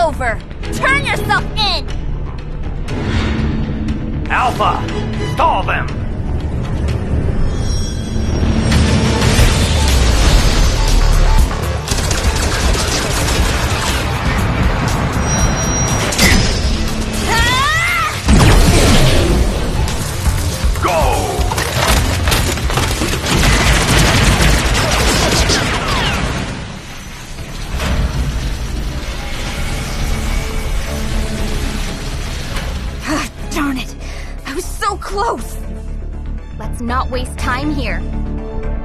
over. Turn yourself in! Alpha, stall them! Darn it! I was so close! Let's not waste time here.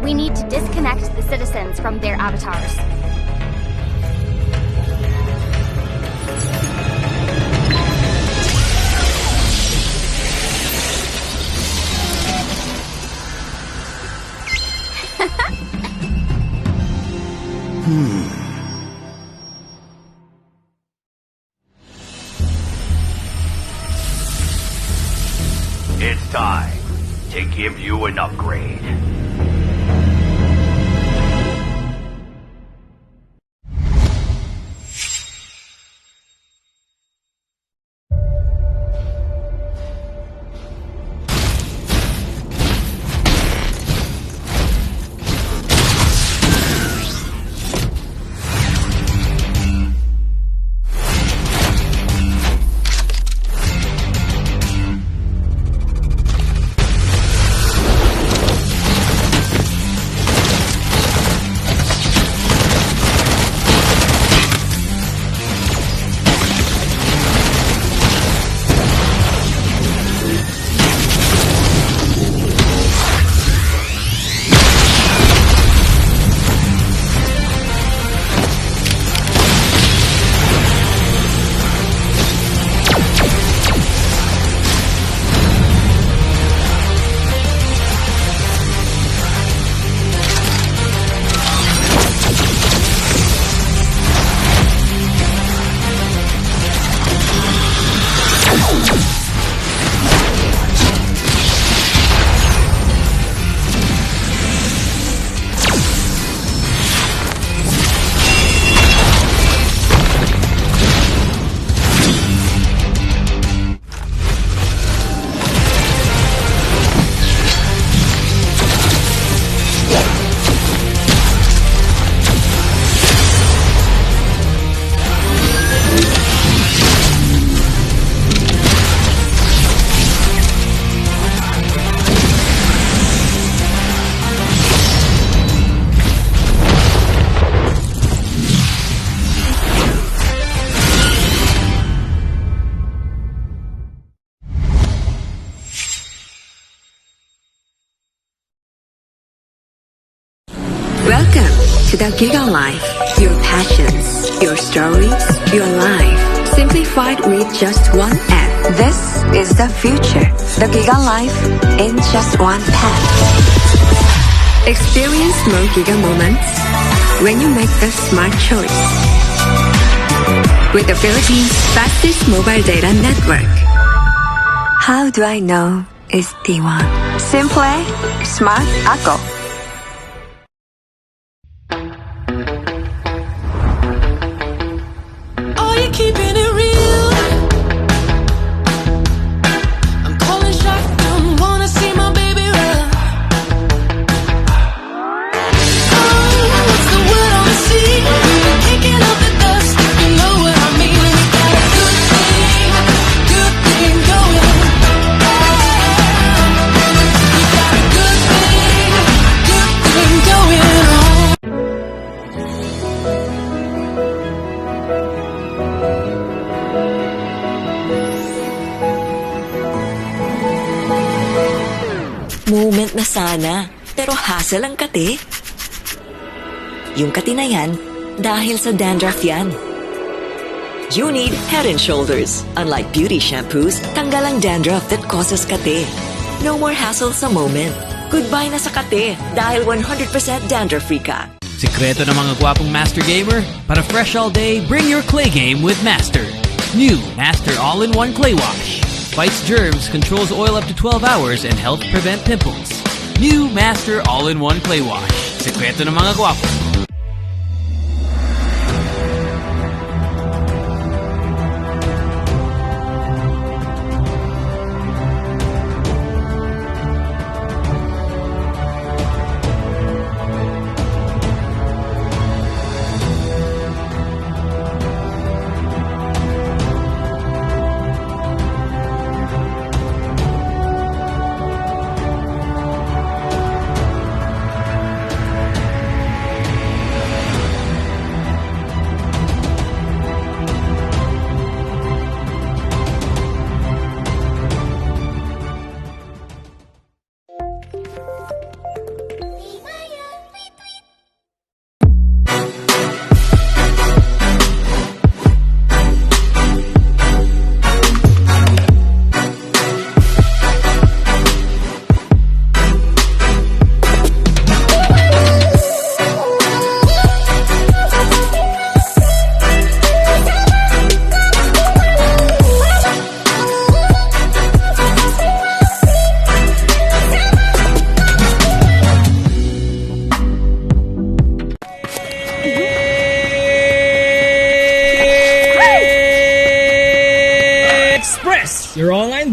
We need to disconnect the citizens from their avatars. It's time to give you an upgrade. Welcome to the Giga Life. Your passions, your stories, your life. Simplified with just one app. This is the future. The Giga Life in just one tap. Experience more Giga moments when you make the smart choice. With the Philippines' fastest mobile data network. How do I know it's T1? Simple, smart ako. Keeping it real. I'm calling shotgun, wanna see my baby run. Oh, what's the word on the sea? Kicking up the dust, if you know what I mean. We got a good thing going. We got a good thing going on. Moment na sana, pero hassle ang kati. Yung kati na yan, dahil sa dandruff yan. You need Head & Shoulders. Unlike beauty shampoos, tanggal ang dandruff that causes kati. No more hassle sa moment. Goodbye na sa kati, dahil 100% dandruff-free ka. Sikreto ng mga gwapong Master Gamer? Para fresh all day, bring your clay game with Master. New Master All-in-One Clay Wash. Fights germs, controls oil up to 12 hours, and helps prevent pimples. New Master All-in-One Clay Wash. Sekreto ng mga gwapo.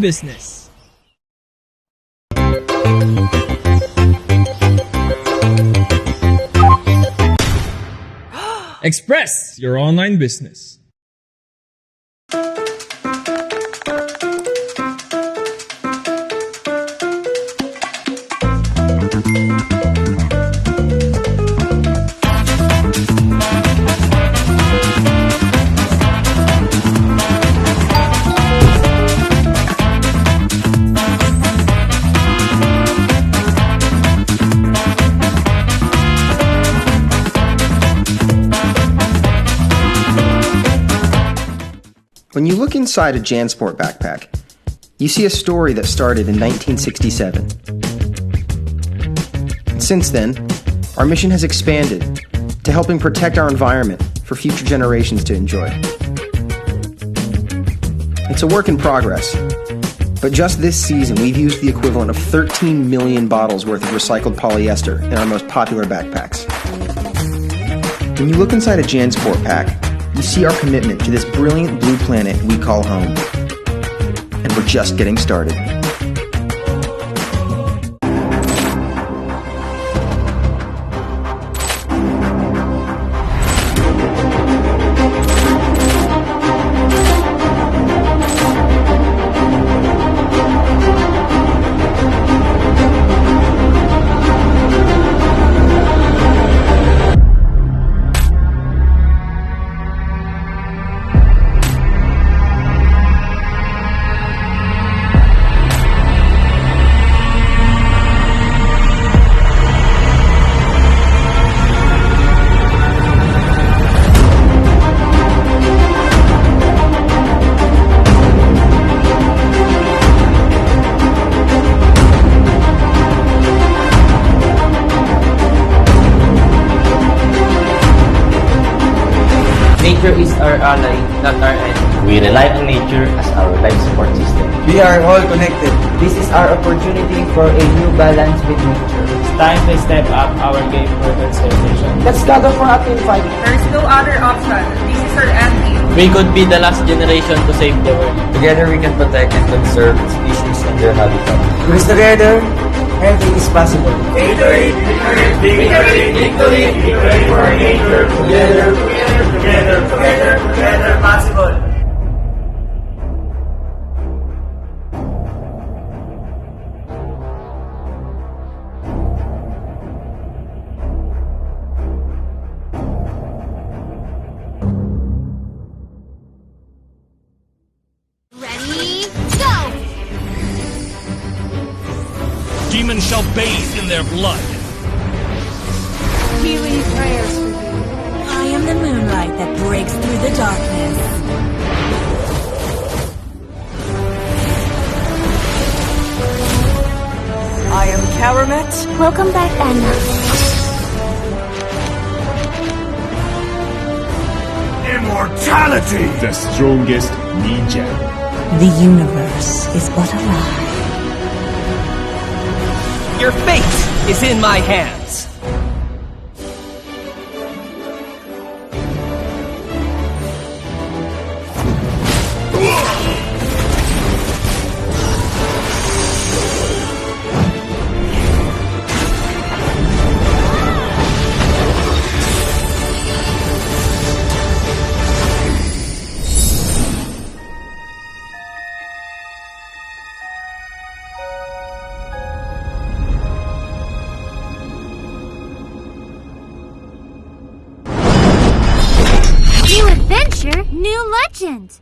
business. Express your online business. When you look inside a JanSport backpack, you see a story that started in 1967. Since then, our mission has expanded to helping protect our environment for future generations to enjoy. It's a work in progress, but just this season we've used the equivalent of 13 million bottles worth of recycled polyester in our most popular backpacks. When you look inside a JanSport pack, you see our commitment to this brilliant blue planet we call home. And we're just getting started. Nature is our ally, not our enemy. We rely on nature as our life support system. We are all connected. This is our opportunity for a new balance with nature. It's time to step up our game for conservation. Let's gather for a team fight. There's no other option. This is our endgame. We could be the last generation to save the world. Together we can protect and conserve species and their habitat. Because together, everything is possible. Victory, victory, victory, victory, victory for nature. Together, together, together, together, together, possible. Ready, go! Demons shall bathe in their blood. Healing prayers for you. I am the moonlight that breaks through the darkness. I am Karamet. Welcome back, Anna. Immortality! The strongest ninja. The universe is but a lie. Your fate is in my hands. New adventure, new legend!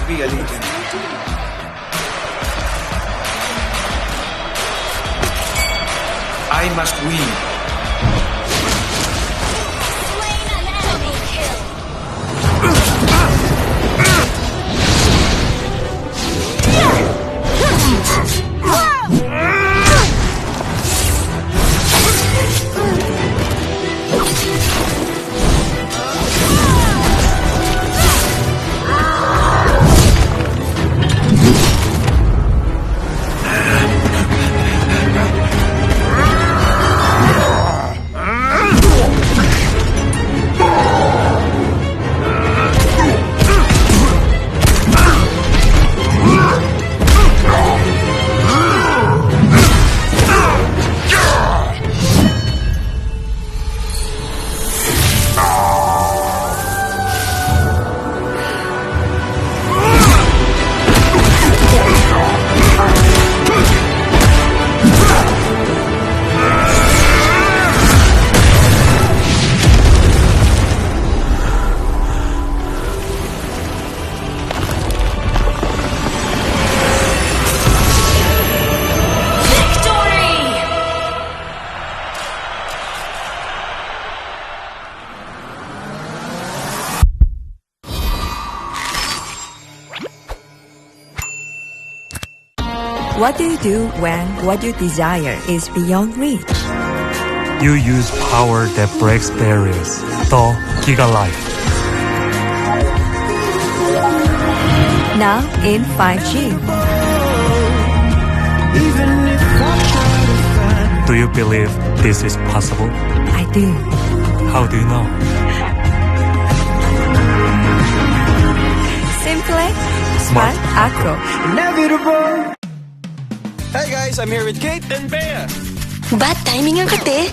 be a legend. I must win. What do you do when what you desire is beyond reach? You use power that breaks barriers. The Giga Life. Now in 5G. Do you believe this is possible? I do. How do you know? Simply Smart Acro. Inevitable. Hey guys, I'm here with Kate and Bea. Bad timing ang kate.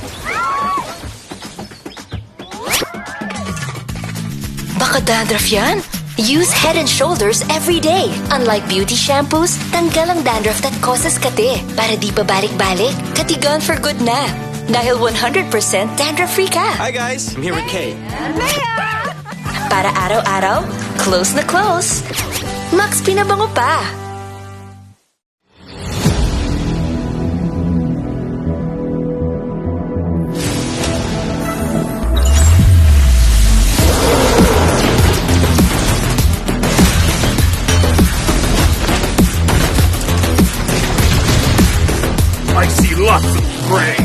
Baka dandruff yan? Use Head & Shoulders every day. Unlike beauty shampoos, tanggal ang dandruff that causes kate. Para di pa balik-balik, kati gone for good na. Dahil 100% dandruff-free ka. Hi guys, I'm here with Kate. Para araw-araw, close na close. Max pinabango pa. I see lots of gray.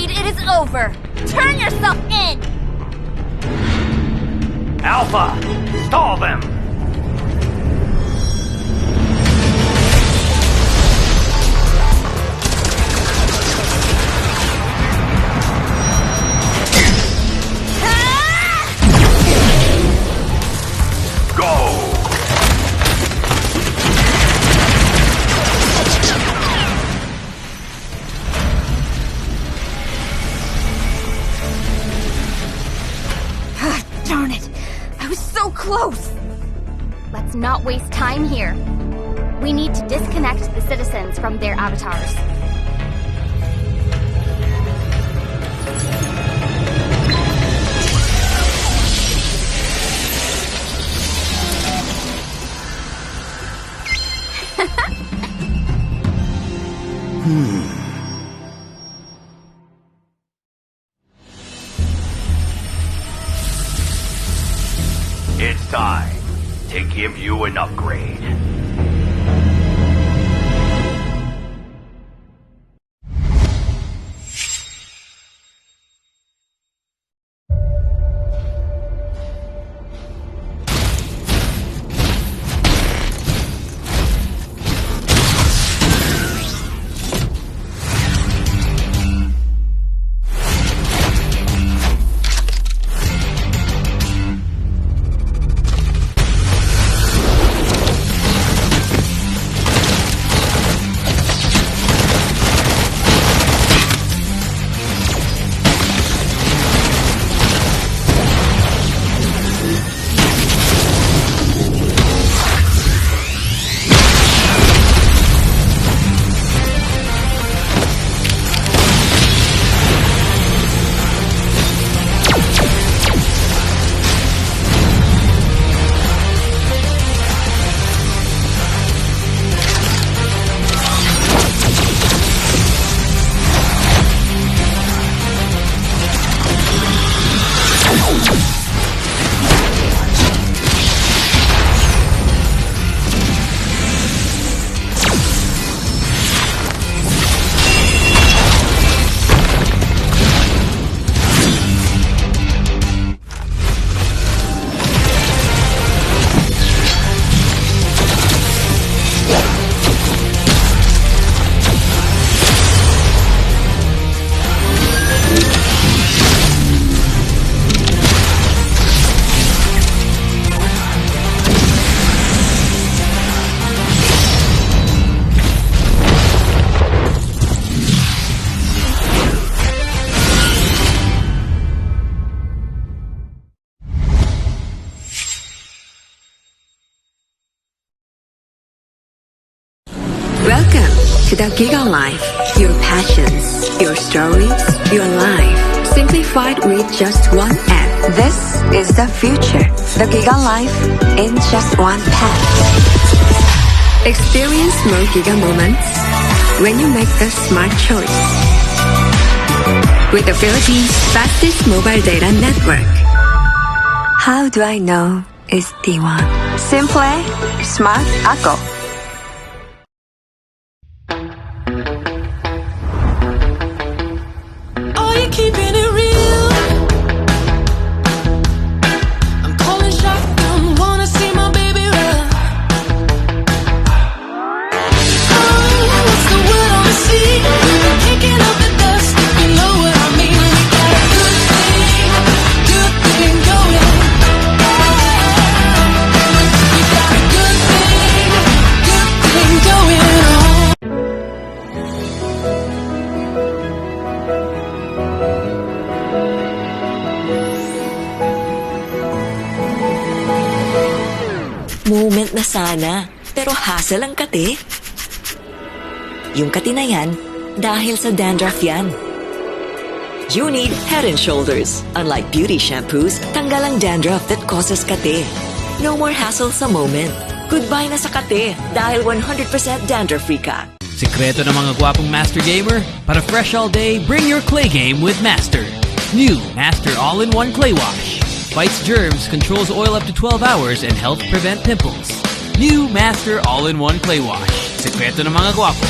It is over. Turn yourself in. Alpha, stall them! Darn it! I was so close! Let's not waste time here. We need to disconnect the citizens from their avatars. It's time to give you an upgrade. Welcome to the Giga Life. Your passions, your stories, your life, simplified with just one app. This is the future. The Giga Life in just one pack. Experience more Giga moments when you make the smart choice. With the Philippines' fastest mobile data network. How do I know it's D1? Simple, smart, ako. Are you keeping it real? I'm calling shotgun, wanna see my baby run. Oh, what's the word on the sea? Kicking up the dust, you know what I mean. We got a good thing going. We got a good thing moment na sana, pero hassle ang kate. Yung kati na yan, dahil sa dandruff yan. You need Head and Shoulders. Unlike beauty shampoos, tanggal ang dandruff that causes kate. No more hassle sa moment. Goodbye na sa kate dahil 100% dandruff-free ka. Sikreto ng mga gwapong Master Gamer? Para fresh all day, bring your clay game with Master. New Master All-in-One Clay Wash. Fights germs, controls oil up to 12 hours, and helps prevent pimples. New Master All-in-One Clay Wash. Sikreto ng mga gwapo.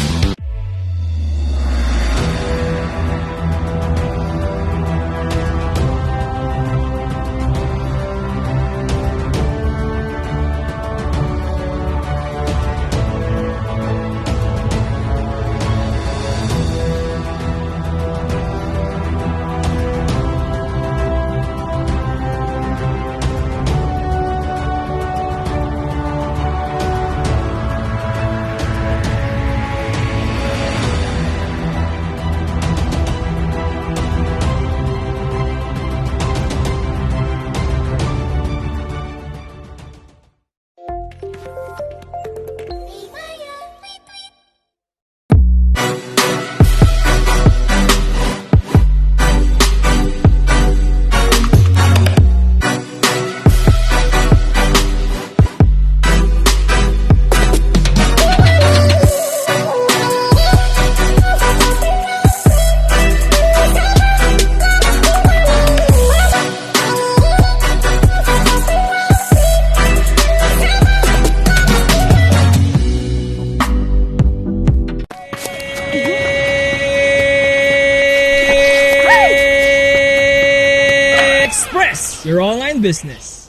Your online business.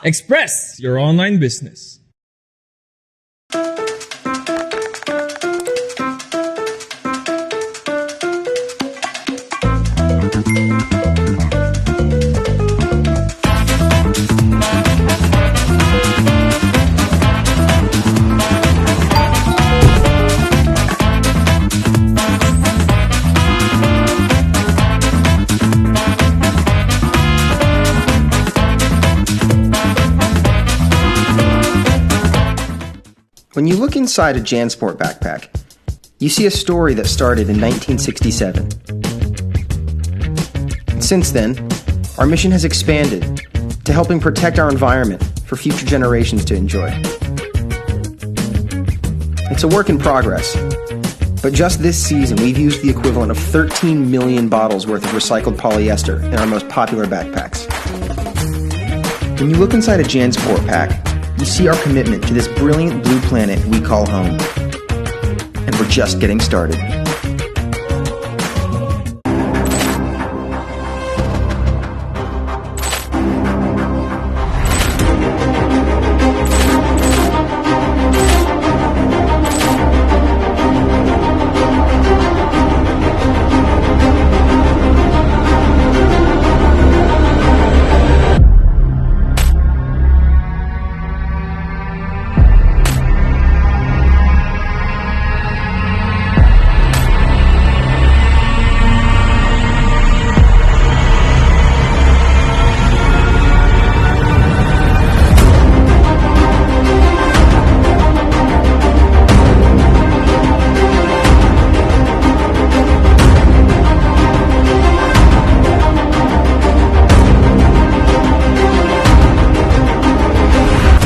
Express your online business. When you look inside a JanSport backpack, you see a story that started in 1967. Since then, our mission has expanded to helping protect our environment for future generations to enjoy. It's a work in progress, but just this season we've used the equivalent of 13 million bottles worth of recycled polyester in our most popular backpacks. When you look inside a JanSport pack, you see our commitment to this brilliant blue planet we call home. And we're just getting started.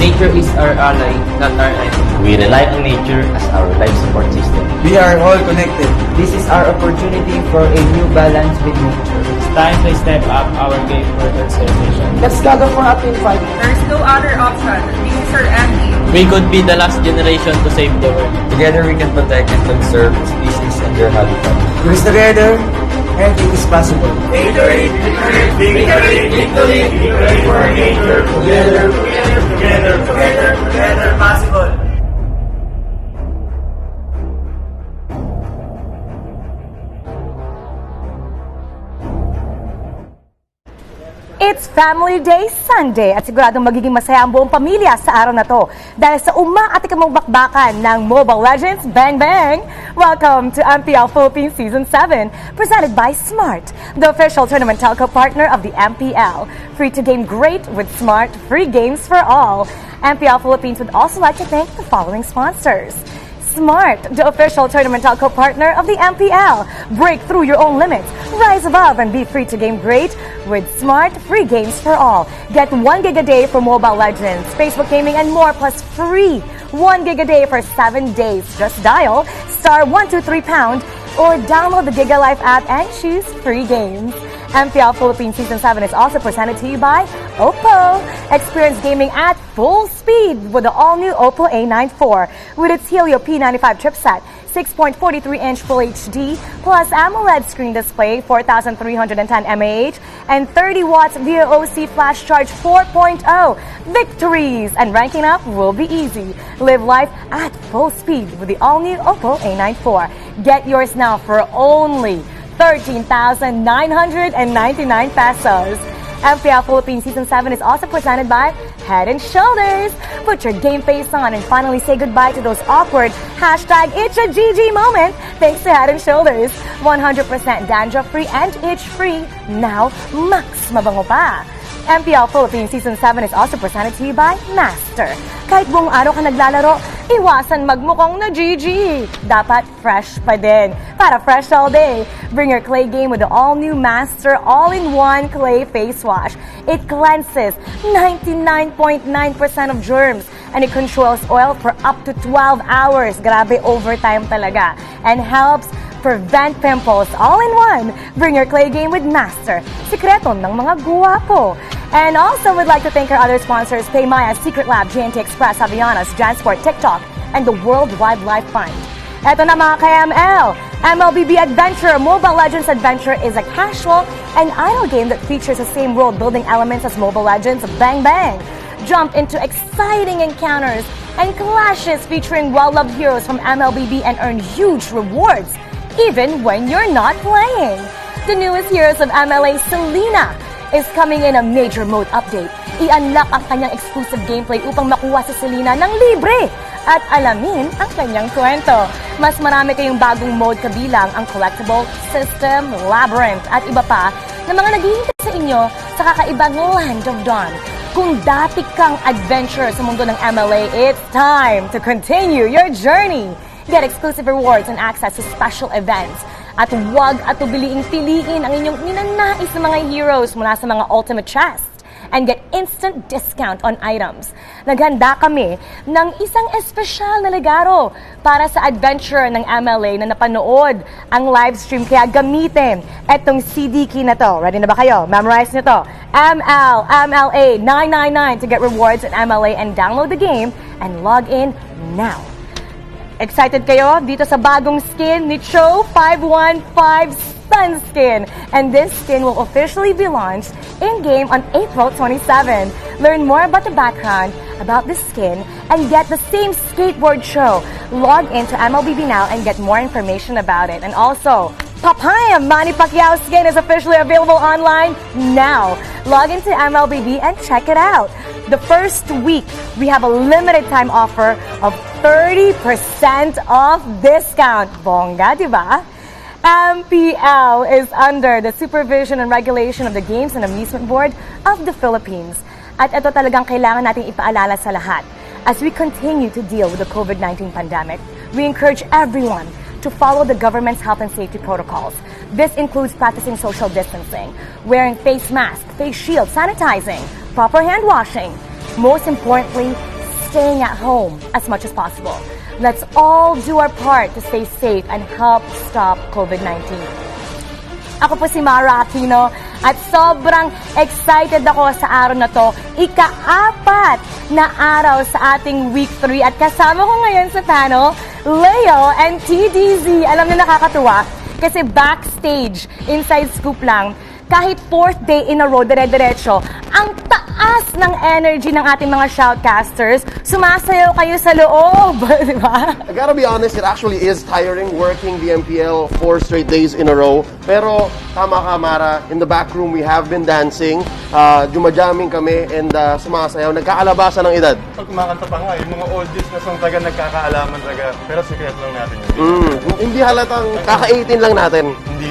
Nature is our ally, not our enemy. We rely on nature as our life support system. We are all connected. This is our opportunity for a new balance with nature. It's time to step up our game for conservation. Let's gather for a team fight. There's no other option. This is our enemy. We could be the last generation to save the world. Together we can protect and conserve species and their habitat. Because together, anything is possible. Victory, victory, victory, victory, victory for nature. Together, together, together, together, together, possible. It's Family Day Sunday at siguradong magiging masaya ang buong pamilya sa araw na to dahil sa umaatikang bakbakan ng Mobile Legends Bang Bang. Welcome to Mpl-Ph Season 7 presented by Smart, the official tournament telco partner of the MPL. Free to game great with Smart, free games for all. MPL Philippines would also like to thank the following sponsors. Smart, the official tournament telco partner of the MPL. Break through your own limits. Rise above and be free to game great with Smart, free games for all. Get 1 gig a day for Mobile Legends, Facebook Gaming, and more, plus free 1 gig a day for 7 days. Just dial *123# or download the Giga Life app and choose free games. MPL Philippines Season 7 is also presented to you by Oppo. Experience gaming at full speed with the all-new Oppo A94 with its Helio P95 chipset, 6.43-inch Full HD, plus AMOLED screen display, 4,310 mAh, and 30 watts VOC flash charge 4.0. Victories and ranking up will be easy. Live life at full speed with the all-new Oppo A94. Get yours now for only 13,999 pesos. MPL Philippines Season 7 is also presented by Head & Shoulders. Put your game face on and finally say goodbye to those awkward #ItchAGG moments thanks to Head & Shoulders. 100% dandruff-free and itch-free. Now, max mabango pa. MPL Philippines Season 7 is also presented to you by Master. Kahit buong araw ka naglalaro, iwasan magmukhang na GG. Dapat fresh pa din. Para fresh all day, bring your clay game with the all-new Master all-in-one clay face wash. It cleanses 99.9% of germs and it controls oil for up to 12 hours. Grabe, overtime talaga. And helps prevent pimples all-in-one. Bring your clay game with Master. Sikreto ng mga guwapo. And also would like to thank our other sponsors, Paymaya, Secret Lab, GNT Express, Avianas, Jansport, TikTok, and the World Wildlife Fund. Eto na mga ka-ML, MLBB Adventure Mobile Legends Adventure is a casual and idle game that features the same world-building elements as Mobile Legends Bang Bang. Jump into exciting encounters and clashes featuring well-loved heroes from MLBB and earn huge rewards, even when you're not playing. The newest heroes of MLA, Selena, is coming in a major mode update. I-unlock ang kanyang exclusive gameplay upang makuha si Selena ng libre at alamin ang kanyang kwento. Mas marami kayong bagong mode kabilang ang collectible, system, labyrinth at iba pa na mga naghihintay sa inyo sa kakaibang Land of Dawn. Kung dati kang adventure sa mundo ng MLA, it's time to continue your journey. Get exclusive rewards and access to special events. At huwag atubiliing piliin ang inyong ninanais na mga heroes mula sa mga ultimate chests and get instant discount on items. Naghanda kami ng isang espesyal na regalo para sa adventure ng MLA na napanood ang live stream. Kaya gamitin etong CD key na to. Ready na ba kayo? Memorize nyo to. MLA 999 to get rewards at MLA and download the game and log in now. Excited kayo dito sa bagong skin ni Cho 515 Sun Skin? And this skin will officially be launched in-game on April 27. Learn more about the background about this skin and get the same skateboard Cho. Log into MLBB now and get more information about it. And also, Papaya Manny Pacquiao skin is officially available online now. Log into MLBB and check it out. The first week, we have a limited time offer of 30% off discount. Bongga, di ba? MPL is under the supervision and regulation of the Games and Amusement Board of the Philippines. At ito talagang kailangan nating ipaalala sa lahat. As we continue to deal with the COVID-19 pandemic, we encourage everyone to follow the government's health and safety protocols. This includes practicing social distancing, wearing face masks, face shields, sanitizing, proper hand washing. Most importantly, staying at home as much as possible. Let's all do our part to stay safe and help stop COVID-19. Ako po si Mara Aquino at sobrang excited ako sa araw na to. Ika-4 na araw sa ating week 3 at kasama ko ngayon sa panel, Leo and TDZ. Alam niyo, nakakatuwa kasi backstage, inside scoop lang, kahit 4th day in a row, dire-diretso, ang taas taas ng energy ng ating mga shoutcasters. Sumasayaw kayo sa loob, di ba? I gotta be honest, it actually is tiring working the MPL 4 straight days in a row. Pero tama ka, Mara, in the back room we have been dancing, jumajaming kami, and sumasayaw. Nagkakalabasan ng edad. Pag kumakanta pa nga, yung mga oldies na song taga nagkakaalaman taga. Pero secret lang natin yun. Hindi halatang kaka-18 lang natin. Hindi.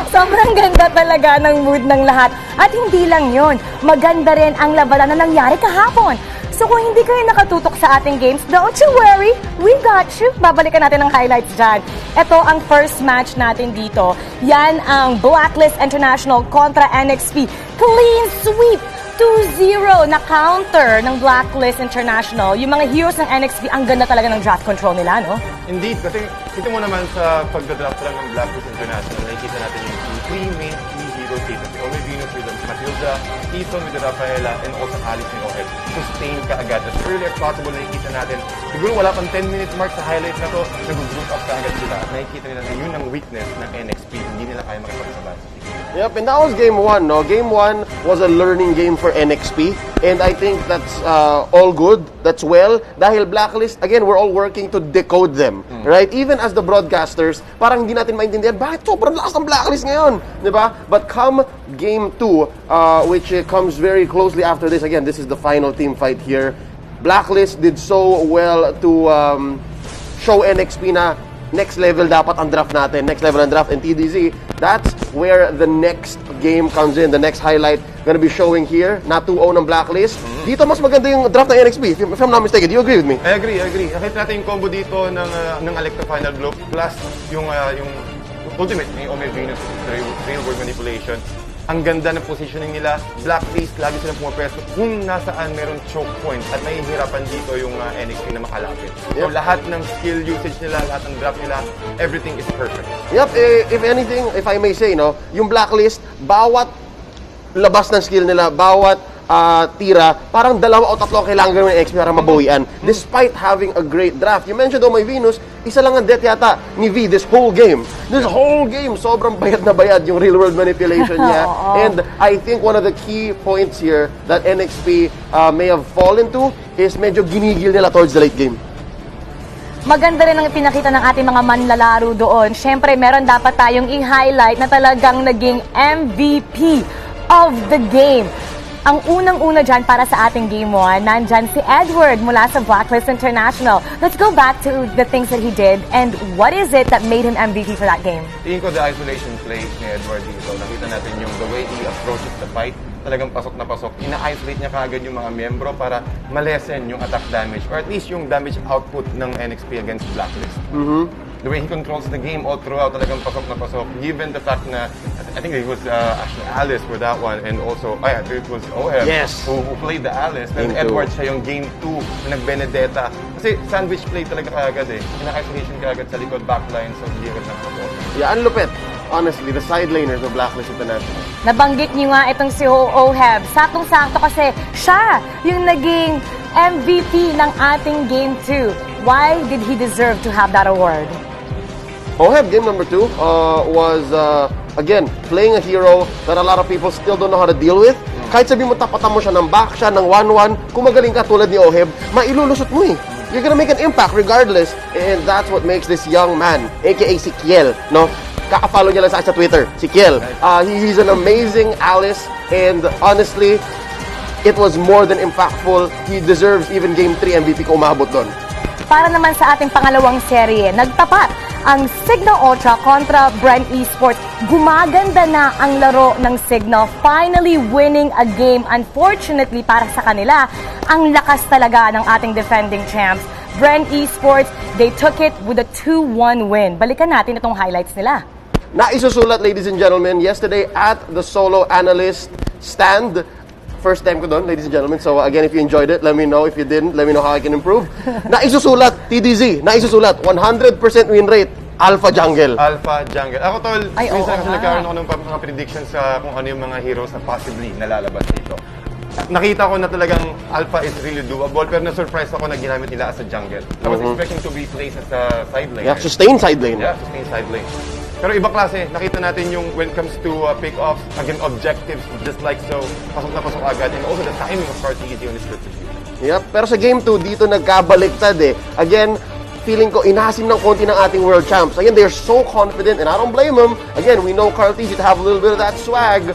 Sobrang ganda talaga ng mood ng lahat. At hindi lang yun, maganda rin ang labanan na nangyari kahapon. So kung hindi kayo nakatutok sa ating games, don't you worry, we got you. Babalikan natin ang highlights dyan. Ito ang first match natin dito. Yan ang Blacklist International kontra NXP. Clean sweep! 2-0 na counter ng Blacklist International. Yung mga heroes ng NXP, ang ganda talaga ng draft control nila, no? Indeed, kasi kita mo naman sa pagdadraft lang ng Blacklist International, nakikita natin yung three main key heroes dito. Si Ome Venus with Matilda, Ethan with Rafaela, and also Alice ni Oheb. Sustain ka agad. As early as possible, nakikita natin. Siguro wala pang 10 minutes mark sa highlight na to, nag-group up ka agad sila. Nakikita nila na yun ang weakness ng NXP. Hindi nila kaya makipagsabat. Yep, and that was game 1, no? Game 1 was a learning game for NXP, and I think that's all good, that's well, dahil Blacklist, again, we're all working to decode them, right? Even as the broadcasters, parang hindi natin maintindihan, bakit sobrang lakas ng Blacklist ngayon, di ba? But come game 2, which comes very closely after this, again, this is the final team fight here, Blacklist did so well to show NXP na next level dapat ang draft natin, next level ang draft, and TDZ, that's where the next game comes in, the next highlight gonna be showing here, na 2-0 ng Blacklist. Dito mas maganda yung draft ng NXP, if I'm not mistaken. Do you agree with me? I agree. Nakita natin yung combo dito ng Alecto Final Blow plus yung ultimate, yung Ome Venus, real world manipulation. Ang ganda ng positioning nila, Blacklist, lagi silang pumapwesto kung nasaan meron choke point at nahihirapan dito yung NXP na makalapit. So lahat ng skill usage nila, lahat ng draft nila, everything is perfect. Yep, if anything, if I may say, no, yung Blacklist, bawat labas ng skill nila, bawat tira, parang 2 o 3 ang kailangan gawin ng NXP para mabawian. Despite having a great draft. You mentioned Ome Venus, isa lang ang death yata ni V this whole game. This whole game, sobrang bayad na bayad yung real world manipulation niya. And I think one of the key points here that NXP may have fallen to is medyo ginigil nila towards the late game. Maganda rin ang pinakita ng ating mga manlalaro doon. Siyempre, meron dapat tayong i-highlight na talagang naging MVP of the game. Ang unang-una dyan para sa ating Game 1, nandyan si Edward mula sa Blacklist International. Let's go back to the things that he did and what is it that made him MVP for that game? Tingin ko the isolation play ni Edward dito. Nakita natin yung the way he approaches the fight. Talagang pasok na pasok. Ina-isolate niya kaagad yung mga miyembro para malesen yung attack damage or at least yung damage output ng NXP against Blacklist. The way he controls the game all throughout, talagang pasok na pasok. Given the fact na, I think it was actually Alice for that one, and also, it was Oheb who played the Alice. And Edward siya yung game 2 na nag-Benedetta. Kasi sandwich play talaga kaagad eh. Ina-isolation kaagad sa likod backline, so hindi agad nagpasok. Yeah, ang lupit. Honestly, the side laners of Blacklist International. Nabanggit niyo nga itong si Oheb. Saktong-sakto kasi siya yung naging MVP ng ating Game 2. Why did he deserve to have that award? Oheb, game number 2, was, again, playing a hero that a lot of people still don't know how to deal with. Kahit sabi mo, tapatan mo siya ng back siya, ng 1-1, kung magaling ka tulad ni Oheb, mailulusot mo eh. You're gonna make an impact regardless. And that's what makes this young man, aka si Kiel, no? Kaka-follow niya lang sa Twitter, si Kiel. He's an amazing Alice, and honestly, it was more than impactful. He deserves even Game 3 MVP kung umabot doon. Para naman sa ating pangalawang serye, nagtapat ang Signal Ultra kontra Bren Esports. Gumaganda na ang laro ng Signal, finally winning a game. Unfortunately para sa kanila, ang lakas talaga ng ating defending champs. Bren Esports, they took it with a 2-1 win. Balikan natin itong highlights nila. Naisusulat, ladies and gentlemen, yesterday at the solo analyst stand. First time ko doon, ladies and gentlemen. So again, if you enjoyed it, let me know. If you didn't, let me know how I can improve. Naisusulat, TDZ, naisusulat, 100% win rate, Alpha Jungle. Alpha Jungle. Ako tol, minsan kasi nagkaroon ako ng mga predictions sa kung ano yung mga heroes na possibly nalalabas dito. Nakita ko na talagang Alpha is really doable, pero na-surprise ako na ginamit nila as a jungle. I was expecting to be placed as a side lane. Yeah, sustain side lane. Yeah, sustain side lane. Pero ibang klase, nakita natin yung when it comes to pick-offs, again, objectives, just like so, pasok na pasok agad. And also the timing of Cartesi on his distribution. Yep, pero sa game 2, dito nagkabaliktad eh. Again, feeling ko inasim ng konti ng ating world champs. Again, they're so confident and I don't blame them. Again, we know Cartesi to have a little bit of that swag.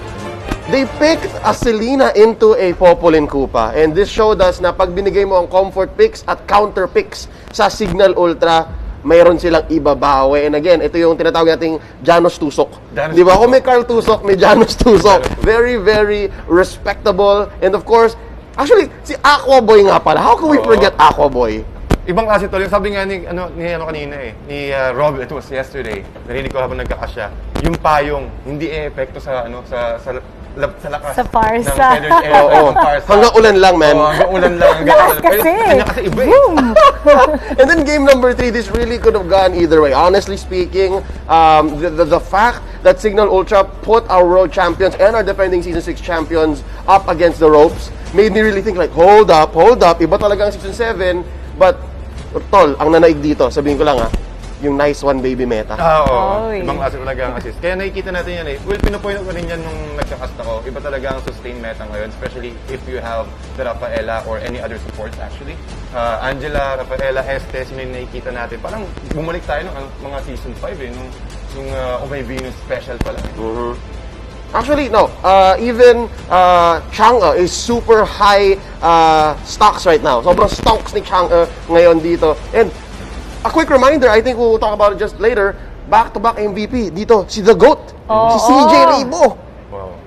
They picked a Selena into a Popolin Koopa. And this showed us na pag binigay mo ang comfort picks at counter picks sa Signal Ultra, mayroon silang ibabawi. And again, ito yung tinatawag nating Janos Tusok. Di ba? Kung may Carl Tusok, may Janos Tusok. Very, very respectable. And of course, actually, si Aqua Boy nga pala. How can we forget Aqua Boy? Ibang klase tol. Yung sabi nga ni kanina eh, ni Rob, it was yesterday. Narinig ko habang nagkakasya. Yung payong, hindi epekto sa lakas sa Parsa. ng feathers Parsa. Hanggang ulan lang, man. Hanggang ulan lang. Kanya kasi iba eh. And then game number 3, this really could have gone either way. Honestly speaking, the fact that Signal Ultra put our world champions and our defending Season 6 champions up against the ropes made me really think like, hold up. Iba talaga ang Season 7. But, tol, ang nanaig dito, sabihin ko lang yung nice one baby meta. Oo. Ibang klase talaga ang assist. Kaya nakikita natin yan eh. Well, pinupoint ko rin yan nung nagkakast ako. Iba talaga ang sustain meta ngayon, especially if you have the Rafaela or any other supports actually. Angela, Rafaela, Este, sino yung nakikita natin. Parang bumalik tayo ng mga season 5 eh. Nung May Venus special pala eh. Actually, no. Even Chang'e is super high stocks right now. Sobrang stocks ni Chang'e ngayon dito. And a quick reminder, I think we'll talk about it just later, back-to-back MVP dito, si The GOAT, si CJ Ribo. Wow.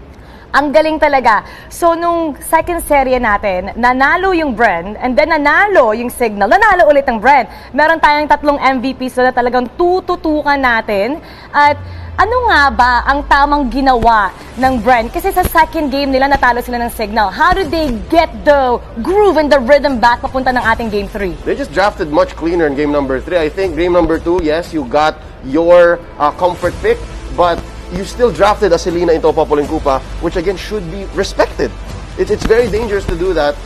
Ang galing talaga. So, nung second serye natin, nanalo yung Brand, and then nanalo yung Signal, nanalo ulit ang Brand. Meron tayong 3 MVP, so na talagang tututukan natin. At ano nga ba ang tamang ginawa ng Brand? Kasi sa second game nila, natalo sila ng Signal. How did they get the groove and the rhythm back papunta ng ating game 3? They just drafted much cleaner in game number 3. I think game number 2, yes, you got your comfort pick, but you still drafted a Selena into a Popolin Koopa, which again should be respected. It's very dangerous to do that.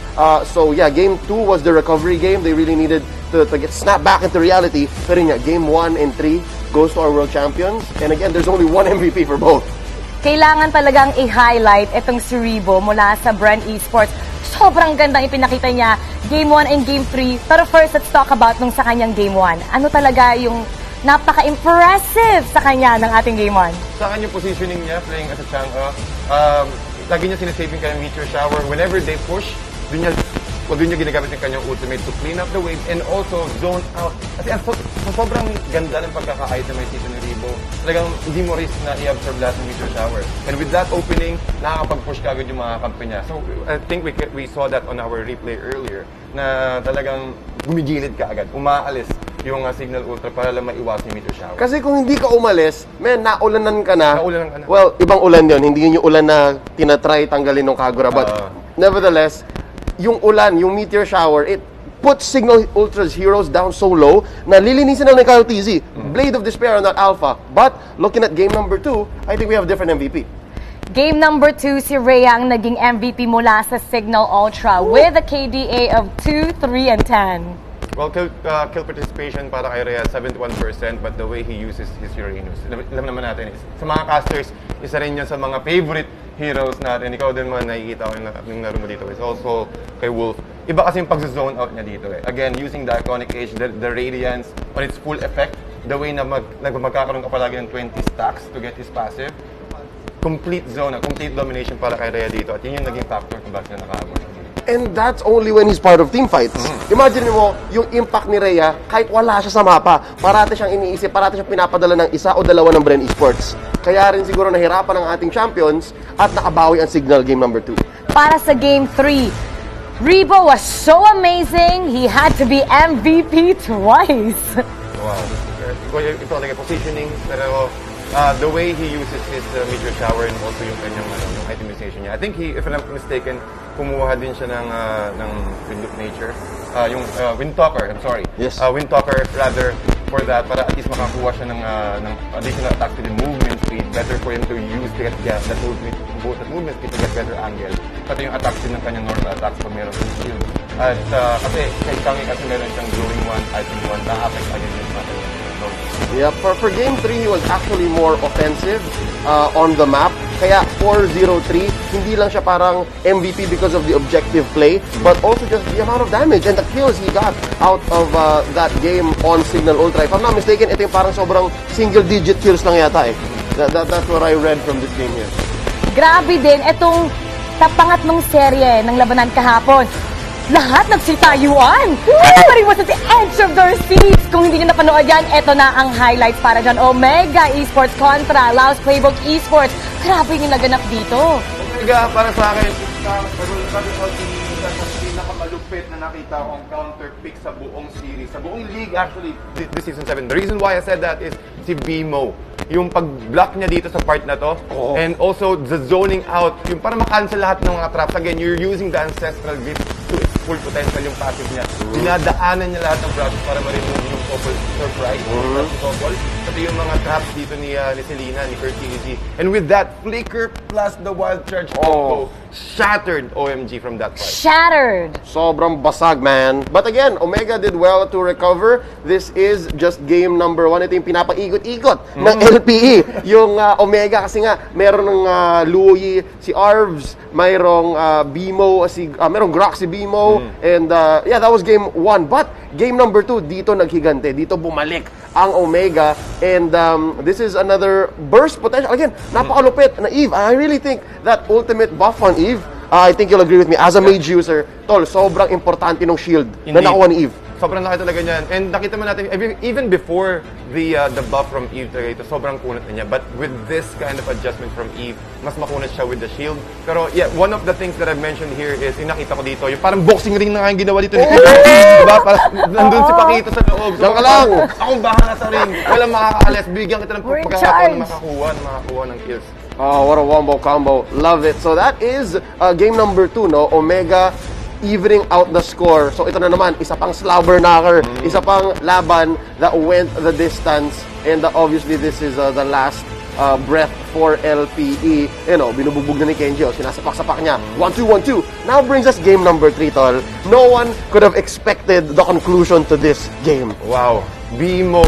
So yeah, game 2 was the recovery game. They really needed to get snapped back into reality. Pero yeah, game 1 and 3 goes to our world champions. And again, there's only one MVP for both. Kailangan talagang i-highlight itong si Ribo mula sa Brand Esports. Sobrang gandang ipinakita niya game 1 and game 3. Pero first, let's talk about nung sa kanyang game 1. Ano talaga yung napaka-impressive sa kanya ng ating game 1? Sa akin yung positioning niya, playing as a Chang'e, lagi niya sinisaving kanyang meteor shower. Whenever they push, doon niya ginagamit yung kanyang ultimate to clean up the wave and also zone out. Kasi sobrang ganda ng pagkaka-itemize dito ni Ribo. Talagang hindi mo risk na i-absorb lahat ng meteor shower. And with that opening, nakakapag-push ka agad yung mga kampi niya. So I think we saw that on our replay earlier na talagang gumigilid ka agad, umaalis yung Signal Ultra para lang maiwas yung meteor shower. Kasi kung hindi ka umalis, naulanan ka na. Naulanan ka na. Well, ibang ulan yun. Hindi yun yung ulan na tinatry tanggalin ng Kagura. But nevertheless, yung ulan, yung meteor shower, it puts Signal Ultra's heroes down so low na lilinisin na ni Cartesi. Blade of Despair on that alpha. But looking at game number 2, I think we have a different MVP. Game number 2, si Rhea ang naging MVP mula sa Signal Ultra with a KDA of 2, 3, and 10. Well, kill participation para kay Rhea, 71%, but the way he uses his Uranus, alam naman natin, sa mga casters, isa rin yan sa mga favorite heroes natin. Ikaw din man nakikita ko yung laro mo dito. It's also kay Wolf. Iba kasi yung pag-zone out niya dito eh. Again, using the Iconic Age, the Radiance on its full effect, the way na magkakaroon ka palagi ng 20 stacks to get his passive, complete zone, complete domination para kay Rhea dito. At yun yung naging factor kung bakit na nakaabot. And that's only when he's part of team fights. Imagine mo, yung impact ni Rhea, kahit wala siya sa mapa, parati siyang iniisip, parati siyang pinapadala ng isa o dalawa ng Brand Esports. Kaya rin siguro nahirapan ng ating champions at nakabawi ang Signal game number 2. Para sa game 3, Ribo was so amazing, he had to be MVP twice. Wow. Ito talaga positioning, pero the way he uses his meteor shower and also yung kanyang yung itemization niya. I think if I'm not mistaken, kumuha din siya ng Wind of Nature. Yung Windtalker, I'm sorry. Yes. Windtalker rather for that, para at least makakuha siya ng additional attack to the movement speed. Better for him to use to get that movement speed to get better angle. Pati yung attack din ng kanyang normal attacks pag meron sa shield. At kasi kay Kangi kasi meron siyang glowing one, item one, na-affect agad yung sa kanya. So, Yeah, for game 3, he was actually more offensive on the map. Kaya 4-0-3, hindi lang siya parang MVP because of the objective play, but also just the amount of damage and the kills he got out of that game on Signal Ultra. If I'm not mistaken, ito yung parang sobrang single-digit kills lang yata eh. That's what I read from this game here. Grabe din, itong pangatlong serye ng labanan kahapon. Lahat nagsitayuan! Everybody was at the edge of their seats! Kung hindi nyo napanood yan, eto na ang highlights para dyan. Omega Esports kontra Laos Playbook Esports. Grabe yung naganap dito. Omega, para sa akin, pinakamalupit na nakita kong counter pick sa buong series. Sa buong league, actually, this season 7. The reason why I said that is si BMO. Yung pag-block niya dito sa part na to, and also the zoning out, yung para makancel lahat ng mga traps. Again, you're using the ancestral gift to its full potential yung passive niya. Dinadaanan niya lahat ng brushes para ma-remove yung couple surprise. Pati yung mga traps dito ni Selena, ni Fertility. And with that, Flicker plus the Wild Charge combo shattered OMG from that part. Shattered! Sobrang basag, man. But again, Omega did well to recover. This is just game number 1. Ito yung pinapaigot-ikot ng LPE. Yung Omega kasi nga, meron ng Louie, si Arvs, mayroong BMO, merong Grok si BMO. And yeah, that was game 1. But game number 2, dito naghigante. Dito bumalik ang Omega. And this is another burst potential. Again, napakalupit na Eve. I really think that ultimate buff on Eve, I think you'll agree with me, as a mage user, tol, sobrang importante ng shield na nakuha ni Eve. Sobrang laki talaga niyan. And nakita mo natin, even before the buff from Eve talaga ito, sobrang kunat na niya. But with this kind of adjustment from Eve, mas makunat siya with the shield. Pero yeah, one of the things that I've mentioned here is, yung nakita ko dito, yung parang boxing ring na nga yung ginawa dito ni Eve. Diba? Parang nandun si Pakito sa loob. So, ka lang! Akong bahala sa ring. Walang makakaalis. Bigyan kita ng pagkakataon na makakuha ng kills. Oh, what a wombo combo. Love it. So that is game number 2, no? Omega evening out the score. So ito na naman, isa pang slobber knocker, isa pang laban that went the distance. And obviously this is the last breath for LPE. You know, binubugbog na ni Kenji. Sinasapak-sapak niya. 1-2, 1-2. Now brings us game number 3, tol. No one could have expected the conclusion to this game. Wow. BMO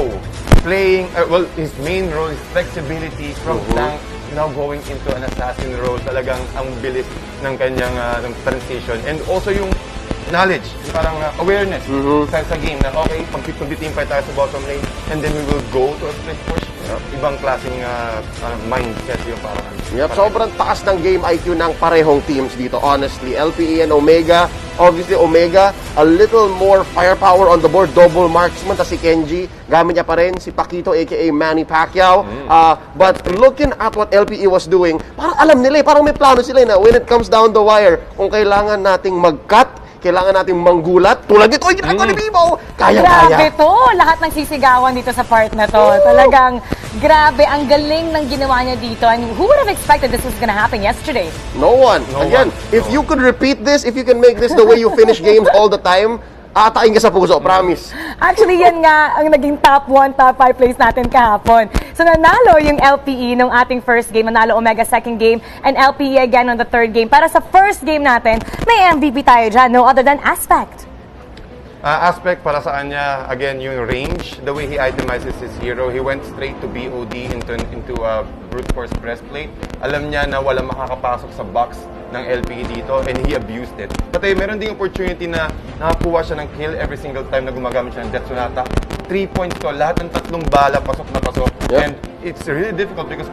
playing, well, his main role is flexibility from tank now going into an assassin role. Talagang ang bilis ng kanyang ng transition. And also yung knowledge, parang awareness sa game na okay, pag-team fight tayo sa bottom lane and then we will go to a split push. Ibang klaseng mindset yung parang. Yep, sobrang taas ng game IQ ng parehong teams dito, honestly. LPE and Omega. Obviously, Omega, a little more firepower on the board. Double marksman, tas si Kenji. Gamit niya pa rin si Pakito, aka Manny Pacquiao. But looking at what LPE was doing, parang alam nila eh, parang may plano sila na when it comes down the wire, kung kailangan nating mag-cut, kailangan nating manggulat. Tulad nito, ay ginagawa ni Bibo! Kaya-kaya. Grabe to! Lahat ng sisigawan dito sa part na to. Talagang grabe, ang galing ng ginawa niya dito. And who would have expected this was gonna happen yesterday? No one. Again, if you could repeat this, if you can make this the way you finish games all the time, atain ka sa puso, promise. Actually, yan nga ang naging top 1, top 5 place natin kahapon. So nanalo yung LPE nung ating first game, nanalo Omega second game, and LPE again on the third game. Para sa first game natin, may MVP tayo dyan, no other than Aspect. Aspect para sa kanya, again, yung range, the way he itemizes his hero, he went straight to BOD into brute force breastplate. Alam niya na walang makakapasok sa box ng LPE dito and he abused it. Pati meron ding opportunity na nakakuha siya ng kill every single time na gumagamit siya ng Death Sonata. 3 points to, lahat ng 3 bala pasok na pasok. Yep. And it's really difficult because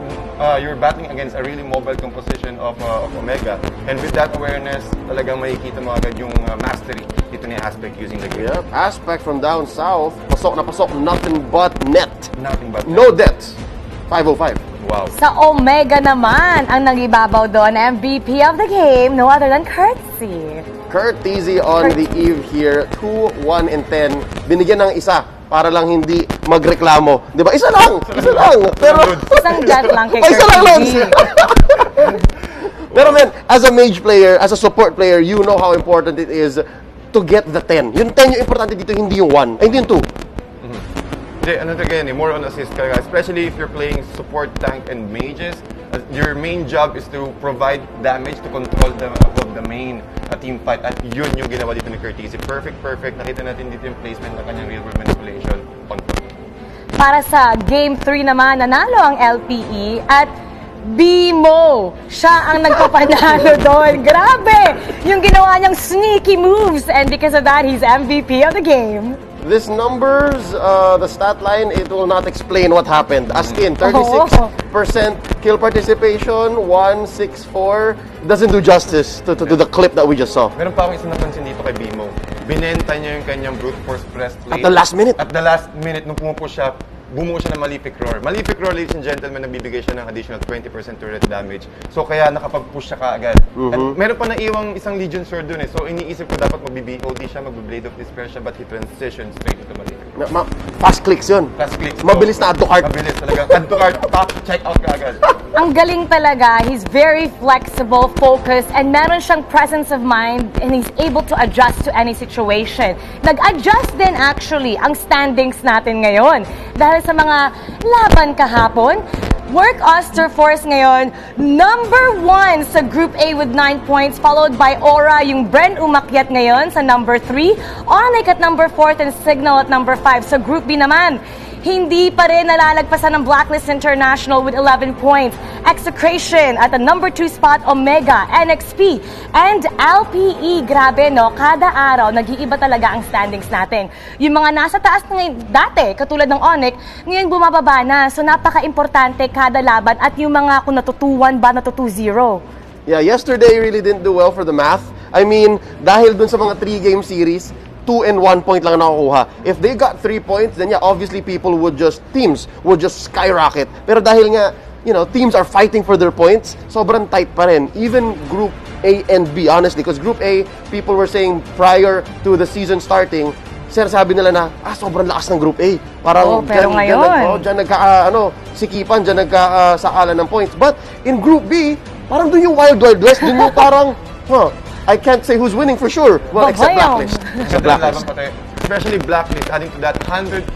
you're battling against a really mobile composition of Omega. And with that awareness, talagang makikita mo agad yung mastery dito ni Aspect using the game. Yep, Aspect from down south, pasok na pasok, nothing but net. Nothing but no deaths. 505. Wow. Sa Omega naman, ang nagibabaw doon, MVP of the game, no other than Curtsy. Curtsy on the eve here, 2, 1, and 10. Binigyan ng isa para lang hindi magreklamo. Di ba? Isa lang! Isa lang! Pero, isang jet lang kay isa lang lang! Curtsy. Pero man, as a mage player, as a support player, you know how important it is to get the 10. Yung 10 yung importante dito, hindi yung 1. Ay, hindi yung 2. Another again, more on assist ka, especially if you're playing support, tank, and mages. Your main job is to provide damage to control the main team fight. At yun yung ginawa dito ni Curtis. Perfect. Nakita natin dito yung placement ng kanyang real-world manipulation. Para sa Game 3 naman, nanalo ang LPE at Bimo. Siya ang nagpapanalo doon. Grabe! Yung ginawa niyang sneaky moves. And because of that, he's MVP of the game. This numbers, the stat line, it will not explain what happened. As in, 36% kill participation, 164, doesn't do justice to the clip that we just saw. Meron pa akong isang napansin dito kay Bimo. Binenta niya yung kanyang brute force breastplate. At the last minute. At the last minute, nung pumupo siya, bumuo siya ng Malefic Roar. Malefic Roar, ladies and gentlemen, nagbibigay siya ng additional 20% turret damage. So kaya nakapag-push siya kaagad. At meron pa naiwang isang Legion Sword dun eh. So iniisip ko dapat mag-BBOD siya, mag-Blade of Despair siya, but he transitions straight into Malefic Roar. Fast clicks yun. Fast clicks. Mabilis na add to cart. Mabilis talaga. Add to cart, top, check out kaagad. Ang galing talaga. He's very flexible, focused, and meron siyang presence of mind, and he's able to adjust to any situation. Nag-adjust din actually ang standings natin ngayon. Dahil sa mga laban kahapon, Work Oster Force ngayon, number 1 sa Group A with 9 points, followed by Aura, yung Bren umakyat ngayon sa number 3, Onyx at number 4, and Signal at number 5. Sa Group B naman, hindi pa rin nalalagpasan ng Blacklist International with 11 points. Execration at the number 2 spot, Omega, NXP, and LPE. Grabe, no? Kada araw, nag-iiba talaga ang standings natin. Yung mga nasa taas ngayon dati, katulad ng Onyx, ngayon bumababa na. So, napaka-importante kada laban at yung mga kung natutuwan ba, natutu-0. Yeah, yesterday really didn't do well for the math. I mean, dahil dun sa mga 3-game series, 2 and 1 point lang nakukuha. If they got 3 points, then yeah, obviously teams would just skyrocket. Pero dahil nga, you know, teams are fighting for their points, sobrang tight pa rin. Even Group A and B, honestly, because Group A, people were saying prior to the season starting, sinasabi nila na, sobrang lakas ng Group A. Parang pero ngayon, dyan sikipan, dyan sakalan ng points. But in Group B, parang dun yung Wild West, dun yung parang, I can't say who's winning for sure. Well, except Blacklist. Except Blacklist. Especially Blacklist, adding to that 100%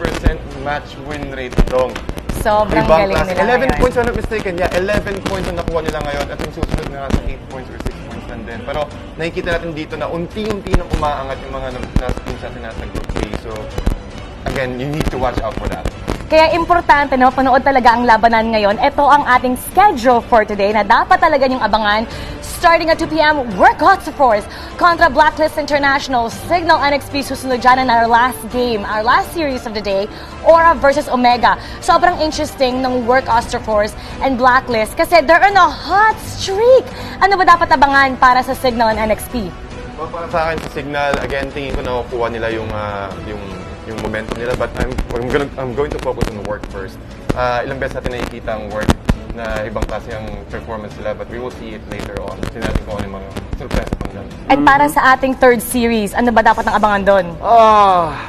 match win rate dong. Sobrang galing nila 11 points, I'm not mistaken. Yeah, 11 points ang nakuha nila ngayon. At yung susunod na sa 8 points or 6 points lang din. Pero nakikita natin dito na unti-unti nang umaangat yung mga teams natin nasa Group A. So, again, you need to watch out for that. Kaya importante na mapanood talaga ang labanan ngayon. Ito ang ating schedule for today na dapat talaga niyong abangan. Starting at 2 p.m., Work Oster Force kontra Blacklist International. Signal NXP susunod dyan na our last game, our last series of the day, Aura versus Omega. Sobrang interesting ng Work Oster Force and Blacklist kasi they're on a hot streak. Ano ba dapat abangan para sa Signal and NXP? Well, para sa akin sa Signal, again, tingin ko nakukuha nila yung momentum nila, but I'm going to focus on Work first. Ilang beses natin nakikita ang Work na ibang klase ang performance nila, but we will see it later on. Sinabi ko ano yung mga surpresa pang lang. At para sa ating third series, ano ba dapat ang abangan doon?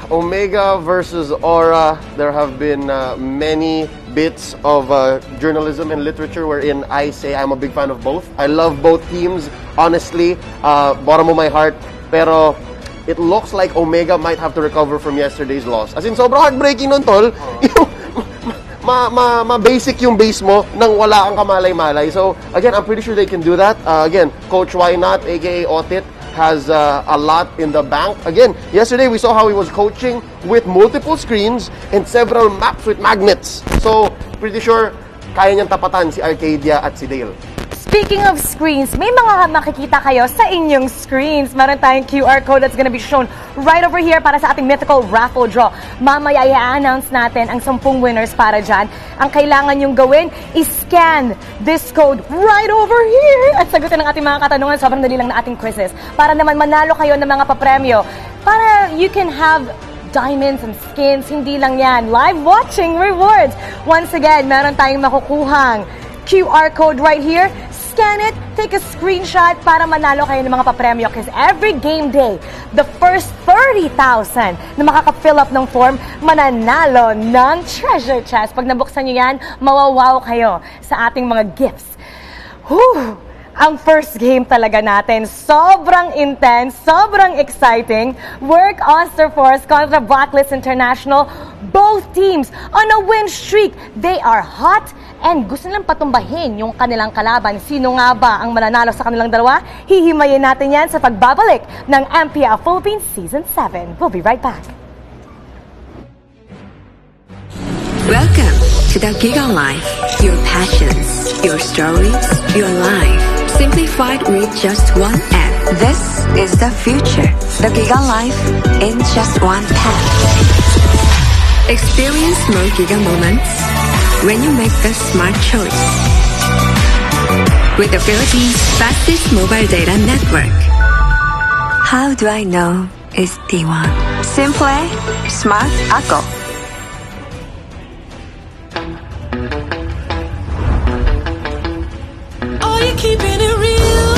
Omega versus Aura. There have been many bits of journalism and literature wherein I say I'm a big fan of both. I love both teams, honestly, bottom of my heart. Pero it looks like Omega might have to recover from yesterday's loss. As in, sobrang heartbreaking nun, tol. Ma-basic yung base mo nang wala kang kamalay-malay. So, again, I'm pretty sure they can do that. Again, Coach Why Not, aka Otit, has a lot in the bank. Again, yesterday we saw how he was coaching with multiple screens and several maps with magnets. So, pretty sure kaya niyang tapatan si Arcadia at si Dale. Speaking of screens, may mga makikita kayo sa inyong screens. Meron tayong QR code that's gonna be shown right over here para sa ating mythical raffle draw. Mamaya i-announce natin ang 10 winners para dyan. Ang kailangan nyong gawin is scan this code right over here at sagutin ang ating mga katanungan. Sobrang dali lang na ating quizzes para naman manalo kayo ng mga papremyo para you can have diamonds and skins. Hindi lang yan. Live watching rewards. Once again, meron tayong makukuhang QR code right here. Scan it, take a screenshot para manalo kayo ng mga papremyo kasi every game day, the first 30,000 na makaka-fill up ng form, mananalo ng treasure chest. Pag nabuksan nyo yan, mawawaw kayo sa ating mga gifts. Whew! Ang first game talaga natin, sobrang intense, sobrang exciting. Work Oster Force kontra Blacklist International. Both teams on a win streak. They are hot and gusto nilang patumbahin yung kanilang kalaban. Sino nga ba ang mananalo sa kanilang dalawa? Hihimayin natin yan sa pagbabalik ng Mpl-Ph Season 7. We'll be right back. Welcome to the Giga Life. Your passions, your stories, your life. Simplified with just one app. This is the future. The Giga Life in just one tap. Experience more Giga moments when you make the smart choice. With the Philippines' fastest mobile data network. How do I know it's D1? Simple, smart ako. Are you keeping it real?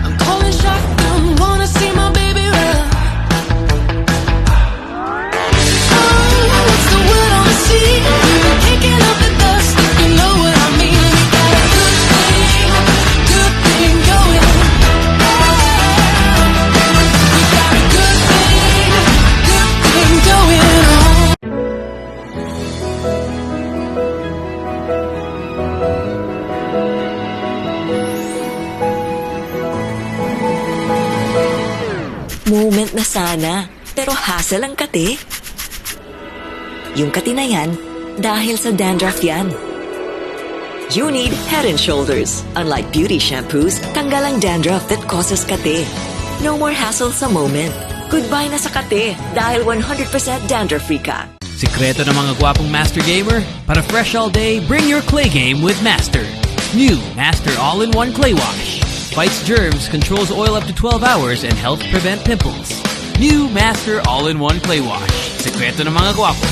I'm calling shotgun, wanna see my baby run. Oh, what's the word on the sea? Kicking up the dust, you know what I mean. We got a good thing going. We got a good thing going on. Moment na sana, pero hassle ang kate. Yung kati na yan, dahil sa dandruff yan. You need Head and Shoulders. Unlike beauty shampoos, tanggal ang dandruff that causes kate. No more hassle sa moment. Goodbye na sa kate dahil 100% dandruff-free ka. Sikreto ng mga gwapong Master Gamer? Para fresh all day, bring your clay game with Master. New Master All-in-One Clay Wash. Fights germs, controls oil up to 12 hours, and helps prevent pimples. New Master All-in-One Clay Wash. Sikreto ng mga gwapo.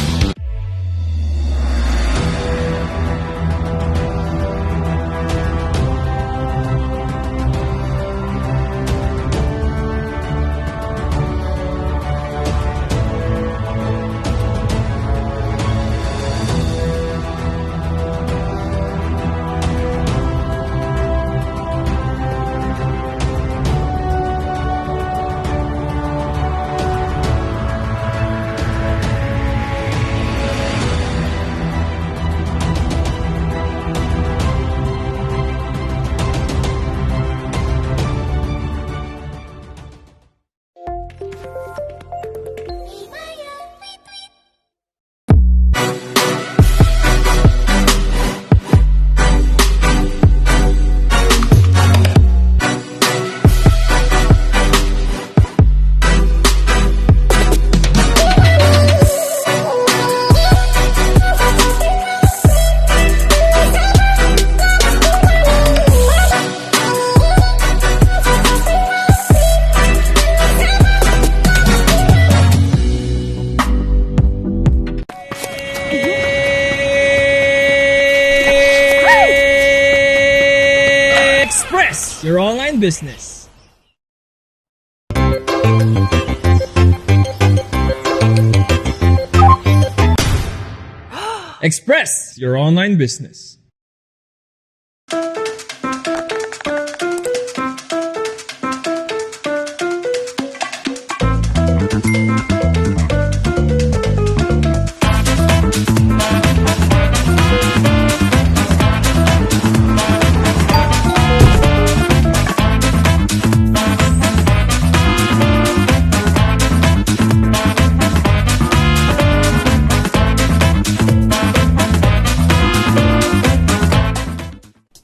Express your online business. Express your online business.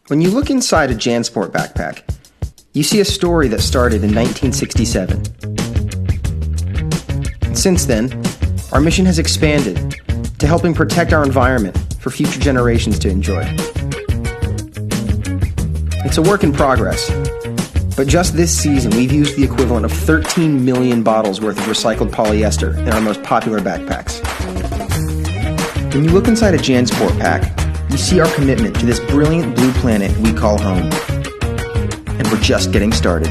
When you look inside a JanSport backpack, you see a story that started in 1967. Since then, our mission has expanded to helping protect our environment for future generations to enjoy. It's a work in progress, but just this season we've used the equivalent of 13 million bottles worth of recycled polyester in our most popular backpacks. When you look inside a JanSport pack, you see our commitment to this brilliant blue planet we call home. And we're just getting started.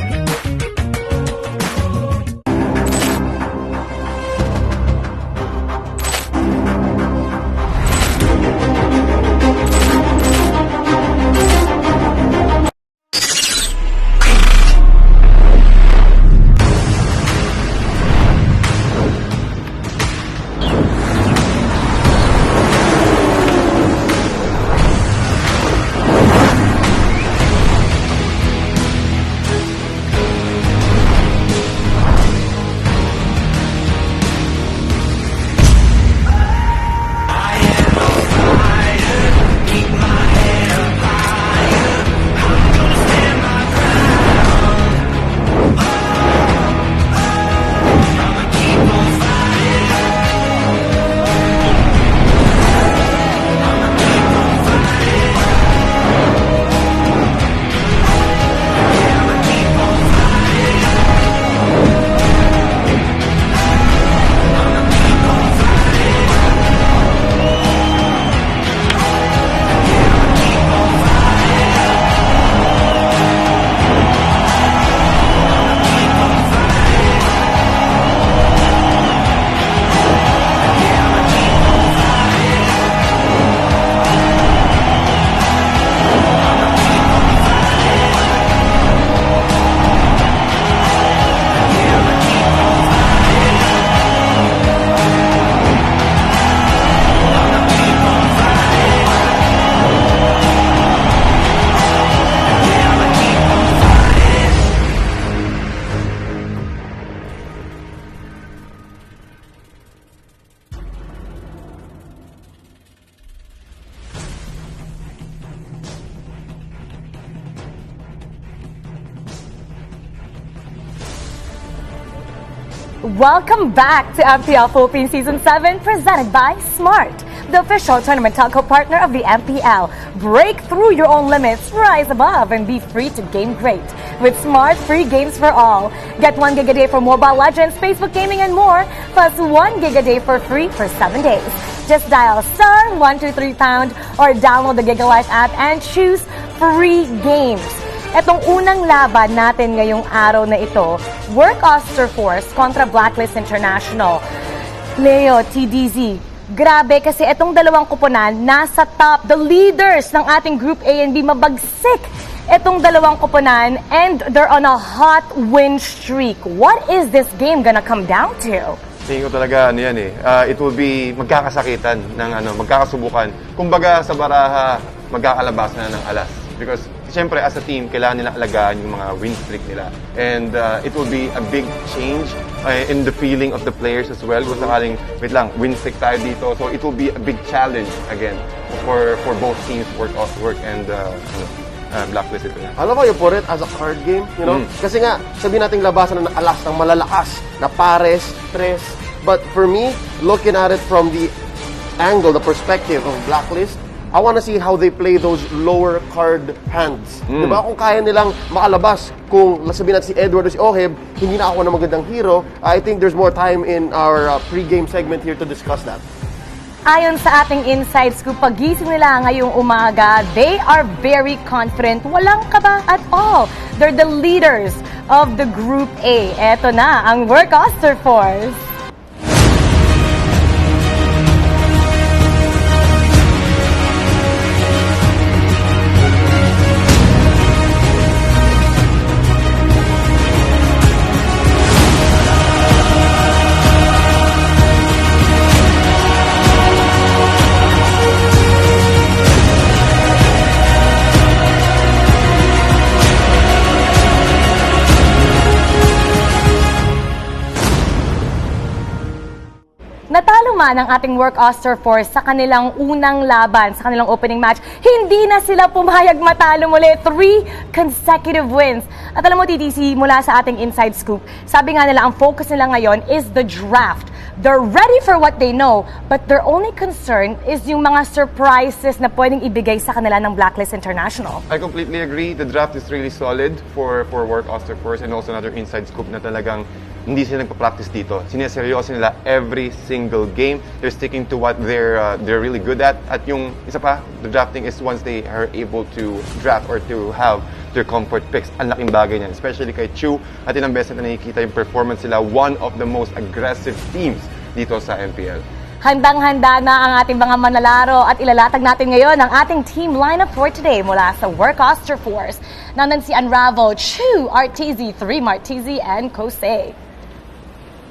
Welcome back to Mpl-Ph Season 7, presented by Smart, the official tournament telco partner of the MPL. Break through your own limits, rise above, and be free to game great. With Smart, free games for all. Get 1 gig a day for Mobile Legends, Facebook Gaming, and more, plus 1 gig a day for free for 7 days. Just dial *123# or download the GigaLife app and choose free games. Etong unang laban natin ngayong araw na ito, Work Oster Force kontra Blacklist International. Leo, TDZ, grabe kasi etong dalawang kuponan nasa top, the leaders ng ating Group A and B, mabagsik etong dalawang kuponan and they're on a hot win streak. What is this game gonna come down to? Tingin ko talaga it will be magkakasakitan ng magkakasubukan. Kumbaga sa baraha, magkakalabasan na ng alas. Because siyempre as a team, kailangan nila alagaan yung mga win streak nila. And it will be a big change in the feeling of the players as well. Kung sakaling, win streak tayo dito. So it will be a big challenge again for both teams, Work and Blacklist ito. Alam mo, you put it as a card game, you know? Kasi nga, sabihin nating labasan ng alas ng malalakas na pares, tres. But for me, looking at it from the angle, the perspective of Blacklist, I want to see how they play those lower card hands. Diba? Kung kaya nilang makalabas, kung sabihin natin si Edward o si Oheb, hindi na ako na magandang hero, I think there's more time in our pre-game segment here to discuss that. Ayon sa ating inside scoop, pagising nila ngayong umaga, they are very confident. Walang kaba at all. They're the leaders of the Group A. Eto na ang Work Oster Force. Natalo man ang ating Work Oster Force sa kanilang unang laban, sa kanilang opening match, hindi na sila pumayag matalo muli. 3 consecutive wins. At alam mo, TTC, mula sa ating inside scoop, sabi nga nila ang focus nila ngayon is the draft. They're ready for what they know, but their only concern is yung mga surprises na pwedeng ibigay sa kanila ng Blacklist International. I completely agree. The draft is really solid for Work Oster Force, and also another inside scoop na talagang hindi sila nagpa-practice dito. Sineseryoso nila every single game. They're sticking to what they're really good at. At yung isa pa, the drafting is once they are able to draft or to have their comfort picks. Ang laking bagay niyan, especially kay Chu. At ilang beses na nakikita yung performance sila, one of the most aggressive teams dito sa MPL. Handang-handa na ang ating mga manlalaro at ilalatag natin ngayon ang ating team lineup for today mula sa Work Oster Force. Nandan si Unravel, Chu, Arteezy, 3 Marteezy, and Kosei.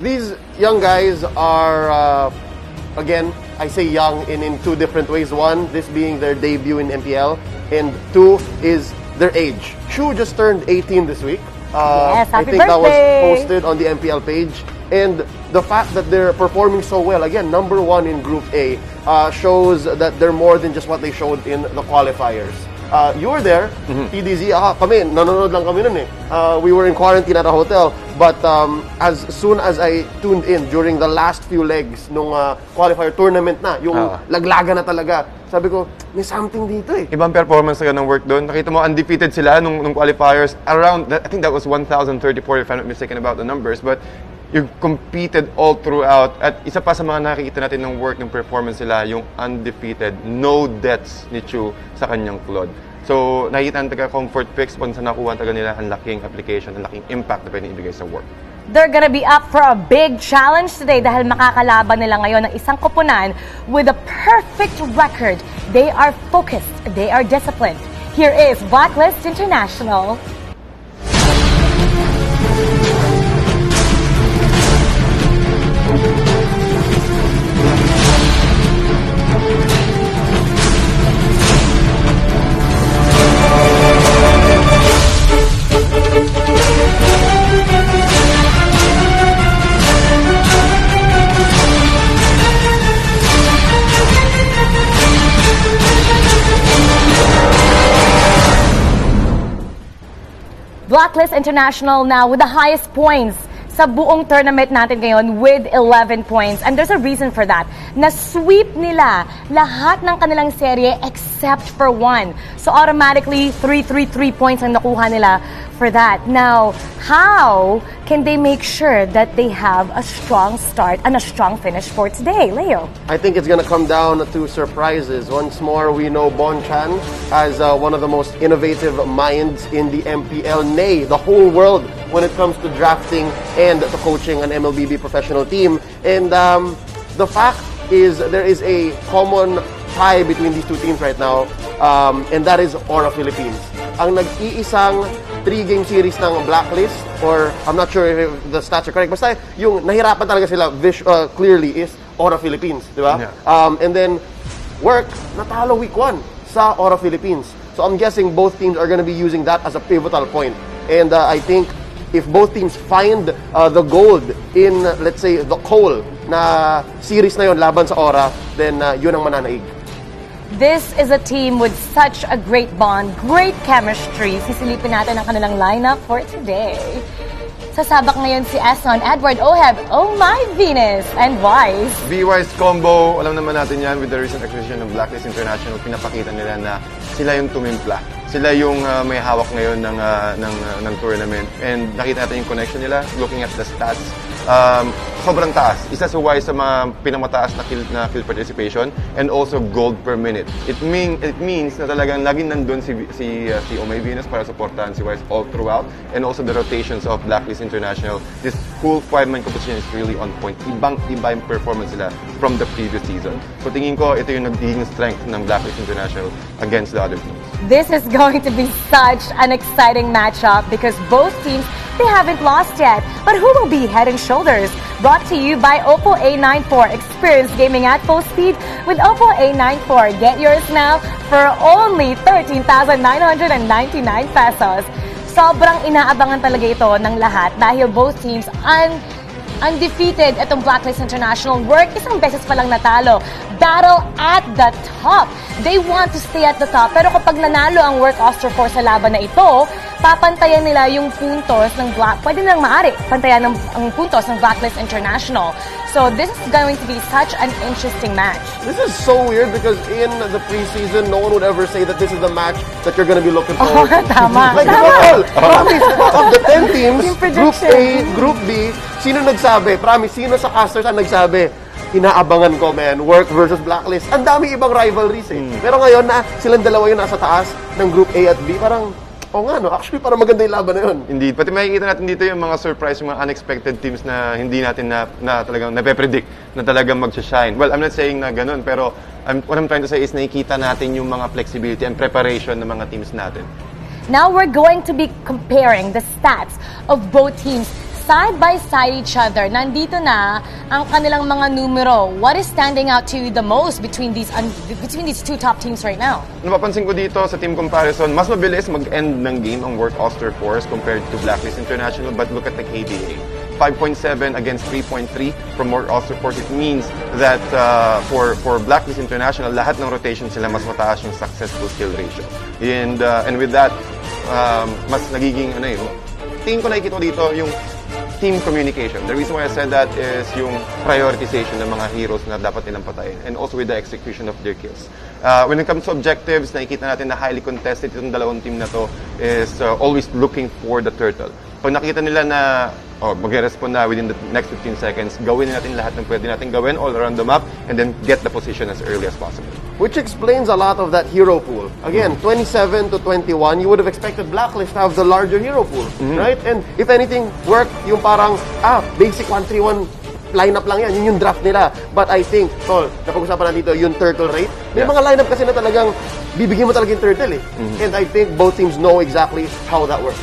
These young guys are, again, I say young in 2 different ways. One, this being their debut in MPL, and 2 is their age. Chu just turned 18 this week. Yes, I happy think that was birthday. posted on the MPL page. And the fact that they're performing so well, again, number 1 in Group A, shows that they're more than just what they showed in the qualifiers. You were there, TDZ, kami, nanonood lang kami nun eh. We were in quarantine at a hotel, but as soon as I tuned in during the last few legs nung qualifier tournament na, yung laglaga na talaga, sabi ko, may something dito eh. Ibang performance na ng work doon. Nakita mo, undefeated sila nung qualifiers. Around, I think that was 1,034 if I'm not mistaken about the numbers, but you competed all throughout. At isa pa sa mga nakikita natin ng work, ng performance nila, yung undefeated, no deaths ni Chu sa kanyang Claude. So, nakikita ang taga-comfort picks, once na nakuha taga nila, ang laking application, ang laking impact na pwedeng ibigay sa work. They're gonna be up for a big challenge today dahil makakalaban nila ngayon ng isang koponan with a perfect record. They are focused, they are disciplined. Here is Blacklist International. Blacklist International now with the highest points. sa buong tournament natin ngayon with 11 points. And there's a reason for that. Na-sweep nila lahat ng kanilang serye except for one. So automatically, 3 points ang nakuha nila for that. Now, how can they make sure that they have a strong start and a strong finish for today? Leo? I think it's going to come down to surprises. Once more, we know Bon Chan as one of the most innovative minds in the MPL, nay, the whole world when it comes to drafting and to coaching an MLBB professional team. And the fact is there is a common tie between these two teams right now, and that is Aura Philippines. Ang nag-iisang 3-game series ng Blacklist, or I'm not sure if the stats are correct, basta yung nahirapan talaga sila clearly is Aura Philippines, di ba? Yeah. And then, Work, natalo week 1 sa Aura Philippines. So I'm guessing both teams are going to be using that as a pivotal point. And I think if both teams find the gold in, let's say, the coal na series na yon laban sa Aura, then yun ang mananaig. This is a team with such a great bond, great chemistry. Sisilipin natin ang kanilang lineup for today. Sasabak ngayon si Eson, Edward, Oheb, Oh My Venus, and Wise. V-Wise combo, alam naman natin yan with the recent acquisition of Blacklist International, pinapakita nila na sila yung tumimpla. Sila yung may hawak ngayon ng tournament. And nakita natin yung connection nila, looking at the stats. Sobrang taas. Isa sa Wise sa mga pinamataas na kill participation and also gold per minute. It means na talagang laging nandun si Oh My Venus para supportahan si Wise all throughout, and also the rotations of Blacklist International. This whole 5-man competition is really on point. Ibang-iba yung performance nila from the previous season. So tingin ko, ito yung nagiging strength ng Blacklist International against the other teams. This is going to be such an exciting matchup because both teams, they haven't lost yet. But who will be head and shoulders? Brought to you by Oppo A94. Experience gaming at full speed with Oppo A94. Get yours now for only 13,999 pesos. Sobrang inaabangan talaga ito ng lahat dahil both teams undefeated itong Blacklist International. Work, isang beses pa lang natalo. Battle at the top. They want to stay at the top. Pero kapag nanalo ang Work Oster 4 sa laban na ito, papantayan nila yung puntos ng pwede nilang maaari pantayan ang puntos ng Blacklist International. So this is going to be such an interesting match. This is so weird because in the preseason, no one would ever say that this is the match that you're going to be looking forward to. Tama. Like, Tama. Promise, of the 10 teams, Group A, Group B, sino nagsabi? Promise, sino sa casters ang nagsabi? Inaabangan ko, man, Work versus Blacklist. Ang dami ibang rivalries eh. Pero ngayon na silang dalawa yung nasa taas ng Group A at B, parang, nga no, actually parang maganda yung laban na yun. Indeed. Pati makikita natin dito yung mga surprise, yung mga unexpected teams na hindi natin na talagang nape-predict na talagang mag-shine. Well, I'm not saying na ganun, pero what I'm trying to say is nakikita natin yung mga flexibility and preparation ng mga teams natin. Now we're going to be comparing the stats of both teams side by side each other. Nandito na ang kanilang mga numero. What is standing out to you the most between these two top teams right now? Napapansin ko dito sa team comparison, mas mabilis mag-end ng game ang Work Oster Force compared to Blacklist International, but look at the KDA. 5.7 against 3.3 from Work Oster Force. It means that for Blacklist International, lahat ng rotation sila mas mataas yung successful kill ratio. And with that, mas nagiging tingin ko nakikita dito yung team communication. The reason why I said that is yung prioritization ng mga heroes na dapat nilang patayin, and also with the execution of their kills. When it comes to objectives, nakikita natin na highly contested itong dalawang team na to is always looking for the turtle. Pag nakita nila na mag-respond na within the next 15 seconds, gawin natin lahat ng pwede natin gawin all around the map and then get the position as early as possible. Which explains a lot of that hero pool. Again, 27 to 21, you would have expected Blacklist to have the larger hero pool, right? And if anything, Work, yung parang, basic 1-3-1 lineup lang yan. Yun yung draft nila. But I think, napag-usapan na dito, yung turtle rate. May mga lineup kasi na talagang bibigyan mo talaga yung turtle eh. And I think both teams know exactly how that works.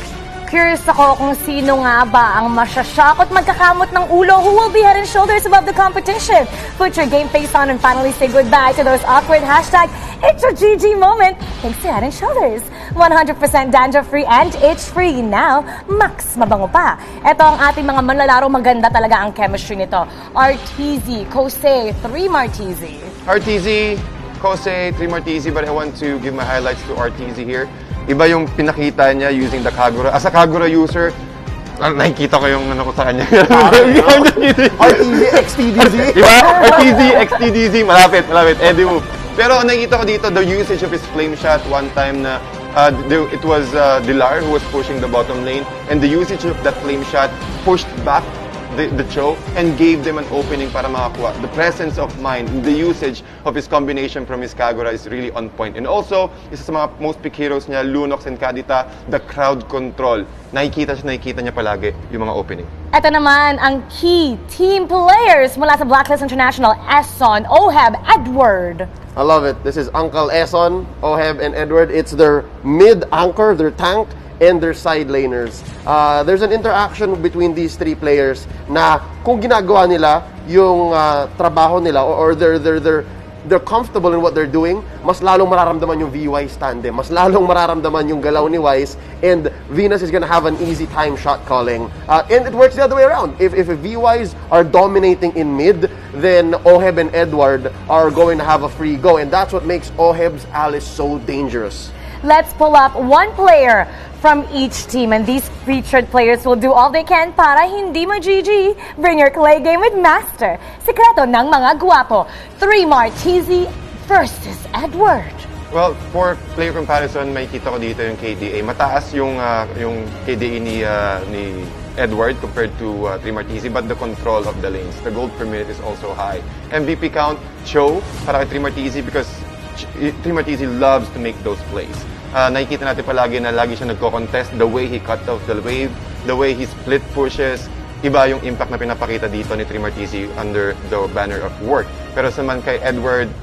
Curious ako kung sino nga ba ang masyashock at magkakamot ng ulo who will be head and shoulders above the competition. Put your game face on and finally say goodbye to those awkward #It's a GG moment. Thanks to Head and Shoulders. 100% dandruff-free and itch-free. Now, max mabango pa. Ito ang ating mga manlalaro. Maganda talaga ang chemistry nito. RTZ, Kose, 3 Martizi. RTZ, Kose, 3 Martizi, but I want to give my highlights to RTZ here. Iba yung pinakita niya using the Kagura. As a Kagura user, Nakikita ko yung ano ko sa kanya. RTZ, XTDZ. Diba? RTZ, XTDZ. Malapit. Eddie move. Pero nakikita ko dito, the usage of his flame shot one time na it was Dilar who was pushing the bottom lane, and the usage of that flame shot pushed back the Cho and gave them an opening para makakuha. The presence of mind, the usage of his combination from his Kagura is really on point. And also, isa sa mga most pick heroes niya, Lunox and Kadita, the crowd control. Nakikita niya palagi yung mga opening. Ito naman ang key team players mula sa Blacklist International, Esson, Oheb, Edward. I love it. This is Uncle Esson, Oheb, and Edward. It's their mid-anchor, their tank, and their side laners. There's an interaction between these three players na kung ginagawa nila yung trabaho nila or they're comfortable in what they're doing, mas lalong mararamdaman yung V-Wise tandem. Mas lalong mararamdaman yung galaw ni Wise, and Venus is gonna have an easy time shot calling. And it works the other way around. If V-Wise are dominating in mid, then Oheb and Edward are going to have a free go. And that's what makes Oheb's Alice so dangerous. Let's pull up one player from each team, and these featured players will do all they can para hindi ma-GG. Bring your clay game with Master. Sekreto ng mga guwapo. 3 Martizi versus Edward. Well, for player comparison, may kita ko dito yung KDA. Mataas yung KDA ni Edward compared to 3 Martizi, but the control of the lanes, the gold per minute is also high. MVP count, Cho, para kay 3 Martizi because 3 Martizi loves to make those plays. Nakikita natin palagi na lagi siya nagko-contest, the way he cut off the wave, the way he split pushes, iba yung impact na pinapakita dito ni 3 Martizi under the banner of work. Pero naman kay Edward,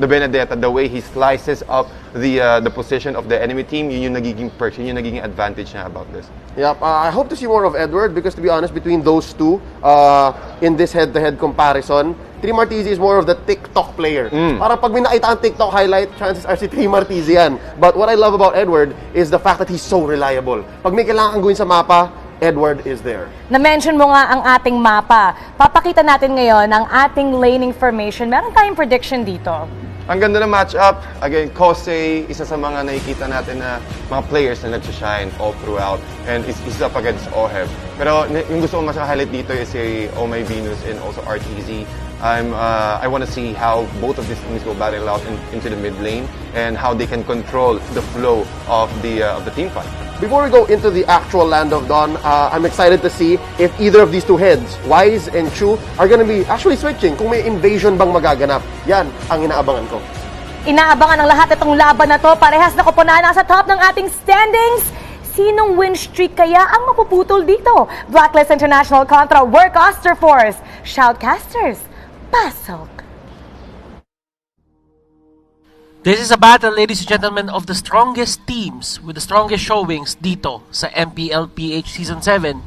the Benedetta, the way he slices up the position of the enemy team, yun yung nagiging perks, yun yung nagiging advantage niya about this. Yep, I hope to see more of Edward because to be honest, between those two, in this head-to-head comparison, 3 Martizi is more of the TikTok player. Parang pag may nakita ang TikTok highlight, chances are si 3 Martizi yan. But what I love about Edward is the fact that he's so reliable. Pag may kailangan kang gawin sa mapa, Edward is there. Na-mention mo nga ang ating mapa. Papakita natin ngayon ang ating laning formation. Meron tayong prediction dito. Ang ganda ng matchup. Again, Kosei, isa sa mga nakikita natin na mga players na nag-shine all throughout. And is up against Oheb. Pero yung gusto ko mas highlight dito is si Oh My Venus and also RTZ. I want to see how both of these teams will battle out into the mid lane and how they can control the flow of the team fight. Before we go into the actual Land of Dawn, I'm excited to see if either of these two heads, Wise and Chu, are gonna be actually switching. Kung may invasion bang magaganap. Yan ang inaabangan ko. Inaabangan ng lahat itong laban na to. Parehas na kupunan sa top ng ating standings. Sinong win streak kaya ang mapuputol dito? Blacklist International kontra Workaster Force. Shoutcasters, pasok! This is a battle, ladies and gentlemen, of the strongest teams with the strongest showings dito sa Mpl-Ph Season 7.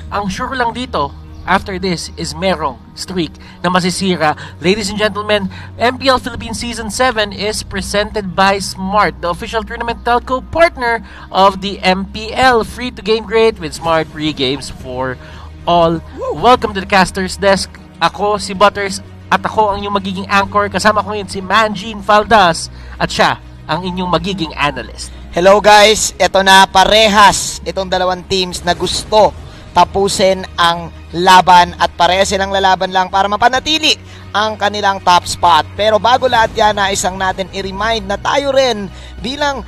Ang sure lang dito, after this, is merong streak na masisira. Ladies and gentlemen, MPL Philippines Season 7 is presented by Smart, the official tournament telco partner of the MPL. Free to game great with Smart free games for all. Welcome to the Caster's Desk. Ako si Butters at ako ang inyong magiging anchor. Kasama ko ngayon si Manjean Faldas at siya ang inyong magiging analyst. Hello guys, ito na parehas itong dalawang teams na gusto tapusin ang laban at parehas silang lalaban lang para mapanatili ang kanilang top spot. Pero bago lahat yan, naisang natin i-remind na tayo rin bilang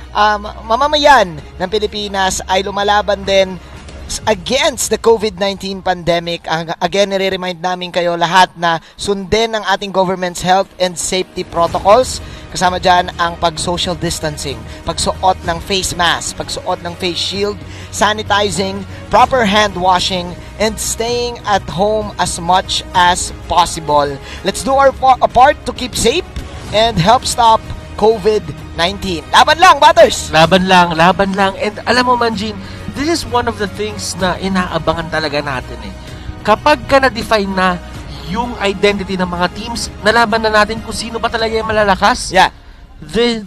mamamayan ng Pilipinas ay lumalaban din against the COVID-19 pandemic. Again, nire-remind namin kayo lahat na sundin ang ating government's health and safety protocols. Kasama dyan ang pag-social distancing, pagsuot ng face mask, pagsuot ng face shield, sanitizing, proper hand washing, and staying at home as much as possible. Let's do our part to keep safe and help stop COVID-19. Laban lang, Butters! Laban lang. And alam mo, Manjean, this is one of the things na inaabangan talaga natin eh. Kapag ka na-define na yung identity ng mga teams, nalaban na natin kung sino ba talaga yung malalakas. Yeah.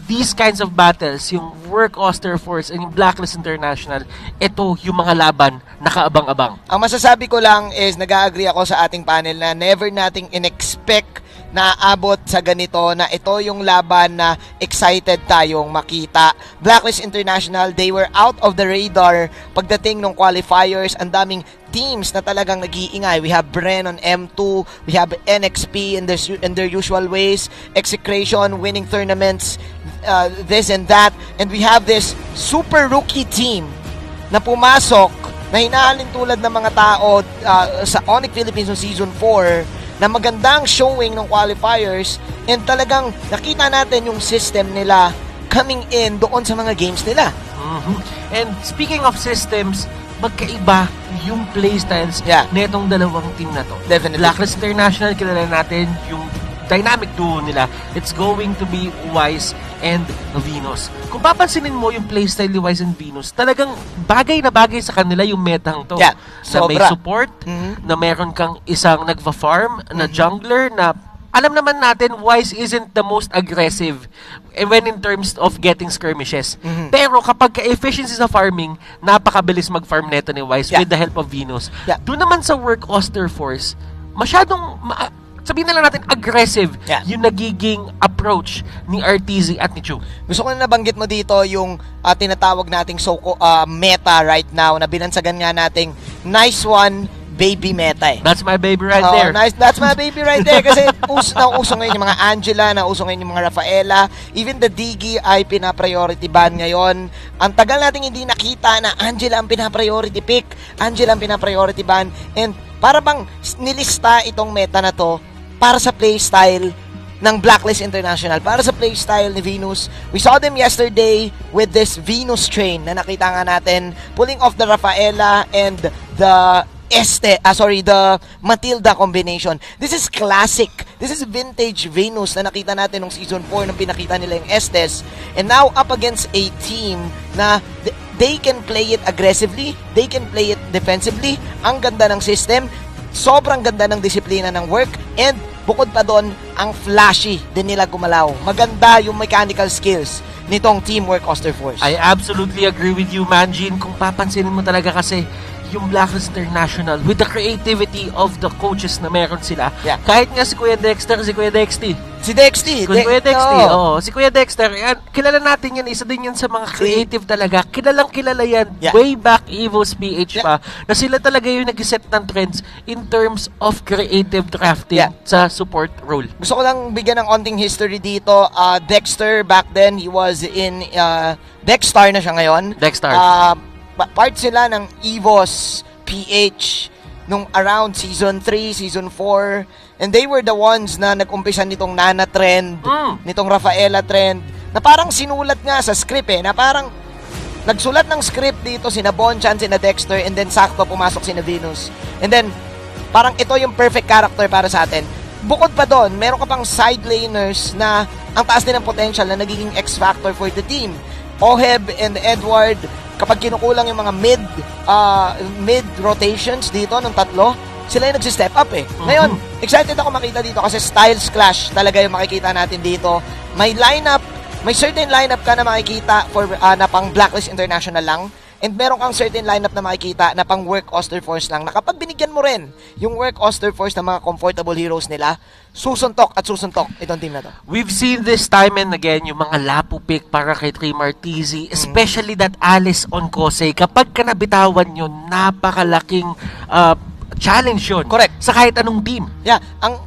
These kinds of battles, yung Workaster Force and yung Blacklist International, ito yung mga laban nakaabang-abang. Ang masasabi ko lang is nag-agree ako sa ating panel na never nating in-expect naaabot sa ganito na ito yung laban na excited tayong makita. Blacklist International, they were out of the radar pagdating ng qualifiers. Ang daming teams na talagang nag-iingay. We have Bren on M2, we have NXP in their usual ways, Execration winning tournaments, this and that, and we have this super rookie team na pumasok na hinahalin tulad ng mga tao sa Onyx Philippines noong Season 4 na magandang showing ng qualifiers, and talagang nakita natin yung system nila coming in doon sa mga games nila. And speaking of systems, magkaiba yung playstyles netong dalawang team na to. Definitely. Blacklist International, kilala natin yung dynamic duo nila. It's going to be Wise and Venus. Kung papansinin mo yung playstyle ni Wise and Venus, talagang bagay na bagay sa kanila yung metang to. Yeah, na may support, na meron kang isang nagva-farm, na jungler, na alam naman natin, Wise isn't the most aggressive when in terms of getting skirmishes. Pero kapag ka-efficiency sa farming, napakabilis mag-farm neto ni Wise with the help of Venus. Doon naman sa work Oster Force, masyadong sabihin na lang natin aggressive yung nagiging approach ni RTZ at ni Chu. Gusto ko na nabanggit mo dito yung tinatawag nating meta right now na binansagan nga nating nice one baby meta. That's my baby right there. Nice, that's my baby right there. Kasi uso ngayon yung mga Angela, uso ngayon yung mga Rafaela, even the Diggy ay pina-priority ban ngayon. Ang tagal nating hindi nakita na Angela ang pina-priority pick, Angela ang pina-priority ban, and para bang nilista itong meta na to para sa playstyle ng Blacklist International, para sa playstyle ni Venus. We saw them yesterday with this Venus train na nakita nga natin, pulling off the Rafaela and the the Matilda combination. This is classic. This is vintage Venus na nakita natin nung Season 4 nung pinakita nila yung Estes. And now up against a team na they can play it aggressively, they can play it defensively. Ang ganda ng system, sobrang ganda ng disiplina ng work, and bukod pa doon, ang flashy din nila gumalaw. Maganda yung mechanical skills nitong Teamwork Oster Force. I absolutely agree with you, Manjin. Kung papansinin mo talaga kasi yung Blacklist International with the creativity of the coaches na meron sila. Kahit nga si Kuya Dexter, si Kuya Dexty. Si Dexty. Kuya Dexty, si Kuya Dexter, yan, kilala natin yan, isa din yan sa mga creative talaga. Kilalang kilala yan, way back Evo's PH pa, na sila talaga yung nag-set ng trends in terms of creative drafting sa support role. Gusto ko lang bigyan ng onting history dito. Dexter, back then, he was in Dexstar na siya ngayon. Dexstar. Part sila ng Evo's PH nung around Season 3, Season 4, and they were the ones na nag-umpisa nitong Nana trend, nitong Rafaela trend, na parang sinulat nga sa script na parang nagsulat ng script dito sina Bonchan, sina Dexter, and then sakto pumasok sina Venus. And then, parang ito yung perfect character para sa atin. Bukod pa doon, meron ka pang side laners na ang taas din ng potential na nagiging X-factor for the team. Oheb and Edward, kapag kinukulang yung mga mid rotations dito ng tatlo, sila yung nagsi-step up Ngayon, excited ako makita dito kasi styles clash talaga yung makikita natin dito. May certain lineup ka na makikita for na pang Blacklist International lang, and meron kang certain lineup na makikita na pang Work Oster Force lang, na kapag binigyan mo rin yung Work Oster Force ng mga comfortable heroes nila, susuntok at susuntok itong team na to. We've seen this time and again yung mga lapu pick para kay Trey Martizi, especially that Alice on Kosei. Kapag ka nabitawan yun, napakalaking challenge yun. Correct. Sa kahit anong team. Yeah, ang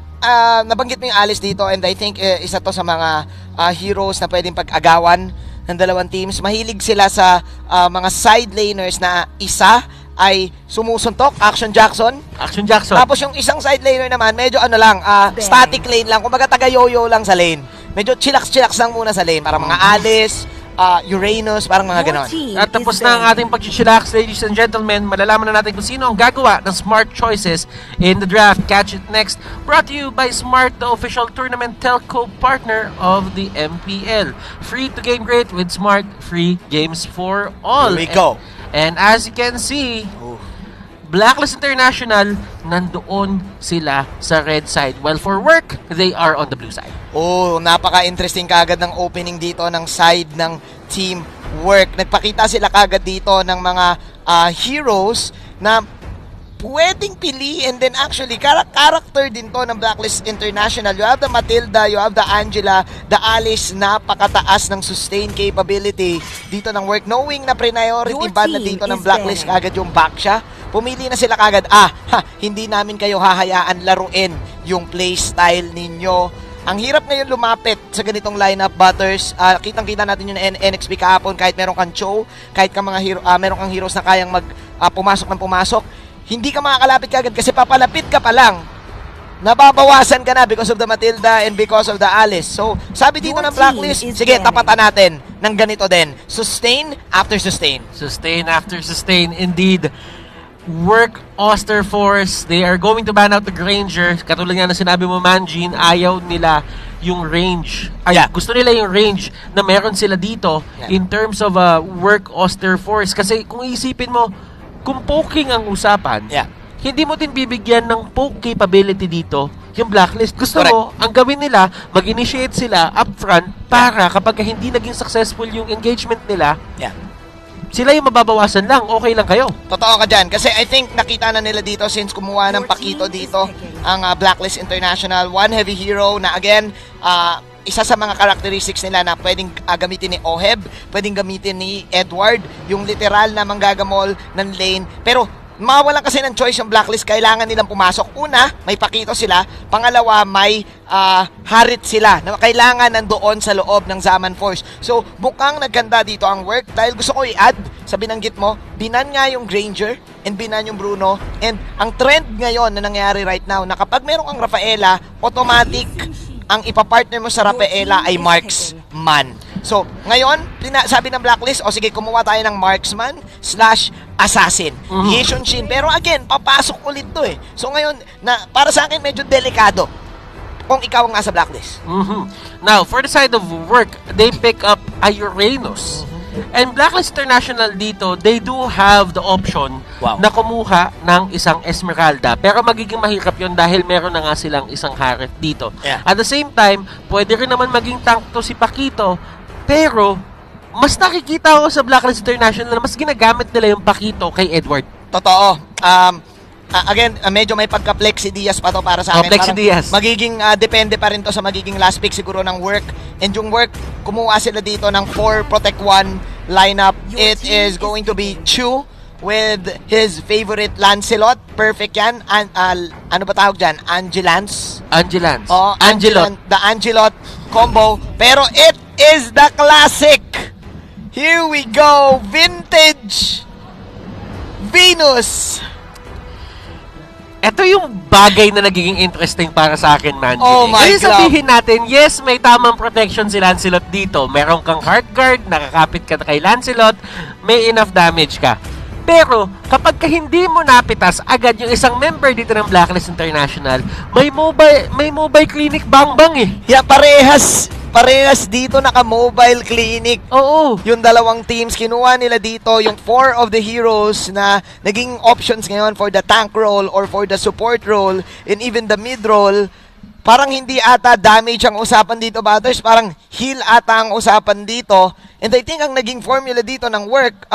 nabanggit mo yung Alice dito, and I think isa to sa mga heroes na pwedeng pag-agawan ng dalawang teams. Mahilig sila sa mga side laners na isa ay sumusuntok, Action Jackson. Tapos yung isang side laner naman, medyo static lane lang. Kumbaga taga-yoyo lang sa lane. Medyo chillax-chillax lang muna sa lane. Parang mga Alice, Uranus, parang mga ganon. At tapos na ang ating pag-chillax, ladies and gentlemen. Malalaman na natin kung sino ang gagawa ng smart choices in the draft. Catch it next. Brought to you by Smart, the official tournament telco partner of the MPL. Free to game great with Smart, free games for all. Here we go. And as you can see, Blacklist International, nandoon sila sa red side. While for work, they are on the blue side. Napaka-interesting kagad ng opening dito ng side ng team work. Nagpakita sila kagad dito ng mga heroes na pwedeng piliin din actually. Character din to ng Blacklist International. You have the Matilda, you have the Angela, the Alice, napakataas ng sustain capability dito ng work. Knowing na priority ban na dito ng Blacklist kagad yung back siya, pumili na sila kagad, hindi namin kayo hahayaan laruin yung playstyle ninyo. Ang hirap ngayon lumapit sa ganitong lineup, Butters. Kitang-kita natin yung NXP kahapon, kahit meron kang Cho, kahit meron kang heroes na kayang pumasok ng pumasok, hindi ka makakalapit kagad kasi papalapit ka pa lang, nababawasan ka na because of the Matilda and because of the Alice. So, sabi dito ng Blacklist, sige, tapatan natin ng ganito din. Sustain after sustain. Sustain after sustain, indeed. Work Oster Force, they are going to ban out the Granger. Katulad nga na sinabi mo, Manjin, ayaw nila yung range. Gusto nila yung range na meron sila dito in terms of Work Oster Force. Kasi kung isipin mo, kung poking ang usapan, hindi mo din bibigyan ng poke capability dito yung Blacklist. Gusto mo, ang gawin nila, mag-initiate sila upfront para kapag hindi naging successful yung engagement nila, sila yung mababawasan lang, okay lang kayo. Totoo ka dyan. Kasi I think nakita na nila dito since kumuha ng pakito dito ang Blacklist International. One heavy hero na again, isa sa mga characteristics nila na pwedeng gamitin ni Oheb, pwedeng gamitin ni Edward, yung literal na manggagamol ng lane. Pero mawalan kasi ng choice yung Blacklist, kailangan nilang pumasok. Una, may pakito sila. Pangalawa, may harit sila na kailangan nandoon sa loob ng Zaman Force. So, mukhang naganda dito ang work dahil gusto ko i-add sa binanggit mo, binan nga yung Granger and binan yung Bruno. And ang trend ngayon na nangyayari right now, na kapag meron kang Rafaela, automatic ang ipapartner mo sa Rafaela ay marksman. So, ngayon, sabi ng Blacklist, sige, kumuha tayo ng marksman / assassin. Yeshon Shin. Pero again, papasok ulit to eh. So ngayon, para sa akin, medyo delikado kung ikaw ang nasa Blacklist. Now, for the side of work, they pick up a Uranus. And Blacklist International dito, they do have the option na kumuha ng isang Esmeralda. Pero magiging mahirap yun dahil meron na nga silang isang Harith dito. At the same time, pwede rin naman maging tank to si Paquito. Pero mas nakikita ko sa Blacklist International na mas ginagamit nila yung Paquito kay Edward. Totoo. Again, medyo may pagka-Plexi Diaz pa to para sa akin. Plexi Diaz. Magiging, depende pa rin to sa magiging last pick siguro ng work. And yung work, kumuha sila dito ng 4 Protect 1 lineup. It is going to be Chu with his favorite Lancelot. Perfect yan. Ano ba tawag dyan? Angelance? Angelance. Angelot. The Angelot combo. Pero it is the classic. Here we go. Vintage Venus. Ito yung bagay na nagiging interesting para sa akin, Manji. Oh my God. Sabihin natin, yes, may tamang protection si Lancelot dito. Meron kang heart guard, nakakapit ka kay Lancelot, may enough damage ka. Pero, kapag hindi mo napitas agad yung isang member dito ng Blacklist International, may mobile clinic bang-bang eh. Parehas dito naka-mobile clinic. Oo. Yung dalawang teams, kinuha nila dito yung 4 of the heroes na naging options ngayon for the tank role or for the support role and even the mid role. Parang hindi ata damage ang usapan dito, Butters. Parang heal ata ang usapan dito. And I think ang naging formula dito ng work,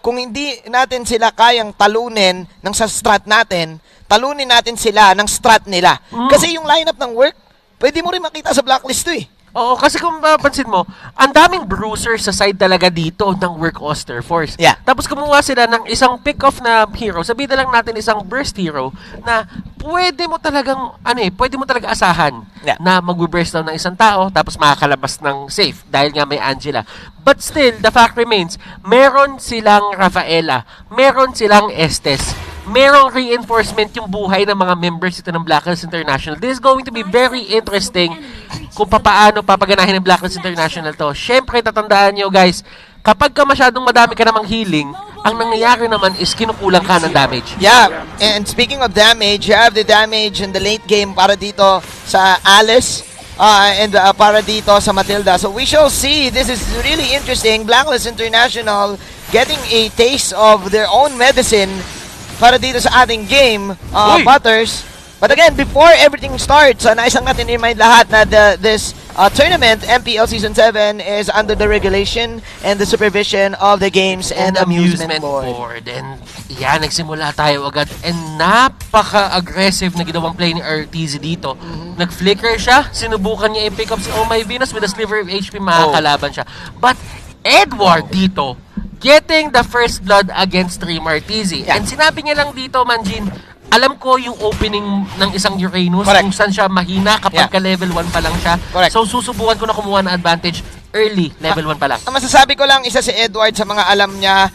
kung hindi natin sila kayang talunin ng sa strat natin, talunin natin sila ng strat nila. Kasi yung lineup ng work, pwede mo rin makita sa Blacklist to eh. Oo, kasi kung mapapansin mo, ang daming bruiser sa side talaga dito ng Work Oster Force. Tapos kumuha sila ng isang pick-off na hero. Sabihin na lang natin isang burst hero na pwede mo talagang asahan na mag-burst down ng isang tao tapos makakalabas ng safe dahil nga may Angela. But still, the fact remains, meron silang Rafaela, meron silang Estes, merong reinforcement yung buhay ng mga members ito ng Blacklist International. This is going to be very interesting kung paano papaganahin ng Blacklist International to. Siyempre, tatandaan nyo guys, kapag ka masyadong madami ka namang healing, ang nangyayari naman is kinukulang ka ng damage. Yeah, and speaking of damage, you have the damage in the late game para dito sa Alice and para dito sa Matilda. So we shall see. This is really interesting. Blacklist International getting a taste of their own medicine para dito sa ating game, Butters. But again, before everything starts, nais lang natin i-remind lahat na this tournament, MPL Season 7 is under the regulation and the supervision of the Games and Amusement Board. And yan, nagsimula tayo agad. And napaka-aggressive na ginawang play ni RTZ dito. Nag-flicker siya, sinubukan niya i-pick up si Oh My Venus with a sliver of HP, makakalaban siya. But Edward dito, getting the first blood against Streamer TZ. And sinabi niya lang dito, Manjin, alam ko yung opening ng isang Uranus, kung saan siya mahina kapag ka-level 1 pa lang siya. So susubukan ko na kumuha ng advantage early, level 1 pa lang. Ang masasabi ko lang, isa si Edward sa mga alam niya,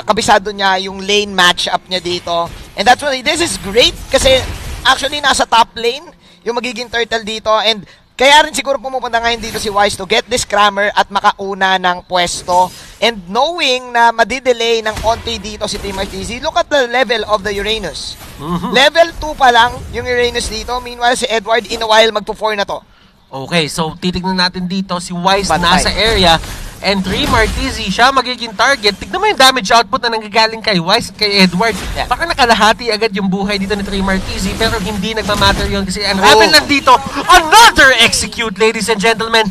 kabisado niya yung lane matchup niya dito. And that's why this is great kasi actually nasa top lane yung magiging turtle dito, and kaya rin siguro pumupunta ngayon dito si Wise to get this crammer at makauna ng pwesto. And knowing na madidelay ng onti dito si Team RTZ, look at the level of the Uranus. Level 2 pa lang yung Uranus dito. Meanwhile, si Edward in a while magpo-4 na to. Okay, so titignan natin dito si Wise nasa area. And Dreamer TZ, siya magiging target. Tignan mo yung damage output na nanggagaling kay Wise at kay Edward. Baka nakalahati agad yung buhay dito ni Dreamer TZ, pero hindi nagmamatter yun kasi Unravel nandito. Another execute, ladies and gentlemen.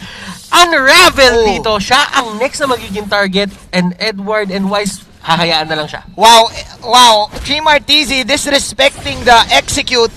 Unravel dito. Siya ang next na magiging target, and Edward and Wise, hahayaan na lang siya. Wow. Dreamer TZ disrespecting the execute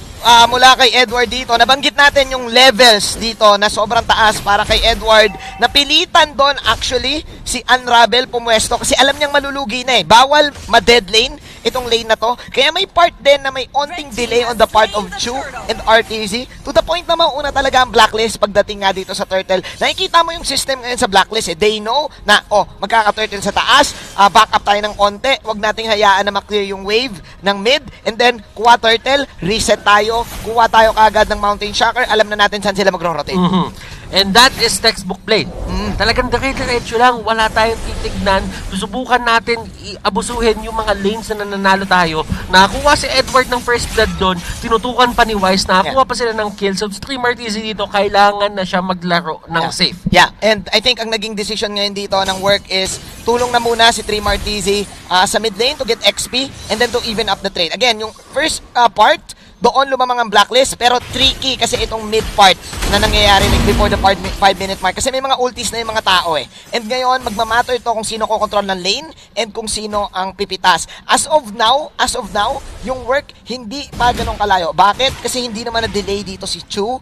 mula kay Edward dito. Nabanggit natin yung levels dito na sobrang taas para kay Edward. Napilitan doon actually si Unravel pumwesto kasi alam niyang malulugi na eh. Bawal ma-dead lane itong lane na to. Kaya may part din na may onting delay on the part of Chu and RTZ to the point na mauna talaga ang blacklist pagdating nga dito sa turtle. Nakikita mo yung system ngayon sa blacklist eh. They know na magkaka-turtle sa taas, back up tayo ng konti, wag nating hayaan na maklear yung wave ng mid, and then kuha turtle, reset tayo, kuha tayo kagad ng mountain shocker, alam na natin saan sila magro-rotate. And that is textbook play. Talagang dire-diretso lang, wala tayong titignan. Susubukan natin abusuhin yung mga lanes na nananalo tayo. Nakakuha si Edward ng first blood doon, tinutukan pa ni Wise, nakakuha pa sila ng kill. So Streamer TZ dito, kailangan na siya maglaro ng safe. And I think ang naging decision ngayon dito ng work is tulong na muna si Streamer TZ sa mid lane to get XP and then to even up the trade. Again, yung first part, doon lumamang ang blacklist, pero tricky kasi itong mid part na nangyayari like before the 5-minute mark kasi may mga ultis na yung mga tao eh. And ngayon, magmamatter to kung sino ko-control ng lane and kung sino ang pipitas. As of now, yung work hindi pa ganun kalayo. Bakit? Kasi hindi naman na-delay dito si Chu.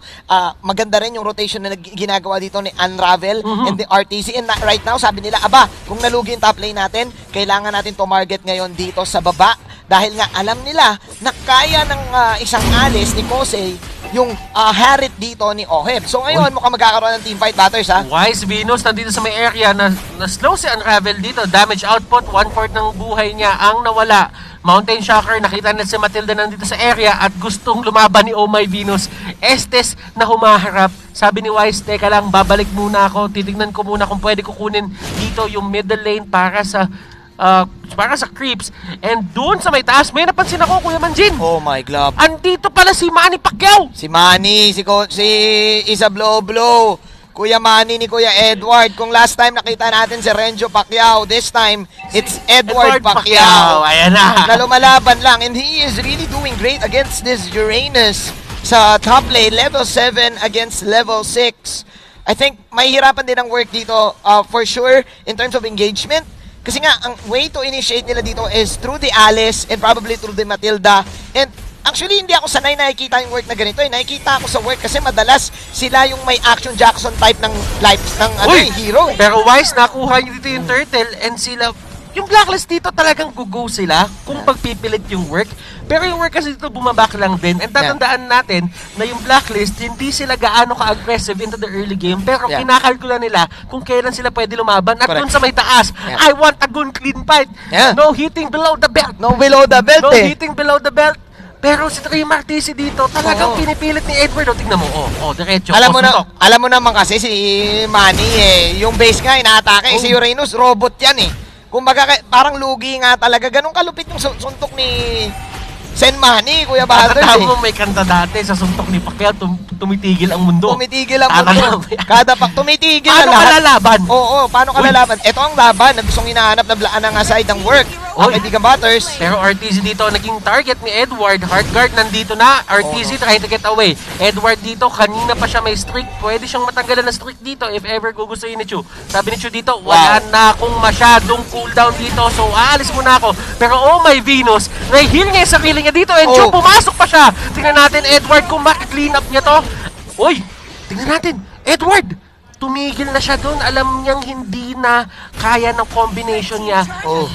Maganda rin yung rotation na ginagawa dito ni Unravel and the RTZ. And right now, sabi nila, kung nalugi yung top lane natin, kailangan natin to target ngayon dito sa baba. Dahil nga alam nila na kaya ng isang alis ni Kosei yung Harit dito ni Oheb. So ngayon, mukhang magkakaroon ng teamfight batters ha. Wise Venus nandito sa may area na slow si Unravel dito. Damage output, 1/4 ng buhay niya ang nawala. Mountain Shocker, nakita na si Matilda nandito sa area at gustong lumaban ni Oh My Venus. Estes na humaharap. Sabi ni Wise, teka lang, babalik muna ako. Titignan ko muna kung pwede kukunin dito yung middle lane para sa creeps. And doon sa may taas, may napansin ako, Kuya Manjin. Oh my God. Andito pala si Manny Pacquiao. Si Manny, si Isa Blow. Kuya Manny ni Kuya Edward. Kung last time nakita natin si Renjo Pacquiao, this time, it's Edward Pacquiao. Ayan na. Na lumalaban lang. And he is really doing great against this Uranus sa top lane. Level 7 against level 6. I think mahihirapan din ang work dito for sure in terms of engagement. Kasi nga, ang way to initiate nila dito is through the Alice and probably through the Matilda. And actually, hindi ako sanay nakikita yung work na ganito. Nakikita ako sa work kasi madalas sila yung may action Jackson type ng hero. Pero Wise, nakuha niyo dito yung turtle and sila, yung blacklist dito talagang gugo sila kung pagpipilit yung work. Pero yung work kasi dito bumabak lang din. And tatandaan natin na yung blacklist, hindi sila gaano ka-aggressive into the early game. Pero kinakalkula nila kung kailan sila pwede lumaban. At dun sa may taas, I want a good clean fight. No hitting below the belt. No hitting below the belt. Pero si Dreamer TZ dito, talagang pinipilit ni Edward. Tingnan mo, diretso. Alam mo naman kasi si Manny yung base nga, inaatake. Si Uranus, robot yan eh. Kumbaga, parang lugi nga talaga. Ganun kalupit yung suntok ni Sen Manny, Kuya Batters eh. Mo, may kanta dati sa suntok ni Pacquiao, tumitigil ang mundo. Tumitigil ang mundo. Tumitigil paano na lahat. Paano ka lalaban? Oo, paano ka lalaban? Ito ang laban na gustong hinahanap na ang side ng work. kaibigan Butters. Pero RTZ dito naging target ni Edward. Hardguard nandito na. RTZ trying to get away. Edward dito, kanina pa siya may streak. Pwede siyang matanggalan ng streak dito if ever gugustuhin ni Chu. Sabi ni Chu dito, wala na akong masyadong cooldown dito. So aalis muna ako. Pero oh my Venus, nai-heal niya yung sarili niya dito. And Chu, pumasok pa siya. Tingnan natin Edward kung maki-clean up niya to. Uy, tingnan natin. Edward! Tumigil na siya doon. Alam niyang hindi na kaya ng combination niya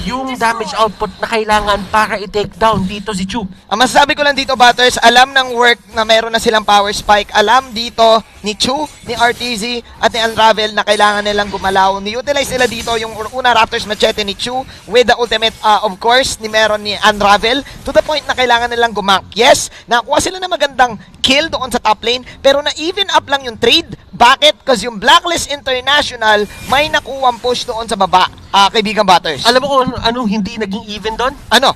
yung damage output na kailangan para i-take down dito si Chu. Ang masasabi ko lang dito, Butters, alam ng work na meron na silang power spike. Alam dito ni Chu, ni RTZ, at ni Unravel na kailangan nilang gumalaw. Ni-utilize nila dito yung una Raptors machete ni Chu with the ultimate, of course, ni meron ni Unravel to the point na kailangan nilang gumank. Yes, nakuha sila na magandang kill doon sa top lane, pero na-even up lang yung trade. Bakit? Because yung Blacklist International may nakuwang push doon sa baba, kaibigan Butters. Alam mo kung anong hindi naging even doon? Ano?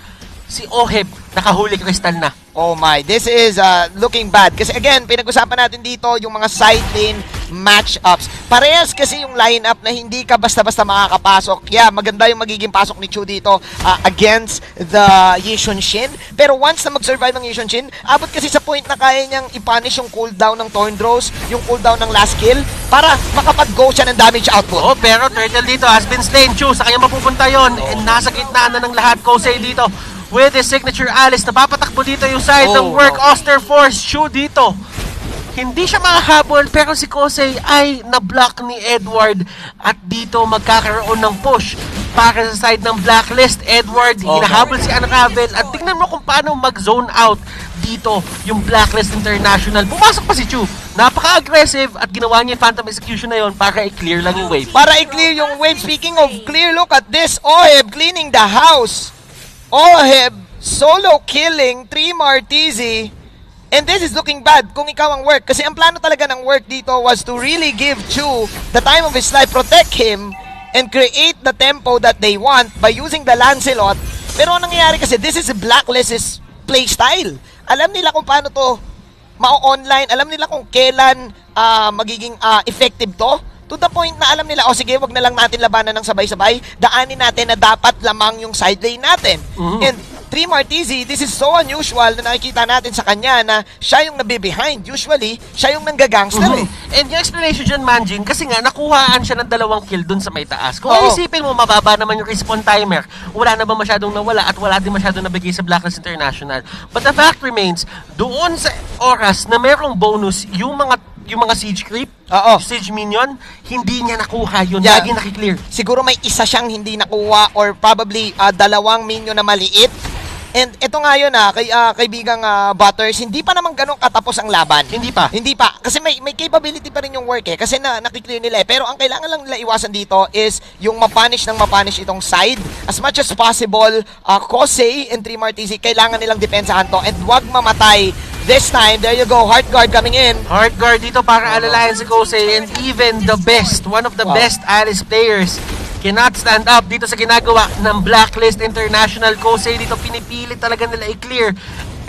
Si Oheb, nakahuli crystal na. Oh my, this is looking bad. Kasi again, pinag-usapan natin dito yung mga side lane matchups. Parehas kasi yung lineup na hindi ka basta-basta makakapasok. Yeah, maganda yung magiging pasok ni Chu dito against the Yishun Shin. Pero once na mag-survive ang Yishun Shin, abot kasi sa point na kaya niyang i-punish yung cooldown ng Thorndraws, yung cooldown ng last kill, para makapag-go siya ng damage output. Oh, pero Turtle dito has been slain. Chu, sa kanya mapupunta yon. And nasa gitna na ng lahat. Kosei dito with his signature Alice, napapatakbo dito yung side ng work. Oster Force, Chu dito. Hindi siya makahabol, pero si Kosei ay na-block ni Edward. At dito magkakaroon ng push para sa side ng Blacklist. Edward, hinahabol si Unravel. At tingnan mo kung paano mag-zone out dito yung Blacklist International. Pumasok pa si Chu. Napaka-aggressive at ginawa niya yung Phantom Execution na yon para i-clear lang yung wave. Para i-clear yung wave. Speaking of clear, look at this. Oheb cleaning the house. Oheb solo killing 3 Martizi. And this is looking bad kung ikaw ang work. Kasi ang plano talaga ng work dito was to really give Chu the time of his life, protect him, and create the tempo that they want by using the Lancelot. Pero ang nangyayari kasi, this is Blacklist's playstyle. Alam nila kung paano to ma-online. Alam nila kung kailan magiging effective to. To the point na alam nila, sige, wag na lang natin labanan ng sabay-sabay. Daanin natin na dapat lamang yung side lane natin. And 3 Martizi, this is so unusual na nakikita natin sa kanya na siya yung nabibehind. Usually, siya yung nanggagangster eh. And yung explanation dyan, Manjin, kasi nga, nakuhaan siya ng 2 kill dun sa may taas. Kung isipin mo, mababa naman yung respawn timer, wala na ba masyadong nawala at wala din masyadong nabigay sa Blacklist International. But the fact remains, doon sa oras na merong bonus, yung mga siege creep, siege minion, hindi niya nakuha yun. Lagi nakiklear. Siguro may isa siyang hindi nakuha or probably 2 minion na maliit. And ito nga yun kaibigang Butters, hindi pa naman ganun katapos ang laban. Hindi pa. Kasi may capability pa rin yung work kasi nakiklear nila eh. Pero ang kailangan lang nila iwasan dito is yung mapunish itong side. As much as possible, Kosei and 3 Martizi, kailangan nilang depensahan to and wag mamatay. This time, there you go, Heartguard coming in. Heartguard dito para alalayan si Kosei, and even the best, one of the best Alice players cannot stand up dito sa ginagawa ng Blacklist International. Kosei dito pinipili talaga nila i-clear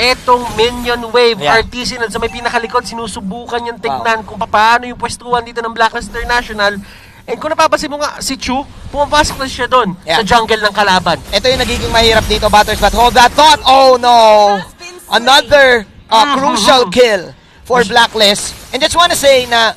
etong minion wave. RTC na sa may pinakalikod, sinusubukan yung tignan kung paano yung pwestuhan dito ng Blacklist International. And kung napapansin mo nga, si Chu, pumapasok na siya doon sa jungle ng kalaban. Ito yung nagiging mahirap dito, Butters, but hold that thought. Oh no! Another crucial kill for Blacklist. And just wanna say na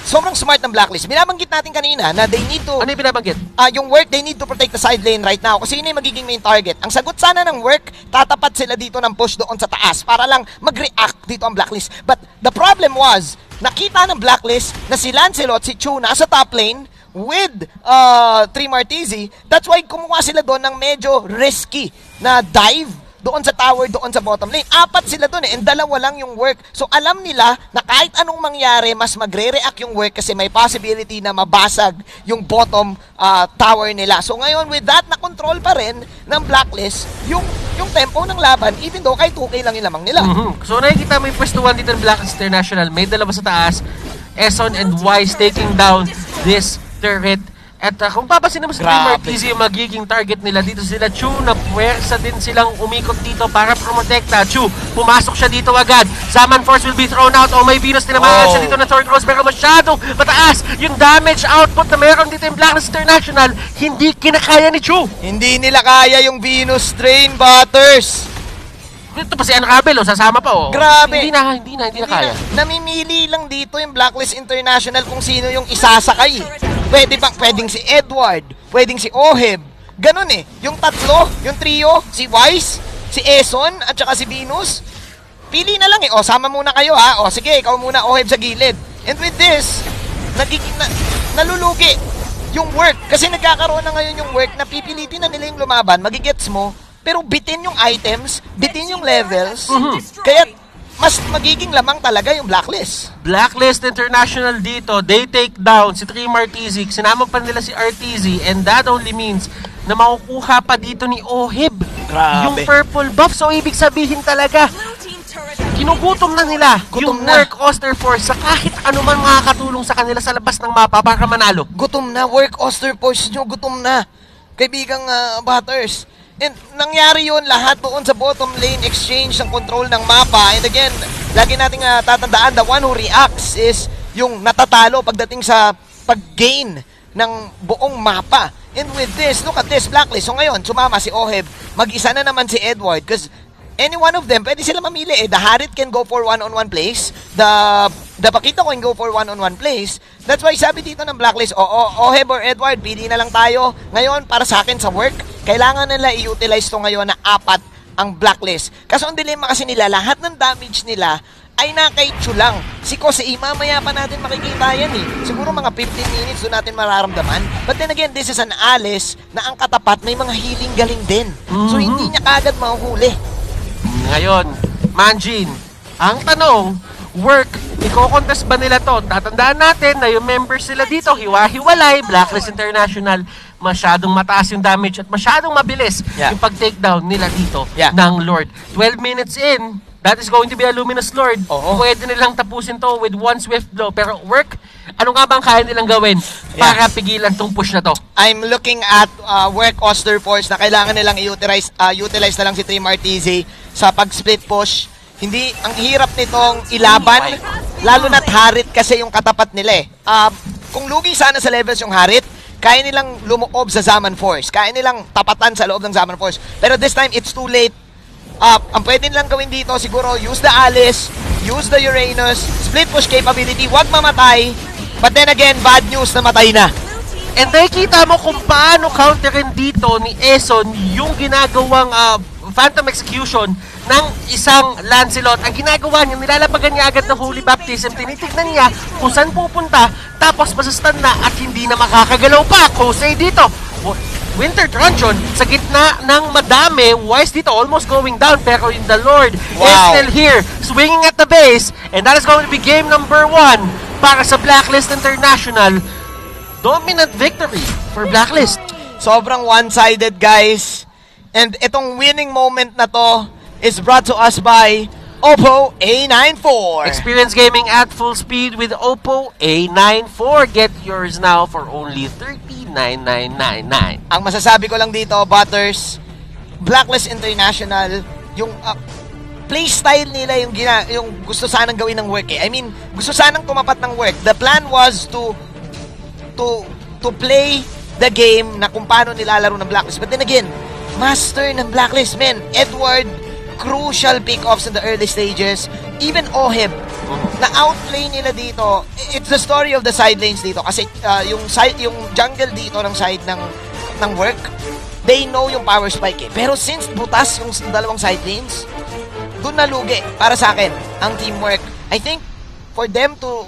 sobrang smart ng Blacklist. Binabanggit natin kanina na they need to... Ano yung binabanggit? Yung work, they need to protect the side lane right now. Kasi yun yung magiging main target. Ang sagot sana ng work, tatapat sila dito ng push doon sa taas para lang mag-react dito ang Blacklist. But the problem was, nakita ng Blacklist na si Lancelot, si Chu, nasa top lane with 3 Martizi. That's why kumuha sila doon ng medyo risky na dive doon sa tower, doon sa bottom lane. 4 sila doon and 2 lang yung work. So alam nila na kahit anong mangyari, mas magre-react yung work kasi may possibility na mabasag yung bottom tower nila. So ngayon, with that, na-control pa rin ng Blacklist yung tempo ng laban, even though kahit 2K lang yung lamang nila. So nakikita mo yung pwestuhan dito ng Blacklist International. May 2 sa taas. Eson and Wise taking down this turret. At kung papasin naman sa Team Marquise yung magiging target nila dito sila Chu, na puwersa din silang umikot dito para promotekta. Chu, pumasok siya dito agad. Zaman Force will be thrown out. Oh, may Venus tinamaan siya dito na Thorn Cross, pero masyadong mataas yung damage output na meron dito yung Blacklist International. Hindi kinakaya ni Chu. Hindi nila kaya yung Venus Train, Butters. Ito pa si Unravel, sasama pa, Grabe. Hindi na kaya. Namimili lang dito yung Blacklist International kung sino yung isasakay. Pwedeng si Edward, pwedeng si Oheb. Ganun eh. Yung tatlo, yung trio, si Wise, si Eson, at saka si Venus. Pili na lang eh. Sama muna kayo ha. Sige, ikaw muna, Oheb sa gilid. And with this, nalulugi yung work. Kasi nagkakaroon na ngayon yung work na pipilitin na nila yung lumaban, magigets mo, pero bitin yung items, bitin yung levels, kaya mas magiging lamang talaga yung Blacklist. Blacklist International dito, they take down si Team RTZ, sinama pa nila si RTZ, and that only means na makukuha pa dito ni Oheb yung purple buff. So ibig sabihin talaga, ginugutom na nila yung Work Oster Force sa kahit anuman makakatulong sa kanila sa labas ng mapa para manalo. Gutom na, Work Oster Force nyo, gutom na. Kaibigang Butters. And nangyari yun lahat doon sa bottom lane exchange ng control ng mapa. And again, lagi nating tatandaan, the one who reacts is yung natatalo pagdating sa pag-gain ng buong mapa. And with this, look at this, Blacklist. So ngayon, sumama si Oheb. Mag-isa na naman si Edward because any one of them, pwede sila mamili eh. The Harit can go for one-on-one plays. The Pakito can go for one-on-one plays. That's why sabi dito ng Blacklist, Oheb or Edward, pili na lang tayo. Ngayon, para sa akin sa work, kailangan nila i-utilize to ngayon na 4 ang Blacklist. Kaso ang dilemma kasi nila, lahat ng damage nila ay nakay Chu lang. Si Kosei, mamaya pa natin makikita yan eh. Siguro mga 15 minutes doon natin mararamdaman. But then again, this is an Alice na ang katapat may mga healing galing din. So hindi niya kagad mahuhuli. Ngayon, Manjin, ang tanong, work, iko-contest ba nila to? Tatandaan natin na yung members nila dito, hiwa-hiwalay, Blacklist International, masyadong mataas yung damage at masyadong mabilis yung pag-takedown nila dito ng Lord. 12 minutes in, that is going to be a Luminous Lord. Pwede nilang tapusin to with one swift blow. Pero work, ano nga bang kaya nilang gawin para pigilan tong push na to? I'm looking at Work Oster Force na kailangan nilang utilize na lang si Team RTZ sa pag-split push. Hindi, ang hirap nitong ilaban, lalo na't Harit kasi yung katapat nila eh. Kung lugi sana sa levels yung Harit, kaya nilang lumoob sa Zaman Force. Kaya nilang tapatan sa loob ng Zaman Force. Pero this time, it's too late. Ang pwede nilang gawin dito, siguro, use the Alice, use the Uranus, split push capability, wag mamatay. But then again, bad news, namatay na. And nakikita mo kung paano counterin dito ni Eson yung ginagawang Phantom Execution ng isang Lancelot. Ang ginagawa niya, nilalabagan niya agad ng Holy Baptism, tinitignan niya kung saan pupunta, tapos masastan na at hindi na makakagalaw pa. Kosei dito, Winter Truncheon sa gitna ng madami, Wise dito almost going down, pero in the Lord is still here, swinging at the base, and that is going to be game number 1 para sa Blacklist International. Dominant victory for Blacklist. Sobrang one-sided, guys. And itong winning moment na to is brought to us by Oppo A94. Experience gaming at full speed with Oppo A94. Get yours now for only $39,999. Ang masasabi ko lang dito, Butters, Blacklist International, yung playstyle nila yung gusto sanang gawin ng work eh. I mean, gusto sanang tumapat ng work. The plan was to play the game na kung paano nilalaro ng Blacklist. But then again, master ng Blacklist, men. Edward, crucial pick-offs in the early stages. Even Oheb, na outplay nila dito. It's the story of the side lanes dito. Kasi yung jungle dito ng side ng work, they know yung power spike eh. Pero since butas yung dalawang side lanes, dun nalugi para sa akin ang teamwork. I think for them to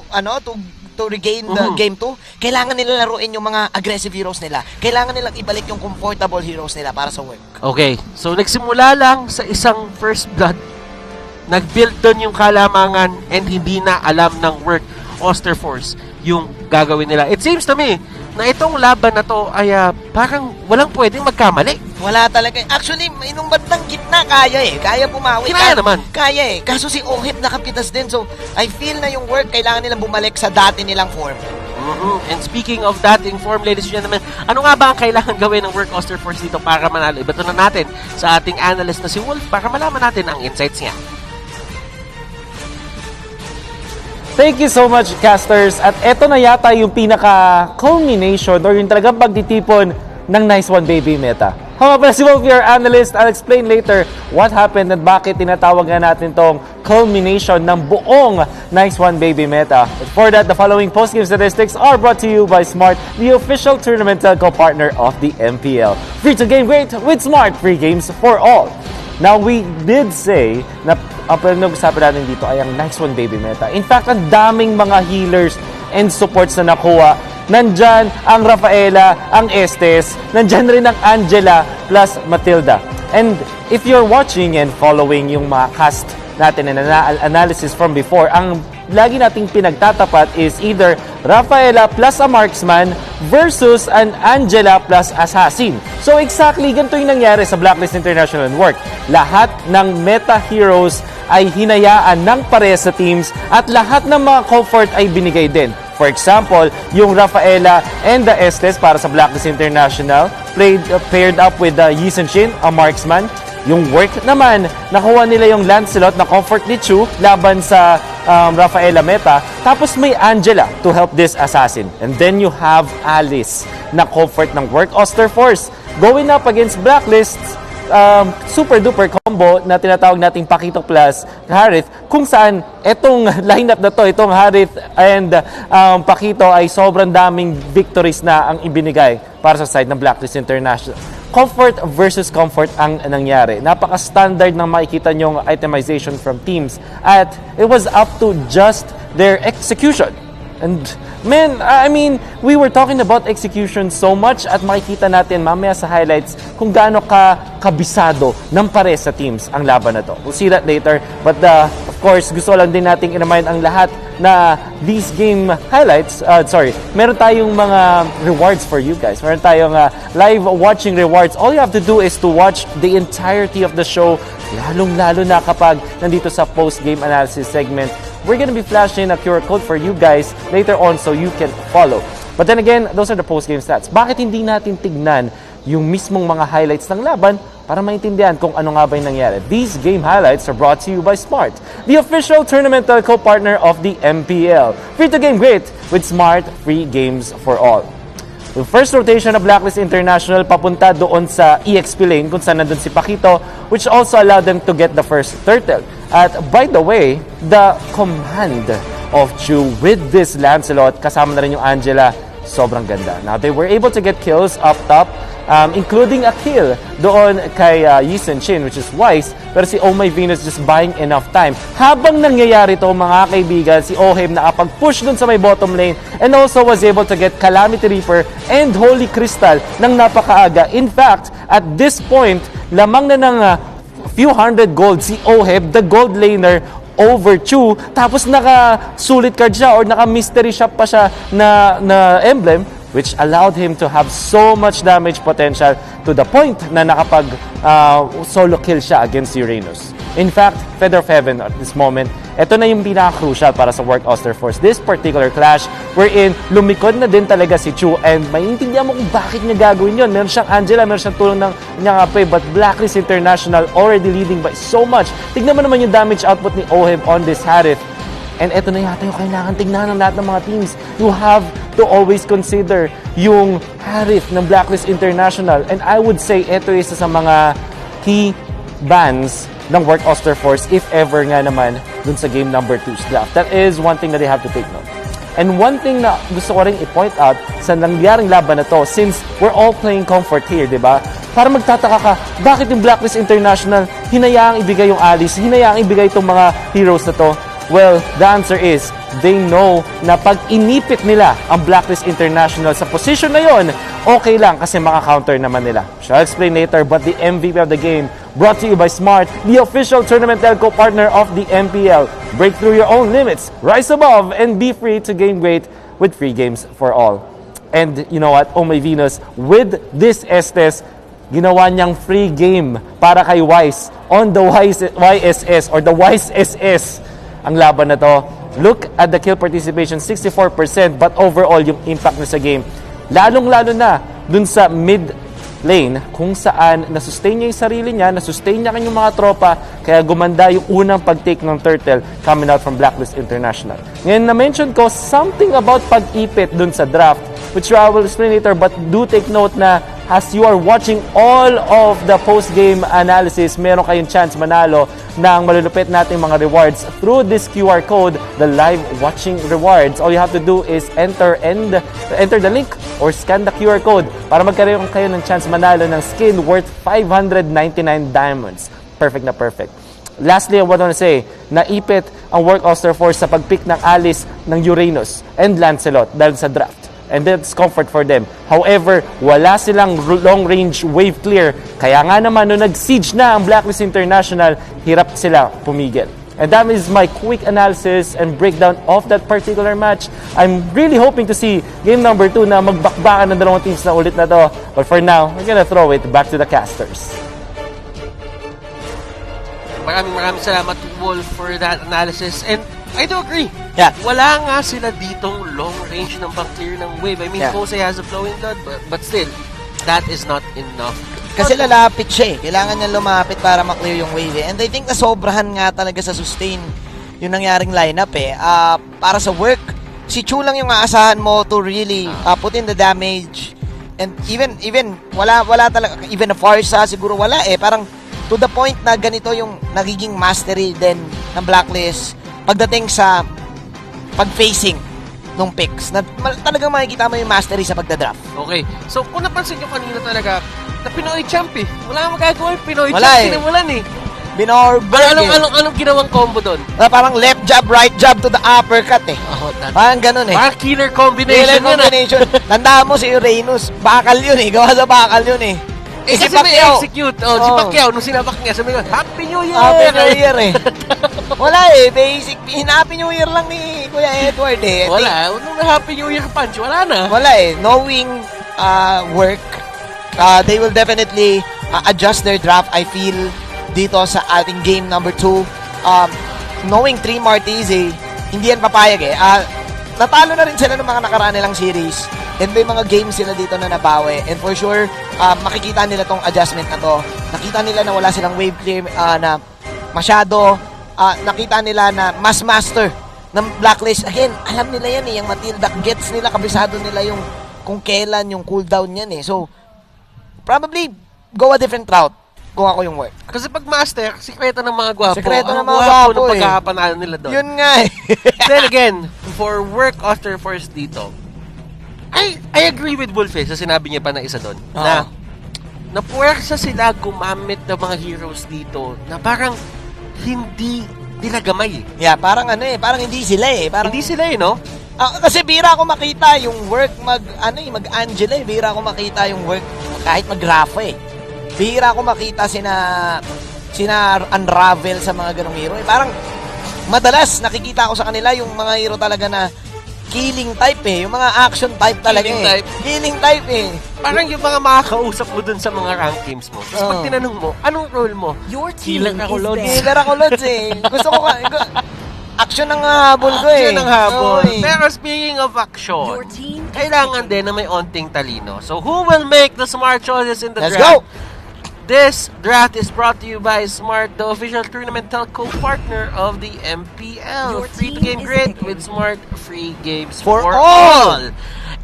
regain the game 2, kailangan nila laruin yung mga aggressive heroes nila. Kailangan nilang ibalik yung comfortable heroes nila para sa work. Okay, so nagsimula lang sa isang first blood. Nag-build doon yung kalamangan and hindi na alam ng work Oster Force yung gagawin nila. It seems to me na itong laban na to ay parang walang pwedeng magkamali. Wala talaga. Actually, inong bandang gitna, kaya eh. Kaya bumawi. Kaya naman. Kaya eh. Kaso si Oheb nakapitas din. So, I feel na yung work, kailangan nilang bumalik sa dati nilang form. And speaking of that informed, ladies and gentlemen, ano nga ba ang kailangan gawin ng Work Oster Force dito para manalo? Ibato na natin sa ating analyst na si Wolf para malaman natin ang insights niya. Thank you so much, casters. At eto na yata yung pinaka-culmination or yung talagang pagtitipon ng Nice One Baby meta. How about si Wolf, your analyst? I'll explain later what happened at bakit tinatawag nga natin tong culmination ng buong Nice One Baby meta. But for that, the following post-game statistics are brought to you by Smart, the official tournament telco partner of the MPL. Free to game great with Smart, free games for all. Now, we did say na ang pinag-usapan natin dito ay ang Nice One Baby meta. In fact, ang daming mga healers and supports na nakuha. Nandyan ang Rafaela, ang Estes, nandyan rin ang Angela plus Matilda. And if you're watching and following yung mga cast natin and analysis from before, ang lagi nating pinagtatapat is either Rafaela plus a marksman versus an Angela plus assassin. So exactly ganito yung nangyari sa Blacklist International Work. Lahat ng meta heroes ay hinayaan ng parehas sa teams at lahat ng mga comfort ay binigay din. For example, yung Rafaela and the Estes para sa Blacklist International paired up with Yi Sun-shin, a marksman. Yung Work naman, nakuha nila yung Lancelot na comfort ni Chu laban sa Rafaela meta. Tapos may Angela to help this assassin. And then you have Alice na comfort ng Work Oster Force. Going up against Blacklists, super duper combo na tinatawag nating Pakito plus Harith, kung saan etong lineup na to, itong Harith and Pakito ay sobrang daming victories na ang ibinigay para sa side ng Blacklist International. Comfort versus comfort ang nangyari. Napaka-standard ng makikita nyong itemization from teams at it was up to just their execution. And man, I mean, we were talking about execution so much at makikita natin mamaya sa highlights kung gaano kabisado ng pare sa teams ang laban na to. We'll see that later. But of course, gusto lang din nating i-remind ang lahat na these game highlights, meron tayong mga rewards for you guys. Meron tayong live watching rewards. All you have to do is to watch the entirety of the show, lalong-lalo na kapag nandito sa post-game analysis segment. We're gonna be flashing a QR code for you guys later on so you can follow. But then again, those are the post-game stats. Bakit hindi natin tignan yung mismong mga highlights ng laban para maintindihan kung ano nga ba yung nangyari? These game highlights are brought to you by Smart, the official tournament telco partner of the MPL. Free to game great with Smart, free games for all. Yung first rotation of Blacklist International papunta doon sa EXP lane kung saan nandun si Pakito, which also allowed them to get the first turtle. At by the way, the command of Chu with this Lancelot, kasama na rin yung Angela, sobrang ganda. Now, they were able to get kills up top, including a kill doon kay Yi Sun-shin, which is wise, pero si Oh My Venus just buying enough time. Habang nangyayari to mga kaibigan, si Oheb nakapag-push doon sa may bottom lane and also was able to get Calamity Reaper and Holy Crystal ng napakaaga. In fact, at this point, lamang na ng few hundred gold si Oheb, the gold laner, over Chu, tapos naka-sulit card siya or naka-mystery shop pa siya na emblem, which allowed him to have so much damage potential to the point na nakapag solo kill siya against Uranus. In fact, Feather of Heaven at this moment, ito na yung pinaka-crucial para sa Work Oster Force. This particular clash, wherein lumikod na din talaga si Chu and maintindihan mo kung bakit niya gagawin yun. Meron siyang Angela, meron siyang tulong ng kanyang ape, but Blacklist International already leading by so much. Tignan mo naman yung damage output ni Oheb on this Harith. And ito na yata yung kailangan tignan ng lahat ng mga teams. You have to always consider yung Harith ng Blacklist International. And I would say ito isa sa mga key bans ng Work Oster Force if ever nga naman dun sa game number 2's draft. That is one thing that they have to take note. And one thing na gusto ko rin i-point out sa nangyaring laban na to, since we're all playing comfort here, di ba? Para magtataka ka, bakit yung Blacklist International hinayaang ibigay yung Alice, hinayaang ibigay itong mga heroes na to? Well, the answer is, they know na pag inipit nila ang Blacklist International sa position na yon, okay lang kasi maka-counter naman nila. Shall explain later, but the MVP of the game brought to you by Smart, the official tournament telco partner of the MPL. Break through your own limits, rise above, and be free to game great with free games for all. And you know what? Oh My Venus, with this Estes, ginawa niyang free game para kay Wise on the YSS or the Wise SS ang laban na to. Look at the kill participation, 64%, but overall, yung impact niya sa game, lalong-lalo na dun sa mid lane, kung saan nasustain niya yung sarili niya, nasustain niya kanyang mga tropa, kaya gumanda yung unang pag-take ng turtle coming out from Blacklist International. Ngayon, na-mention ko something about pag-ipit dun sa draft, which I will explain later, but do take note na as you are watching all of the post-game analysis, meron kayong chance manalo ng malulupit nating mga rewards through this QR code, the live watching rewards. All you have to do is enter the link or scan the QR code para magkaroon kayo ng chance manalo ng skin worth 599 diamonds. Perfect na perfect. Lastly, I want to say, naipit ang Work Oster Force sa pag-pick ng Alice, ng Uranus, and Lancelot dahil sa draft. And that's comfort for them. However, wala silang long-range wave clear. Kaya nga naman, nung nag-siege na ang Blacklist International, hirap sila pumigil. And that is my quick analysis and breakdown of that particular match. I'm really hoping to see game number 2 na magbakbakan ng dalawang teams na ulit na to. But for now, we're gonna throw it back to the casters. Maraming salamat, Wolf, for that analysis. And I do agree. Yeah. Wala nga sila ditong long range ng pang-clear ng wave. I mean, Jose has a flowing dot, but still, that is not enough. Kasi lalapit siya eh. Kailangan niya lumapit para ma-clear yung wave eh. And I think nasobrahan nga talaga sa sustain yung nangyaring lineup eh. Para sa work, si Chu lang yung aasahan mo to really put in the damage. And even wala talaga, even a Farsa siguro wala eh. Parang to the point na ganito yung nagiging mastery din ng Blacklist pagdating sa pag-facing nung picks. Na talagang makikita mo yung mastery sa pagdadraft. Okay. So, kung napansin nyo kanina talaga, na Pinoy champ eh. Wala kang magagawa yung Pinoy wala champ. Eh. Sinimulan eh. Binorberg Anong ginawang combo doon? Parang left jab, right jab to the uppercut eh. Parang ganun eh. Parang killer combination. Tandaan mo si Uranus. Bakal yun eh. Gawa sa bakal yun eh. Kasi may execute. Si Pacquiao, nung sinabak niya, sabi ko, Happy New Year! Happy New Year eh. Wala eh. Basic. Happy New Year lang ni Kuya Edward eh. Wala. Nung Happy New Year punch, wala na. Wala eh. Knowing work, they will definitely adjust their draft, I feel, dito sa ating game number 2. Knowing 3 Martis eh, hindi yan papayag eh. Natalo na rin sila ng mga nakaraan nilang series. And may mga games sila dito na nabawi. And for sure, makikita nila tong adjustment na to. Nakita nila na wala silang wave clear na masyado. Nakita nila na mas master ng Blacklist. Again, alam nila yan eh. Yung Matilda, gets nila, kabisado nila yung kung kailan yung cooldown yan eh. So, probably, go a different route kung ako yung work. Kasi pag master, sikreto ng mga gwapo. Sikreto ng mga gwapo ng pagkakapanalo nila doon. Yun nga eh. Then again, for work after first dito, I agree with Wolf sa sinabi niya pa na isa doon. Na napuwersa sila gumamit ng mga heroes dito na parang hindi nila gamay. Yeah, parang parang hindi sila eh. Parang, hindi sila eh, no? Kasi bira ako makita yung work mag-Angela eh. Bira ako makita yung work kahit mag-Rafa eh. Bira ako makita sina Unravel sa mga ganong hero eh. Parang madalas nakikita ko sa kanila yung mga hero talaga na killing type eh. Yung mga action type talaga Killing type eh. Parang yung mga makakausap mo dun sa mga rank games mo. Tapos pag tinanong mo, anong role mo? Killer ako, Lods. Killer ako, Lods eh. Gusto ko action ang habol ko eh. Action ang habol. Pero speaking of action, kailangan din na may onting talino. So who will make the smart choices in the draft? Let's go! This draft is brought to you by Smart, the official tournament telco partner of the MPL. Free-to-game grid with Smart free games for all.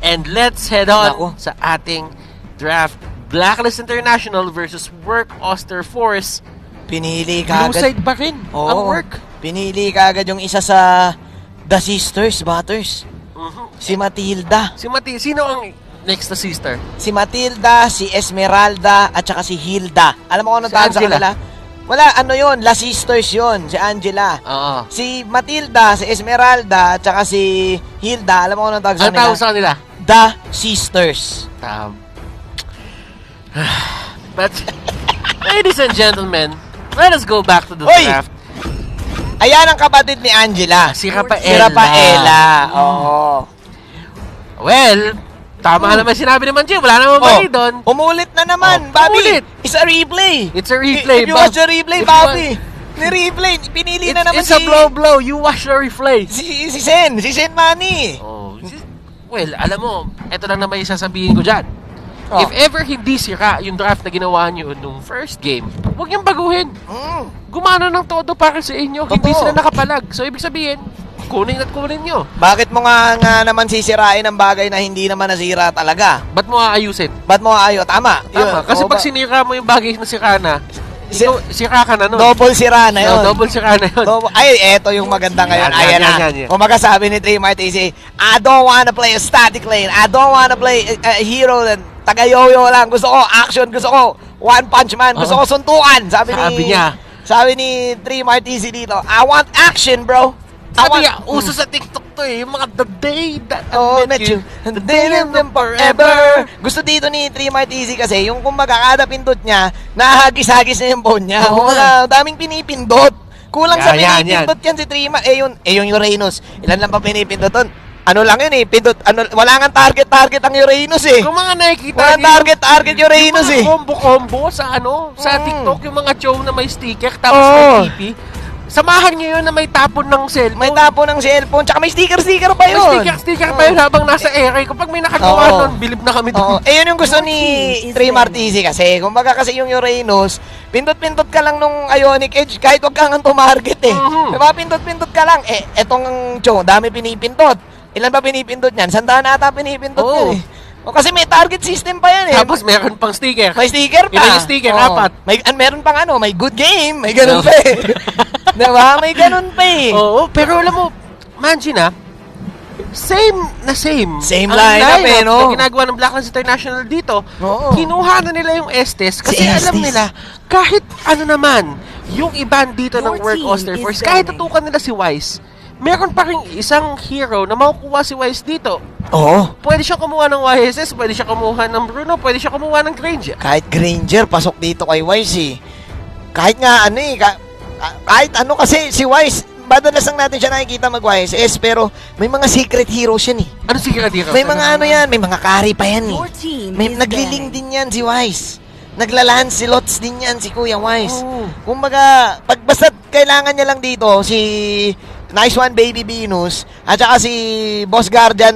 And let's head on sa ating draft. Blacklist International versus Work Oster Force. Pinili ka agad. Blue side ba rin ang Work? Pinili ka agad yung isa sa The Sisters, Butters. Si Matilda. Sino ang next na sister? Si Matilda, si Esmeralda, at saka si Hilda. Alam mo kung anong tawag sa kanila? Wala, yun? La Sisters yun, si Angela. Si Matilda, si Esmeralda, at saka si Hilda, alam mo kung anong tawag sa kanila? Ano tawag sa kanila? The Sisters. But, ladies and gentlemen, let us go back to the draft. Ayan ang kapatid ni Angela. Si Rafaela. Si Rafaela, oo. Well, tama naman sinabi naman Jim. Wala naman mali doon. Umulit na naman, Bobby. It's a replay. It's a replay. If you watch the replay, Bobby. Ni-replay. Pinili na naman It's a blow. You watch the replay. Si Sen Manny. Oh, well, alam mo, eto lang naman yung sasabihin ko dyan. If ever hindi sira yung draft na ginawa nyo nung first game, huwag niyang baguhin. Gumana ng todo para sa inyo. Hindi sila nakapalag. So, ibig sabihin, kunin nyo. Bakit mo nga naman sisirain ang bagay na hindi naman nasira talaga? Ba't mo aayusin? Tama. Kasi pag sinira mo yung bagay na sira na, sira ka na nun. Double sira na yun. Double sira na yun. Ay, eto yung maganda ngayon. Ayan na. Kung magasabi ni Trey Martisi, I don't wanna play a static lane. I don't wanna play a hero na taga-yoyo lang. Gusto ko action. Gusto ko one punch man. Gusto ko suntukan. Sabi ni Trey Martisi dito, I want action, bro. Sabi niya, uso sa TikTok to eh. Yung mga the day that I met you. The day and then forever. Gusto dito ni Trey Martisi kasi, yung kumbaga kada pindot niya, nahagis-hagis na yung phone niya. Daming pinipindot. Kulang sa pinipindot yan si Trey Martisi. Yung Uranus. Ilan lang pa pinipindot doon? Ano lang yun eh, pindot, wala nga target ang Uranus eh. Kung mga nakikita niyo, target Uranus eh. Yung mga combo sa sa TikTok, yung mga show na may sticker, tapos may TP. Samahan nyo yun na may tapon ng cellphone. May tapon ng cellphone, tsaka may sticker pa yun. May sticker pa yun habang nasa ere. Kapag may nakagawa nun, bilib na kami doon. Yun yung gusto ni Trey Martisi kasi. Kumbaga kasi yung Uranus, pindot-pindot ka lang nung Ionic Edge kahit wag kang tumarget eh. Diba, pindot-pindot ka lang. Etong show, dami pinipindot. Ilan ba pinipindot niyan? 100 ata pinipindot yan eh. Kasi may target system pa yan eh. Tapos meron pang sticker. May sticker pa. Ilan yung sticker? 4. Meron pang may good game. May ganun pa eh. Diba? May ganun pa eh. Oo, pero alam mo, imagine same. Same lineup eh, no? Na ginagawa ng Blacklist International dito, kinuha na nila yung Estes kasi alam nila, kahit ano naman, yung iban dito ng Work Oster Force, kahit tutukan nila si Wise, meron pa rin isang hero na makukuha si Wise dito. Pwede siya kumuha ng YSS, pwede siya kumuha ng Bruno, pwede siya kumuha ng Granger. Kahit Granger, pasok dito kay Wise eh. Kahit nga kahit ano kasi si Wise, madalas lang natin siya nakikita mag-YSS, pero may mga secret heroes yan eh. Ano secret heroes? May mga yan, may mga carry pa yan eh. May nagliling din yan si Wise. Nagla-Lancelots din yan si Kuya Wise. Kumbaga, basta kailangan niya lang dito si Nice One Baby Venus at saka si Boss Guardian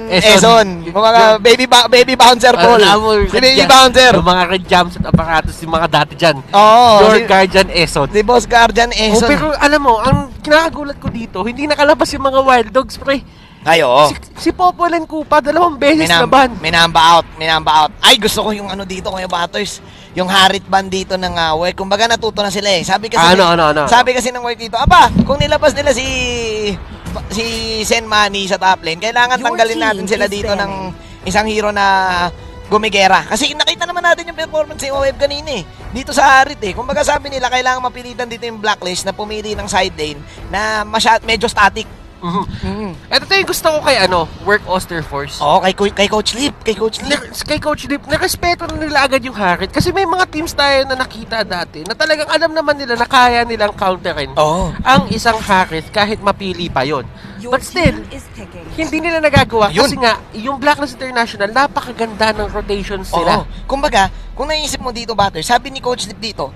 Eson. Mga baby bouncer Paul. Si Baby Bouncer. Yung mga red jams at aparatos, yung mga dati dyan. Your Guardian Eson. Si Boss Guardian Eson. Pero alam mo, ang kinakagulat ko dito, hindi nakalabas yung mga Wild Dogs, pre. Ay, oo. Si Popol and Kupa, 2 beses na ban. Minamba out. Ay, gusto ko yung dito, Kuya Batters. Yung Harit band dito ng work. Kumbaga natuto na sila eh. Sabi kasi Sabi kasi ng work dito, kung nilabas nila si Sen Manny sa top lane, kailangan tanggalin natin sila dito ng isang hero na gumigera. Kasi nakita naman natin yung performance ni OF kanina eh. Dito sa Harit eh. Kumbaga sabi nila, kailangan mapilitan dito yung Blacklist na pumili ng side lane na medyo static. Ito yung gusto ko kay Work Oster Force. Kay Coach Lip. Kay Coach Lip, narespeto na nila agad yung Harit. Kasi may mga teams tayo na nakita dati na talagang alam naman nila na kaya nilang counterin ang isang Harit kahit mapili pa yon. But still, hindi nila nagagawa kasi nga, yung Blacklist International, napakaganda ng rotations nila. Kumbaga, kung naisip mo dito, Batter, sabi ni Coach Lip dito,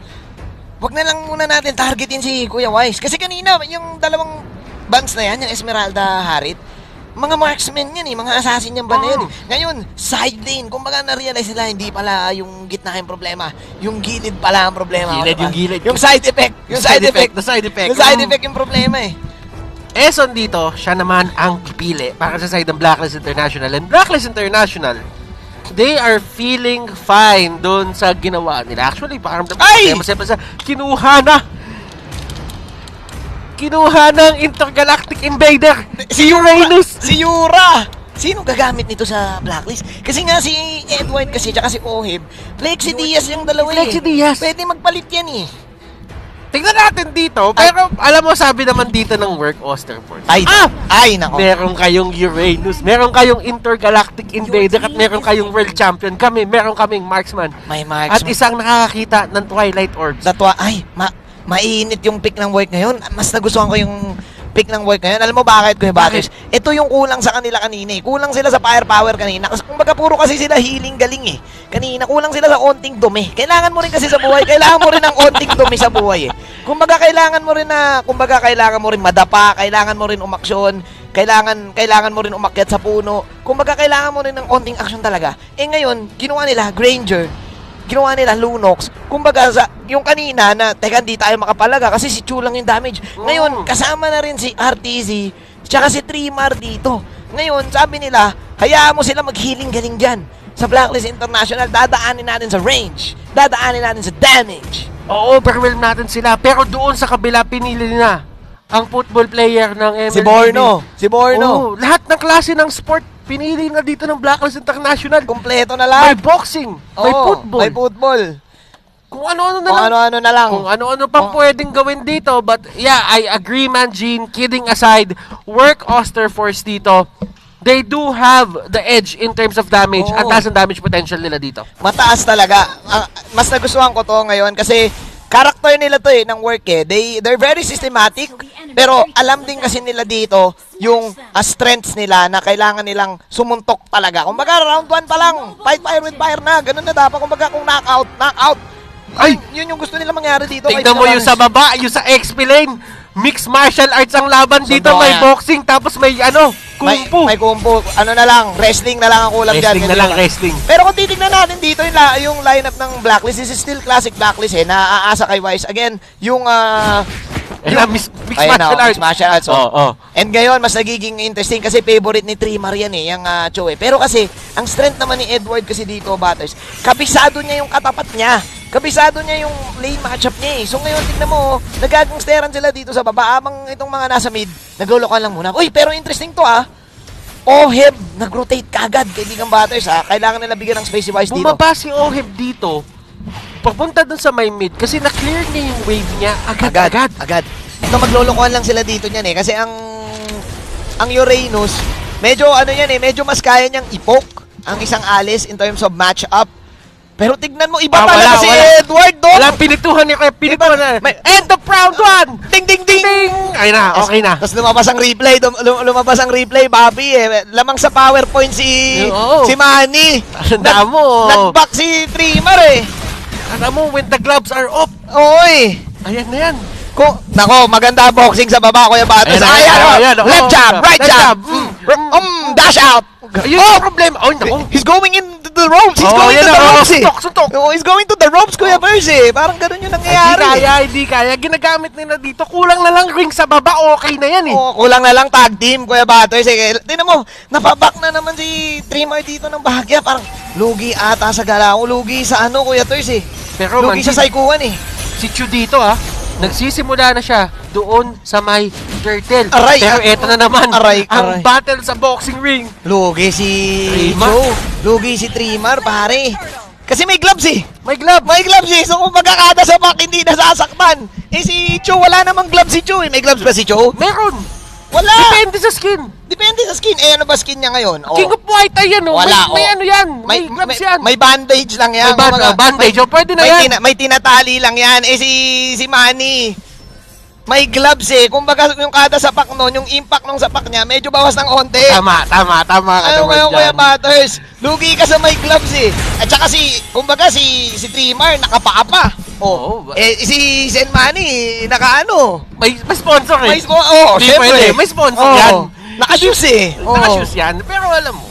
wag na lang muna natin targetin si Kuya Wise. Kasi kanina, yung dalawang bands na yan, yung Esmeralda Harit, mga marksmen yan eh, mga assassin yan ba na yan eh. Ngayon, side lane, kumbaga na-realize nila, hindi pala yung gitna yung problema, yung gilid pala ang problema. Gilid. Yung side effect. Yung side effect yung problema eh. Eson dito, siya naman ang pipili para sa side ng Blacklist International. And Blacklist International, they are feeling fine doon sa ginawa nila. Actually, parang kinuha ng Intergalactic Invader, si Uranus. Si Yura! Sino gagamit nito sa Blacklist? Kasi nga si Edward kasi, tsaka si Ohib, Flexi Diaz yung dalawa eh. Flexi Diaz. Pwede magpalit yan eh. Tingnan natin dito, pero alam mo, sabi naman dito ng Work Oster Force. Ay, nako. Meron kayong Uranus, meron kayong Intergalactic Invader, at meron kayong World Champion. Meron kaming Marksman. May Marksman. At isang nakakakita ng Twilight Orbs. Mainit yung pick ng work ngayon. Mas nagustuhan ko yung pick ng work ngayon. Alam mo bakit, Kuya Batters? Ito yung kulang sa kanila kanina eh. Kulang sila sa firepower kanina. Kasi kumbaga puro kasi sila healing galing eh. kanina, kulang sila sa onting dumi. Kailangan mo rin kasi sa buhay, kailangan mo rin ng onting dumi sa buhay eh. Kumbaga kailangan mo rin madapa, kailangan mo rin umaksyon, kailangan mo rin umakyat sa puno. Kumbaga kailangan mo rin ng onting action talaga. Eh ngayon, ginawa nila Granger, ginawa nila Lunox. Kumbaga yung kanina na teka hindi tayo makapalaga kasi si Chu lang yung damage. Ngayon, kasama na rin si RTZ tsaka si Trimar dito. Ngayon, sabi nila, hayaan mo sila mag-healing galing dyan. Sa Blacklist International, dadaanin natin sa range. Dadaanin natin sa damage. Oo, overwhelm natin sila. Pero doon sa kabila, pinili na ang football player ng MLB. Si Borno. Oo, lahat ng klase ng sport, pinili na dito ng Blacklist International. Kompleto na lang. May boxing, may football. May football. Kung ano-ano na lang. Ano-ano na lang. Kung ano-ano pang pwedeng gawin dito. But yeah, I agree, man, Gene. Kidding aside, work Osterforce dito. They do have the edge in terms of damage. Ang taas ng damage potential nila dito. Mataas talaga. Mas nagustuhan ko to ngayon kasi character nila to ng work eh. They're very systematic. Pero alam din kasi nila dito yung strengths nila na kailangan nilang sumuntok talaga. Kumbaga round 1 pa lang, fight fire with fire na. Ganun na dapat. Kumbaga kung knockout. Ay, yun yung gusto nila mangyari dito. Tingnan mo yung sa baba, yung sa XP lane. Mixed martial arts ang laban dito. May boxing, tapos may kung fu. May kung fu. Ano na lang, wrestling na lang ang kulang dyan. Wrestling. Pero kung titignan natin dito yung lineup ng Blacklist, this is still classic Blacklist eh. Naaasa kay Wise. Again, yung mixed martial arts. And ngayon, mas nagiging interesting kasi favorite ni Trimar yan eh, yung Cho eh. Pero kasi, ang strength naman ni Edward kasi dito, Batters, kabisado niya yung katapat niya. Kabisado niya yung lane matchup niya eh. So ngayon, tignan mo, nagagangsteran sila dito sa baba. Abang itong mga nasa mid, naglolokan lang muna. Uy, pero interesting to Oheb, nag-rotate kagad. Kaibigan Batters kailangan nila bigyan ng space si Wise dito. Bumaba si Oheb dito, papunta dun sa may mid, kasi na-clear niya yung wave niya agad. Ito, maglolokohan lang sila dito niyan eh. Kasi ang Uranus, medyo medyo mas kaya niyang ipok ang isang Alice in terms of match-up. Pero tignan mo, iba talaga si Edward doon. Walang pinituhan niya kaya pinituhan na. End of round 1! Ding, ding, ding! Ay na, okay na. Tapos lumabas ang replay, Bobby eh. Lamang sa PowerPoint si Manny. Tanda mo. Nag-back si Trimar eh. Tanda mo, when the gloves are off. Oy! Ayan na yan. Nako, maganda boxing sa baba, Kuya Batos. Ayan, left jab, right jab. Dash out. Yun yung problema. Oh, nako. He's going in the ropes. He's going to the ropes eh. Suntok. He's going to the ropes, Kuya Bers eh. Parang ganun yung nangyayari. Hindi kaya. Ginagamit nila dito. Kulang na lang ring sa baba. Okay na yan eh. Kulang na lang tag team, Kuya Batos eh. Tingnan mo, napaback na naman si Trimar dito ng bahagya. Parang lugi ata sa galaw. Lugi sa Kuya Toys eh. Pero lugi sa Saikuan eh. Si Chu dito nagsisimula na siya doon sa may turtle. Pero eto na naman, ang battle sa boxing ring. Lugi si Cho. Lugi si Trimar, pare. Kasi may gloves eh. May gloves eh. So kung magkakada sa back, hindi nasasaktan. Eh si Cho, wala namang gloves si Cho eh. May gloves ba si Cho? Meron. Wala. Depende sa skin. Eh ano ba skin niya ngayon? King of White, ayan Wala. May ano yan. May gloves yan. May bandage lang yan. Bandage. Pwede na yan. May tinatali lang yan. Eh si Manny, may gloves eh. Kumbaga yung kada sapak nun, yung impact ng sapak niya, medyo bawas ng onte. Tama Ayaw ngayon, Kuya Batters. Lugi ka sa may gloves eh. At saka si Trimar, nakapaa pa. Si Sen Manny, nakaano. May sponsor eh. Syempre. May sponsor yan. Naka-shoes eh. Naka-shoes yan. Pero alam mo,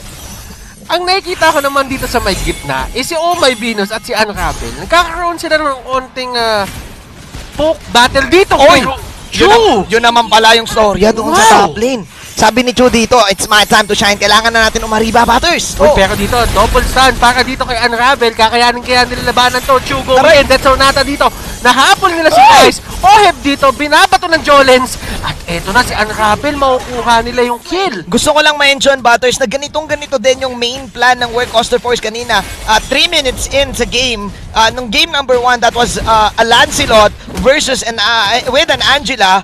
ang nakikita ko naman dito sa may gitna is si Oh My Venus at si Unravel. Nagkakaroon sila ng konting poke battle dito. Yun naman pala yung storya doon sa top lane. Sabi ni Chu dito, it's my time to shine. Kailangan na natin umariba, Batters. Pero dito, double stun para dito kay Unravel. Kakayanin kaya nila labanan to. Chu go in. That's Sonata dito. Nahabol nila si Ice. Oheb dito, binabato ng Jolens. At eto na si Unravel, makukuha nila yung kill. Gusto ko lang ma-mention, Batters, na ganito din yung main plan ng Work Osterforce kanina. 3 minutes in sa game, nung game number 1, that was a Lancelot versus with an Angela.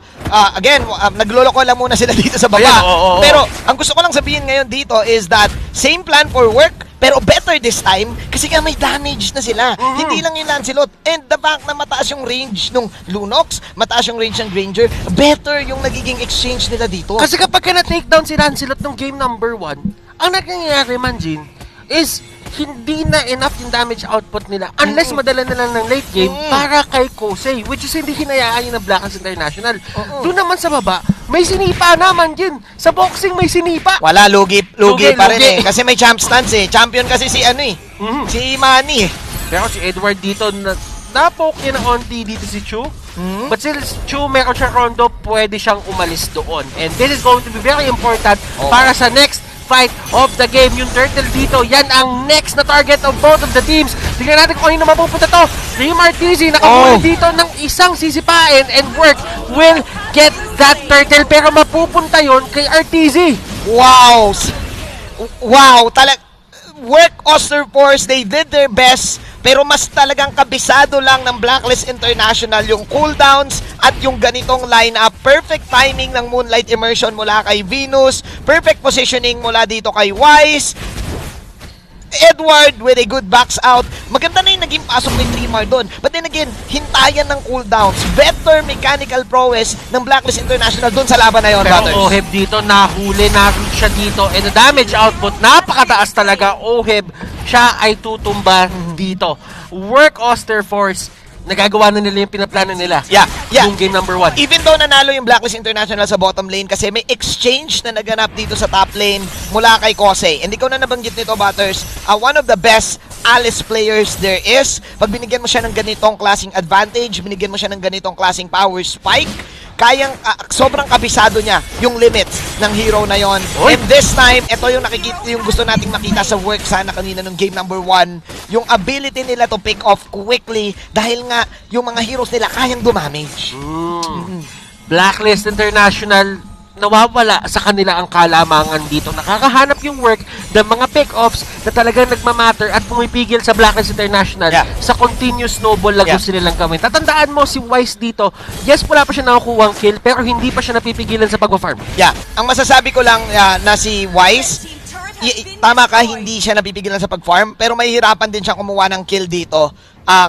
Again, nagloloko lang muna sila dito sa baba. Pero ang gusto ko lang sabihin ngayon dito is that same plan for Work, pero better this time kasi nga may damage na sila. Hindi lang yung Lancelot. And the fact na mataas yung range ng Lunox, mataas yung range ng Granger, better yung nagiging exchange nila dito. Kasi kapag na-take down si Lancelot ng game number 1, ang nangyayari man, Jin, is hindi na enough yung damage output nila unless madala na lang ng late game para kay Kosei, which is hindi hinayaan yun ng Blacklist International. Doon naman sa baba, may sinipa naman yun. Sa boxing may sinipa. Wala, lugi pa rin eh. Kasi may champ stance eh. Champion kasi si si Manny eh. Pero si Edward dito, na-poke niya ng onti dito si Chu. But still, Chu, meron siyang rondo, pwede siyang umalis doon. And this is going to be very important para sa next fight of the game. Yung turtle dito, yan ang next na target of both of the teams. Tingnan natin kung ano mapupunta to. Team RTZ nakabuhay dito ng isang sisipain and Work will get that turtle. Pero mapupunta yon kay RTZ. Wow! Work Oster Force, they did their best, pero mas talagang kabisado lang ng Blacklist International yung cooldowns at yung ganitong lineup. Perfect timing ng Moonlight Immersion mula kay Venus, perfect positioning mula dito kay Wise. Edward with a good backs out. Maganda na yung naging pasok ni Trimar doon. But then again, hintayan ng cooldowns. Better mechanical prowess ng Blacklist International doon sa laban na yun. Pero Oheb dito, nahuli, na-root siya dito. And the damage output, napakataas talaga. Oheb, siya ay tutumba dito. Work Oster Force, nagagawa na nila yung pinaplano nila. Yung game number 1. Even though nanalo yung Blacklist International sa bottom lane kasi may exchange na naganap dito sa top lane mula kay Kosei. And ikaw na nabanggit nito, Butters, one of the best Alice players there is. Pag binigyan mo siya ng ganitong klaseng advantage, binigyan mo siya ng ganitong klaseng power spike, kayang sobrang kabisado niya yung limits ng hero na yon. And this time, ito yung yung gusto nating makita sa Work sana kanina nung game number 1, yung ability nila to pick off quickly dahil nga yung mga heroes nila kayang dumamage. Blacklist International, nawawala sa kanila ang kalamangan dito. Nakakahanap yung Work ng mga pick-offs na talagang nagmamatter at pumipigil sa Blacklist International sa continuous snowball na gusto nilang gawin. Tatandaan mo si Wise dito, yes, wala pa siya nakukuha ang kill, pero hindi pa siya napipigilan sa pag-farm. Ang masasabi ko lang na si Wise, tama ka, hindi siya napipigilan sa pag-farm, pero mahihirapan din siya kumuha ng kill dito.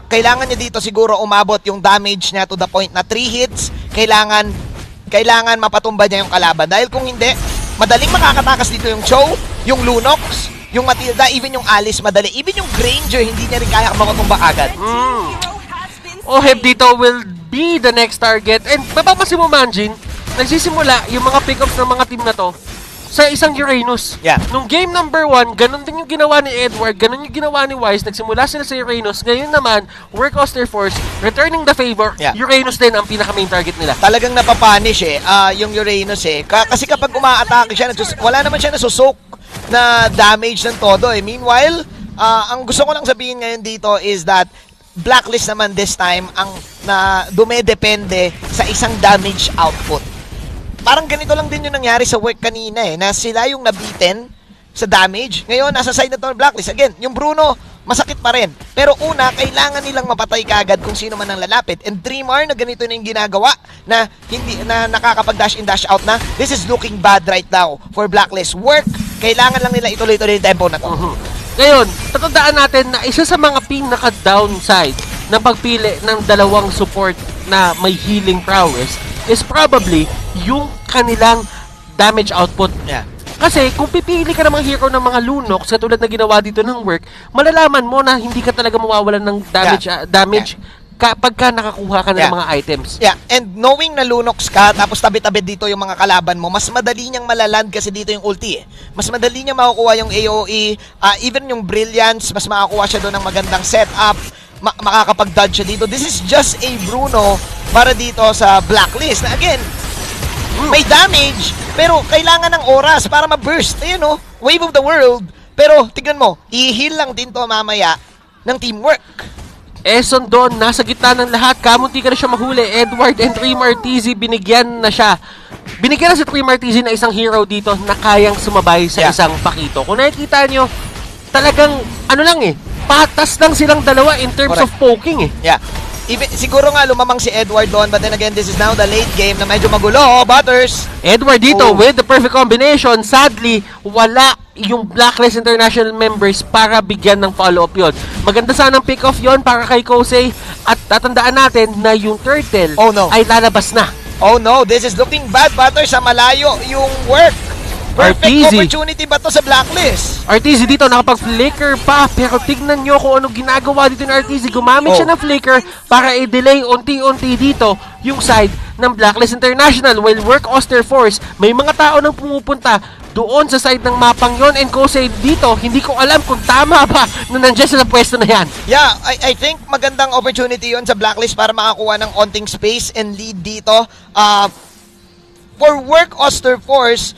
Kailangan niya dito siguro umabot yung damage niya to the point na 3 hits, kailangan mapatumba niya yung kalaban. Dahil kung hindi, madaling makakatakas dito yung Cho, yung Lunox, yung Matilda, even yung Alice madali. Even yung Granger, hindi niya rin kaya makatumba agad. Oheb dito will be the next target. And mapapasin mo, Manjin, nagsisimula yung mga pick-ups ng mga team na to sa isang Uranus. Nung game number 1, ganun din yung ginawa ni Edward, ganun yung ginawa ni Wise, nagsimula sila sa Uranus. Ngayon naman, Work Oster Force, returning the favor, Uranus din ang pinaka-main target nila. Talagang napapanish yung Uranus kasi kapag umaatake siya, wala naman siya nasusok na damage ng todo Meanwhile, ang gusto ko lang sabihin ngayon dito is that Blacklist naman this time ang dumedepende sa isang damage output. Parang ganito lang din yung nangyari sa Work kanina na sila yung nabitin sa damage. Ngayon, nasa side na to ng Blacklist. Again, yung Bruno, masakit pa rin. Pero una, kailangan nilang mapatay kagad kung sino man ang lalapit. And Dreamer na ganito na yung ginagawa na hindi na nakakapag-dash in, dash out na. This is looking bad right now for Blacklist. Work, kailangan lang nila ituloy-tuloy yung tempo na to. Ngayon, tatandaan natin na isa sa mga pinaka-downside na pagpili ng dalawang support na may healing prowess is probably yung kanilang damage output. Kasi kung pipili ka ng mga hero ng mga Lunox, katulad na ginawa dito ng Work, malalaman mo na hindi ka talaga mawawalan ng damage kapag ka nakakuha ka ng mga items. And knowing na Lunox ka, tapos tabi-tabi dito yung mga kalaban mo, mas madali niyang malaland kasi dito yung ulti Mas madali niya makukuha yung AOE, even yung Brilliance, mas makakuha siya doon ng magandang setup, makakapag-dodge siya dito. This is just a Bruno para dito sa Blacklist. Na again, may damage, pero kailangan ng oras para ma-burst. Ayun Wave of the World. Pero, tignan mo, i-heal lang din to mamaya ng teamwork. Eson doon, nasa gitna ng lahat. Kamunti ka na siya mahuli. Edward and Trimar TZ, binigyan na siya. Binigyan na si Trimar TZ na isang hero dito na kayang sumabay sa isang pakito. Kung nakikita nyo, talagang, patas lang silang dalawa in terms of poking Even, siguro nga lumamang si Edward doon, but then again, this is now the late game na medyo magulo. Butters! Edward dito with the perfect combination. Sadly, wala yung Blacklist International members para bigyan ng follow-up yon. Maganda sanang pick-off yon para kay Kosei. At tatandaan natin na yung turtle ay lalabas na. Oh no, this is looking bad, Butters. Sa malayo yung Work. Perfect RTZ. opportunity ba to sa Blacklist? RTZ dito nakapag-flicker pa, pero tignan nyo kung ano ginagawa dito ng RTZ. Gumamit siya ng flicker para i-delay unti-unti dito yung side ng Blacklist International. While Work Oster Force, may mga tao nang pumupunta doon sa side ng mapang yon, and Kosei dito, hindi ko alam kung tama ba na nandiyan sa pwesto na yan. Yeah, I think magandang opportunity yon sa Blacklist para makakuha ng onting space and lead dito. For Work Oster Force,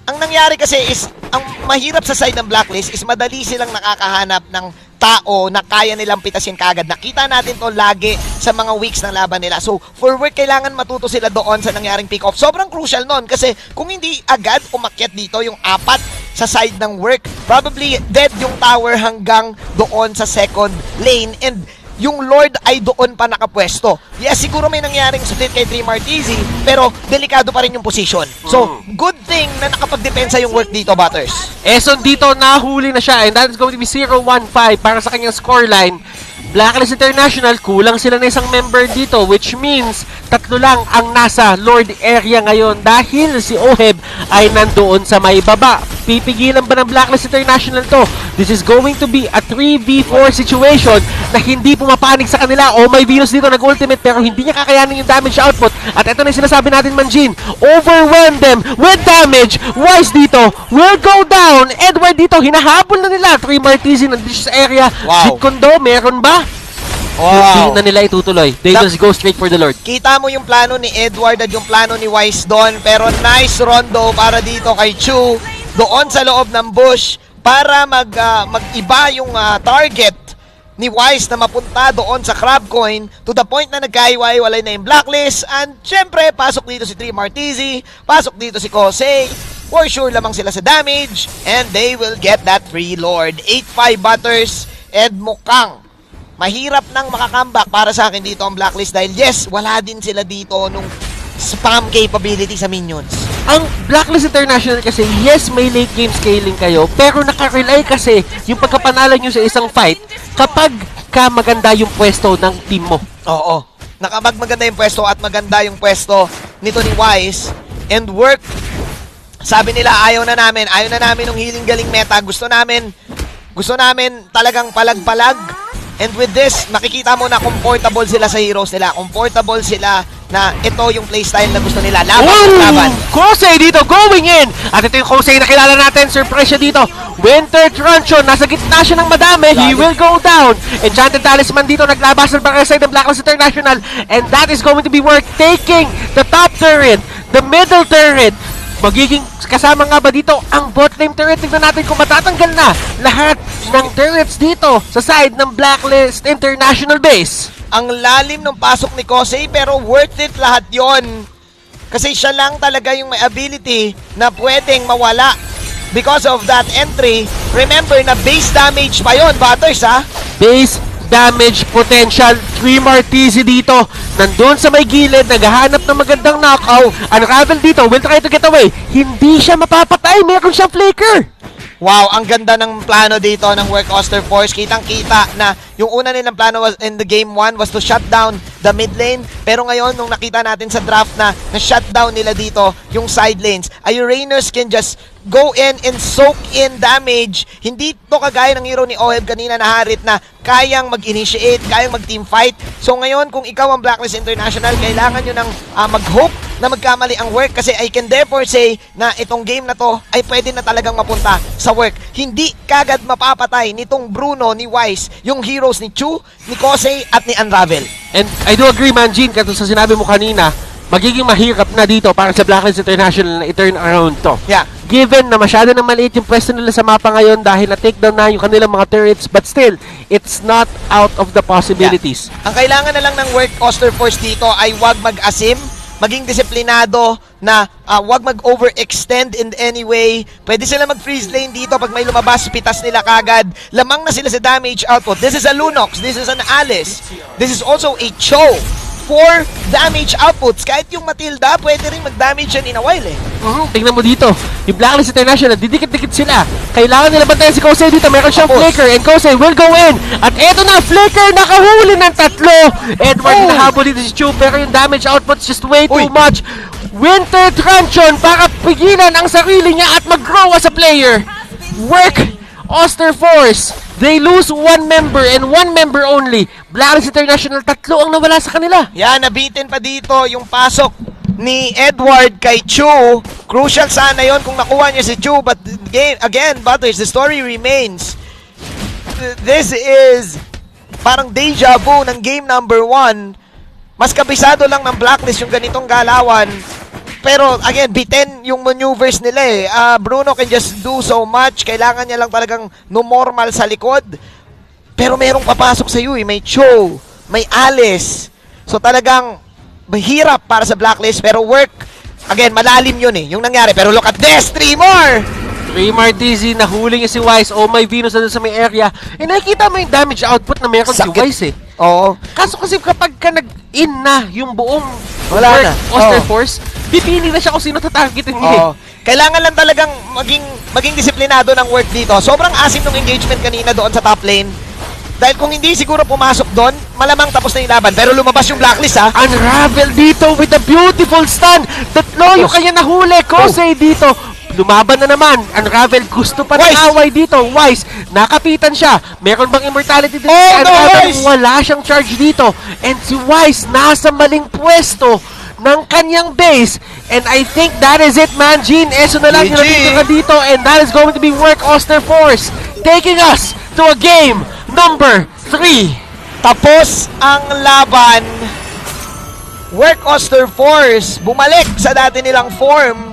ang nangyari kasi is, ang mahirap sa side ng Blacklist is madali silang nakakahanap ng tao na kaya nilang pitasin kagad. Nakita natin to lagi sa mga weeks ng laban nila. So, for Work, kailangan matuto sila doon sa nangyaring pick-off. Sobrang crucial nun kasi kung hindi agad umakyat dito yung apat sa side ng Work, probably dead yung tower hanggang doon sa second lane, and yung Lord ay doon pa nakapwesto. Yes, siguro may nangyaring split kay Dream Arteezy, pero delikado pa rin yung position. So, good thing na nakapagdepensa yung Work dito, Butters. Eson dito, nahuli na siya, and that is going to be 0-1-5 para sa kanyang scoreline. Blacklist International, kulang sila na isang member dito, which means tatlo lang ang nasa Lord area ngayon dahil si Oheb ay nandoon sa may baba. Pipigilan ba ng Blacklist International to? This is going to be a 3v4 situation na hindi pumapanig sa kanila. Oh, may Venus dito nag-ultimate pero hindi niya kakayanin yung damage output. At ito na yung sinasabi natin, Manjin. Overwhelm them with damage. Wise dito will go down. Edward dito, hinahabol na nila. 3 Martizzi nandito sa area. Wow. Kondo, meron ba? Wow. Hindi na nila itutuloy. They just go straight for the Lord. Kita mo yung plano ni Edward at yung plano ni Wise doon, pero nice rondo para dito kay Chu doon sa loob ng bush para mag-iba yung target ni Wise na mapunta doon sa Crab Coin to the point na nagkahiwa-hiwalay na yung Blacklist, and syempre pasok dito si 3 Martizzi, pasok dito si Kosei. For sure lamang sila sa damage and they will get that free Lord. 8-5 Butters, and mukhang mahirap nang makakambak para sa akin dito ang Blacklist dahil yes, wala din sila dito nung spam capability sa minions. Ang Blacklist International kasi, yes, may late game scaling kayo, pero nakarely kasi yung pagkapanalo nyo sa isang fight kapag maganda yung pwesto ng team mo. Oo. Maganda yung pwesto at maganda yung pwesto nito ni Wise and Work. Sabi nila, ayaw na namin ng healing galing meta. Gusto namin talagang palag-palag. And with this, makikita mo na comfortable sila sa heroes nila. Comfortable sila na ito yung playstyle na gusto nila. Laban. Kosei dito, going in! At ito yung Kosei na kilala natin. Surprise siya dito. Winter Truncheon, nasa gitna siya ng madami. He will go down. Enchanted Talisman dito, naglabasan para sa side ng Blacklist International. And that is going to be worth taking the top turret, the middle turret. Magiging kasama nga ba dito ang bot lane turret? Tignan natin kung matatanggal na lahat ng turrets dito sa side ng Blacklist International base. Ang lalim ng pasok ni Kosei pero worth it lahat yon. Kasi siya lang talaga yung may ability na pwedeng mawala. Because of that entry, remember na base damage pa yon, Butters, ha? Base damage potential. 3 Martizzi dito. Nandun sa may gilid, naghahanap ng magandang knockout. Unravel dito, will try to get away. Hindi siya mapapatay, meron siyang flicker. Wow, ang ganda ng plano dito ng Work Oster Force. Kitang-kita na yung una nilang plano was in the game 1 was to shut down the mid lane. Pero ngayon, nung nakita natin sa draft na shut down nila dito yung side lanes, Uranus can just go in and soak in damage. Hindi to kagaya ng hero ni Oheb kanina na Harit na kayang mag-initiate, kayang mag-team fight. So ngayon, kung ikaw ang Blacklist International, kailangan nyo ng mag-hope na magkamali ang Work kasi I can therefore say na itong game na to ay pwede na talagang mapunta sa Work. Hindi kagad mapapatay nitong Bruno, ni Wise, yung heroes ni Chu, ni Kosei at ni Unravel. And I do agree, Manjin, kasi sa sinabi mo kanina, magiging mahirap na dito para sa Blacklist International na i-turn around to. Yeah. Given na masyado na maliit yung pwesto nila sa mapa ngayon dahil na-takedown na yung kanilang mga turrets, but still, it's not out of the possibilities. Yeah. Ang kailangan na lang ng Work Oster Force dito ay wag mag-asim, maging disiplinado na wag mag-overextend in any way. Pwede sila mag-freeze lane dito pag may lumabas, pitas nila kagad. Lamang na sila sa damage output. This is a Lunox, this is an Alice. This is also a Cho. 4 damage outputs. Kahit yung Matilda, pwede rin mag-damage yan in a while eh. Tingnan mo dito, yung Blacklist International, didikit-dikit sila. Kailangan nila bantayan si Kosei dito. Meron siyang flicker and Kosei will go in. At eto na, flicker, nakahuli ng tatlo. Edward, nahabol dito si Chu, pero yung damage output is just way too much. Winter Truncheon para pigilan ang sarili niya at mag-grow as a player. Work Oster Force. They lose one member and one member only. Blacklist International, 3 ang nawala sa kanila. Yan, nabitin pa dito yung pasok ni Edward kay Chu. Crucial sana yon kung nakuha niya si Chu. But again, Butters, the story remains. This is parang deja vu ng game number 1. Mas kabisado lang ng Blacklist yung ganitong galawan. Pero again, bitin yung maneuvers nila eh. Bruno can just do so much. Kailangan niya lang talagang normal sa likod. Pero merong papasok sa iyo eh. May Cho, may Alice. So talagang mahirap para sa Blacklist. Pero work, again, malalim yun eh. Yung nangyari. Pero look at this, 3 more! 3 more DZ, nahuli niya si Wise. Oh, may Venus na dun sa may area. Eh, nakikita mo yung damage output na meron si Wise eh. Oo. Kaso kasi kapag ka nag-in na yung buong wala na. Oster Force, pipili na siya kung sino tatargetin niya. Kailangan lang talagang maging disiplinado ng work dito. Sobrang asim ng engagement kanina doon sa top lane. Dahil kung hindi siguro pumasok doon, malamang tapos na yung laban. Pero lumabas yung Blacklist ha. Unravel dito with a beautiful stun. Tatlo yung kanya nahuli. Kosei dito. Lumaban na naman. Unravel gusto pa ng away dito. Wise, nakapitan siya. Meron bang immortality dito? Unravel, wala siyang charge dito. And si Wise nasa maling pwesto ng kanyang base. And I think that is it, man. Gene, eso na lang yung natitira dito. And that is going to be Work Oster Force taking us to a game number 3. Tapos ang laban. Work Oster Force bumalik sa dati nilang form.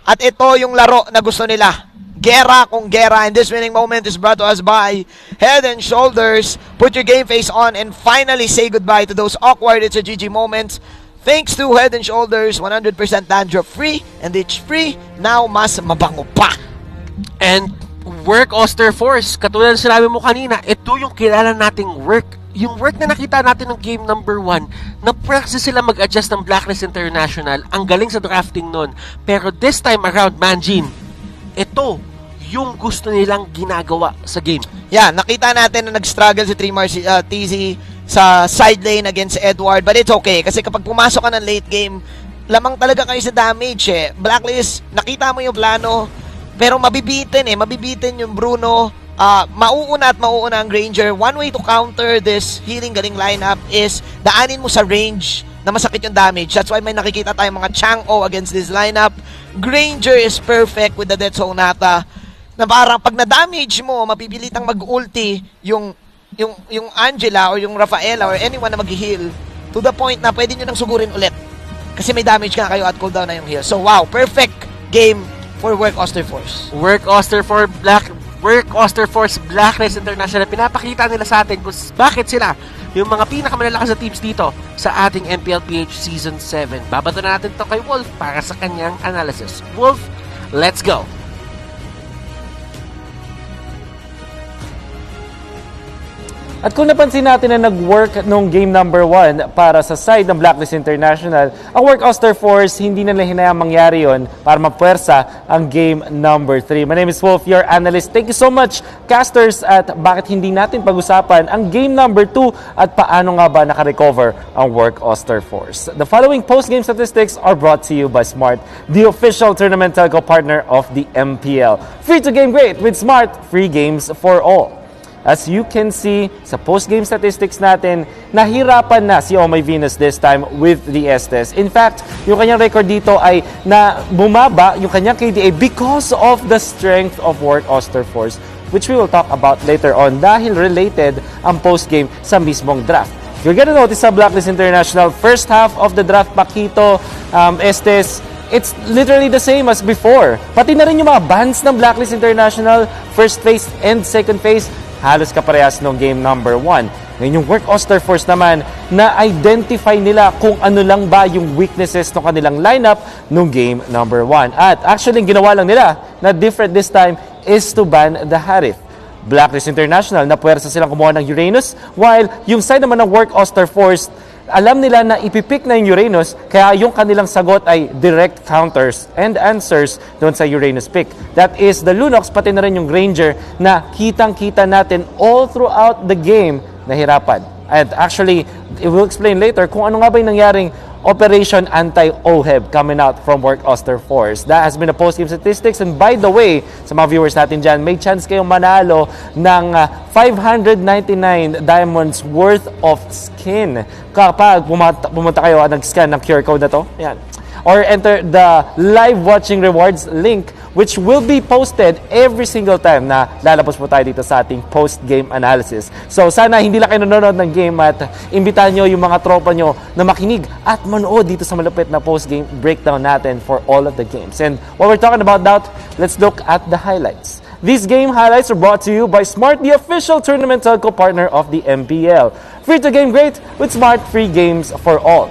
At ito yung laro na gusto nila. Gera kung gera. And this winning moment is brought to us by Head and Shoulders. Put your game face on and finally say goodbye to those awkward It's a GG moments. Thanks to Head and Shoulders, 100% dandruff free and itch free. Now mas mabango pa. And Work Oster Force, katulad ng sinabi mo kanina, ito yung kilala nating work. Yung work na nakita natin ng game number 1, na-practice sila mag-adjust ng Blacklist International. Ang galing sa drafting nun. Pero this time around, Manjin, ito yung gusto nilang ginagawa sa game. Yeah, nakita natin na nag-struggle si Trimar TZ sa side lane against Edward. But it's okay, kasi kapag pumasok ka ng late game, lamang talaga kayo sa damage eh. Blacklist, nakita mo yung plano, pero mabibitin yung Bruno. Mauuna ang Granger. One way to counter this healing galing lineup is daanin mo sa range na masakit yung damage. That's why may nakikita tayong mga Chang'o against this lineup. Granger is perfect with the Death Sonata na parang pag na-damage mo, mapipilitang mag-ulti yung Angela or yung Rafaela or anyone na mag-heal to the point na pwede nyo nang sugurin ulit. Kasi may damage ka kayo at cooldown na yung heal. So wow, perfect game for Work Oster Force. Work Oster Force Blacklist International. Pinapakita nila sa atin kung bakit sila yung mga pinakamalalakas na teams dito sa ating Mpl-Ph Season 7. Babato na natin to kay Wolf para sa kanyang analysis. Wolf, let's go! At kung napansin natin na nag-work nung game number 1 para sa side ng Blacklist International, ang Work Oster Force, hindi na hinayang mangyari yon para mapuwersa ang game number 3. My name is Wolf, your analyst. Thank you so much, casters, at bakit hindi natin pag-usapan ang game number 2 at paano nga ba nakarecover ang Work Oster Force. The following post-game statistics are brought to you by Smart, the official tournament telco partner of the MPL. Free to game great with Smart, free games for all. As you can see sa post-game statistics natin, nahirapan na si Oh My Venus this time with the Estes. In fact, yung kanyang record dito ay na bumaba yung kanyang KDA because of the strength of Work Oster Force, which we will talk about later on dahil related ang post-game sa mismong draft. You're gonna notice sa Blacklist International, first half of the draft, Paquito, Estes, it's literally the same as before. Pati na rin yung mga bans ng Blacklist International, first phase and second phase, halos kaparehas ng game number 1. Ngayon yung Work Oster Force naman, na-identify nila kung ano lang ba yung weaknesses ng kanilang lineup nung game number 1. At actually, ginawa lang nila na different this time is to ban the Harith. Blacklist International, na puwersa silang kumuha ng Uranus, while yung side naman ng Work Oster Force, alam nila na ipipick na yung Uranus, kaya yung kanilang sagot ay direct counters and answers doon sa Uranus pick. That is the Lunox, pati na rin yung Granger na kitang-kita natin all throughout the game nahirapan. And actually, it will explain later kung ano nga ba yung nangyaring Operation Anti-OHEB coming out from Work Oster Force. That has been a post-game statistics. And by the way, sa mga viewers natin dyan, may chance kayong manalo ng 599 diamonds worth of skin kapag pumunta kayo at nag-scan ng QR code na to. Yan. Or enter the live watching rewards link which will be posted every single time na lalabas po tayo dito sa ating post-game analysis. So sana hindi lang kayo nanonood ng game at imbitahan nyo yung mga tropa nyo na makinig at manood dito sa malapit na post-game breakdown natin for all of the games. And while we're talking about that, let's look at the highlights. These game highlights are brought to you by Smart, the official tournament telco partner of the MPL. Free to game great with Smart, free games for all.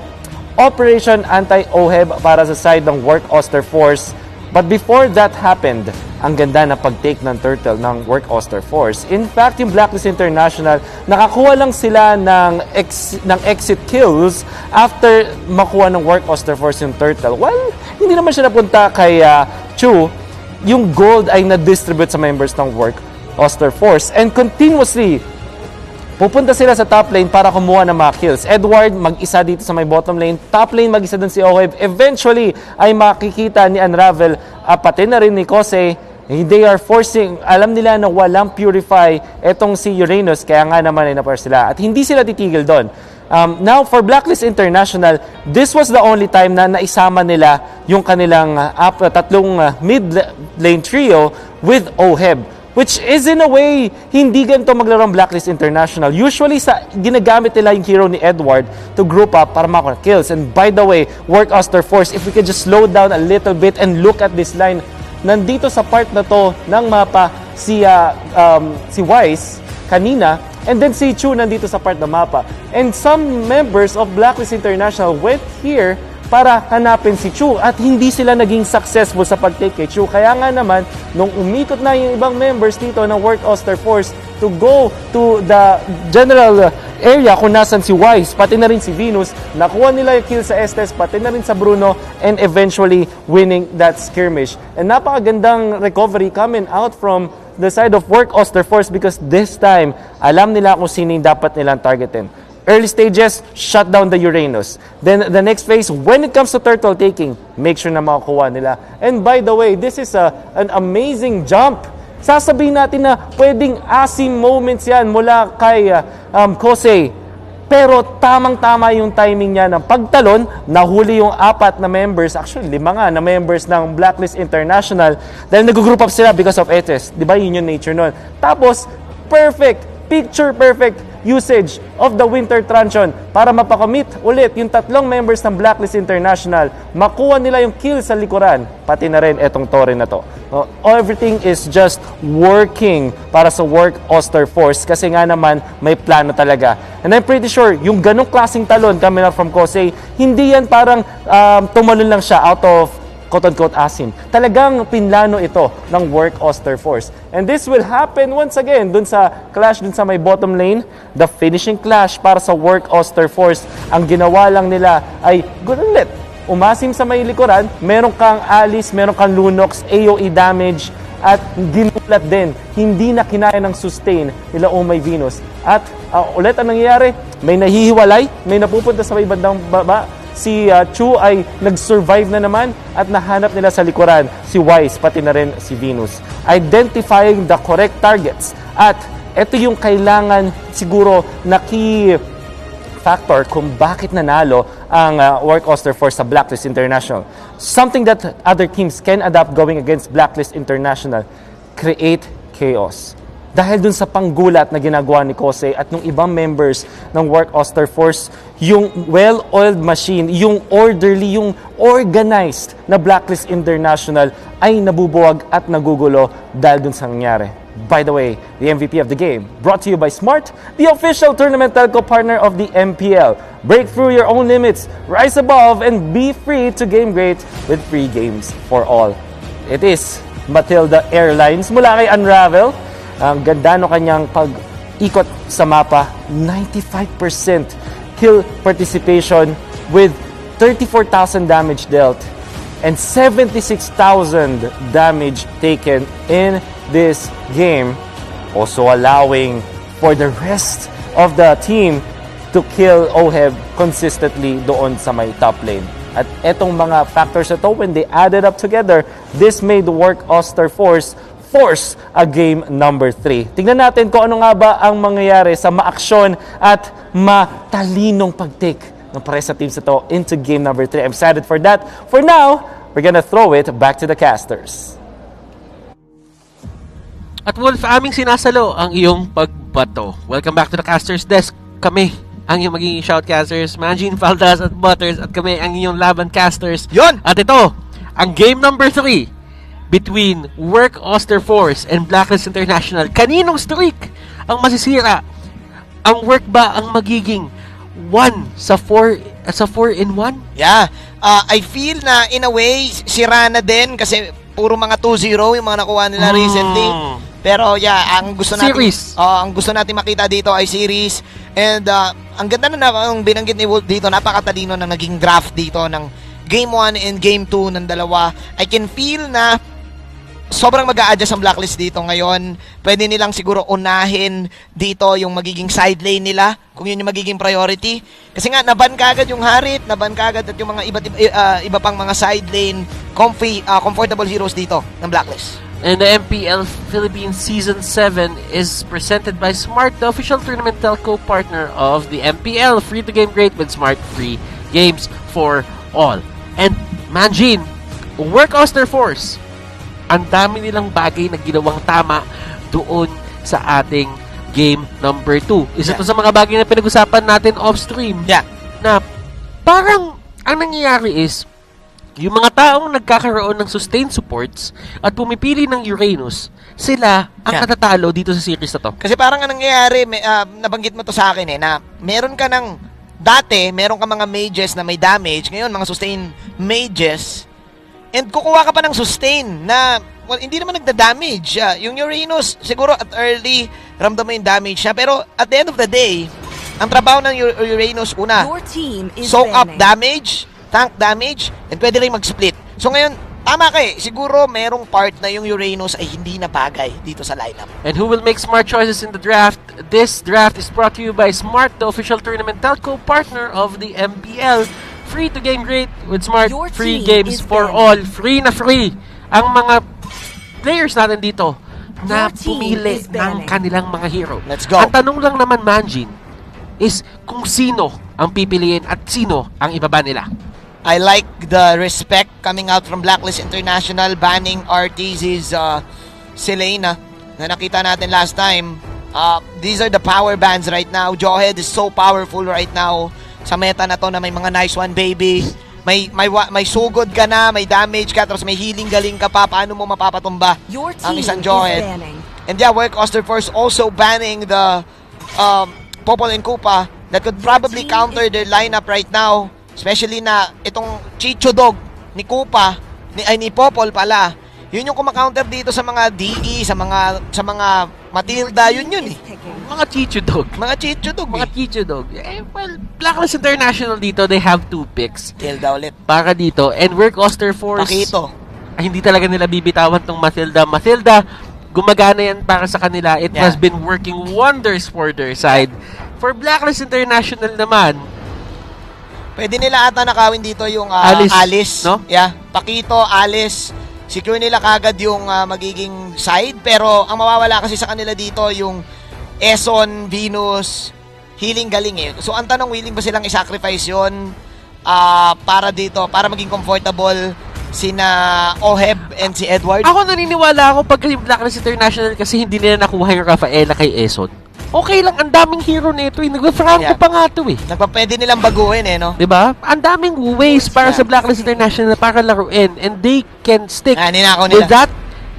Operation Anti-OHEB para sa side ng Work Oster Force. But before that happened, ang ganda na pag-take ng turtle ng Work Oster Force. In fact, yung Blacklist International, nakakuha lang sila ng exit kills after makuha ng Work Oster Force yung turtle. Well, hindi naman siya napunta kay Chu. Yung gold ay na-distribute sa members ng Work Oster Force. And continuously, pupunta sila sa top lane para kumuha ng mga kills. Edward, mag-isa dito sa may bottom lane. Top lane, mag-isa dun si OHEB. Eventually, ay makikita ni Unravel, pati na rin ni Kose. They are forcing, alam nila na walang purify etong si Uranus, kaya nga naman ay napar sila. At hindi sila titigil doon. Now, for Blacklist International, this was the only time na naisama nila yung kanilang tatlong mid lane trio with OHEB. Which is in a way, hindi ganito maglaro ang Blacklist International. Usually, ginagamit nila yung hero ni Edward to group up para makuha kills. And by the way, Work Oster Force, if we could just slow down a little bit and look at this line, nandito sa part na to ng mapa si Wise kanina, and then si Chu nandito sa part ng mapa. And some members of Blacklist International went here para hanapin si Chu at hindi sila naging successful sa pag-take kay Chu. Kaya nga naman, nung umikot na yung ibang members dito ng Work Oster Force to go to the general area kung nasan si Wise, pati na rin si Venus, nakuha nila yung kill sa Estes, pati na rin sa Bruno, and eventually winning that skirmish. And napakagandang recovery coming out from the side of Work Oster Force because this time, alam nila kung sino yung dapat nilang targetin. Early stages, shut down the Uranus. Then the next phase, when it comes to turtle taking, make sure na makakuha nila. And by the way, this is an amazing jump. Sasabihin natin na pwedeng asim moments yan mula kay Kose. Pero tamang-tama yung timing niya ng pagtalon, nahuli yung 4 na members, actually 5 nga na members ng Blacklist International dahil nag-group up sila because of Etes. Di ba yun yung nature nun? Tapos, picture perfect usage of the Winter Truncheon para mapakomit ulit yung 3 members ng Blacklist International. Makuha nila yung kill sa likuran, pati na rin etong Torre na to. Everything is just working para sa Work Oster Force kasi nga naman may plano talaga. And I'm pretty sure yung ganong klaseng talon coming out from Kose, hindi yan parang tumalon lang siya out of quote-unquote asin. Talagang pinlano ito ng Work Oster Force. And this will happen once again dun sa clash dun sa may bottom lane. The finishing clash para sa Work Oster Force. Ang ginawa lang nila ay ulit. Umasim sa may likuran, meron kang Alice, meron kang Lunox, AoE damage, at ginulat din. Hindi na kinaya ng sustain nila May Venus. At ulit ang nangyayari, may nahihiwalay, may napupunta sa may bandang baba. Si Chu ay nag-survive na naman at nahanap nila sa likuran si Wise, pati na rin si Venus. Identifying the correct targets. At ito yung kailangan siguro na key factor kung bakit nanalo ang Work Oster Force sa Blacklist International. Something that other teams can adapt going against Blacklist International. Create chaos. Dahil dun sa panggulat na ginagawa ni Kose at ng ibang members ng Work Oster Force, yung well-oiled machine, yung orderly, yung organized na Blacklist International ay nabubuwag at nagugulo dahil dun sa nangyari. By the way, the MVP of the game, brought to you by Smart, the official tournament telco partner of the MPL. Break through your own limits, rise above, and be free to game great with free games for all. It is Matilda Airlines mula kay Unravel. Ang ganda no kanyang pag-ikot sa mapa, 95% kill participation with 34,000 damage dealt and 76,000 damage taken in this game. Also allowing for the rest of the team to kill Oheb consistently doon sa may top lane. At etong mga factors na to, when they added up together, this made Work Oster force a game number 3. Tingnan natin kung ano nga ba ang mangyayari sa maaksyon at matalinong pag-take ng pares sa teams na to into game number 3. I'm excited for that. For now, we're gonna throw it back to the casters. At Wolf, aming sinasalo ang iyong pagbato. Welcome back to the Casters Desk. Kami ang iyong magiging shoutcasters, Manjin, Faldas at Butters, at kami ang iyong laban casters. Yun! At ito, ang game number 3 between Work Oster Force and Blacklist International. Kaninong streak ang masisira? Ang Work ba ang magiging 1 sa 4-in-1? Yeah. I feel na in a way, sira na din kasi puro mga 2-0 yung mga nakuha nila recently. Pero yeah, ang gusto natin makita dito ay series. And ang ganda na ang binanggit ni Wolf dito, napakatalino na naging draft dito ng Game 1 and Game 2 ng dalawa. I can feel na sobrang mag-a-adjust ang Blacklist dito ngayon. Pwede nilang siguro unahin dito yung magiging side lane nila, kung yun yung magiging priority. Kasi nga, naban kagad yung Harit, naban kagad at yung mga iba pang mga side lane, comfortable heroes dito ng Blacklist. And the MPL Philippines Season 7 is presented by Smart, the official tournament telco partner of the MPL. Free to game great with Smart, free games for all. And Manjin, Work Oster Force, ang dami nilang bagay na ginawang tama doon sa ating game number 2. Isa to sa mga bagay na pinag-usapan natin off-stream. Yeah. Na parang ang nangyayari is yung mga taong nagkakaroon ng sustained supports at pumipili ng Uranus, sila ang katatalo dito sa series na to. Kasi parang ang nangyayari, nabanggit mo to sa akin na meron ka meron ka mga mages na may damage, ngayon mga sustain mages, and kukuha ka pa ng sustain na, well, hindi naman nagda-damage. Yung Uranus, siguro at early, ramdam mo yung damage niya, pero at the end of the day, ang trabaho ng Uranus, una, soak up damage, tank damage, and pwede rin mag-split. So ngayon, tama ka siguro merong part na yung Uranus ay hindi na bagay dito sa lineup. And who will make smart choices in the draft? This draft is brought to you by Smart, the official tournament telco partner of the MPL. Free to game great with Smart, free games for all. Free na free ang mga players natin dito na pumili ng kanilang mga hero. Let's go. Ang tanong lang naman, Manjin, is kung sino ang pipiliin at sino ang ibaba nila. I like the respect coming out from Blacklist International, banning RTZ's Selena na nakita natin last time. These are the power bands right now. Jawhead is so powerful right now sa meta na to na may mga nice one baby. May sugod ka na, may damage ka, tapos may healing galing ka pa. Paano mo mapapatumba ang isang Jawhead? And yeah, Work Oster Force also banning the Popol and Koopa that could probably counter their lineup right now. Especially na itong Chicho Dog ni Koopa, ni Popol pala. Yun yung kumakounter dito sa mga DE, sa mga Matilda, yun eh. Mga Chicho Dog. Mga Chicho Dog. Mga Chicho Dog. Well, Blacklist International dito, they have 2 picks. Tilda ulit. Para dito. And Work Oster Force, Pakito. Hindi talaga nila bibitawan tong Matilda. Matilda, gumagana yan para sa kanila. It has been working wonders for their side. For Blacklist International naman, pwede nila ata nakawin dito yung Alice, no? Yeah, Pakito, Alice. Secure nila kagad yung magiging side, pero ang mawawala kasi sa kanila dito yung Eson, Venus, healing galing So ang tanong, willing ba silang i-sacrifice yun para dito, para maging comfortable sina Oheb and si Edward? Ako naniniwala ako pag yung Blacklist International kasi hindi nila nakuha yung Rafaela kay Eson. Okay lang, ang daming hero nito Nagpa-franco pa nga to Pwede nilang baguhin no? Diba? Ang daming ways para sa Blacklist International para laruin and they can stick with that.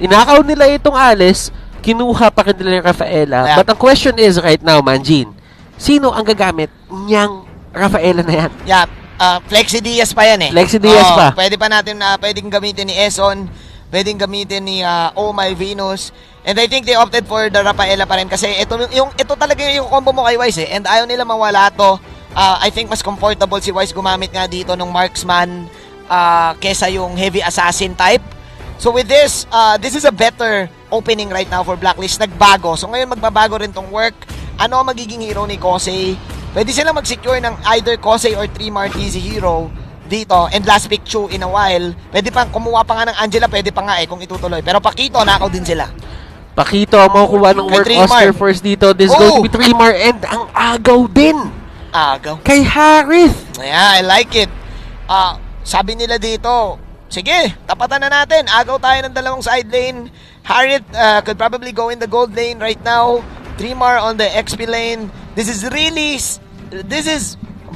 Inakaw nila itong Alice, kinuha pa rin nila yung Rafaela. But ang question is right now, Manjin, sino ang gagamit niyang Rafaela na yan? Yeah, Flexi Diaz pa yan Flexi Diaz pa. Pwede pa natin, pwedeng gamitin ni Eson, pwedeng gamitin ni Oh My Venus. And I think they opted for the Rafaela pa rin kasi ito talaga yung combo mo kay Wise and ayaw nila mawala to. I think mas comfortable si Wise gumamit nga dito ng marksman kesa yung heavy assassin type. So with this is a better opening right now for Blacklist. Nagbago. So ngayon magbabago rin tong Work. Ano ang magiging hero ni Kosei? Pwede silang mag-secure ng either Kosei or 3 TZ hero dito, and last pick Chu in a while. Pwede pang kumuha pa nga ng Angela, pwede pa nga kung itutuloy. Pero Pakito, nakaw din sila. Pakito ang makukuha ng work Oster first dito. This is going to be 3-mar, and ang agaw din. Agaw. Kay Harith. Yeah, I like it. Sabi nila dito, sige, tapatan na natin. Agaw tayo ng dalawang side lane. Harith could probably go in the gold lane right now. 3-mar on the XP lane. This is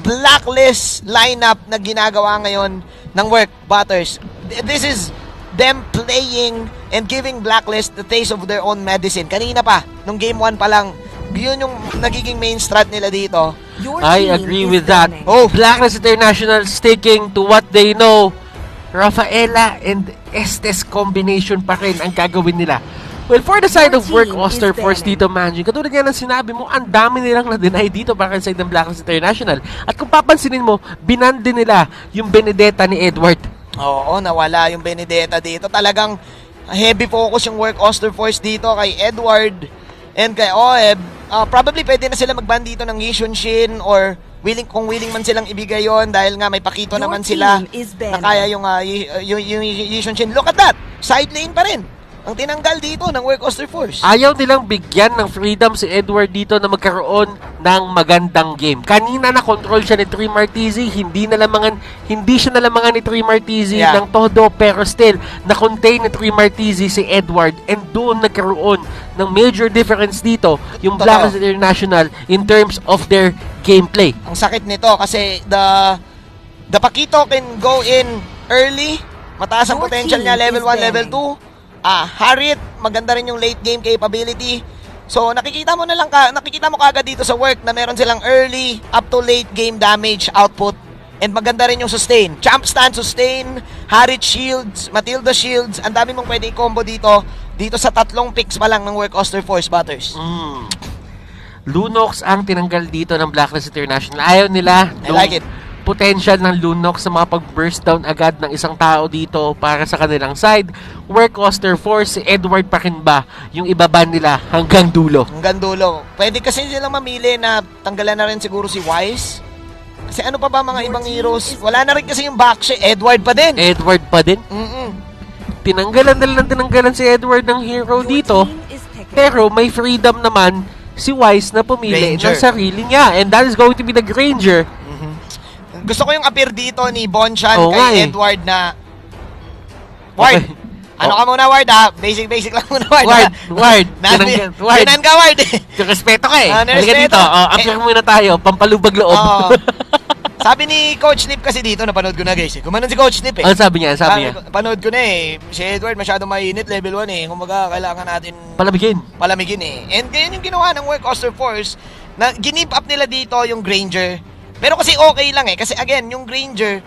Blacklist lineup na ginagawa ngayon ng work, Butters. This is them playing and giving Blacklist the taste of their own medicine. Kanina pa, nung game 1 pa lang, yun yung nagiging main strat nila dito. I agree with that. Blacklist International sticking to what they know. Rafaela and Estes combination pa rin ang gagawin nila. Well, for the side of work, Oster Force dito, Manji, katulad nga ng sinabi mo, ang dami nilang na-deny dito para sa side ng Blacklist International. At kung papansinin mo, binande nila yung Benedetta ni Edward. Oo, nawala yung Benedetta dito. Talagang heavy focus yung work Oster Force dito kay Edward and kay Oeb. Probably pwede na sila mag-ban dito ng Yishun Shin or kung willing man silang ibigay yon dahil nga may Pakito naman sila na kaya yung Yishun Shin. Look at that! Side lane pa rin ang tinanggal dito ng work Oster Force. Ayaw nilang bigyan ng freedom si Edward dito na magkaroon ng magandang game. Kanina na control siya ni 3-mar TZ, hindi siya nalamangan ni 3-mar TZ ng todo, pero still na-contain ni 3-mar TZ si Edward, and doon nagkaroon ng major difference dito yung Blacklist International in terms of their gameplay. Ang sakit nito kasi the Pakito can go in early, mataas ang potential niya, level 1, level 2. Harith, maganda rin yung late game capability. So, nakikita mo kagad dito sa work na meron silang early up to late game damage output. And maganda rin yung sustain. Champ stand sustain, Harith shields, Matilda shields. Ang dami mong pwede i-combo dito sa 3 picks pa lang ng work Oster Force, Butters. Lunox ang tinanggal dito ng Blacklist International. Ayaw nila. I like it. Potential ng Lunox sa mga pag-burst down agad ng isang tao dito para sa kanilang side. Work Oster Force, si Edward pa rin ba yung ibaban nila hanggang dulo? Hanggang dulo. Pwede kasi silang mamili na tanggalan na rin siguro si Wise. Kasi ano pa ba mga ibang heroes? Wala na rin kasi yung Bakshi. Edward pa din. Edward pa din? Tinanggalan si Edward ng hero dito. Pero may freedom naman si Wise na pumili ng sarili niya. And that is going to be the Granger. Gusto ko yung appear dito ni Bonchan kay Edward na Ward. Okay. Ano ka muna, Ward, ha? Basic lang muna, Ward. Ward. Ginan ka, Ward. Respeto ka eh. Halika dito. Appear muna tayo. Pampalubag loob. Sabi ni Coach Nip kasi dito, napanood ko na, guys. Kumanon si Coach Nip eh. Ano sabi niya? Panood ko na eh. Si Edward masyadong mainit, level 1 eh. Kumbaga, kailangan natin palamigin eh. And ganyan yung ginawa ng work Oster Force na ginip up nila dito yung Granger. Pero kasi okay lang eh. Kasi again, yung Granger,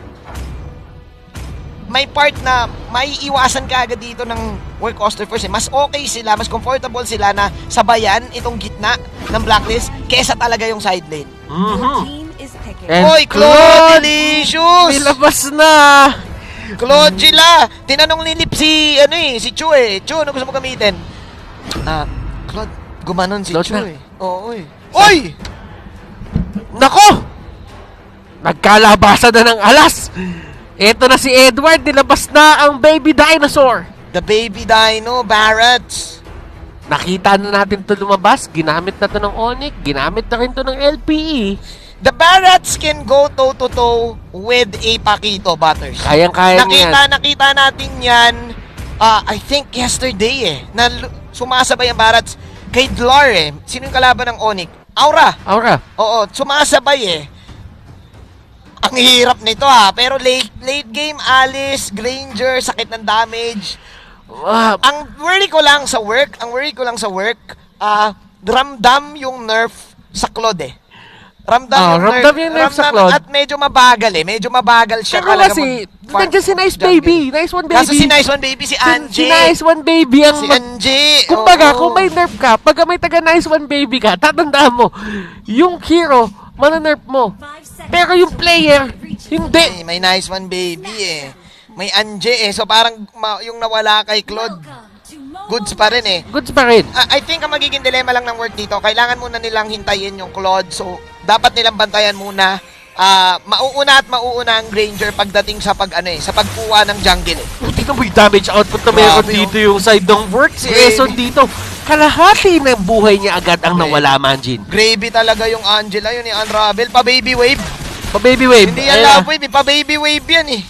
may part na may iwasan ka agad dito ng work Oster Force eh. Mas okay sila, mas comfortable sila na sabayan itong gitna ng Blacklist kesa talaga yung side lane. Hoy, Claude Delicious! Nilabas na! Claude Gila! Tinanong ni Lip si Chu eh. Chu, ano gusto mo gamitin? Claude, gumanon si Chu eh. Oo eh. Oy! Nako! Nagkalabasan na ng alas. Ito na si Edward, nilabas na ang baby dinosaur. The baby dino, Barretts. Nakita na natin ito lumabas. Ginamit na ito ng Onyx. Ginamit na rin ito ng LPE. The Barretts can go toe-to-toe with a Pakito, Butters. Kayang-kaya yan. Nakita natin yan, I think yesterday eh, na sumasabay ang Barretts kay Dlar eh. Sino yung kalaban ng Onyx? Aura. Oo, sumasabay eh. Ang hirap nito ha. Pero late game, Alice, Granger, sakit ng damage. Ang worry ko lang sa work, ramdam yung nerf sa Claude eh. Ramdam yung nerf sa Claude. At medyo mabagal eh. Medyo mabagal siya. Pero kasi, nandiyan si Nice Baby. Nice One Baby. Kaso si Nice One Baby, si Angie. Si Nice One Baby ang... Si Angie. Kumbaga, kung may nerf ka, pag may taga Nice One Baby ka, tatandaan mo, yung hero, mana-nerf mo. Pero yung player, hindi. May Nice One Baby eh. May Angie eh. So parang yung nawala kay Claude, goods pa rin eh. Goods pa rin. I think ang magiging dilemma lang ng work dito, kailangan muna nilang hintayin yung Claude. So dapat nilang bantayan muna. Mauuna ang Granger pagdating sa sa pagkuha ng jungle. Tingnan mo yung damage output na meron dito yung side ng work. Si Eson dito, kalahati ng buhay niya agad ang nawala, Manjin. Gravy talaga yung Angela, yun yung Unravel. Pa-baby wave. Pa-baby wave. Hindi yan love wave, pa-baby wave yan eh.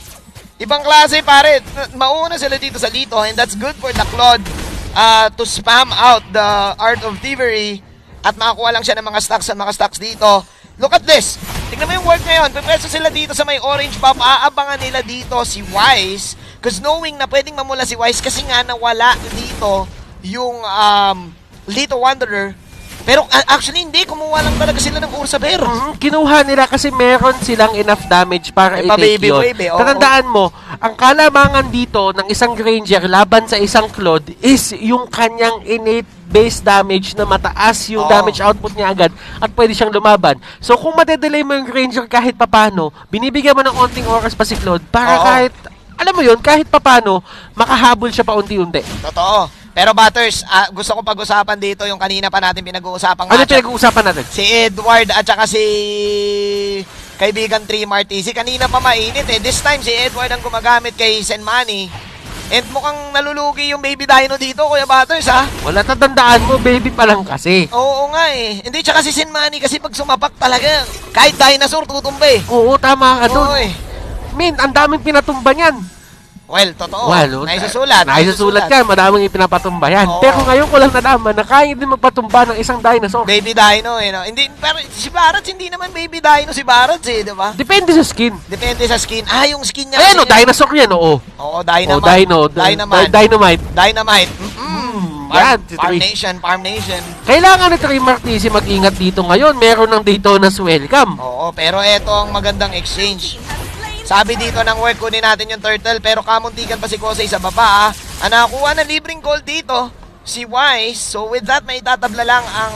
Ibang klase pare. Mauuna sila dito sa dito and that's good for the Claude to spam out the Art of Thievery at makakuha lang siya ng mga stocks dito. Look at this. Tingnan mo yung work ngayon. Pwesto sila dito sa may orange buff. Aabangan nila dito si Wise. Because knowing na pwedeng mamula si Wise kasi nga nawala dito yung Lito Wanderer. Pero actually hindi. Kumuha lang talaga sila ng Ursa Bear. Kinuha nila kasi meron silang enough damage para i-take yun. Tatandaan mo, ang kalamangan dito ng isang Granger laban sa isang Claude is yung kanyang innate base damage na mataas yung damage output niya agad at pwede siyang lumaban. So kung madedelay mo yung Granger kahit papano, binibigyan mo ng onting oras pa si Claude para kahit, alam mo yun, kahit papano, makahabol siya pa unti-unti. Totoo. Pero Butters, gusto ko pag-usapan dito yung kanina pa natin pinag-uusapan. Ano pinag-uusapan natin? Si Edward at saka si kaibigan 3 Martisi. Kanina pa mainit eh. This time si Edward ang gumagamit kay Senmani. And mukhang nalulugi yung baby dino dito, Kuya Butters, ha? Wala, tatandaan mo, baby pa lang kasi. Oo nga eh. Hindi, tsaka si Senmani kasi pag sumapak talaga, kahit dinosaur, tutumba eh. Oo, tama ka dun. Min, ang daming pinatumba niyan. Well, totoo. Naisusulat ka, madaming ipinapatumba yan. Pero ngayon ko lang nalaman na kaya din magpatumba ng isang dinosaur. Baby dino eh, no? Hindi, pero si Barats, hindi naman baby dino si Barats eh, di ba? Depende sa skin. Yung skin niya. Ayan o, dinosaur yan, oo. Oo, Dynamite. Dynamite. Yan, Farm Nation. Kailangan ni Trey Martisi mag-ingat dito ngayon. Meron ng Daytona's welcome. Oo, pero eto ang magandang exchange. Sabi dito ng work, kunin natin yung turtle, pero kamuntikan pa si Kosei sa baba, nakakuha na libreng gold dito, si Wise. So with that, may tatabla lang ang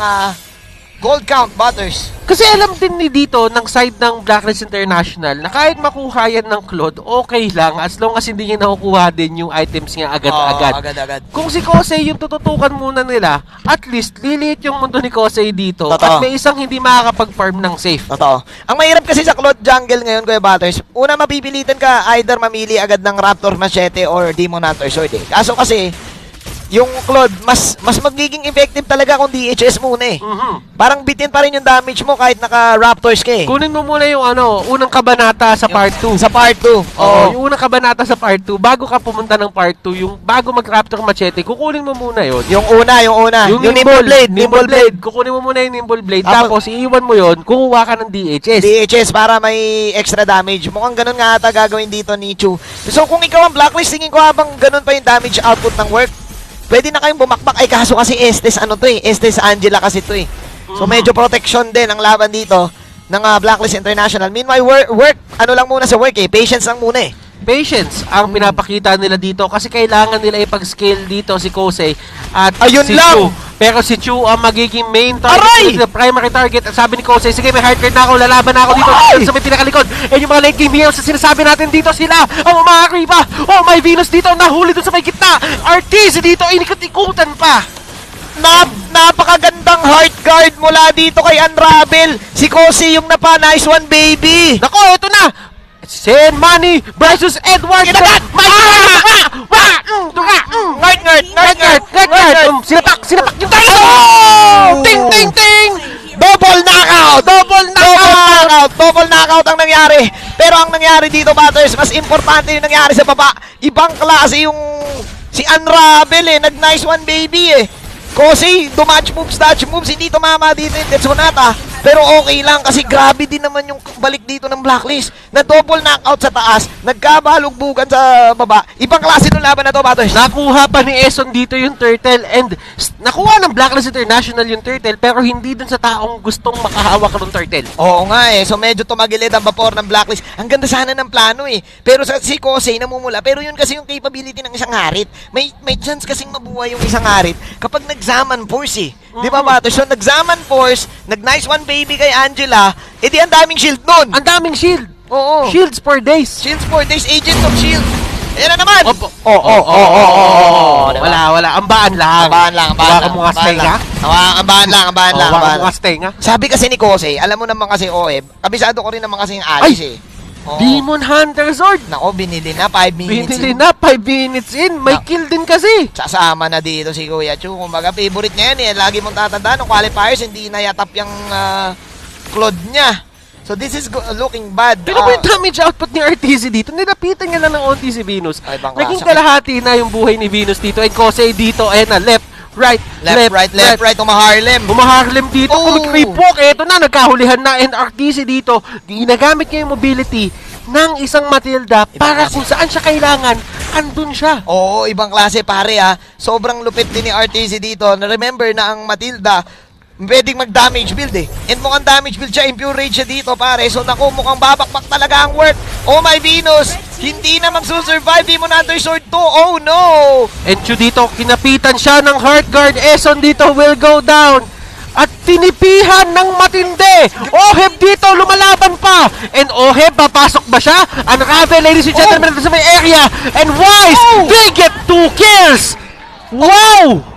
gold count, Butters. Kasi alam din ni dito ng side ng Blacklist International na kahit makuha yan ng Claude, okay lang as long as hindi niya nakukuha din yung items niya agad-agad. Agad-agad. Kung si Kosei yung tututukan muna nila, at least liliit yung mundo ni Kosei dito. Totoo. At may isang hindi makakapag-farm ng safe. Totoo. Ang mahirap kasi sa Claude Jungle ngayon, Kuya Butters, una mapipilitan ka either mamili agad ng Raptor Machete or Demon Hunter Sword eh. Kaso kasi, yung Claude, mas magiging effective talaga kung DHS muna eh. Parang bitin pa rin yung damage mo kahit naka-Raptors ka eh. Kunin mo muna yung unang kabanata sa part 2. Sa part 2. Oo, yung unang kabanata sa part 2, bago ka pumunta ng part 2, yung bago mag-Raptor Machete, kukunin mo muna yun. Yung una. Yung Nimble Blade. Kukunin mo muna yung Nimble Blade, tapos iiwan mo yun, kukuha ka ng DHS. DHS para may extra damage. Mukhang ganun nga ata gagawin dito ni Chu. So kung ikaw ang Blacklist, tingin ko habang ganun pa yung damage output ng work, pwede na kayong bumakbak. Ay, kaso kasi Estes Estes Angela kasi to eh. So, medyo protection din ang laban dito ng Blacklist International. Meanwhile, work, ano lang muna sa work eh. Patience lang muna eh. Patience ang pinapakita nila dito kasi kailangan nila ipag-scale dito si Kosei at ayun si lang! Chu. Pero si Chu ang magiging main target, the primary target. At sabi ni Kosei, sige, may hard card na ako, lalaban na ako dito sa may pinakalikod. And yung mga late game heroes na sinasabi natin dito sila, ang mga Kripa, may Venus dito, nahuli dun sa may gitna. Artis dito, inikot-ikutan pa. Napakagandang heart guard mula dito kay Unravel. Si Kosei yung nice one, baby. Nako, ito na. Senmani versus Edward. Kinagat! Ngart! Sinapak yung tayo! Ting! Double knockout ang nangyari. Pero ang nangyari dito, Butters, mas importante yung nangyari sa baba. Ibang klase yung si Unravel eh. Nag-nice one, baby eh. Kosei, dodge moves, hindi tumama dito yung Tetsonata. Pero okay lang kasi grabe din naman yung balik dito ng Blacklist. Na double knockout sa taas, nagkabalugbugan sa baba. Ibang klase ng laban na to, Butters. Nakuha pa ni Eson dito yung turtle and nakuha ng Blacklist International yung turtle pero hindi dun sa taong gustong makahawak ng turtle. Oo nga eh. So medyo tumagilid ang vapor ng Blacklist. Ang ganda sana ng plano eh. Pero si Kosei namumula. Pero yun kasi yung capability ng isang harit. May chance kasing mabuhay yung isang harit kapag nag-Zaman Force eh. Di ba, Butters? So nag-Zaman Force, nag-nice one baby kay Angela, edi ang daming shield nun. Ang daming shield. Oo. Shields for days. Agent of Shield. Ayan na naman! Wala. Ambaan lang. Hawakan mo nga tenga. Ambaan lang. Hawakan mo nga tenga. Sabi kasi ni Kose, alam mo naman kasi, Oheb, kabisado ko rin naman kasi yung Alice Demon Hunter Sword! Nako, binili na 5 minutes Binili na 5 minutes in. May kill din kasi. Sasama na dito si Kuya Chu. Kumbaga, favorite niya yan eh. Lagi mong tatandaan, ng qualifiers, hindi nayatap yung Claude niya. So this is looking bad. Pero yung damage output ni RTZ dito, nilapitan niya lang ng onti si Venus. Naging klase. kalahati na yung buhay ni Venus dito. And Kosei dito, ayan na, left, right. Umaharlem dito, kumikreepwalk. Eto na, nagkahulihan na. And RTZ dito, ginagamit niya yung mobility ng isang Matilda para kung saan siya kailangan, andun siya. Oo, ibang klase pare Sobrang lupit din ni RTZ dito. Remember na ang Matilda, pwedeng mag-damage build And mukhang damage build siya, impure rage siya dito pare. So naku, mukhang babakbak talaga ang work. Oh my Venus, hindi na magsusurvive. Demon Hunter Sword 2, oh no! And Chu dito, kinapitan siya ng Heart Guard. Eson dito will go down. At tinipihan ng matindi. Oheb dito, lumalaban pa. And Oheb, papasok ba siya? Unravel, ladies and gentlemen, sa may area. And Wise, they get 2 kills. Wow!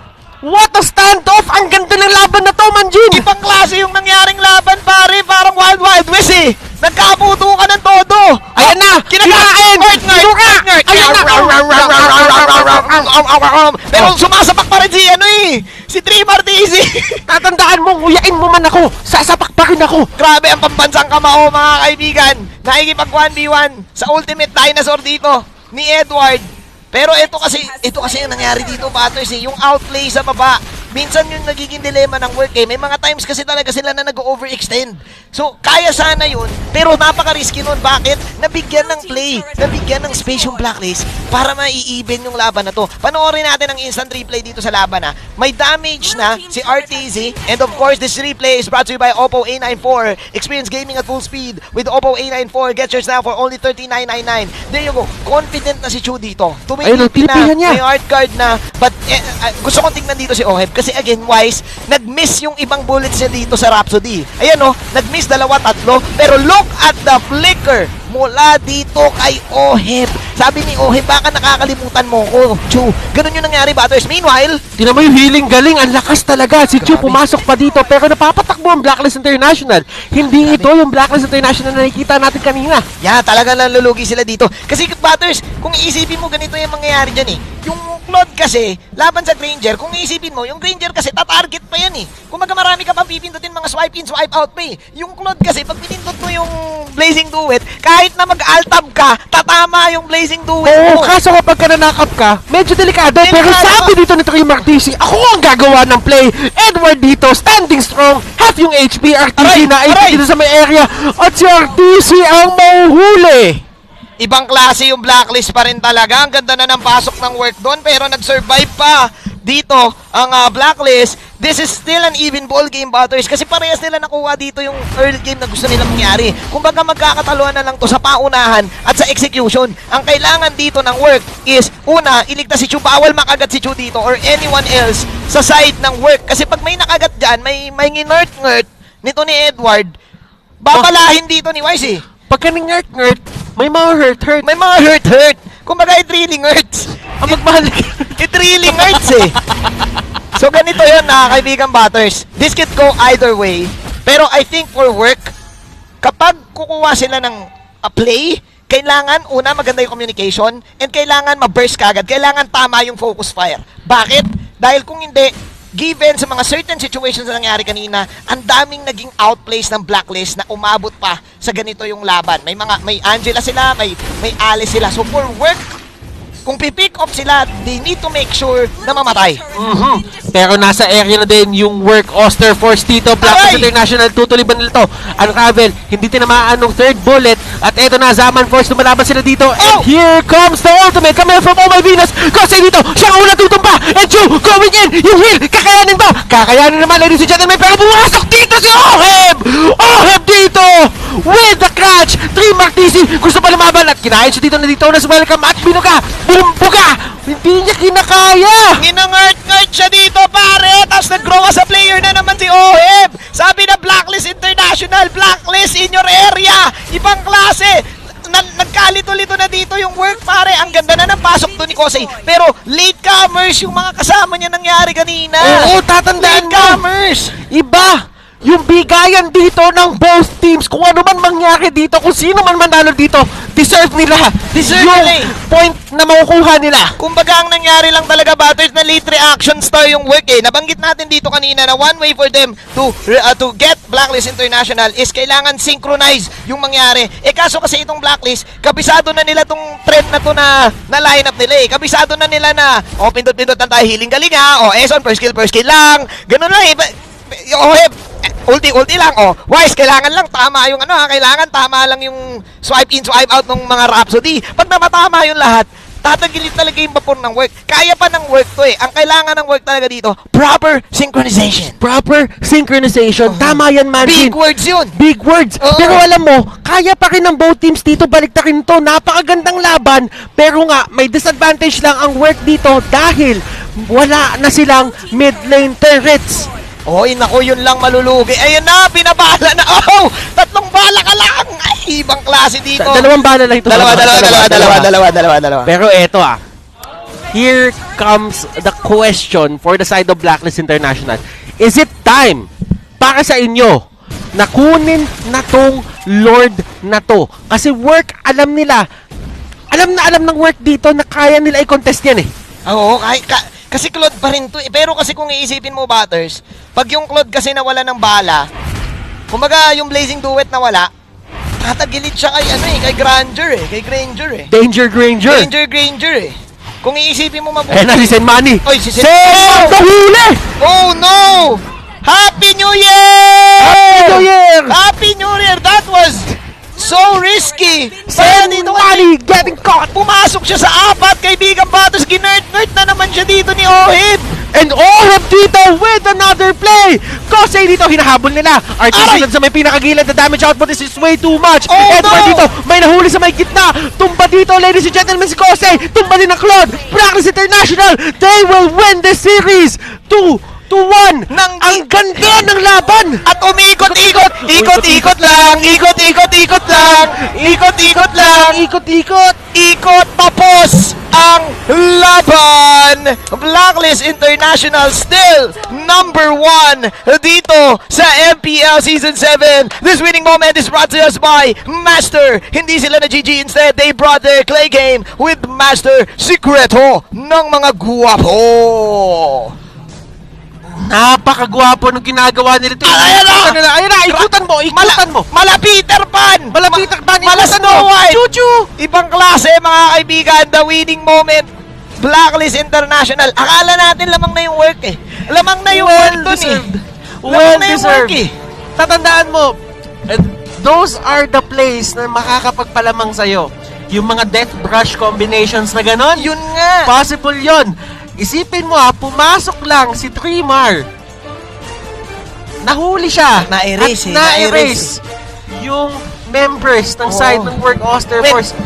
What a standoff! Ang ganda ng laban na to, Manjin! Ibang klase yung nangyaring laban, pare. Parang Wild Wild West Nagkaputo ka ng todo. Ayan na! Kinakain! Ayan na! Pero sumasapak pa rin si Trimar Daisy. Tatandaan mo, nguyain mo man ako. Sasapak pa rin ako. Grabe ang pambansang kamao, mga kaibigan. Nakikipag 1v1 sa ultimate dinosaur dito ni Edward. Pero ito kasi yung nangyari dito, Patters yung outplay sa baba. Minsan yung nagiging dilemma ng work May mga times kasi talaga sila na nag-overextend. So, kaya sana yun, pero napaka-risky nun. Bakit? Nabigyan ng play, nabigyan ng space yung Blacklist para mai-even yung laban na to. Panoorin natin ang instant replay dito sa laban May damage na si RTZ. And of course, this replay is brought to you by Oppo A94. Experience gaming at full speed with Oppo A94. Get yours now for only $39.99. There you go. Confident na si Chu dito. Tumitipi na, may art card na. But gusto kong tingnan dito si Oheb kasi again, Wise, nag-miss yung ibang bullets niya dito sa Rhapsody. Ayan nag-miss 2-3, pero look at the flicker mula dito kay Oheb. Sabi ni Oheb, baka nakakalimutan mo ko, Chu. Ganun yung nangyari, Butters. Meanwhile, tinan mo yung healing galing. Ang lakas talaga. Si Chu pumasok pa dito, pero napapatakbo ang Blacklist International. Hindi ito yung Blacklist International na nakikita natin kanina. Talaga nalulugi sila dito. Kasi, Butters, kung iisipin mo, ganito yung mangyayari dyan Yung Claude kasi, laban sa Granger, kung iisipin mo, yung Granger kasi, tatarget pa yan Kumaga marami ka pang pipindutin mga swipe in, swipe out pa Yung Claude kasi, pag pinindot mo yung Blazing Duet, kahit na mag-altab ka, tatama yung Blazing Duet mo. Kaso kapag ka nanakap ka, medyo delikado. Pero sabi dito ni Trimar DC, ako ang gagawa ng play. Edward dito, standing strong, half yung HP, RTC na 80 dito sa may area. At si RTC ang mahuhuli. Ibang klase yung Blacklist pa rin talaga. Ang ganda na ng pasok ng work doon, pero nag-survive pa dito ang Blacklist. This is still an even ball game, Butters, kasi parehas nila nakuha dito yung early game na gusto nilang mangyari. Kumbaga magkakataluan na lang to sa paunahan at sa execution. Ang kailangan dito ng work is, una, iligtas si Chu. Bawal makagat si Chu dito or anyone else sa side ng work. Kasi pag may nakagat dyan, may nginert-ngert nito ni Edward, babalahin dito ni Wise Pagka ningert-ngert, may mga hurt-hurt. May mga hurt-hurt. Kumbaga, it really hurts. It really hurts So, ganito yun, kaibigan Butters. This could go either way. Pero I think for work, kapag kukuha sila ng play, kailangan, una, maganda yung communication, and kailangan ma-burst kagad. Kailangan tama yung focus fire. Bakit? Dahil kung hindi, given sa mga certain situations na nangyari kanina, ang daming naging outplays ng Blacklist na umabot pa sa ganito yung laban. May Angela sila, may Alice sila. So for work, kung pipick off sila, they need to make sure na mamatay. Pero nasa area na din yung work Oster Force dito. Blacklist International, tutuloy ba nila to? Unravel, hindi tinamaan ng third bullet. At eto na, Zaman Force, lumalaban sila dito. And here comes the ultimate coming from Oh My Venus. Kasi dito, siya ang una tutumpa. And Chu, going in, yung heal, kakayanin ba? Kakayanin naman, ladies and gentlemen, pero pumasok dito si Oheb! Oheb dito! With the catch! Trimar DC, gusto pa lumaban at kinain siya dito na dito na welcome at binuga! Bumbuga! Hindi niya kinakaya! Ginangart-ngart siya dito, pare! Tapos nag-grow as a player na naman si Oheb! Sabi na Blacklist International, Blacklist in your area! Ibang klase! Nagkalito-lito na dito yung work, pare! Ang ganda na Kosei. Pero latecomers yung mga kasama niya nangyari kanina. Oo, tatandaan mo. Latecomers. Iba yung bigayan dito ng both teams. Kung ano man mangyari dito, kung sino man manalo dito, deserve nila. Deserve yung nila point na makukuha nila. Kumbaga ang nangyari lang talaga, Butters, na late reaction star yung work eh. Nabanggit natin dito kanina na one way for them to get Blacklist International is kailangan synchronize yung mangyari. Kaso kasi itong Blacklist, kabisado na nila tong trend na to na lineup nila eh. Kabisado na nila na, pindot-pindot lang tayo, healing galing ha. Eson, first kill lang. Ganun lang eh. Ulti lang, Wise, kailangan lang tama yung kailangan tama lang yung swipe in, swipe out ng mga Rhapsody. Pag namatama yung lahat, tatagilid talaga yung vapor ng work. Kaya pa ng work to eh. Ang kailangan ng work talaga dito, proper synchronization. Proper synchronization. Tama yan, man. Big words yun. Big words. Pero alam mo, kaya pa rin ng both teams dito baliktarin to. Napakagandang laban. Pero nga, may disadvantage lang ang work dito dahil wala na silang mid lane turrets. Naku, yun lang malulugi. Ayun na, pinabala na. Tatlong bala ka lang. Ay, ibang klase dito. Dalawang bala lang ito. Dalawa. Pero eto here comes the question for the side of Blacklist International. Is it time para sa inyo na kunin na tong Lord na to? Kasi work, alam na ng work dito na kaya nila i-contest yan eh. Oo, kasi Claude pa rin to eh. Pero kasi kung iisipin mo, Butters, pag yung Claude kasi nawala ng bala, kumbaga yung Blazing Duet nawala, tatagilid siya kay Granger eh. Kay Granger eh. Danger Granger eh. Kung iisipin mo mabuti. Na si Senmani. Si Sen! Nahuli! Oh no! Happy New Year! Happy New Year! That was so risky! Senmani getting caught! Pumasok siya sa apat, kaibigan Butters. Ginert-nert na naman siya dito ni Ohib. And Ohib dito with another play! Kosei dito, hinahabol nila. Artisan sa may pinakagilid, the damage output is way too much. Edward dito, may nahuli sa may gitna. Tumba dito, ladies and gentlemen, si Kosei. Tumba din ng Claude. Blacklist International, they will win this series 2-1. Ang ganda ng laban. At umikot-ikot. Ikot-ikot lang. Ikot tapos ang laban. Blacklist International still number 1 dito sa MPL Season 7. This winning moment is brought to us by Master. Hindi sila na GG, instead they brought their clay game with Master Secreto ng mga guwapo. Napakagwapo ng ginagawa nila ito. Ayun na, ikutan mo. Mala Peter Pan. Mala Snow White. Chuchu. Ibang klase, mga kaibigan. The winning moment. Blacklist International. Akala natin lamang na yung work eh. Lamang na yung work dun eh. Well deserved. Tatandaan mo, those are the plays na makakapagpalamang sa'yo. Yung mga death brush combinations na ganon. Yun nga. Possible yun. Isipin mo pumasok lang si Trimar. Nahuli siya. Na-erase yung members ng side ng Work Oster Force.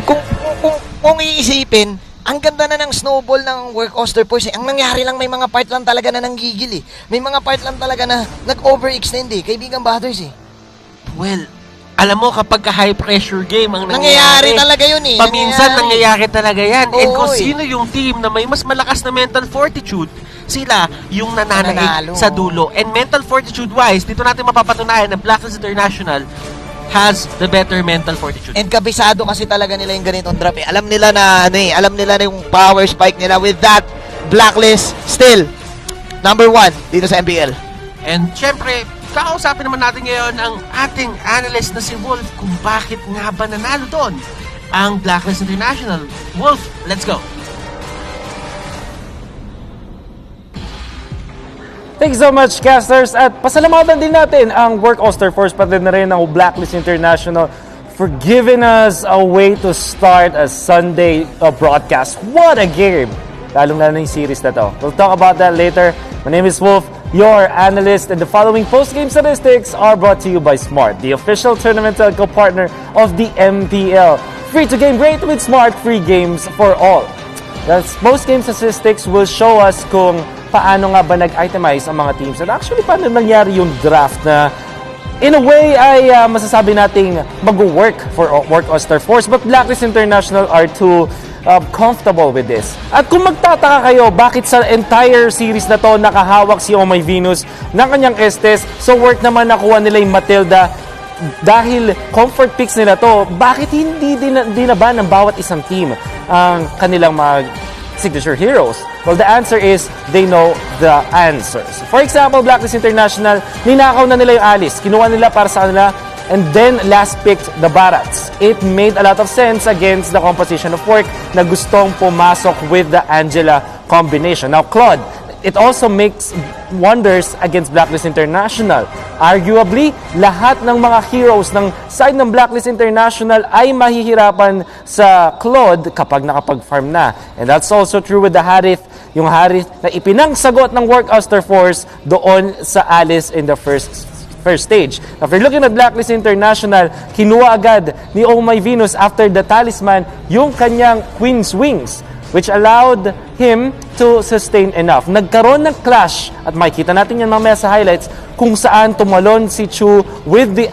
Kung iisipin, ang ganda na ng snowball ng Work Oster Force. Ang nangyari lang, may mga part lang talaga na nanggigil eh. May mga part lang talaga na nag-overextend eh. Kaibigan Butters eh. Well, alam mo, kapag high pressure game ang nangyayari talaga yun eh. Paminsan nangyayari talaga yan. And kung sino yung team na may mas malakas na mental fortitude, sila yung nananaig sa dulo. And mental fortitude wise, dito natin mapapatunayan na Blacklist International has the better mental fortitude. And kabisado kasi talaga nila yung ganitong drop eh. Alam nila na alam nila na yung power spike nila. With that, Blacklist still number 1 dito sa MPL. And syempre, kakausapin naman natin ngayon ang ating analyst na si Wolf kung bakit nga ba nanalo doon ang Blacklist International. Wolf, let's go! Thanks so much, casters. At pasalamatan din natin ang Work Oster Force pati na rin ang Blacklist International for giving us a way to start a Sunday broadcast. What a game! Lalong-lalo na yung series na to. We'll talk about that later. My name is Wolf, your analyst, and the following post-game statistics are brought to you by Smart, the official tournament telco partner of the MPL. Free to game great with Smart, free games for all. The post-game statistics will show us kung paano nga ba nag-itemize ang mga teams and actually paano nangyari yung draft na in a way ay masasabi nating mag-work for Work Oster Force, but Blacklist International are too comfortable with this. At kung magtataka kayo bakit sa entire series na to nakahawak si Omay Venus ng kanyang Estes, so work naman nakuha nila yung Matilda dahil comfort picks nila to, bakit hindi din ba ng bawat isang team ang kanilang mga signature heroes? Well, the answer is they know the answers. For example, Blacklist International, ninakaw na nila yung Alice. Kinuha nila para sa kanila and then last picked the Barats. It made a lot of sense against the composition of work na gustong pumasok with the Angela combination. Now, Claude, it also makes wonders against Blacklist International. Arguably, lahat ng mga heroes ng side ng Blacklist International ay mahihirapan sa Claude kapag nakapag-farm na. And that's also true with the Harith, yung Harith na ipinangsagot ng Work Oster Force doon sa Alice in the first stage. After looking at Blacklist International, kinuha agad ni Omay Venus after the talisman yung kanyang Queen's Wings, which allowed him to sustain enough. Nagkaroon ng clash, at makikita natin yan mamaya sa highlights, kung saan tumalon si Chu with the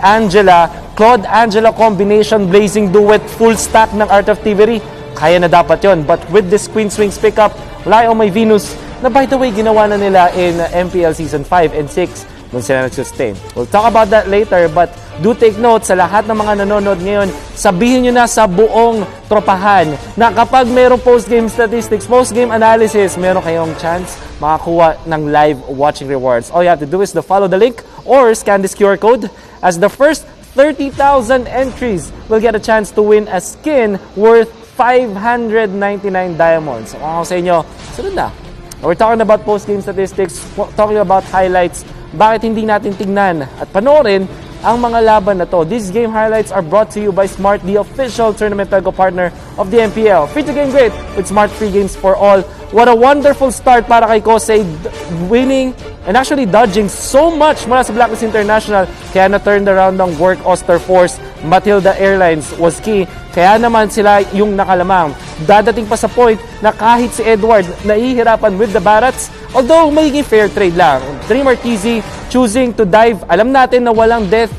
Claude-Angela combination, blazing duet, full stack ng Art of Thievery. Kaya na dapat yon. But with this Queen's Wings pickup, wala yung may Venus, na by the way, ginawa na nila in MPL Season 5 and 6, doon sila nag-sustain. We'll talk about that later, but do take note sa lahat ng mga nanonood ngayon, sabihin nyo na sa buong tropahan na kapag mayroong post-game statistics, post-game analysis, meron kayong chance makakuha ng live watching rewards. All you have to do is to follow the link or scan this QR code, as the first 30,000 entries will get a chance to win a skin worth 599 diamonds. Kung ako sa inyo, sunod na. We're talking about post-game statistics, talking about highlights. Bakit hindi natin tignan at panoorin ang mga laban na to? These game highlights are brought to you by Smart, the official tournament telco partner of the MPL. Free to game great with Smart free games for all. What a wonderful start para kay Kosei, winning and actually dodging so much mula sa Blacklist International. Kaya na-turned around ng Work Oster Force. Matilda Airlines was key. Kaya naman sila yung nakalamang. Dadating pa sa point na kahit si Edward nahihirapan with the Barats, although magiging fair trade lang. Dreamer TZ choosing to dive. Alam natin na walang death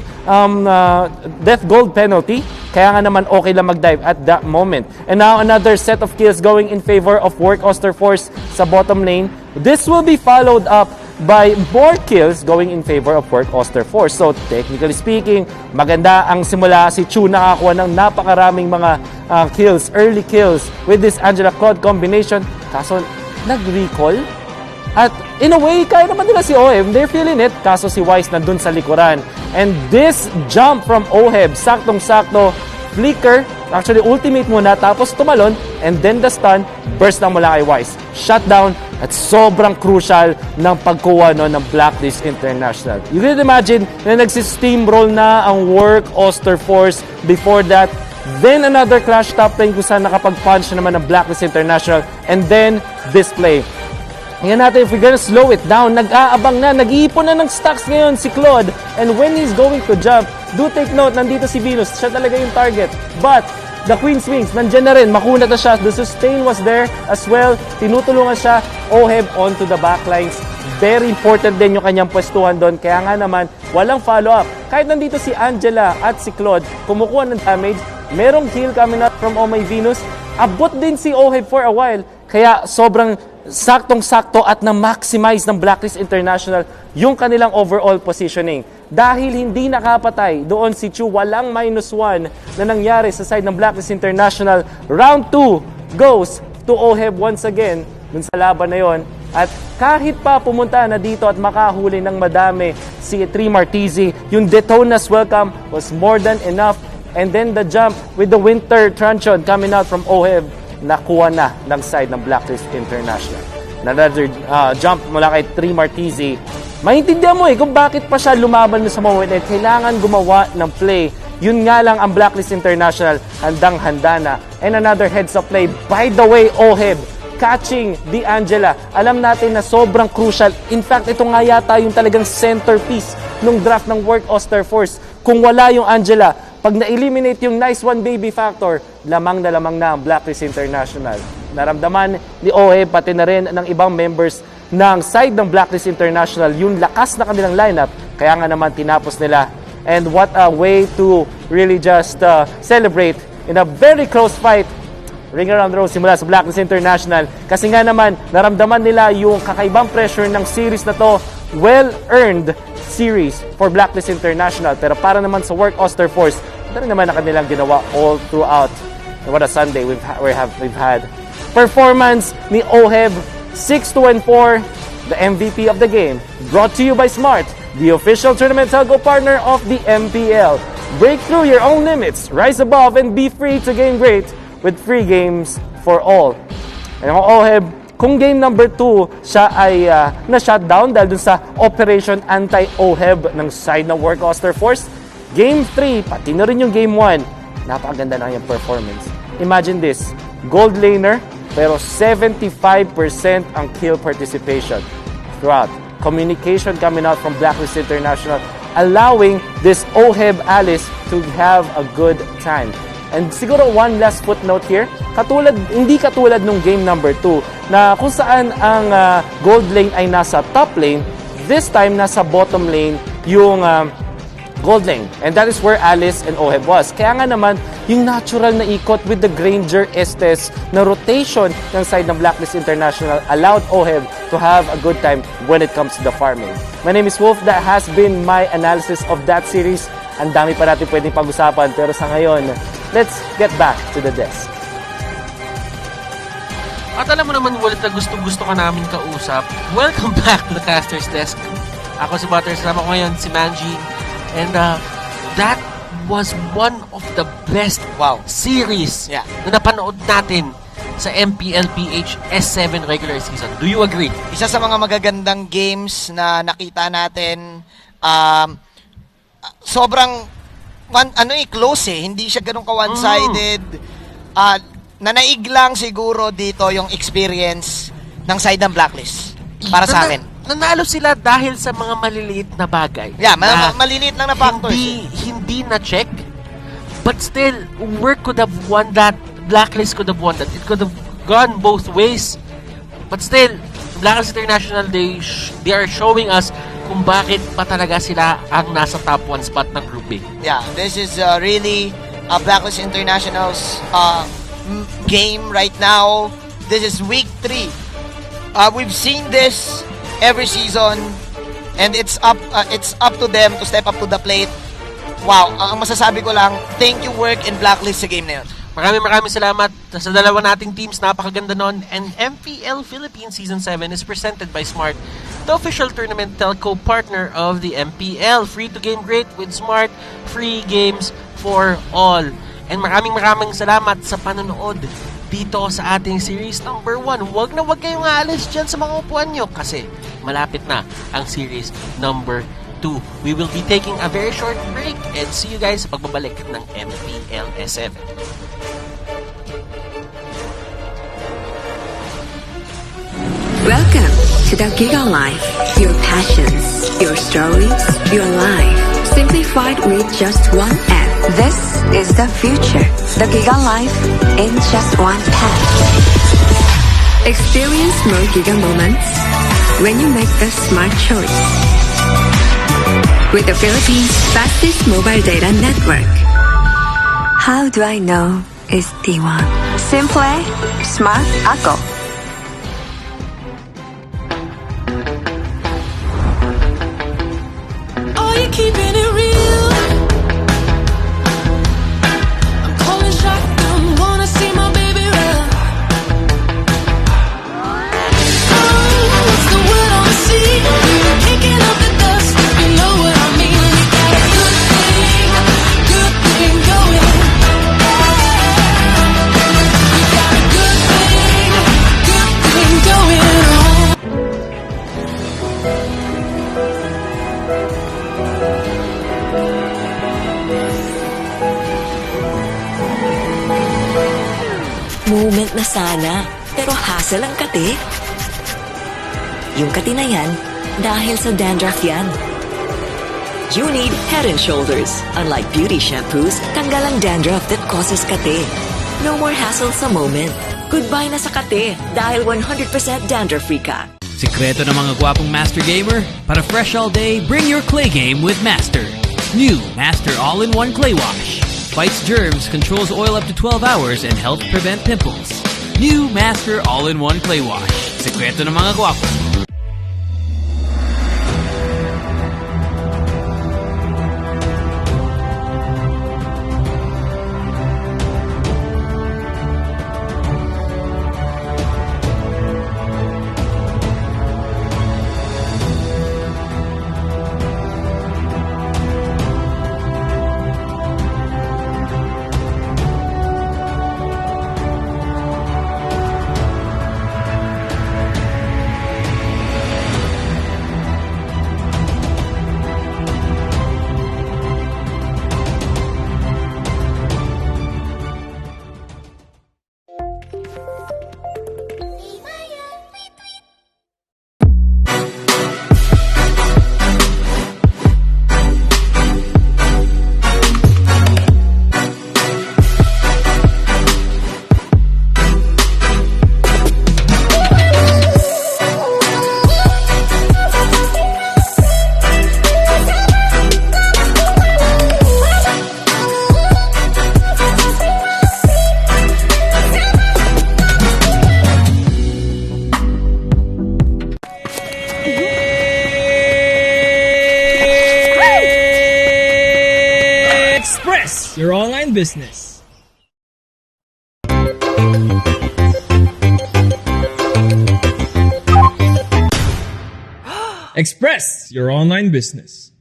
gold penalty. Kaya nga naman okay lang mag-dive at that moment. And now another set of kills going in favor of Work Oster Force sa bottom lane. This will be followed up by more kills going in favor of Work Oster Force. So technically speaking, maganda ang simula. Si Chu nakakuha ng napakaraming mga kills, early kills with this Angela Claude combination. Kaso nag-recall. At in a way, kaya naman nila si Oheb. They're feeling it. Kaso si Wise nandun sa likuran. And this jump from Oheb, saktong-sakto, flicker, actually ultimate muna, tapos tumalon, and then the stun, burst lang mula kay Wise. Shutdown, at sobrang crucial ng pagkuha ng Blacklist International. You can imagine na nagsi-steamroll na ang Work Oster Force before that. Then another clash top lane kung saan nakapag-punch naman ng Blacklist International, and then this play. Ngayon natin, if we're gonna slow it down, nag-aabang na, nag-iipon na ng stacks ngayon si Claude. And when he's going to jump, do take note, nandito si Venus, siya talaga yung target. But, the Queen's Wings, nandyan na rin, makunat na siya. The sustain was there as well. Tinutulungan siya, Oheb onto the backlines. Very important din yung kanyang pwestuhan doon. Kaya nga naman, walang follow-up. Kahit nandito si Angela at si Claude, kumukuha ng damage, merong kill coming out from Omay Venus. Abot din si Oheb for a while. Kaya sobrang saktong-sakto at na-maximize ng Blacklist International yung kanilang overall positioning. Dahil hindi nakapatay doon si Chu, walang -1 na nangyari sa side ng Blacklist International. Round 2 goes to Oheb once again dun sa laban na yon. At kahit pa pumunta na dito at makahuli ng madami si Tremar TZ, yung Detona's welcome was more than enough. And then the jump with the Winter Truncheon coming out from Oheb, nakuha na ng side ng Blacklist International. Another jump mula kay Tremar TZ. Maintindihan mo kung bakit pa siya lumaban sa moment na kailangan gumawa ng play. Yun nga lang ang Blacklist International, handang-handa na. And another heads-up play. By the way, Oheb, catching the Angela. Alam natin na sobrang crucial. In fact, ito nga yata yung talagang centerpiece nung draft ng Work Oster Force. Kung wala yung Angela, pag na-eliminate yung nice one baby factor, lamang na ang Blacklist International. Naramdaman ni Oheb, pati na rin ng ibang members ng side ng Blacklist International, yung lakas na kanilang lineup, kaya nga naman tinapos nila. And what a way to really just celebrate in a very close fight. Ring Around the Rosy mula sa Blacklist International. Kasi nga naman, naramdaman nila yung kakaibang pressure ng series na to. Well-earned series for Blacklist International. Pero para naman sa Work Oster Force, ito rin naman na kanilang ginawa all throughout. And what a Sunday we've had. Performance ni Oheb, 6-2-4, the MVP of the game. Brought to you by Smart, the official tournament telco partner of the MPL. Break through your own limits, rise above, and be free to game great with free games for all. And ang Oheb, kung game number 2, siya ay na-shutdown dahil dun sa Operation Anti-Oheb ng side ng Work Oster Force. Game 3, pati na rin yung Game 1, napakaganda na yung performance. Imagine this, gold laner, pero 75% ang kill participation throughout. Communication coming out from Blacklist International, allowing this Oheb Alice to have a good time. And siguro one last footnote here, hindi katulad nung game number 2 na kung saan ang gold lane ay nasa top lane, this time nasa bottom lane yung gold lane. And that is where Alice and Oheb was. Kaya nga naman, yung natural na ikot with the Granger Estes na rotation ng side ng Blacklist International allowed Oheb to have a good time when it comes to the farming. My name is Wolf. That has been my analysis of that series. Ang dami pa natin pwedeng pag-usapan. Pero sa ngayon, let's get back to the desk. At alam mo naman, Wolf, na gusto ka namin kausap. Welcome back to the Caster's Desk. Ako si Butters. Kasama ko ngayon si Manji. And that was one of the best series na napanood natin sa Mpl-Ph S7 regular season. Do you agree? Isa sa mga magagandang games na nakita natin, sobrang close eh. Hindi siya ganun ka one-sided. Nanaig lang siguro dito yung experience ng side ng Blacklist para sa amin. Nanalo sila dahil sa mga maliliit na bagay. Yeah, maliliit lang na factors. Hindi na-check. But still, Work could have won that. Blacklist could have won that. It could have gone both ways. But still, Blacklist International, they are showing us kung bakit pa talaga sila ang nasa top 1 spot ng grouping. Yeah, this is really Blacklist International's game right now. This is week 3. We've seen this every season, and it's up to them to step up to the plate. Wow, ang masasabi ko lang, thank you Work and Blacklist sa game na yun. Maraming salamat sa dalawa nating teams, napakaganda nun. And MPL Philippines Season 7 is presented by Smart, the official tournament telco partner of the MPL. Free to game great with Smart, free games for all. And maraming salamat sa panonood dito sa ating series number 1. Huwag kayong aalis dyan sa mga upuan nyo kasi malapit na ang series number 2. We will be taking a very short break and see you guys sa pagbabalik ng MPL S7. Welcome to the Giga Life. Your passions, your stories, your life. Simplified with just one app. This is the future. The Giga Life in just one tap. Experience more Giga moments when you make the smart choice. With the Philippines' fastest mobile data network. How do I know it's T1? Simple, smart, ako. Keeping it real. I'm calling shotgun, wanna see my baby run. Oh, what's the word on the sea? Kicking up the dust, you know what I mean. We got a good thing going. We got a good thing going on. Moment na sana, pero hassle ang kati. Yung kati na yan, dahil sa dandruff yan. You need Head and Shoulders. Unlike beauty shampoos, tanggal ang dandruff that causes kati. No more hassle sa moment. Goodbye na sa kati dahil 100% dandruff-free ka. Sikreto ng mga gwapong Master Gamer? Para fresh all day, bring your clay game with Master. New Master All-in-One Clay Wash. Fights germs, controls oil up to 12 hours, and helps prevent pimples. New Master All-in-One Clay Wash. Sekreto ng mga gwapo. Express, your online business. Express, your online business.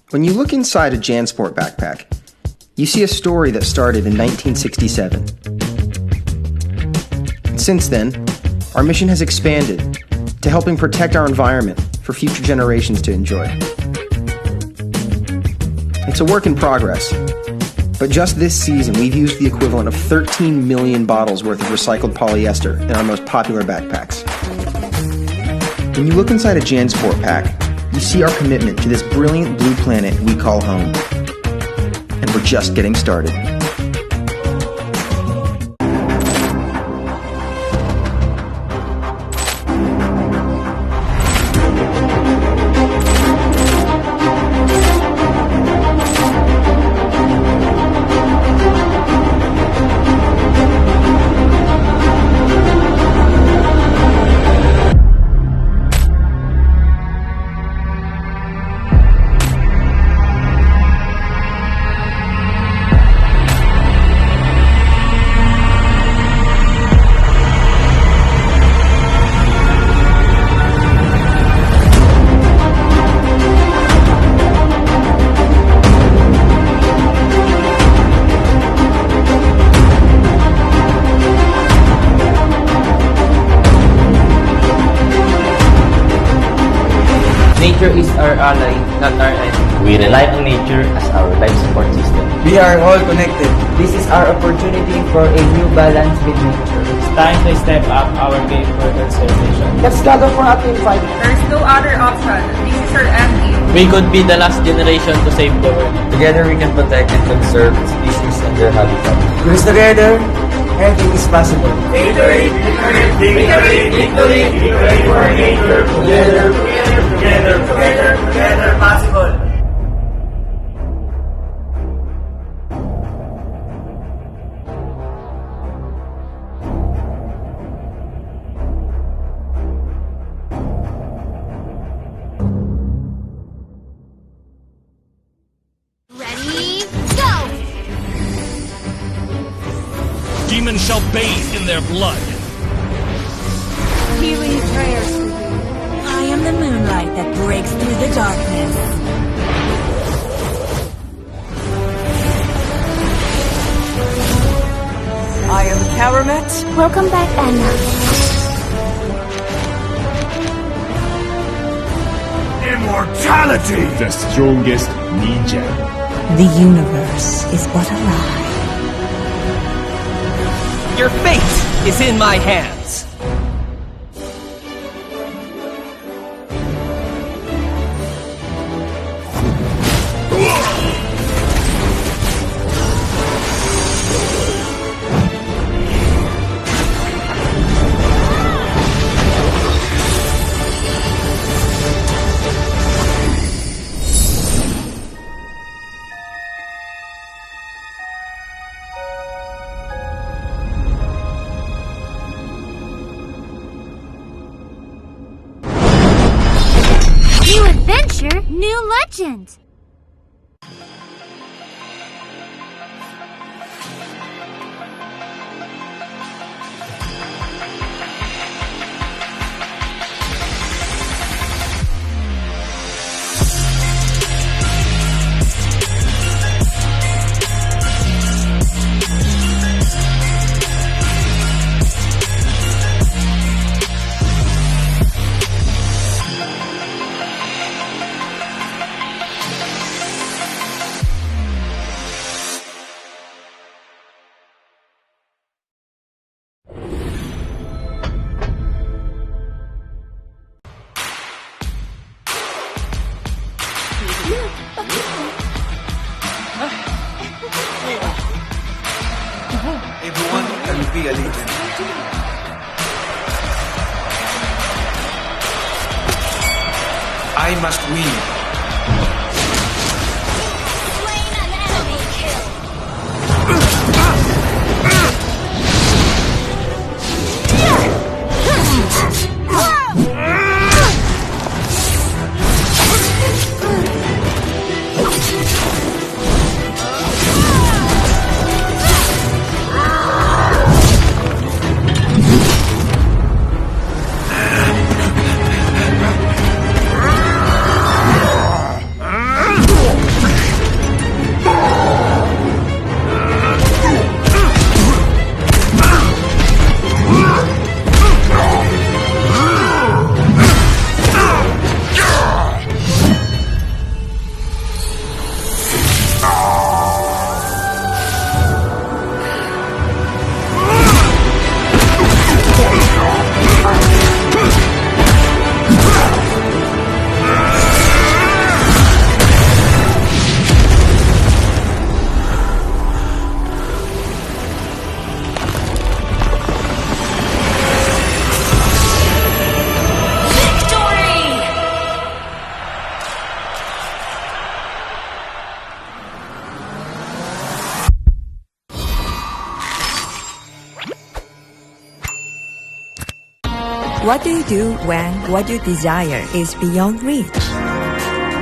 When you look inside a JanSport backpack, you see a story that started in 1967. Since then, our mission has expanded to helping protect our environment for future generations to enjoy. It's a work in progress, but just this season we've used the equivalent of 13 million bottles worth of recycled polyester in our most popular backpacks. When you look inside a JanSport pack, you see our commitment to this brilliant blue planet we call home. And we're just getting started. Nature is our ally, not our enemy. We rely on nature as our life support system. We are all connected. This is our opportunity for a new balance with nature. It's time to step up our game for conservation. Let's gather for a team fight. There's no other option. This is our MU. We could be the last generation to save the world. Together we can protect and conserve species and their habitat. Because together, anything is possible. Victory! Victory! Victory! Victory! Victory for nature! Together, together, together, together, together, possible! Ready, go! Demons shall bathe in their blood. Healing prayers for you. I am the moonlight that breaks through the darkness. I am Karamet. Welcome back, Anna. Immortality! The strongest ninja. The universe is but a lie. Your fate is in my hands. New adventure, new legend! Everyone can be a leader. I must win. What do you do when what you desire is beyond reach?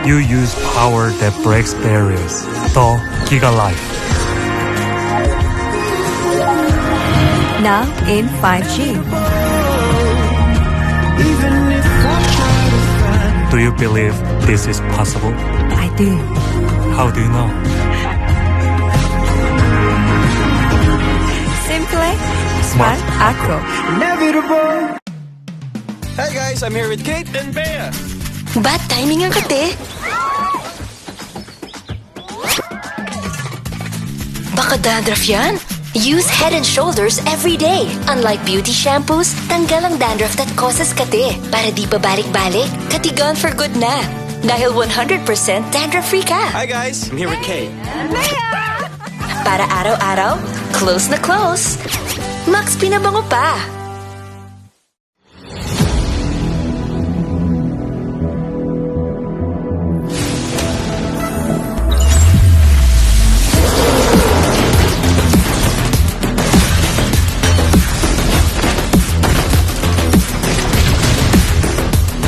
You use power that breaks barriers. The Giga Life. Now in 5G. Do you believe this is possible? I do. How do you know? Simply Smart Acro. Inevitable. Hey guys, I'm here with Kate and Bea. Bad timing ang kate. Baka dandruff yan? Use Head & Shoulders every day. Unlike beauty shampoos, tanggal ang dandruff that causes kate. Para di pa balik-balik, kati gone for good na. Dahil 100% dandruff-free ka. Hi guys, I'm here with Kate. Para araw-araw, close na close. Max pinabango pa.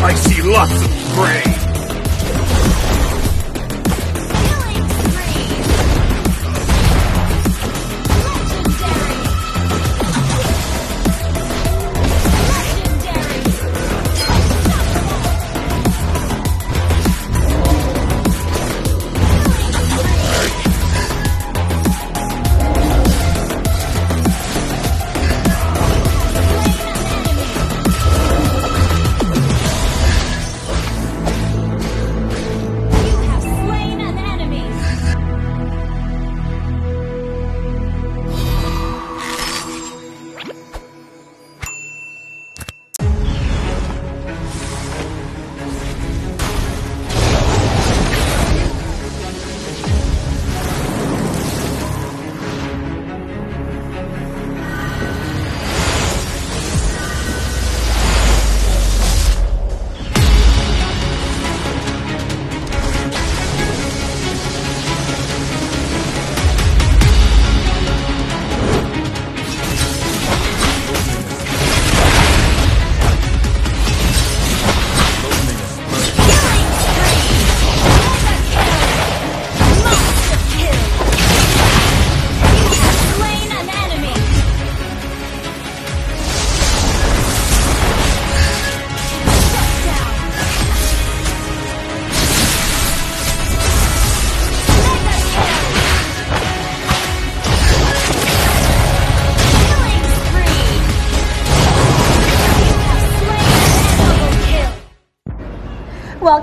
I see lots of gray.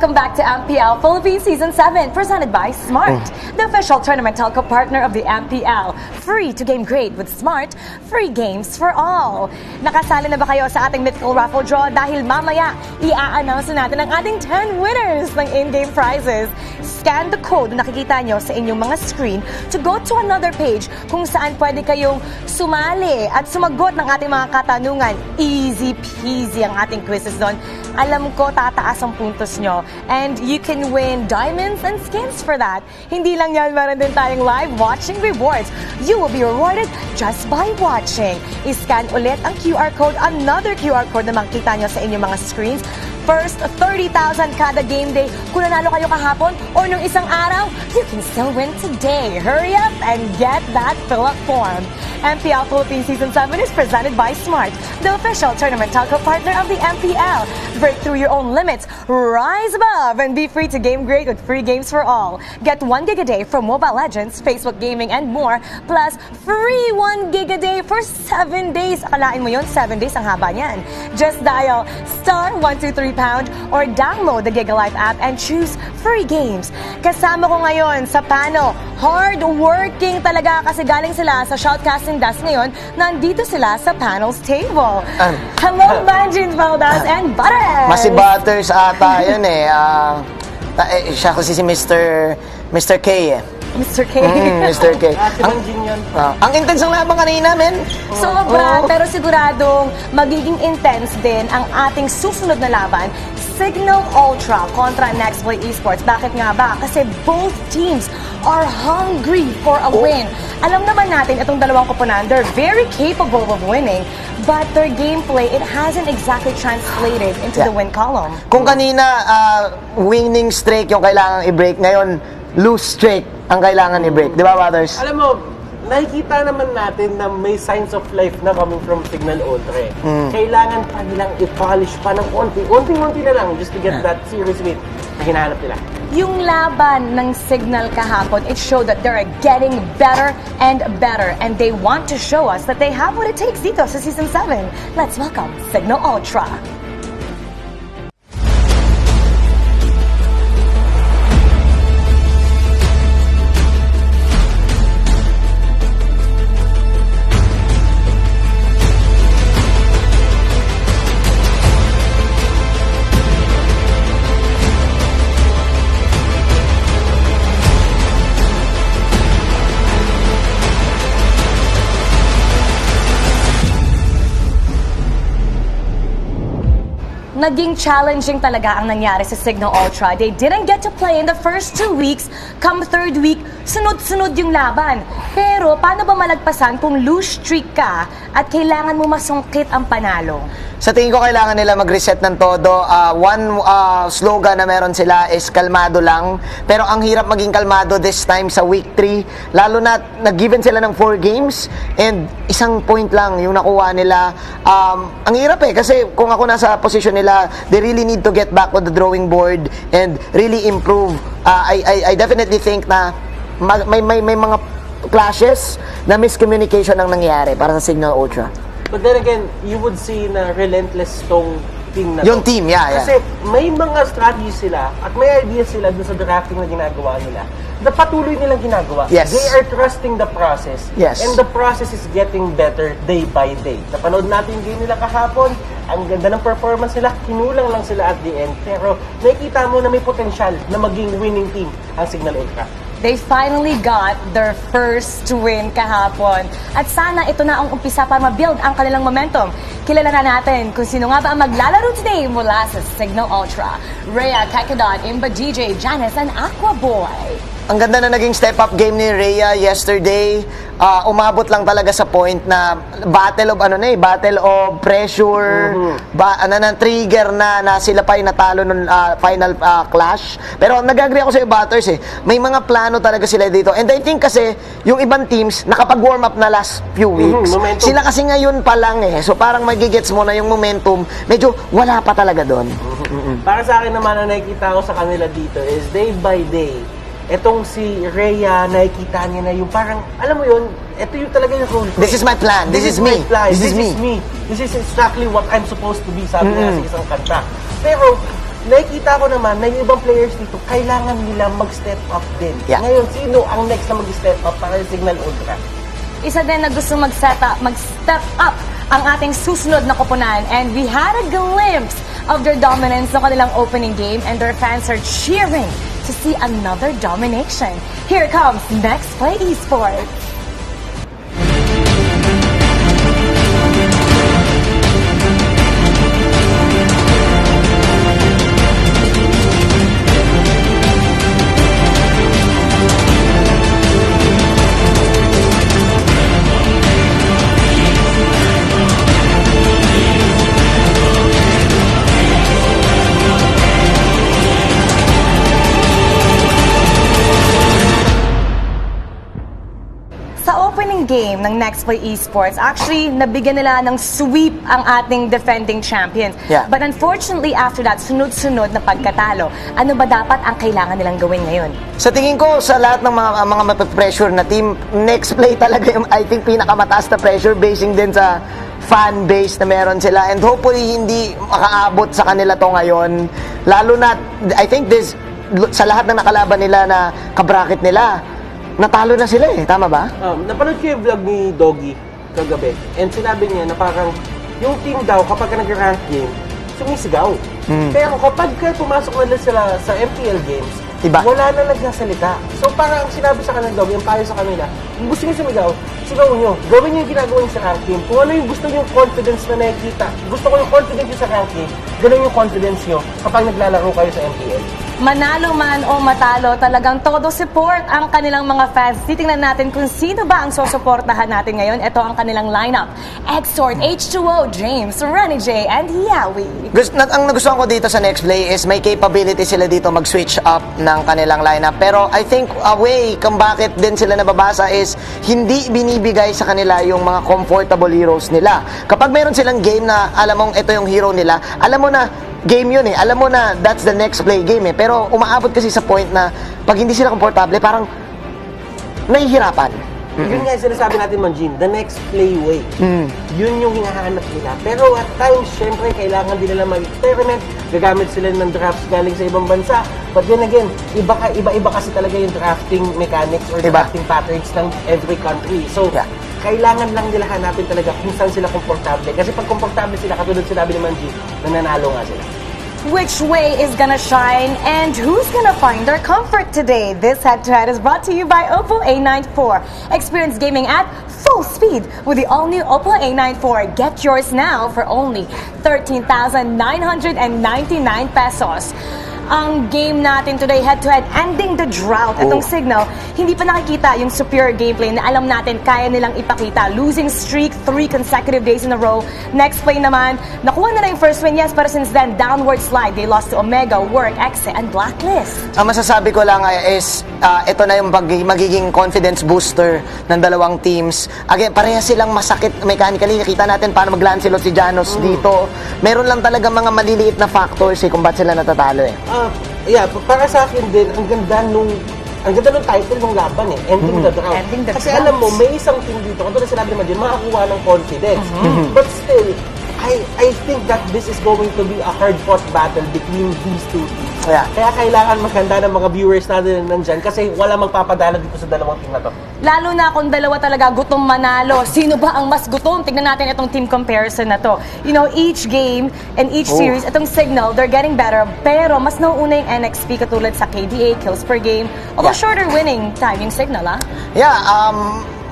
Welcome back to Mpl-Ph Season 7, presented by Smart, the official tournament telco partner of the Mpl. Free to game great with Smart, free games for all. Nakasali na ba kayo sa ating mythical raffle draw? Dahil mamaya, i-a-announce natin ang ating 10 winners ng in-game prizes. Scan the code na nakikita nyo sa inyong mga screen to go to another page kung saan pwede kayong sumali at sumagot ng ating mga katanungan. Easy peasy ang ating quizzes doon. Alam ko, tataas ang puntos nyo. And you can win diamonds and skins for that. Hindi lang yan, meron din tayong live watching rewards. You will be rewarded just by watching. I-scan ulit ang QR code, another QR code na makikita nyo sa inyong mga screens. First, 30,000 kada game day. Kung nanalo kayo kahapon or nung isang araw, you can still win today. Hurry up and get that fill-up form. Mpl-Ph Season 7 is presented by Smart, the official tournament telco partner of the Mpl. Break through your own limits, rise above, and be free to game great with free games for all. Get 1 gig a day from Mobile Legends, Facebook Gaming, and more, plus free 1 gig a day for 7 days. Akalain mo yun, 7 days ang haba niyan. Just dial *123# or download the GigaLife app and choose free games. Kasama ko ngayon sa panel, hard-working talaga kasi galing sila sa shoutcasting desk ngayon, nandito sila sa panel's table. Hello, Banjin Valdas and Butters! Masi Butters ata yun eh. Siya kasi si Mr. K eh. Mr. K. Mr. K. Ang intense ng laban kanina, men. Sobra, pero siguradong magiging intense din ang ating susunod na laban, Signal Ultra kontra Nextplay Esports. Bakit nga ba? Kasi both teams are hungry for a win. Alam naman natin itong dalawang koponan, they're very capable of winning, but their gameplay, it hasn't exactly translated into the win column. Kung kanina, winning streak yung kailangan i-break, ngayon, lose streak ang kailangan i-break. Di ba, Butters? Alam mo, nakikita naman natin na may signs of life na coming from Signal Ultra. Kailangan pa nilang i-polish pa ng unti-unti na lang just to get that serious win na hinahanap nila. Yung laban ng Signal kahapon, it showed that they're getting better and better, and they want to show us that they have what it takes dito sa Season 7. Let's welcome Signal Ultra. Naging challenging talaga ang nangyari sa Signal Ultra. They didn't get to play in the first 2 weeks. Come third week, sunod-sunod yung laban. Pero paano ba malagpasan kung lose streak ka at kailangan mo masungkit ang panalo? Sa tingin ko, kailangan nila mag-reset ng todo. One slogan na meron sila is kalmado lang. Pero ang hirap maging kalmado this time sa week 3. Lalo na nag-given sila ng 4 games and isang point lang yung nakuha nila. Ang hirap eh, kasi kung ako nasa position nila, they really need to get back on the drawing board and really improve. I definitely think na may mga clashes na miscommunication ang nangyari para sa Signal Ultra. But then again, you would see na relentless tong team na yung team, yeah. Kasi may mga strategies sila at may ideas sila dun sa drafting na ginagawa nila na patuloy nilang ginagawa. Yes. They are trusting the process. Yes. And the process is getting better day by day. Napanood natin yung game nila kahapon, ang ganda ng performance nila, kinulang lang sila at the end. Pero nakikita mo na may potential na maging winning team ang Signal Ultra. They finally got their first win kahapon. At sana ito na ang umpisa para ma-build ang kanilang momentum. Kilala na natin kung sino nga ba ang maglalaro today mula sa Signal Ultra. Rhea, Kakadon, Imba DJ, Janice, and Aquaboy. Ang ganda na naging step-up game ni Rhea yesterday. Umabot lang talaga sa point na battle of pressure, trigger na sila pa yung natalo nung final clash. Pero nag-agree ako sa Butters eh. May mga plano talaga sila dito. And I think kasi yung ibang teams nakapag-warm up na last few weeks. Sila kasi ngayon pa lang eh. So parang magigets mo na yung momentum. Medyo wala pa talaga doon. Para sa akin naman, na nakikita ko sa kanila dito is day by day. Etong si Rhea, nakikita niya na yung parang, alam mo yun, ito yung talaga yung role. This is my plan. This is me. This is me. This is exactly what I'm supposed to be, sabi niya sa isang kanta. Pero, nakikita ko naman na yung ibang players dito, kailangan nila mag-step up din. Yeah. Ngayon, sino ang next na mag-step up para sa Signal Ultra? Isa din na gusto mag-step up ang ating susunod na koponan, and we had a glimpse of their dominance sa kanilang opening game, and their fans are cheering to see another domination. Here comes Next Play Esports. Game ng Next Play Esports, actually, nabigyan nila ng sweep ang ating defending champions. Yeah. But unfortunately, after that, sunod-sunod na pagkatalo. Ano ba dapat ang kailangan nilang gawin ngayon? Sa tingin ko, sa lahat ng mga mape-pressure na team, Next Play talaga yung, I think, pinakamataas na pressure basing din sa fan base na meron sila. And hopefully, hindi makaabot sa kanila to ngayon. Lalo na, I think sa lahat ng nakalaban nila na kabracket nila, natalo na sila eh, tama ba? Napanood ko yung vlog ni Doggy kagabi, and sinabi niya na parang yung team daw kapag nag-rank game, sumisigaw. Pero kapag pumasok na sila sa MPL games, wala na nagsasalita. So parang sinabi sa kanila Doggy, yung payo sa kanila, kung gusto nyo sumigaw, sigaw nyo. Gawin nyo yung ginagawa nyo sa rank game. Kung ano yung gusto nyo yung confidence na nakikita, gusto ko yung confidence nyo sa rank game, ganun yung confidence nyo kapag naglalaro kayo sa MPL. Manalo man o matalo, talagang todo support ang kanilang mga fans. Titingnan natin kung sino ba ang susuportahan natin ngayon. Ito ang kanilang lineup. Exort, H2O, James, Renny J, and Yawi. Ang nagustuhan ko dito sa Next Play is may capability sila dito mag-switch up ng kanilang lineup. Pero I think a way kung bakit din sila nababasa is hindi binibigay sa kanila yung mga comfortable heroes nila. Kapag meron silang game na alam mong ito yung hero nila, alam mo na game yun eh. Alam mo na that's the Next Play game eh. Pero umaabot kasi sa point na pag hindi sila komportable, parang nahihirapan. Yun nga yung sinasabi natin, Manjin, the Next Play way. Yun yung hinahanap nila. Pero at times, syempre, kailangan din nila mag-experiment. Gagamit sila ng drafts galing sa ibang bansa. But then again, iba-iba kasi talaga yung drafting mechanics or drafting patterns ng every country. So, kailangan lang nila hanapin talaga kung saan sila komportable. Kasi pag komportable sila, katulad sinabi ni Manji, nananalo nga sila. Which way is gonna shine and who's gonna find their comfort today? This head-to-head is brought to you by Oppo A94. Experience gaming at full speed with the all-new Oppo A94. Get yours now for only 13,999 pesos. Ang game natin today, head-to-head, ending the drought. Itong Signal, hindi pa nakikita yung superior gameplay na alam natin kaya nilang ipakita. Losing streak 3 consecutive days in a row. Next play naman, nakuha nila yung first win, yes, pero since then, downward slide. They lost to Omega, Work, Exe, and Blacklist. Ang masasabi ko lang is, ito na yung magiging confidence booster ng dalawang teams. Again, parehas silang masakit mechanically. Kita natin paano mag-Lancelot si Janos dito. Meron lang talaga mga maliliit na factors kung ba't sila natatalo eh. Para sa akin din, ang ganda nung title ng laban eh, Ending the Drought. Kasi alam mo, may isang team dito, kung doon sinabi naman din, makakuha ng confidence. But still, I think that this is going to be a hard-fought battle between these two teams. Kaya kailangan maganda ng mga viewers natin nandyan kasi wala magpapadala dito sa dalawang team na to. Lalo na kung dalawa talaga gutom manalo. Sino ba ang mas gutom? Tignan natin itong team comparison na to. You know, each game and each series, itong Signal, they're getting better. Pero mas nauuna yung NXP katulad sa KDA, kills per game. Although shorter winning time yung Signal, ha?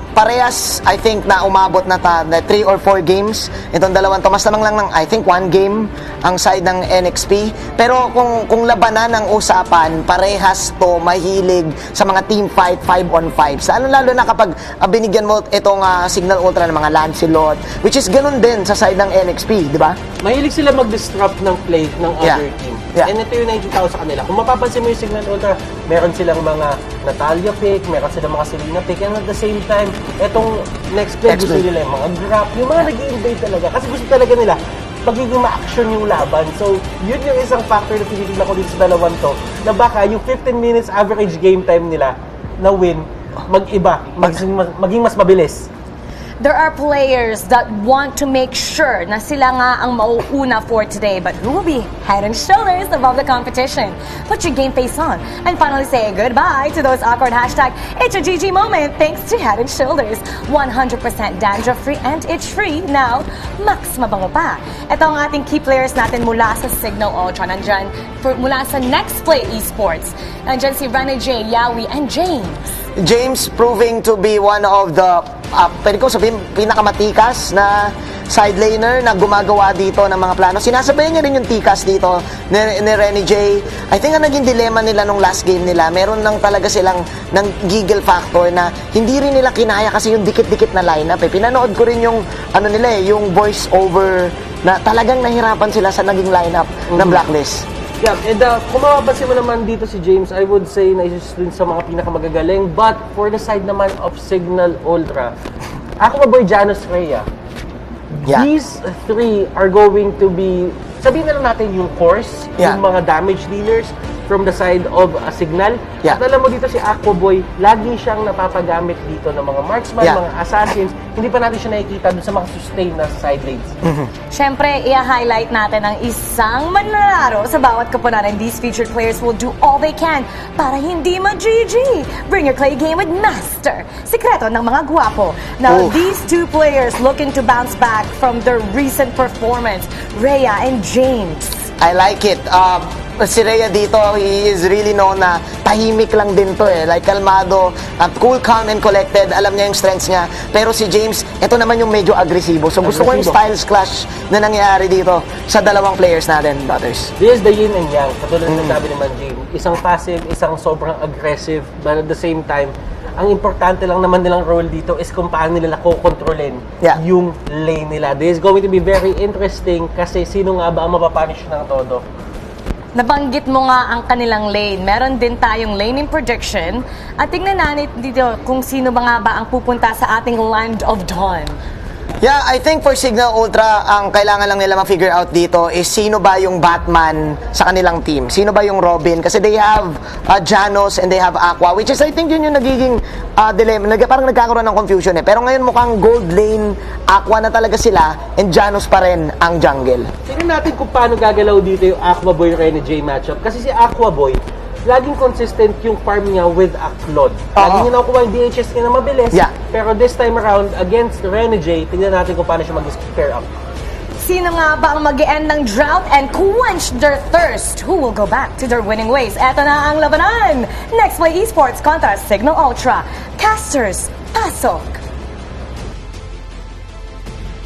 Parehas, I think, na umabot na 3 or 4 games. Itong dalawang to, mas lamang lang ng, I think, 1 game ang side ng NXP. Pero kung labanan ng usapan, parehas to mahilig sa mga team fight, 5-on-5. Lalo na kapag binigyan mo itong Signal Ultra ng mga Lancelot, which is ganun din sa side ng NXP, di ba? Mahilig sila mag-disrupt ng play ng other team. And ito yung nakikita ko sa kanila. Kung mapapansin mo yung Signal Ultra, meron silang mga Natalia pick, meron silang mga Selena pick, and at the same time, etong next play, gusto nila yung mga grab, yung mga nag-i-invade talaga. Kasi gusto talaga nila, magiging ma-action yung laban. So, yun yung isang factor na tinitignan ko dito sa dalawang to, na baka yung 15 minutes average game time nila na win, mag-iba, maging mas mabilis. There are players that want to make sure na sila nga ang mauuna for today, but who will be head and shoulders above the competition? Put your game face on and finally say goodbye to those awkward hashtag It's a GG moment thanks to Head and Shoulders. 100% dandruff-free and itch-free. Now, max mabango pa. Ito ang ating key players natin mula sa Signal Ultra. Nandyan mula sa Next Play Esports. Nandyan si Rene J, Yawi, and James. James proving to be one of the, pwede ko sabihin, pinakamatikas na side laner na gumagawa dito ng mga plano. Sinasabayan niya rin yung tikas dito ni Rene J. I think ang naging dilemma nila nung last game nila, meron lang talaga silang ng giggle factor na hindi rin nila kinaya kasi yung dikit-dikit na lineup. Pinanood ko rin yung, yung voice over na talagang nahirapan sila sa naging lineup ng Blacklist. Yeah, and kung mapapansin mo naman dito si James, I would say na isa din sa mga pinakamagagaling. But for the side naman of Signal Ultra, ako maboy Janus Rhea. Yeah. These three are going to be, sabihin na lang natin yung course, yung mga damage dealers from the side of Signal. At alam mo dito si Aquaboy, lagi siyang napapagamit dito ng mga marksman, mga assassins. Hindi pa natin siya nakikita dun sa mga sustain na side lanes. Siyempre, i-highlight natin ang isang manlalaro sa bawat kapunan. These featured players will do all they can para hindi ma-GG. Bring your clay game with Master. Sikreto ng mga guwapo. Now, these two players looking to bounce back from their recent performance. Rhea and James. I like it. Si Rhea dito, he is really known na tahimik lang din to like kalmado, cool, calm, and collected. Alam niya yung strengths niya. Pero si James, ito naman yung medyo agresibo. So gusto ko yung styles clash na nangyayari dito sa dalawang players natin, brothers. This is the yin and yang. Katulad ng sabi naman, James. Isang passive, isang sobrang aggressive. But at the same time, ang importante lang naman nilang role dito is kung paano nila kukontrolin yung lane nila. This is going to be very interesting kasi sino nga ba ang mapapunish ng todo? Nabanggit mo nga ang kanilang lane. Meron din tayong laning prediction. At tingnan natin dito kung sino ba nga ba ang pupunta sa ating Land of Dawn. Yeah, I think for Signal Ultra, ang kailangan lang nila ma-figure out dito is sino ba yung Batman sa kanilang team. Sino ba yung Robin? Kasi they have Janos and they have Aqua, which is I think yun yung nagiging dilemma. Parang nagkakaroon ng confusion Pero ngayon mukhang gold lane, Aqua na talaga sila, and Janos pa rin ang jungle. Tingnan natin kung paano gagalaw dito yung Aqua Boy Rene J matchup. Kasi si Aqua Boy, laging consistent yung farm niya with a Claude. Laging niya nakuha yung DHS niya na mabilis. Pero this time around, against Rene J, tingnan natin kung paano siya mag-pair up. Sino nga ba ang mag-e-end ng drought and quench their thirst? Who will go back to their winning ways? Eto na ang labanan! Next Play Esports kontra Signal Ultra. Casters, pasok!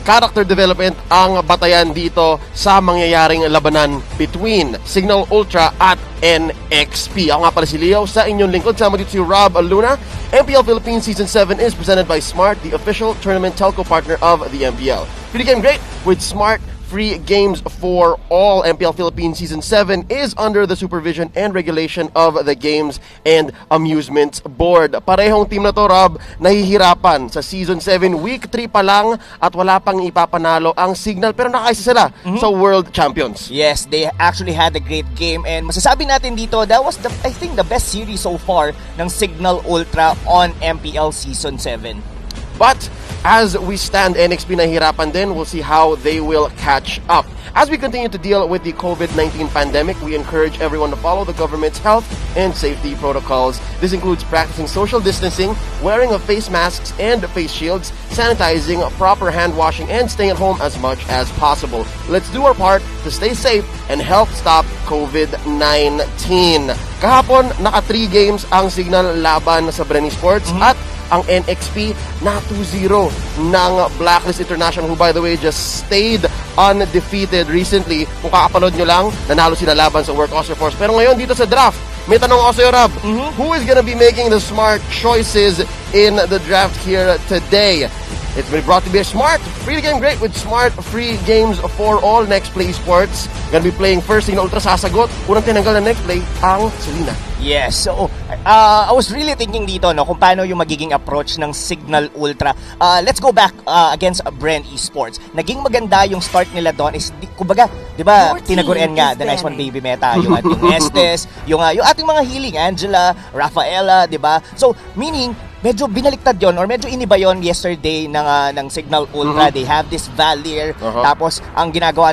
Character development ang batayan dito sa mangyayaring labanan between Signal Ultra at NXP. Ako nga pala si Leo sa inyong lingkod. Sama dito si Rob Luna. MPL Philippines Season 7 is presented by Smart, the official tournament telco partner of the MPL. Pretty game great with Smart. Free games for all. MPL Philippines Season 7 is under the supervision and regulation of the Games and Amusements Board. Parehong team na to, Rob, nahihirapan sa Season 7. Week 3 pa lang at wala pang ipapanalo ang Signal pero nakaisa sila sa World Champions. Yes, they actually had a great game and masasabi natin dito, that was I think the best series so far ng Signal Ultra on MPL Season 7. But as we stand, NXP nahihirapan din. We'll see how they will catch up. As we continue to deal with the COVID-19 pandemic, we encourage everyone to follow the government's health and safety protocols. This includes practicing social distancing, wearing of face masks and face shields, sanitizing, proper hand washing, and staying at home as much as possible. Let's do our part to stay safe and help stop COVID-19. Kahapon, naka 3 games ang Signal laban sa Bren Sports at ang NXP na 2-0 ng Blacklist International, who by the way just stayed undefeated recently. Kung kakapanood nyo lang, nanalo sila laban sa Work Oscar Force. Pero ngayon dito sa draft, may tanong ako sa'yo, Rob. Who is gonna be making the smart choices in the draft here today? It's been brought to be a Smart free game great with Smart free games for all. Next Play Sports gonna be playing first. Signal Ultra sasagot. Unang tinanggal na Next Play ang Selena. Yes, so I was really thinking dito kung paano yung magiging approach ng Signal Ultra. Let's go back against Bren Esports. Naging maganda yung start nila doon is kumbaga, 'di ba? Tinagurian nga the nice one baby meta, yung ating Estes, yung ating mga healing Angela, Rafaela, 'di ba? So meaning medyo binaliktad yon or medyo iniba yon yesterday ng Signal Ultra. They have this Valier. Tapos, ang ginagawa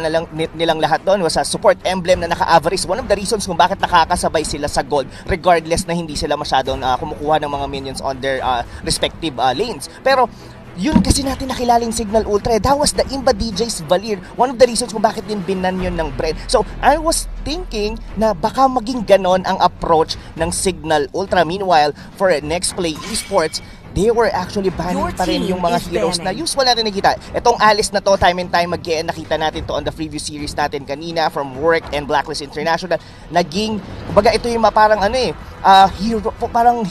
nilang lahat doon was a support emblem na naka-average. One of the reasons kung bakit nakakasabay sila sa gold regardless na hindi sila masyadong kumukuha ng mga minions on their respective lanes. Pero, yun kasi natin nakilaling Signal Ultra. That was the Imba DJ's Valier. One of the reasons kung bakit din binan yun ng Bren. So, I was thinking na baka maging ganon ang approach ng Signal Ultra. Meanwhile, for Next Play Esports, they were actually banning pa rin yung mga heroes na usual natin nakita. Itong Alice na to, time and time again, nakita natin to on the preview series natin kanina from Work and Blacklist International. Naging, kumbaga ito yung parang hero, parang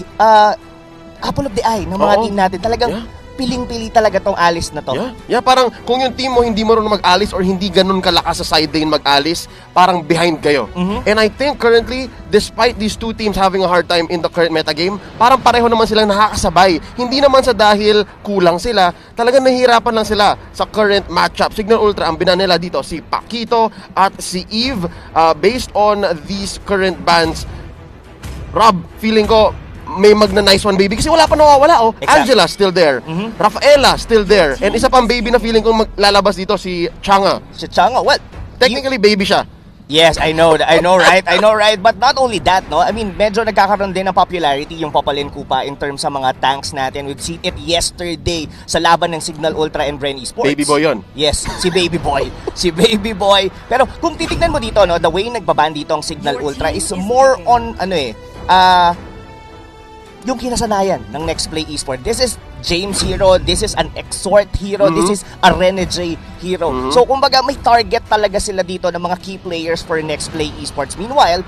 apple of the eye ng mga team natin. Talagang piling-pili talaga tong Alice na to. Yeah, parang kung yung team mo hindi marunong mag-alis or hindi ganun kalakas sa side lane mag-alis, parang behind kayo. And I think currently, despite these two teams having a hard time in the current metagame, parang pareho naman silang nakakasabay. Hindi naman sa dahil kulang sila, talagang nahihirapan lang sila sa current matchup. Signal Ultra, ang binan nila dito, si Paquito at si Eve. Based on these current bans, Rob, feeling ko, may magna-nice one baby kasi wala pa nawawala Angela still there, Rafaela still there, and isa pang baby na feeling kong maglalabas dito si Changa. Well, technically baby siya. Yes, I know, right? But not only that, no? I mean, medyo nagkakaroon din ng popularity yung Popalin Kupa in terms sa mga tanks natin. We've seen it yesterday sa laban ng Signal Ultra and Bren Esports. Baby boy yon. Yes, si Baby Boy. Pero kung titignan mo dito, no, the way nagbaban dito ang Signal Ultra is more on, yung kinasanayan ng Next Play Esports. This is James hero, this is an Exhort hero, this is a Renegade hero. So, kumbaga, may target talaga sila dito ng mga key players for Next Play Esports. Meanwhile,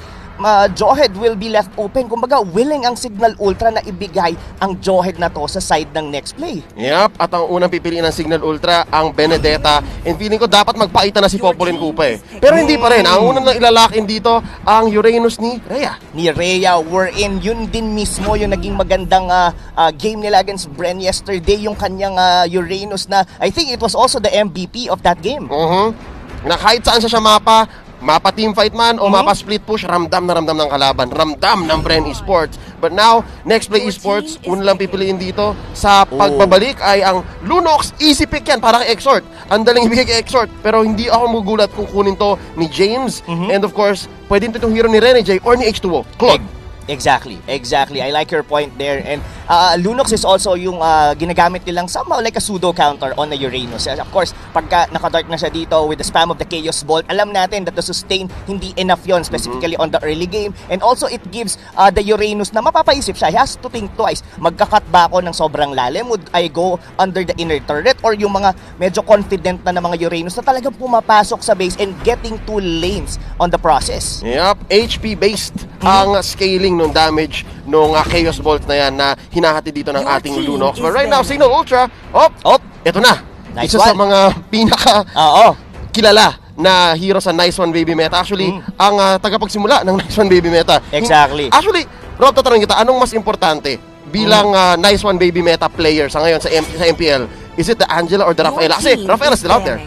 Jawhead will be left open. Kumbaga, willing ang Signal Ultra na ibigay ang Jawhead na to sa side ng Next Play. Yep, at ang unang pipiliin ng Signal Ultra, ang Benedetta. And feeling ko dapat magpaita na si Popolin Kupa Pero hindi pa rin. Ang unang ilalakin dito, ang Uranus ni Rhea. Wherein yun din mismo yung naging magandang game nila against Bren yesterday. Yung kanyang Uranus na, I think it was also the MVP of that game. Na kahit saan siya mapa teamfight man o mapa split push, ramdam na ramdam ng kalaban, ramdam ng Bren Esports. But now, Next Play Esports, una lang pipiliin dito sa pagbabalik ay ang Lunox. Easy pick yan para kay Exhort. Ang daling ibigay kay Exhort, pero hindi ako magugulat kung kunin to ni James. And of course, pwede ito itong hero ni Renegade or ni H2O, Claude. Exactly. I like your point there. And Lunox is also yung ginagamit nilang somehow like a pseudo counter on the Uranus. Of course, pagka nakadark na siya dito with the spam of the Chaos Bolt, alam natin that the sustain hindi enough yon specifically on the early game. And also it gives the Uranus na mapapaisip siya. He has to think twice. Magkakat ba ako ng sobrang lalim? Would I go under the inner turret? Or yung mga medyo confident na mga Uranus na talagang pumapasok sa base and getting 2 lanes on the process? Yep, HP based ang scaling ng damage nung Chaos Bolt na yan na hinahati dito ng ating Lunox. But right now, Signal Ultra, ito na. Nice Isa sa mga pinaka kilala na hero sa Nice One Baby meta. Actually, ang tagapagsimula ng Nice One Baby meta. Exactly. Actually, Rob, tatanungin kita, anong mas importante bilang Nice One Baby meta player sa ngayon sa MPL? Is it the Angela or the Rafaela? Kasi Rafaela still out there.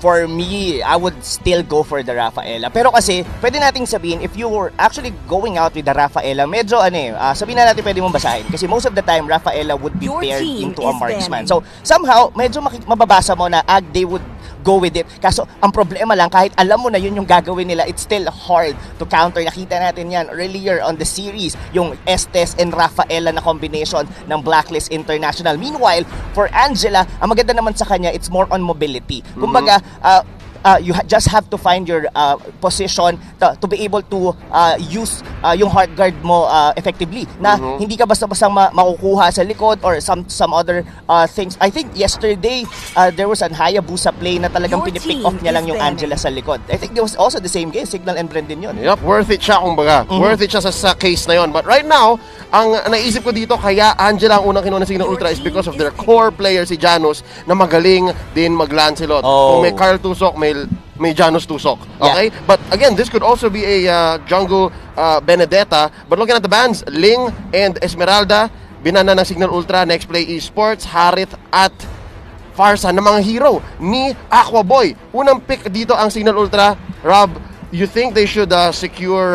For me, I would still go for the Rafaela. Pero kasi, pwede nating sabihin, if you were actually going out with the Rafaela, medyo sabihin na natin pwede mong basahin. Kasi most of the time, Rafaela would be paired into a marksman. So, somehow, medyo mababasa mo na they would go with it. Kaso, ang problema lang, kahit alam mo na yun yung gagawin nila, it's still hard to counter. Nakita natin yan earlier on the series, yung Estes and Rafaela na combination ng Blacklist International. Meanwhile, for Angela, ang maganda naman sa kanya, it's more on mobility. Kumbaga, you just have to find your position to be able to use yung heart guard mo effectively. Na hindi ka basta-basta makukuha sa likod or some other things. I think yesterday, there was an Hayabusa play na talagang pinipick off niya lang yung Angela sa likod. I think there was also the same game, Signal and Brendan yun. Yep, worth it siya kumbaga. Worth it siya sa case na yun. But right now, ang naisip ko dito, kaya Angela ang unang kinuha ng Signal Ultra is because of their core player si Janus na magaling din mag-Lancelot. Kung may Carl Tusok, may Janus Tusok. Okay? Yeah. But again, this could also be a jungle Benedetta. But looking at the bans, Ling and Esmeralda, binana ng Signal Ultra, Next Play Esports, Harith at Farsa na mga hero ni Aqua Boy. Unang pick dito ang Signal Ultra. Rob, you think they should secure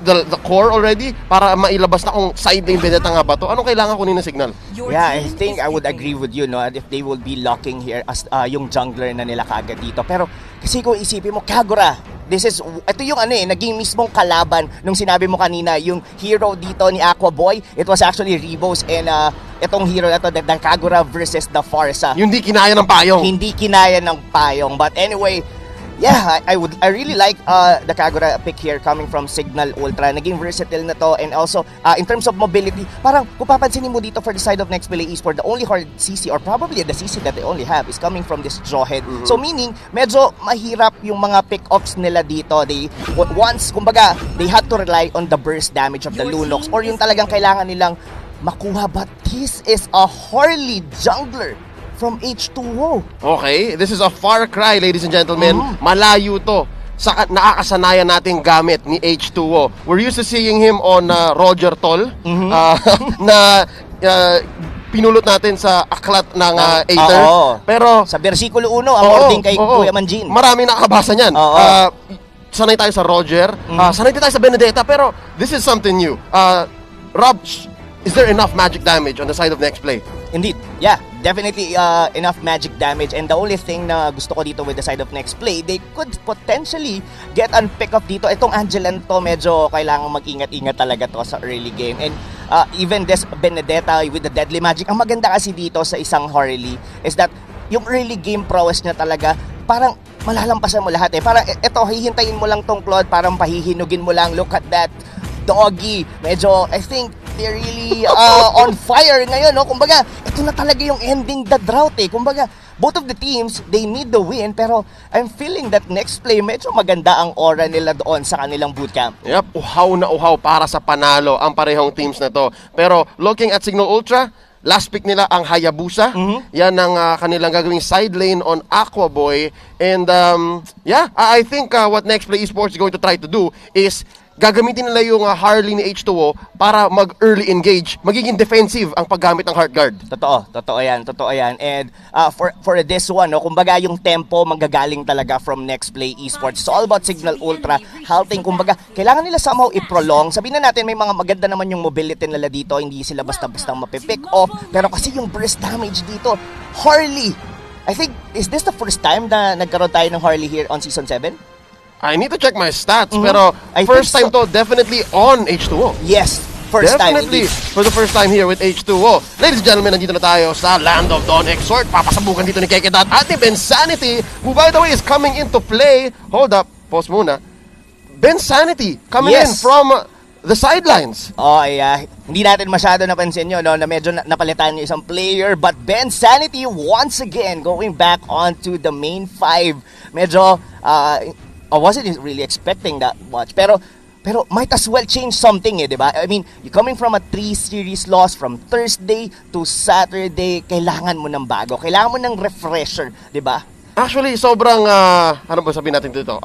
the core already para mailabas na kung side lane Benedetta nga ba to? Anong kailangan kunin na signal? Yeah, I think I would agree with you, no, if they will be locking here as yung jungler na nila kagad dito. Pero kasi kung isipin mo, Kagura, ito yung naging mismong kalaban nung sinabi mo kanina, yung hero dito ni Aqua Boy, it was actually Rebos and itong hero na to, the Kagura versus the Farsa. Yung hindi kinaya ng payong. Hindi kinaya ng payong. But anyway, yeah, I really like the Kagura pick here coming from Signal Ultra. Naging versatile na to, and also in terms of mobility, parang kung papansinin mo dito for the side of Nextplay Esports, the only hard CC or probably the CC that they only have is coming from this Jawhead. So meaning, medyo mahirap yung mga pick-offs nila dito. Kumbaga, they had to rely on the burst damage of the Lunox or yung talagang kailangan nilang makuha. But this is a Harley jungler from H2O. Okay, this is a far cry, ladies and gentlemen. Malayo to sa nakakasanayan nating gamit ni H2O. We're used to seeing him on Roger Toll na pinulot natin sa aklat ng Aether. Pero sa bersikulo 1 ang ording kay Kuya Manjin. Marami nakakabasa niyan. Sanay tayo sa Roger, sanay tayo sa Benedetta, pero this is something new. Rob, is there enough magic damage on the side of Nextplay? Indeed. Yeah, definitely enough magic damage. And the only thing na gusto ko dito with the side of Nextplay, they could potentially get an pick up dito. Itong Angelan to, medyo kailangan mag-ingat-ingat talaga to sa early game. And even this Benedetta with the deadly magic, ang maganda kasi dito sa isang Harley is that yung early game prowess niya talaga, parang malalampasan mo lahat eh. Parang eto, hihintayin mo lang tong Claude, parang pahihinugin mo lang. Look at that Doggy. Medyo, I think, they're really on fire ngayon, no? Kumbaga, ito na talaga yung ending the drought eh. Kumbaga, both of the teams, they need the win, pero I'm feeling that Nextplay, medyo maganda ang aura nila doon sa kanilang bootcamp. Yep, uhaw na uhaw para sa panalo ang parehong teams na to. Pero looking at Signal Ultra, last pick nila ang Hayabusa. Yan ang kanilang gagawing side lane on Aqua Boy. And yeah, I think what Nextplay Esports is going to try to do is gagamitin nila yung Harley ni H2O para mag-early engage. Magiging defensive ang paggamit ng Heart Guard. Totoo yan. And for this one, no, kumbaga yung tempo manggagaling talaga from Nextplay Esports. It's all about Signal Ultra halting. Kumbaga, kailangan nila somehow i-prolong. Sabihin na natin, may mga maganda naman yung mobility nila dito. Hindi sila basta-bastang mapipick off. Pero kasi yung burst damage dito, Harley. I think, is this the first time na nagkaroon tayo ng Harley here on Season 7? I need to check my stats, pero first time to definitely on H2O. Yes, first definitely time. For the first time here with H2O. Ladies and gentlemen, nandito na tayo sa Land of Dawn Exhort. Papasabukan dito ni Kekedat at ni Bensanity, who by the way is coming into play. Hold up, pause muna. Bensanity coming in from the sidelines. Oh, yeah. Hindi natin masyado napansin yun, no, na medyo napalitan yung isang player. But Bensanity once again going back onto the main 5. Medyo, I wasn't really expecting that much. Pero might as well change something eh, di ba? I mean, you coming from a 3-series loss from Thursday to Saturday, kailangan mo ng bago. Kailangan mo ng refresher, di ba? Actually, sobrang, ano ba sabihin natin dito?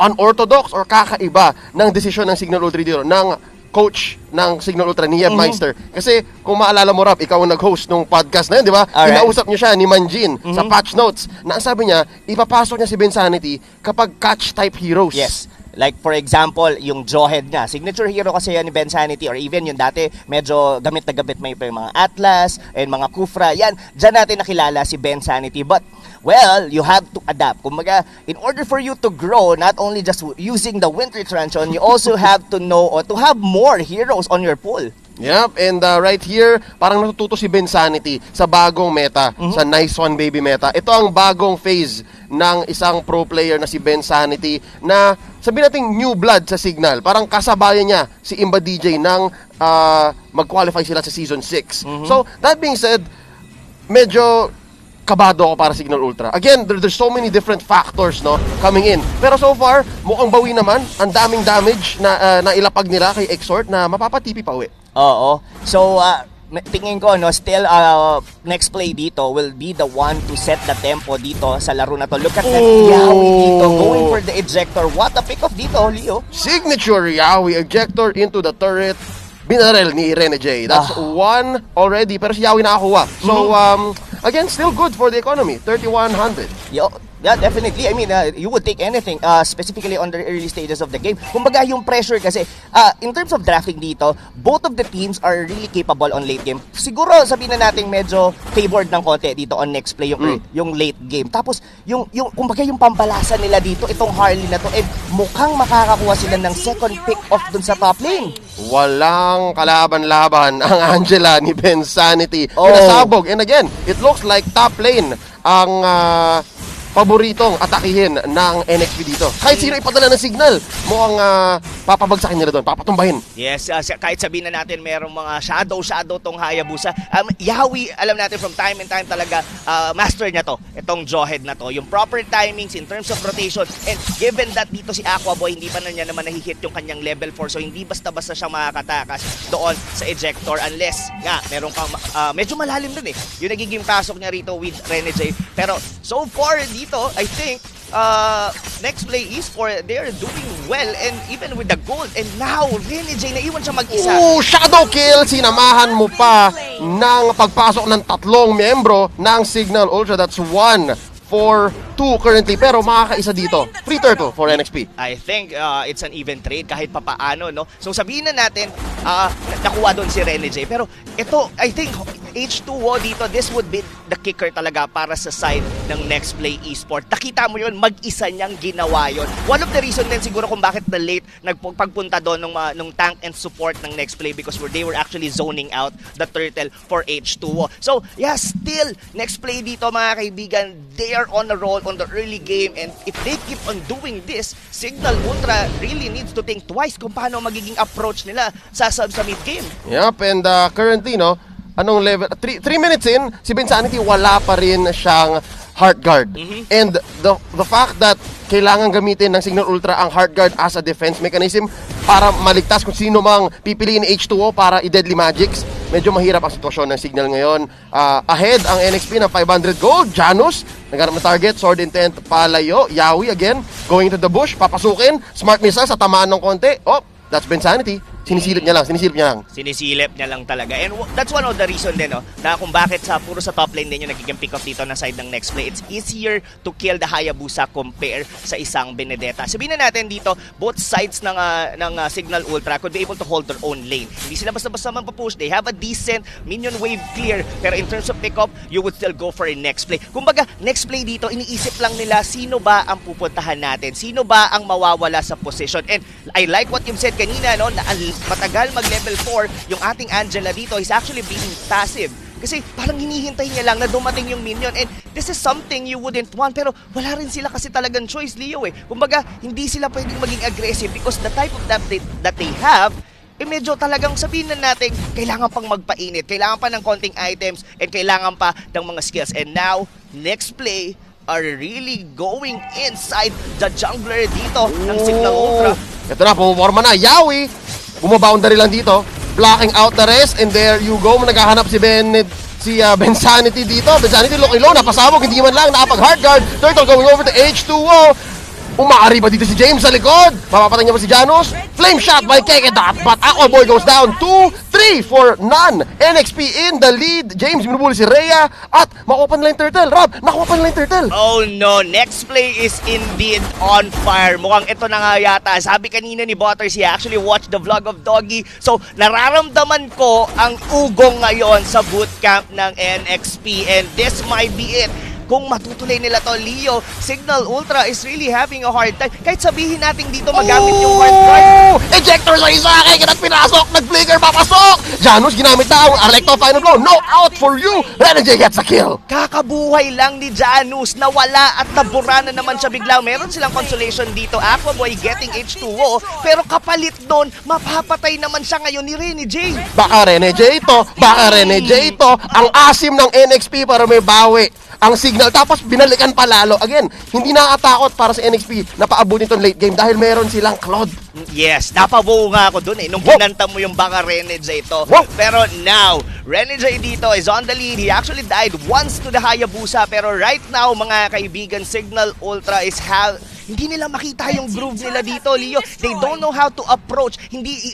Unorthodox or kakaiba ng desisyon ng Signal Ultra dito, ng coach ng Signal Ultra ni Yeb Meister. Kasi kung maalala mo, Rap, ikaw ang nag-host ng podcast na yun, di ba? Kinausap niya siya ni Manjin sa patch notes na sabi niya, ipapasok niya si Bensanity kapag catch type heroes. Yes. Like for example, yung Jawhead niya, signature hero kasi yan ni Bensanity, or even yung dati medyo gamit na gamit may mga Atlas and mga Kufra. Yan, dyan natin nakilala si Bensanity. But well, you have to adapt. Kumbaga, in order for you to grow, not only just using the Winter Transition, you also have to know or to have more heroes on your pool. Yep, and right here, parang natututo si Bensanity sa bagong meta, sa Nice One Baby meta. Ito ang bagong phase ng isang pro player na si Bensanity na sabihin natin new blood sa Signal. Parang kasabayan niya si Imba DJ nang mag-qualify sila sa Season 6. So, that being said, medyo kabado ako para Signal Ultra. Again, there's so many different factors no coming in. Pero so far, mukhang bawi naman. Ang daming damage na nailapag nila kay Exhort na mapapatipi pa uwi. Oo. So, tingin ko, no, still, Nextplay dito will be the one to set the tempo dito sa laro na to. Look at that Yawi dito, going for the ejector. What a pick-off dito, Leo. Signature Yawi ejector into the turret. Binarel ni Rene J. That's one already, pero si Yawi nakakuha. So, again, still good for the economy. 3,100. Yo, Yeah, definitely. I mean, you would take anything, specifically on the early stages of the game. Kumbaga, yung pressure kasi, in terms of drafting dito, both of the teams are really capable on late game. Siguro, sabihin na natin medyo favored ng konti dito on next play, yung late game. Tapos, kumbaga yung pambalasa nila dito, itong Harley na to, mukhang makakakuha sila ng second pick off dun sa top lane. Walang kalaban-laban ang Angela ni Ben Sanity. Pinasabog. And again, it looks like top lane ang paboritong atakihin ng NXP dito. Kahit sino ipadala ng signal, mukhang papabagsakin nila doon, papatumbahin. Yes, kahit sabihin na natin merong mga shadow tong Hayabusa. Yawi, alam natin from time and time talaga, master niya to, itong jawhead na to. Yung proper timings in terms of rotation, and given that dito si Aquaboy, hindi pa na niya naman nahihit yung kanyang level 4, so hindi basta-basta siya makakatakas doon sa ejector unless nga, meron kang, medyo malalim dun yung nagiging pasok niya rito with Renegade. Pero so far dito, I think, Next Play Esports, they're doing well and even with the gold. And now, Renegade, naiwan siya mag-isa. Shadow kill! Sinamahan mo pa ng pagpasok ng tatlong miyembro ng Signal Ultra. That's 1 for 2 currently, pero makakaisa dito. Free turtle for NXP. I think it's an even trade kahit papaano, no? So sabihin na natin, nakuha doon si Renegade. Pero ito, I think, H2O dito, this would be the kicker talaga para sa side ng Next Play Esports. Nakita mo yun, mag-isa niyang ginawa yun. One of the reason din siguro kung bakit the late nagpagpunta doon nung tank and support ng Next Play because they were actually zoning out the turtle for H2O. So, yeah, still, Next Play dito mga kaibigan, they are on a roll on the early game, and if they keep on doing this, Signal Ultra really needs to think twice kung paano magiging approach nila sa mid game. Yep, and currently, no, anong level? 3 minutes in, si Ben Sanity wala pa rin siyang heart guard. And the fact that kailangan gamitin ng Signal Ultra ang heart guard as a defense mechanism para maligtas kung sino mang pipiliin ni H2O para i-deadly magics, medyo mahirap ang sitwasyon ng Signal ngayon. Ahead ang NXP ng 500 gold. Janus, naghanap ng target. Sword Intent, palayo. Yawi again, going to the bush, papasukin. Smart Missile sa tamaan ng konti. Oh, that's Ben Sanity. Sinisilip niya lang. Sinisilip niya lang talaga. And that's one of the reason din, no, na kung bakit puro sa top lane din yung nagiging pick-up dito na side ng Next Play. It's easier to kill the Hayabusa compare sa isang Benedetta. Sabihin na natin dito, both sides ng Signal Ultra could be able to hold their own lane. Hindi sila basta-basta magpapush. They have a decent minion wave clear. Pero in terms of pick-up, you would still go for a Next Play. Kumbaga, Next Play dito, iniisip lang nila sino ba ang pupuntahan natin? Sino ba ang mawawala sa position? And I like what you've said kanina, no, na matagal mag-level 4 yung ating Angela dito is actually being passive. Kasi parang hinihintay niya lang na dumating yung minion, and this is something you wouldn't want, pero wala rin sila kasi talagang choice, Leo Kumbaga, hindi sila pwedeng maging aggressive because the type of that they have, medyo talagang sabihin na natin, kailangan pang magpainit, kailangan pa ng konting items, and kailangan pa ng mga skills. And now, Next Play are really going inside the jungler dito ng Signal Ultra. Ito na, pumuporma na. Yawi, bumaboundary lang dito. Blocking out the rest, and there you go. Naghahanap si Ben Sanity dito. Ben Sanity looking low, napasabog, hindi man lang nakapag-hard guard. Turtle going over to H2O. Umaari ba dito si James sa likod? Mapapatay niya ba si Janus? Flame shot by Kekedat, but Aquaboy goes down 2-3 for none. NXP in the lead. James minubuli si Rhea at makuha nila yung turtle. Rob, nakuha pa nila yung turtle. Oh no, Next Play is indeed on fire. Mukhang ito na nga yata. Sabi kanina ni Butters, he actually watched the vlog of Doggy. So, nararamdaman ko ang ugong ngayon sa bootcamp ng NXP, and this might be it. Kung matutuloy nila to, Leo, Signal Ultra is really having a hard time. Kahit sabihin natin dito magamit yung hard guard. Ejector sa isa, kaya ganat pinasok, nag-flicker, papasok! Janus ginamit na ang Electro Final Blow. No out for you! Renegade gets a kill! Kakabuhay lang ni Janus, nawala at nabura na naman siya bigla. Meron silang consolation dito, Aquaboy getting H2O, pero kapalit doon, mapapatay naman siya ngayon ni Renegade. Baka Renegade to, ang asim ng NXP para may bawi ang Signal, tapos binalikan pa lalo. Again, hindi nakakatakot para sa NXP na paabutin itong late game dahil meron silang Claude. Yes, napabuo nga ako dun nung kinanta mo yung baka Renegade ito. Pero now, Renegade dito is on the lead. He actually died once to the Hayabusa, pero right now, mga kaibigan, Signal Ultra is Hindi nila makita yung groove nila dito, Leo. They don't know how to approach. Hindi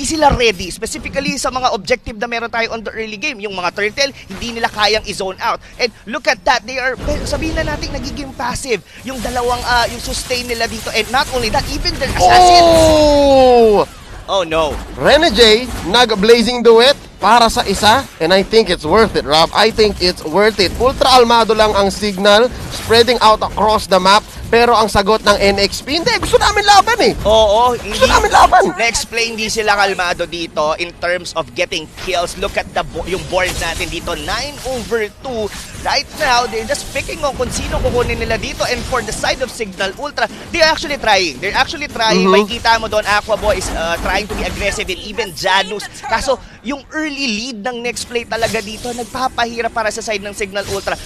sila ready. Specifically sa mga objective na meron tayo on the early game. Yung mga turtle, hindi nila kayang i-zone out. And look at that. They are, sabihin na natin, nagiging passive. Yung dalawang, yung sustain nila dito. And not only that, even their assassins. Oh no. Rene J, nag-blazing duet para sa isa, and I think it's worth it, Rob. I think it's worth it. Ultra almado lang ang signal, spreading out across the map, pero ang sagot ng NXP, hindi, gusto namin laban eh. Oo, gusto namin laban. Na-explain din sila kalmado dito in terms of getting kills. Look at yung board natin dito, 9/2. Right now, they're just picking on kung sino kukunin nila dito. And for the side of Signal Ultra, they're actually trying. May kita mo doon, Aquaboy is trying to be aggressive, and even Janus. Kaso, yung early lead ng next play talaga dito, nagpapahirap para sa side ng Signal Ultra.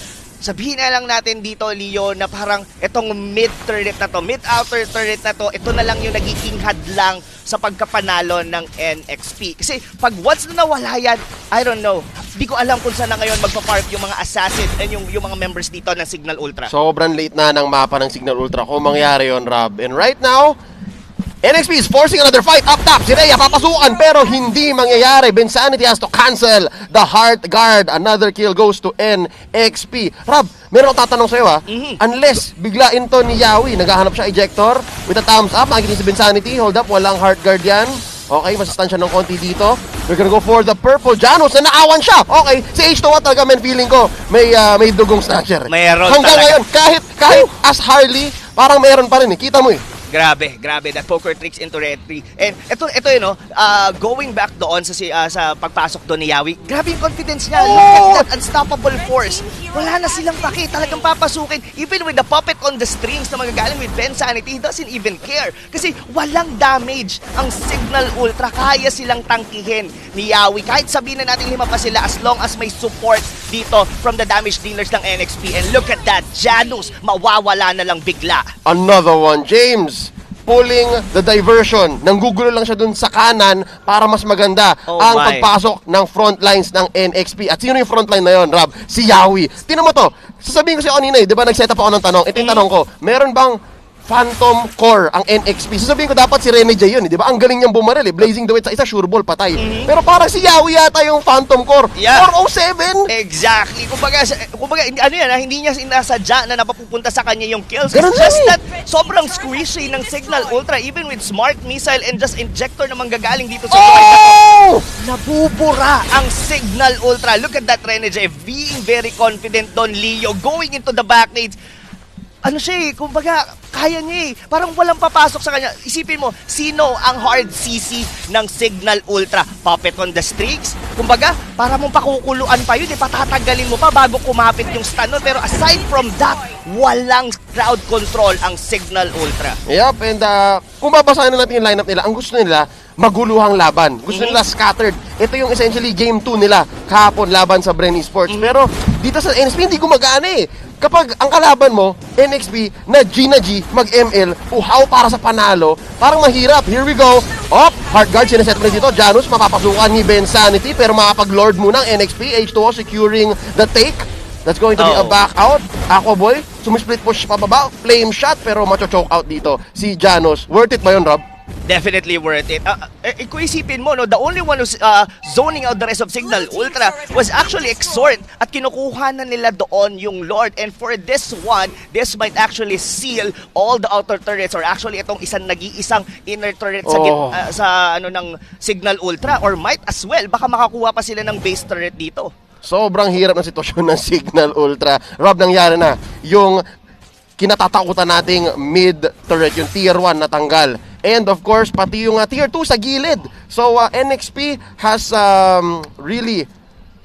Sabihin na lang natin dito, Leo, na parang itong mid-turret na to, mid-outer turret na to, ito na lang yung nagiging hadlang sa pagkapanalo ng NXP. Kasi pag once na nawala yan, I don't know, di ko alam kung saan na ngayon magpa-park yung mga assassin and yung mga members dito ng Signal Ultra. Sobrang late na ng mapa ng Signal Ultra kung mangyari yon, Rob. And right now, NXP is forcing another fight up top. Si Rhea papasukan pero hindi mangyayari. Bensanity has to cancel the Heart Guard. Another kill goes to NXP. Rob, meron akong tatanong sa'yo ha. Unless biglain to ni Yawi, naghahanap siya ejector with a thumbs up. Makikita si Bensanity. Hold up, walang Heart Guard yan. Okay, masustansya ng konti dito. We're gonna go for the purple Janus na naawan siya. Okay, si H2 talaga, men, feeling ko may dugong snatcher. Mayroon hanggang talaga. ngayon, kahit as Harley, parang mayroon pa rin eh. Kita mo eh. Grabe, that poker tricks into retry. And ito yun, going back doon sa pagpasok doon ni Yawi, grabe yung confidence niya. Look at that unstoppable force. Wala na silang paki, talagang papasukin. Even with the puppet on the strings na magagaling with Bensanity, he doesn't even care. Kasi walang damage ang Signal Ultra. Kaya silang tangkihin ni Yawi. Kahit sabihin na natin 5 pa sila, as long as may support dito from the damage dealers ng NXP. And look at that, Janus, mawawala na lang bigla. Another one, James. Pulling the diversion. Nanggugulo lang siya dun sa kanan para mas maganda ang pagpasok ng front lines ng NXP. At sino yung front line na yon, Rob? Si Yawi. Tingnan mo to. Sasabihin ko sa'yo kanina, di ba nag-set up ako ng tanong? Ito yung tanong ko. Meron bang Phantom Core ang NXP? Sasabihin ko dapat si Rene J yun, di ba? Ang galing niyang bumaril eh. Blazing duet sa isa, sure ball, patay. Pero parang si Yawi yata yung Phantom Core. 407? Exactly. Kumbaga, ano yan, hindi niya sinasadya na napapupunta sa kanya yung kills. Ganun It's just that sobrang squishy ng Signal Ultra, even with smart missile and just injector na manggagaling dito sa nabubura ang Signal Ultra. Look at that, Rene J, being very confident doon, Leo, going into the backnades. Ano siya eh, kumbaga, kaya niya eh. Parang walang papasok sa kanya. Isipin mo, sino ang hard CC ng Signal Ultra? Puppet on the strings? Kumbaga, para mong pakukuluan pa yun, eh, patatagalin mo pa bago kumapit yung stun nun. Pero aside from that, walang crowd control ang Signal Ultra. Yup, and kung babasahin na natin yung lineup nila, ang gusto nila, maguluhang laban. Gusto nila scattered. Ito yung essentially game 2 nila kahapon laban sa Bren Esports. Pero dito sa NXP, hindi gumagana eh. Kapag ang kalaban mo, NXP, na G mag-ML, uhaw para sa panalo, parang mahirap. Here we go. Heart Guard, sinaset mo na dito. Janus, mapapasukan ni Bensanity, pero makapag-lord muna ang NXP. H2O securing the take. That's going to be a back out. Aquaboy, sumisplit push pababa. Flame shot, pero macho-choke out dito si Janus. Worth it ba yun, Rob? Definitely worth it. Kung isipin mo, no, the only one who's zoning out the rest of Signal Ultra was actually Exhort at kinukuha na nila doon yung Lord. And for this one, this might actually seal all the outer turrets or actually itong nag-iisang inner turret sa ng Signal Ultra, or might as well, baka makakuha pa sila ng base turret dito. Sobrang hirap ng sitwasyon ng Signal Ultra. Rob, nangyari na yung kinatatakutan nating mid-turret, yung tier 1 na tanggal. And of course, pati yung tier 2 sa gilid. So NXP has really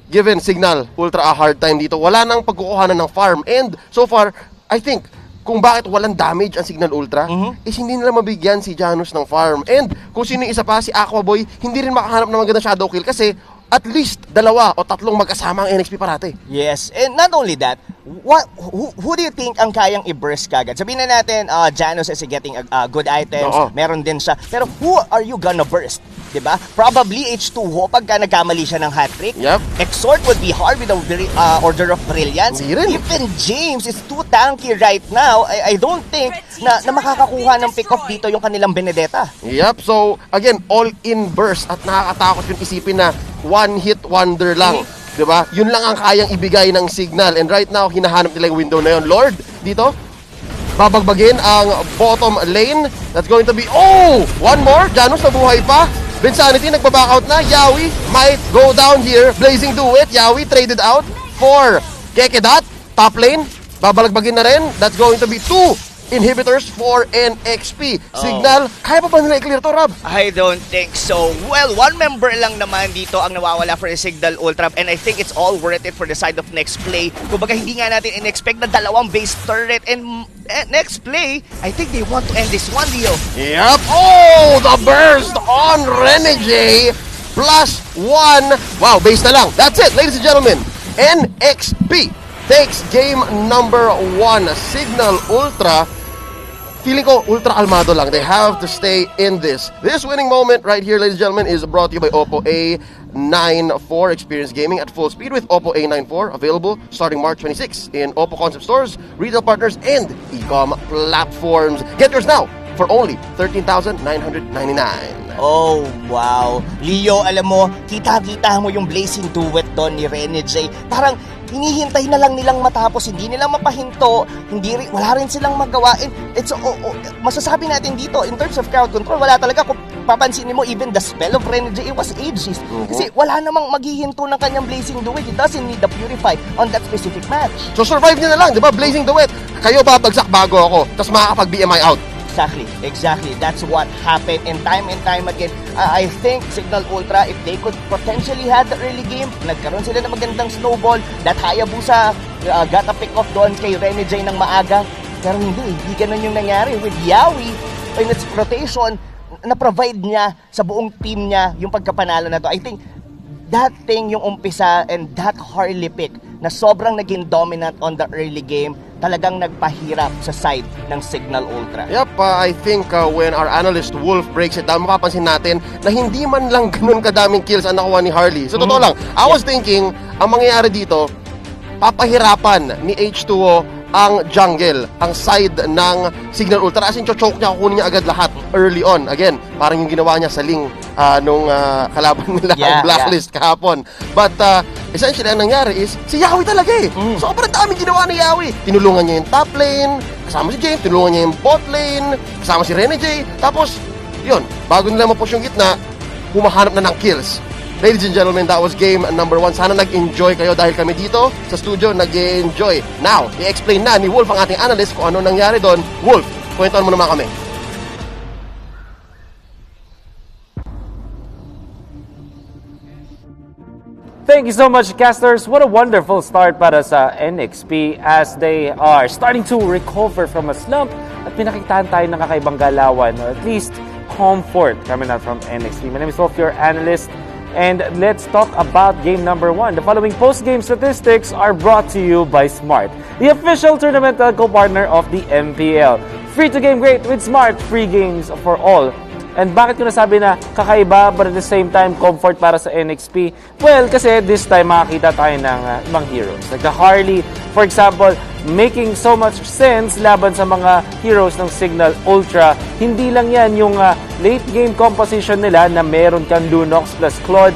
given Signal Ultra a hard time dito. Wala nang pagkukuhanan ng farm. And so far, I think, kung bakit walang damage ang Signal Ultra, is hindi nila mabigyan si Janus ng farm. And kung sino yung isa pa, si Aquaboy, hindi rin makahanap ng magandang shadow kill kasi at least 2 o 3 magkasama ang NXP parate. Yes, and not only that, Who do you think ang kayang i-burst kagad? Sabihin na natin, Janus is getting good items, meron din siya. Pero who are you gonna burst? Diba? Probably H2O pagka nagkamali siya ng hat-trick. Exhort would be hard with the Order of Brilliance. Even James is too tanky right now. I don't think na makakakuha ng pick-off dito yung kanilang Benedetta. Yep, so again, all-in burst at nakakatakot yung isipin na one-hit wonder lang. Diba? Yun lang ang kayang ibigay ng signal. And right now, hinahanap nila yung window na yun. Lord, dito, babagbagin ang bottom lane. That's going to be, one more. Janus nabuhay pa. Vinsanity nagbaback out na. Yawi might go down here. Blazing Duet. Yawi traded out for Kekedat. Top lane. Babalagbagin na rin. That's going to be 2 inhibitors for NXP. Signal, kaya pa ba nila i-clear to, Rob? I don't think so. Well, one member lang naman dito ang nawawala for the Signal Ultra, and I think it's all worth it for the side of next play. Kumbaga, hindi nga natin in-expect na dalawang base turret, and next play, I think they want to end this one, Leo. Yep. The burst on Renegade plus 1. Wow, base na lang. That's it, ladies and gentlemen. NXP takes game number 1. Signal Ultra, feeling ko ultra almado lang. They have to stay in this. This winning moment right here, ladies and gentlemen, is brought to you by Oppo A94. Experience gaming at full speed with Oppo A94. Available starting March 26 in Oppo concept stores, retail partners, and e-com platforms. Get yours now for only $13,999. Oh, wow. Leo, alam mo, kita-kita mo yung blazing duet doon ni Rene J. Parang hinihintay na lang nilang matapos, hindi nila mapahinto, wala rin silang magawa. It's masasabi natin dito, in terms of crowd control, wala talaga. Kung papansinin mo, even the spell of Rene J, it was ageist. Kasi wala namang maghihinto ng kanyang blazing duet. He doesn't need the purify on that specific match. So survive niya na lang, di ba? Blazing duet. Kayo babagsak bago ako, tapos makakapag-BMI out. Exactly. That's what happened, and time again, I think Signal Ultra, if they could potentially have the early game, nagkaroon sila ng magandang snowball, that Hayabusa got a pick off doon kay Rene J ng maaga, pero hindi ganun yung nangyari with Yawi in its rotation, na-provide niya sa buong team niya yung pagkapanalo na to. I think that thing yung umpisa, and that Harley pick na sobrang naging dominant on the early game, talagang nagpahirap sa side ng Signal Ultra. Yep, I think when our analyst Wolf breaks it down, mapapansin natin na hindi man lang ganun kadaming kills ang nakuha ni Harley. So totoo lang, I was thinking, ang mangyayari dito, papahirapan ni H2O ang jungle, ang side ng Signal Ultra. As in, choke niya, kukunin niya agad lahat early on. Again, parang yung ginawa niya sa Ling nung kalaban nila ang Blacklist kahapon. But essentially, ang nangyari is, si Yawi talaga eh. Sobrang daming ginawa ni Yawi. Tinulungan niya yung top lane, kasama si James, tinulungan niya yung bot lane, kasama si Rene J. Tapos, yun, bago nila mapush yung gitna, humahanap na ng kills. Ladies and gentlemen, that was game number 1. Sana nag-enjoy kayo dahil kami dito sa studio nag-enjoy. Now, i-explain na ni Wolf ang ating analyst kung ano nangyari doon. Wolf, kwentuhan mo naman kami. Thank you so much, casters. What a wonderful start para sa NXP as they are starting to recover from a slump at pinakitaan tayo ng kakaibang galawan, or at least comfort coming out from NXP. My name is Wolf, your analyst. And let's talk about game number 1. The following post-game statistics are brought to you by Smart, the official tournament co-partner of the MPL. Free to game great with Smart, free games for all. And bakit ko nasabi na kakaiba but at the same time comfort para sa NXP? Well, kasi this time makakita tayo ng ibang heroes. Like the Harley, for example, making so much sense laban sa mga heroes ng Signal Ultra. Hindi lang yan yung late game composition nila na meron kang Lunox plus Claude.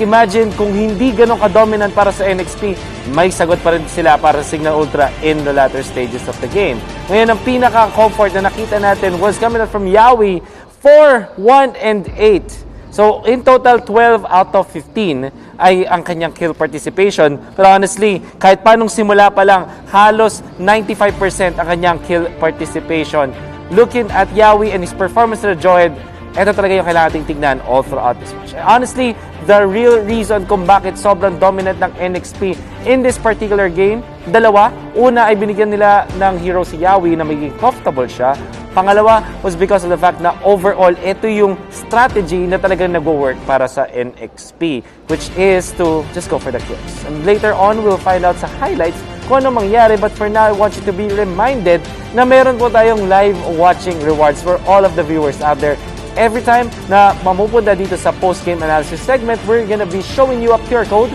Imagine kung hindi ganun ka-dominant para sa NXP, may sagot pa rin sila para sa Signal Ultra in the latter stages of the game. Ngayon, ang pinaka-comfort na nakita natin was coming out from Yawi, 4, 1, and 8. So, in total, 12 out of 15 ay ang kanyang kill participation. Pero honestly, kahit paanong simula pa lang, halos 95% ang kanyang kill participation. Looking at Yawi and his performance na Joed, ito talaga yung kailangan nating tignan all throughout this match. Honestly, the real reason kung bakit sobrang dominant ng NXP in this particular game, dalawa. Una ay binigyan nila ng hero si Yawi na magiging comfortable siya. Pangalawa was because of the fact na overall, ito yung strategy na talagang nag-work para sa NXP, which is to just go for the kills. And later on, we'll find out sa highlights kung ano mangyari. But for now, I want you to be reminded na meron po tayong live watching rewards for all of the viewers out there. Every time na mamupunta dito sa post-game analysis segment, we're gonna be showing you a QR code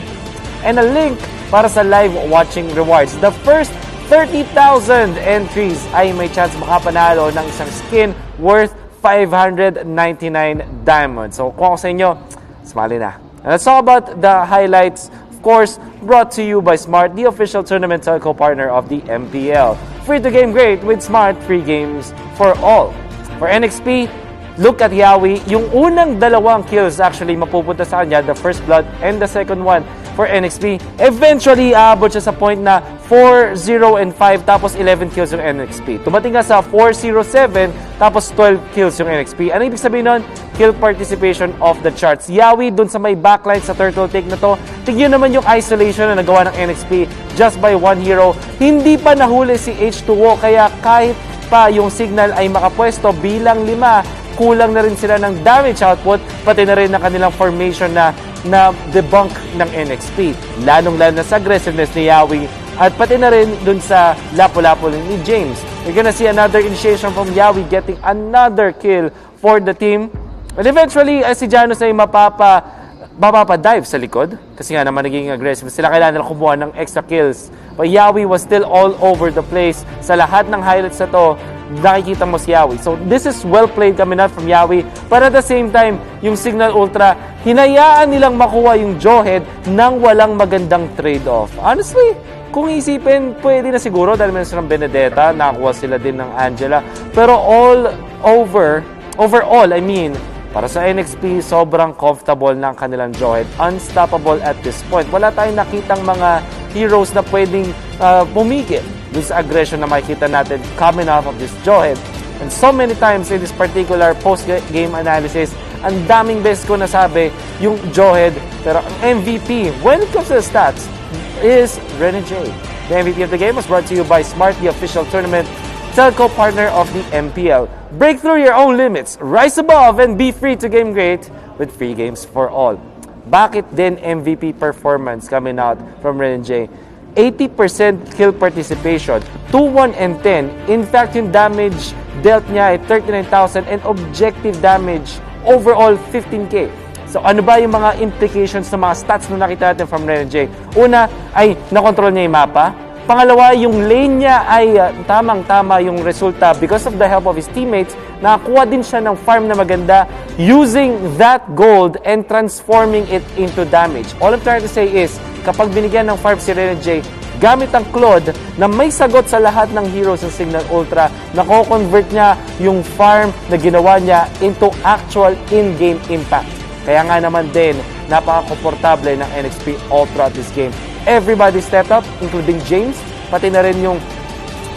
and a link para sa live watching rewards. The first 30,000 entries ay may chance makapanalo ng isang skin worth 599 diamonds. So kung ako sa inyo, smali na. And let's talk about the highlights, of course, brought to you by Smart, the official tournament telco partner of the MPL. Free to game great with Smart, free games for all. For NXP, look at Yawi. Yung unang dalawang kills actually mapupunta sa kanya, the first blood and the second one for NXP. Eventually, aabot siya sa point na 4-0 and 5 tapos 11 kills yung NXP. Tumating nga sa 4-0-7 tapos 12 kills yung NXP. Ano ibig sabihin nun? Kill participation off the charts. Yawi dun sa may backline sa turtle take na to. Tignan naman yung isolation na nagawa ng NXP just by one hero. Hindi pa nahuli si H2O kaya kahit pa yung signal ay makapwesto bilang 5, kulang na rin sila ng damage output, pati na rin ng kanilang formation na debunk ng NXP. Lalong-lalo na sa aggressiveness ni Yawi at pati na rin dun sa lapo-lapo ni James. We're gonna see another initiation from Yawi getting another kill for the team. And eventually, si Janus ay mapapa-dive sa likod kasi nga naman naging aggressive sila. Kailangan nila kumuha ng extra kills. But Yawi was still all over the place. Sa lahat ng highlights na to, nakikita mo si Yawi. So this is well played coming out from Yawi. But at the same time, yung Signal Ultra, hinayaan nilang makuha yung Jawhead nang walang magandang trade-off. Honestly, kung isipin, pwede na siguro dahil meron silang Benedetta, nakakuha sila din ng Angela. Pero overall, I mean, para sa NXP, sobrang comfortable ng kanilang Jawhead. Unstoppable at this point. Wala tayong nakitang mga heroes na pwedeng pumigil dun sa aggression na makikita natin coming out of this Jawhead. And so many times in this particular post-game analysis, ang daming beses ko nasabi yung Jawhead. Pero ang MVP, when it comes to the stats, is Renegade. The MVP of the game was brought to you by Smart, the official tournament telco partner of the MPL. Break through your own limits, rise above, and be free to game great with free games for all. Bakit din MVP performance coming out from Renegade? 80% kill participation, 2-1 and 10. In fact, yung damage dealt niya ay 39,000 and objective damage overall 15k. So ano ba yung mga implications ng mga stats na nakita natin from Renegade? Una ay nakontrol niya yung mapa. Pangalawa, yung lane niya ay tamang-tama yung resulta because of the help of his teammates. Nakakuha din siya ng farm na maganda using that gold and transforming it into damage. All I'm trying to say is, kapag binigyan ng farm si Renegade, gamit ang Claude na may sagot sa lahat ng heroes ng Signal Ultra, nako-convert niya yung farm na ginawa niya into actual in-game impact. Kaya nga naman din, napaka-komportable ng NXP all throughout this game. Everybody stepped up, including James, pati na rin yung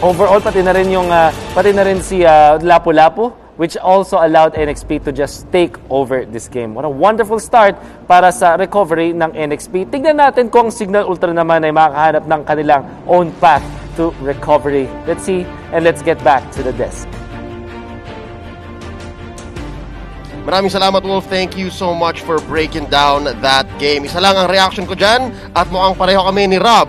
overall, pati na rin si Lapu-Lapu, which also allowed NXP to just take over this game. What a wonderful start para sa recovery ng NXP. Tignan natin kung Signal Ultra naman ay makakahanap ng kanilang own path to recovery. Let's see, and let's get back to the desk. Maraming salamat, Wolf. Thank you so much for breaking down that game. Isa lang ang reaction ko dyan at mukhang pareho kami ni Rob.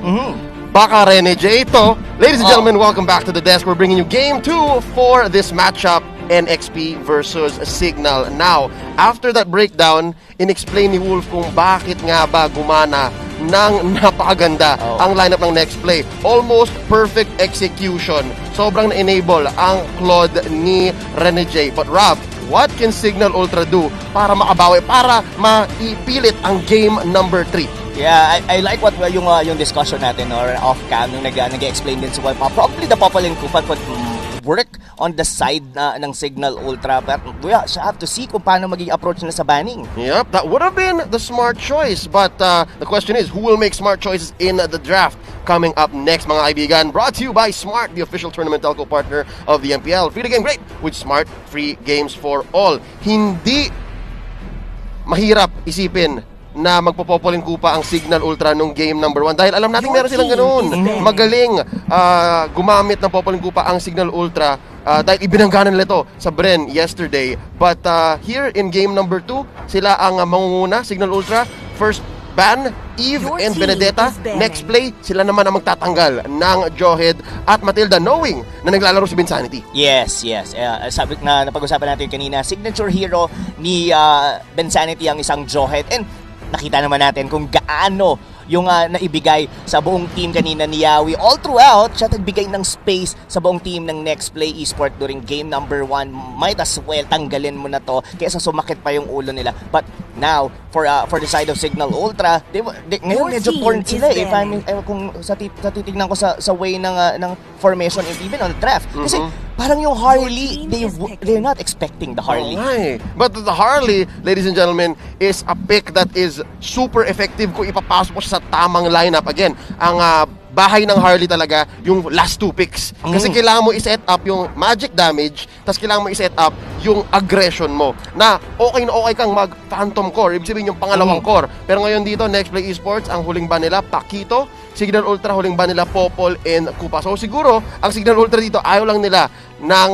Baka Renegade ito. Ladies and gentlemen, welcome back to the desk. We're bringing you Game 2 for this matchup, NXP versus Signal. Now, after that breakdown, in-explain ni Wolf kung bakit nga ba gumana ng napakaganda ang lineup ng next play. Almost perfect execution. Sobrang na-enable ang Claude ni Renegade. But Rob, what can Signal Ultra do para makabawi, para maipilit ang game number 3? Yeah, I like what yung discussion natin or off-cam, yung nag-explain din si Wolf. Probably the Popolin Kupat would work on the side ng Signal Ultra, but we have to see kung paano magiging approach na sa banning. Yep, that would have been the smart choice, but the question is, who will make smart choices in the draft? Coming up next, mga kaibigan, brought to you by Smart, the official tournament telco partner of the MPL. Free to game great with Smart, free games for all. Hindi mahirap isipin na magpopopolin kupa ang Signal Ultra nung game number 1 dahil alam natin meron silang ganoon. Magaling gumamit ng popolin kupa ang Signal Ultra dahil ibinangganan nila ito sa Bren yesterday. But here in game number 2, sila ang mangunguna, Signal Ultra. First ban, Eve and Benedetta. Next play, sila naman ang magtatanggal ng Jawhead at Matilda, knowing na naglalaro si Bensanity. Yes. Sabi na napag-usapan natin kanina, signature hero ni Bensanity ang isang Jawhead. And nakita naman natin kung gaano yung naibigay sa buong team kanina ni Yawi. All throughout, siya nagbigay ng space sa buong team ng Next Play Esport during game number 1. Might as well, tanggalin mo na to kaysa sumakit pa yung ulo nila. But now, for the side of Signal Ultra, ngayon medyo torn sila kung sa titignan ko sa way ng formation and even on the draft. Kasi parang yung Harley, they're not expecting the Harley. But the Harley, ladies and gentlemen, is a pick that is super effective kung ipapasok mo siya sa tamang lineup. Again, ang bahay ng Harley talaga yung last 2 picks. Kasi kailangan mo i-set up yung magic damage, tapos kailangan mo i-set up yung aggression mo. Na okay kang mag-Phantom Core, ibig sabihin yung pangalawang core. Pero ngayon dito, Next Play Esports, ang huling ban nila, Paquito. Signal Ultra, huling ban nila, Popol and Kupa. So siguro, ang Signal Ultra dito, ayaw lang nila ng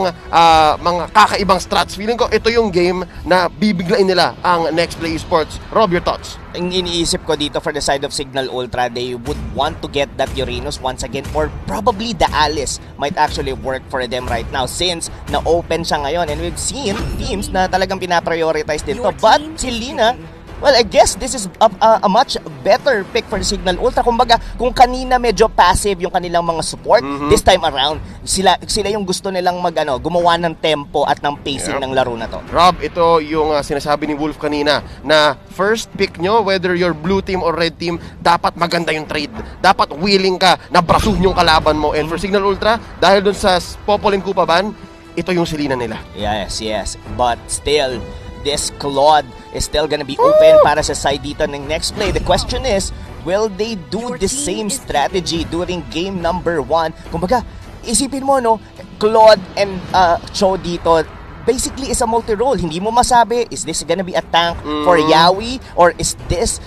mga kakaibang strats. Feeling ko, ito yung game na bibiglain nila ang Next Play Esports. Rob, your thoughts? Ang iniisip ko dito for the side of Signal Ultra, they would want to get that Uranus once again, or probably the Alice might actually work for them right now since na-open siya ngayon. And we've seen teams na talagang pinaprioritize dito. But si Lina, well, I guess this is a much better pick for the Signal Ultra. Kumbaga, kung kanina medyo passive yung kanilang mga support, this time around, sila yung gusto nilang gumawa ng tempo at ng pacing ng laro na to. Rob, ito yung sinasabi ni Wolf kanina na first pick nyo, whether you're blue team or red team, dapat maganda yung trade. Dapat willing ka na brasuhin yung kalaban mo. And for Signal Ultra, dahil dun sa Popolin Kupa ban, ito yung silina nila. Yes. But still, this Claude is still gonna be open para sa side dito ng Next Play. The question is, will they do the same strategy during game number 1? Kumbaga, isipin mo, Claude and Cho dito, basically is a multi-role. Hindi mo masabi, is this gonna be a tank for Yawi? Or is this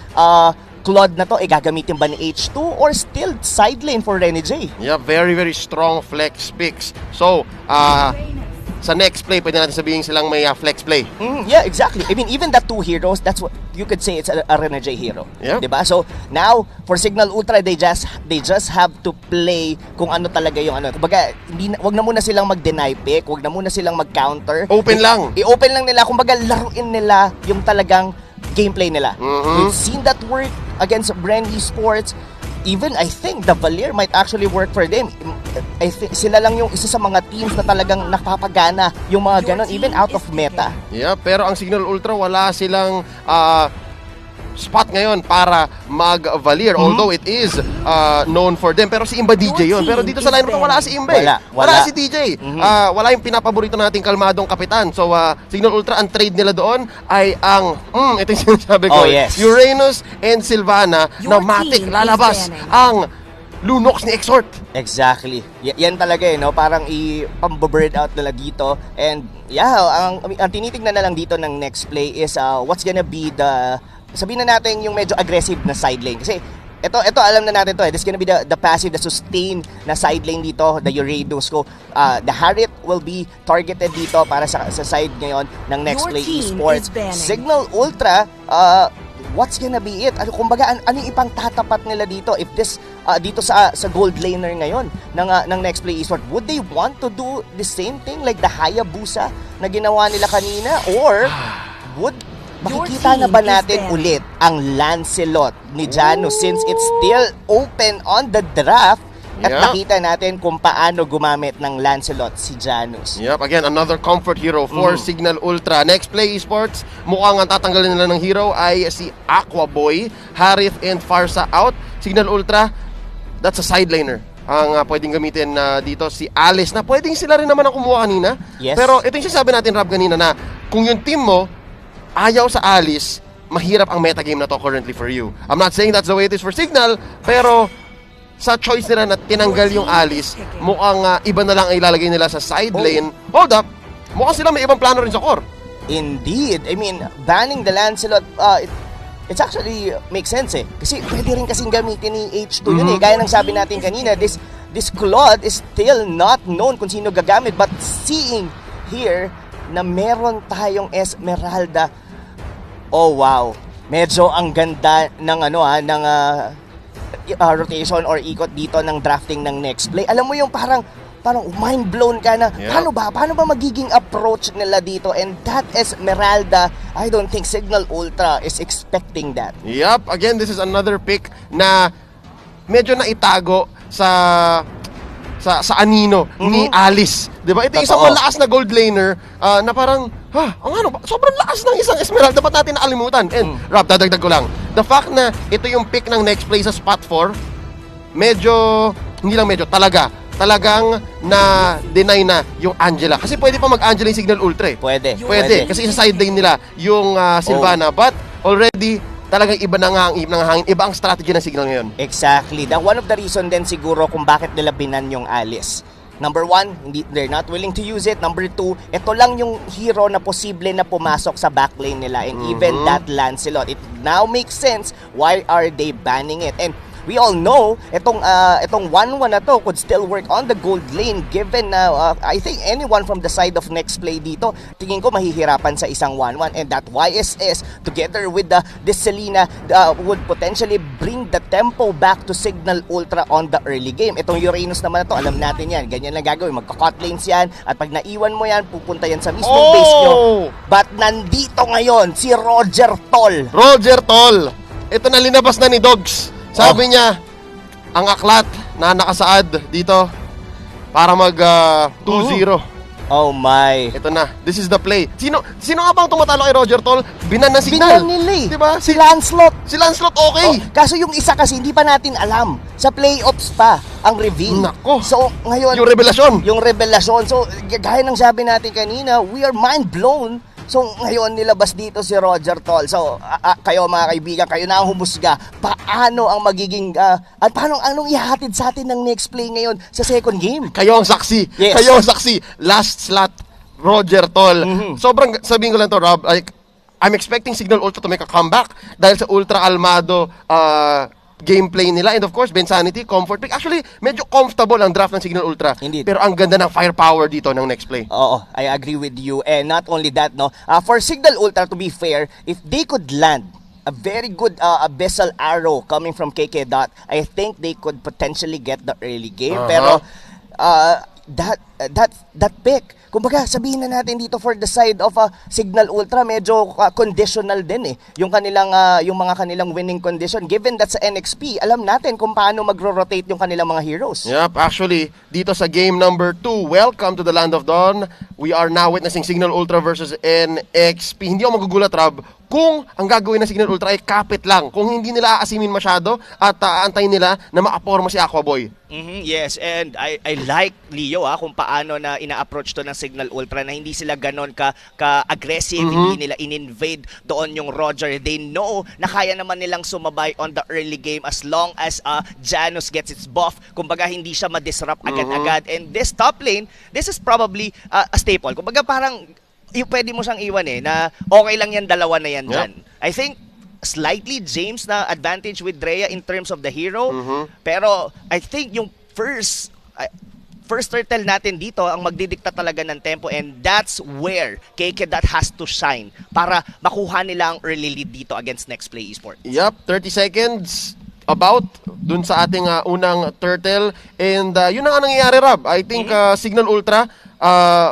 Claude na to, gagamitin ba ni H2? Or still side lane for Rene J? Yeah, very, very strong flex picks. So, sa next play, pwede natin sabihin silang may flex play. Yeah, exactly. I mean, even the 2 heroes, that's what you could say it's a Rene J hero. Yeah. Diba? So, now, for Signal Ultra, they just have to play kung ano talaga yung Kumbaga, wag na muna silang mag-deny pick, wag na muna silang mag-counter. Open lang. I-open lang nila. Kumbaga, laruin nila yung talagang gameplay nila. We've seen that work against Bren Esports. Even I think the Valier might actually work for them. I think sila lang yung isa sa mga teams na talagang nakapagana yung mga ganon, even out of meta. Yeah, pero ang Signal Ultra, wala silang spot ngayon para mag-Valier. Although it is known for them. Pero si Imba DJ yun. Pero dito sa lineup wala si Imba. Wala si DJ. Wala yung pinapaborito nating kalmadong kapitan. So Signal Ultra, ang trade nila doon ay ang ito yung sinasabi ko. Uranus and Sylvana na matik lalabas ang Lunox ni Exhort. Exactly. Yan talaga parang i-bird out nila dito. And ang tinitignan na lang dito ng Next Play is what's gonna be the, sabihin na natin yung medyo aggressive na side lane. Kasi ito alam na natin to. This is gonna be the passive, the sustain na side lane dito, the Uranus ko. The Harriet will be targeted dito para sa side ngayon ng Next Play Esports. Signal Ultra, what's gonna be it? Kumbaga, ano yung ipang tatapat nila dito? If this, dito sa gold laner ngayon ng Next Play Esports, would they want to do the same thing like the Hayabusa na ginawa nila kanina? Or makikita na ba natin ulit ang Lancelot ni Janus since it's still open on the draft? At nakita natin kung paano gumamit ng Lancelot si Janus. Yep, again, another comfort hero for Signal Ultra. Next Play Esports, mukhang ang tatanggalin nila ng hero ay si Aqua Boy, Harith and Farsa out. Signal Ultra, that's a side laner. Ang pwedeng gamitin dito si Alice, na pwedeng sila rin naman ang kumuha kanina. Pero ito yung sinasabi natin, Rob, kanina, na kung yung team mo ayaw sa Alice, mahirap ang metagame na to currently for you. I'm not saying that's the way it is for Signal, pero sa choice nila na tinanggal yung Alice, mukhang iba na lang ang ilalagay nila sa side lane. Hold up, mukhang sila may ibang plano rin sa core. Indeed. I mean, banning the Lancelot, it's actually makes sense eh. Kasi pwede rin kasing gamitin ni H2 yun eh. Gaya ng sabi natin kanina, this Claude is still not known kung sino gagamit. But seeing here na meron tayong Esmeralda, oh wow. Medyo ang ganda ng rotation or ikot dito ng drafting ng next play. Alam mo yung parang mind blown ka na, paano ba magiging approach nila dito? And that Esmeralda, I don't think Signal Ultra is expecting that. Yup, again, this is another pick na medyo naitago sa anino ni Alice. Diba? Ito isang malakas na gold laner na parang, sobrang lakas ng isang Esmeralda, dapat natin nakalimutan. And Rob, dadagdag ko lang, the fact na ito yung pick ng next play sa spot 4, talagang na-deny na yung Angela. Kasi pwede pa mag-Angela yung Signal Ultra eh. Pwede. Kasi isa side lane nila yung Sylvana. But already, talagang iba na nga ang hangin. Iba ang strategy ng Signal ngayon. Exactly. One of the reason din siguro kung bakit nila binan yung Alice. Number 1, they're not willing to use it. Number 2, ito lang yung hero na posible na pumasok sa backlane nila. And even that Lancelot. It now makes sense why are they banning it. And we all know, itong 1-1 na to could still work on the gold lane given na I think anyone from the side of next play dito, tingin ko mahihirapan sa isang 1-1. And that YSS together with this Selena would potentially bring the tempo back to Signal Ultra on the early game. Itong Uranus naman na to, alam natin yan. Ganyan lang gagawin. Magka-cut lanes yan. At pag naiwan mo yan, pupunta yan sa mismong base nyo. But nandito ngayon, si Roger Toll. Ito na linabas na ni Dogs. Sabi niya, ang aklat na nakasaad dito para mag 2-0. Oh my. Ito na. This is the play. Sino nga bang tumatalo kay Roger Toll? Binan na Signal. Binan nila eh. Diba? Si Lancelot. Si Lancelot okay. Kaso yung isa kasi hindi pa natin alam. Sa playoffs pa ang reveal. Nako. So ngayon, Yung revelasyon. So gaya ng sabi natin kanina, we are mind blown. So ngayon nilabas dito si Roger Toll. So kayo mga kaibigan, kayo na ang humusga. Paano ang magiging anong ihahatid sa atin ng next play ngayon sa second game? Kayo ang saksi. Yes. Kayo ang saksi. Last slot Roger Toll. Sobrang sabihin ko lang to, Rob, like I'm expecting Signal Ultra to make a comeback dahil sa Ultra Almado gameplay nila. And of course, Bensanity, comfort pick. Actually, medyo comfortable ang draft ng Signal Ultra. Indeed. Pero ang ganda ng firepower dito ng next play. Oo, I agree with you. And not only that, no, for Signal Ultra, to be fair, if they could land a very good abyssal arrow coming from KK Dot, I think they could potentially get the early game. Pero that pick, kumbaga sabihin na natin dito for the side of Signal Ultra, medyo conditional din eh. Yung mga kanilang winning condition. Given that sa NXP, alam natin kung paano magro-rotate yung kanilang mga heroes. Yep, actually, dito sa game number 2, welcome to the Land of Dawn. We are now witnessing Signal Ultra versus NXP. Hindi ako magugulat, Rob, kung ang gagawin ng Signal Ultra ay kapit lang. Kung hindi nila aasimin masyado at aantayin nila na makaporma si Aquaboy. Yes, and I like Leo kung paano na ina-approach to ng Signal Ultra na hindi sila ganon ka-aggressive, hindi nila in-invade doon yung Roger. They know na kaya naman nilang sumabay on the early game as long as Janus gets its buff. Kumbaga hindi siya ma-disrupt agad-agad. And this top lane, this is probably a staple. Kumbaga parang pwede mo siyang iwan na okay lang yan, dalawa na yan dyan. I think slightly James na advantage with Drea in terms of the hero. Pero I think yung first turtle natin dito ang magdidikta talaga ng tempo, and that's where KK has to shine para makuha nila ang early lead dito against Next Play Esports. Yup, 30 seconds about dun sa ating unang turtle, and yun ang nangyayari, Rob. I think Signal Ultra,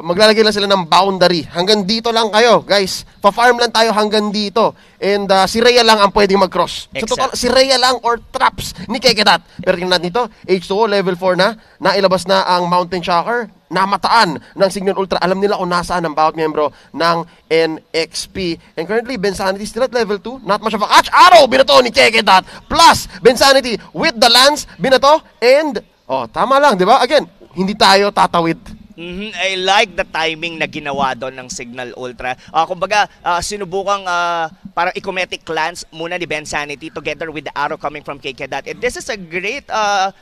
maglalagay lang sila ng boundary. Hanggang dito lang kayo, guys. Pa-farm lang tayo hanggang dito. And si Rhea lang ang pwedeng mag-cross. Sa totoo, si Rhea lang or traps ni Kekedat. Pero tingnan natin ito, H2O, level 4 na. Nailabas na ang Mountain Shocker. Namataan ng Signal Ultra. Alam nila kung nasaan ang bawat membro ng NXP. And currently, Bensanity still at level 2. Not much of a catch. Arrow, binato ni Kekedat. Plus, Bensanity with the lance, binato. And, tama lang, di ba? Again, hindi tayo tatawid. I like the timing na ginawa doon ng Signal Ultra. Kumbaga, sinubukang parang ecometic lance muna ni Bensanity together with the arrow coming from KK. And this is a great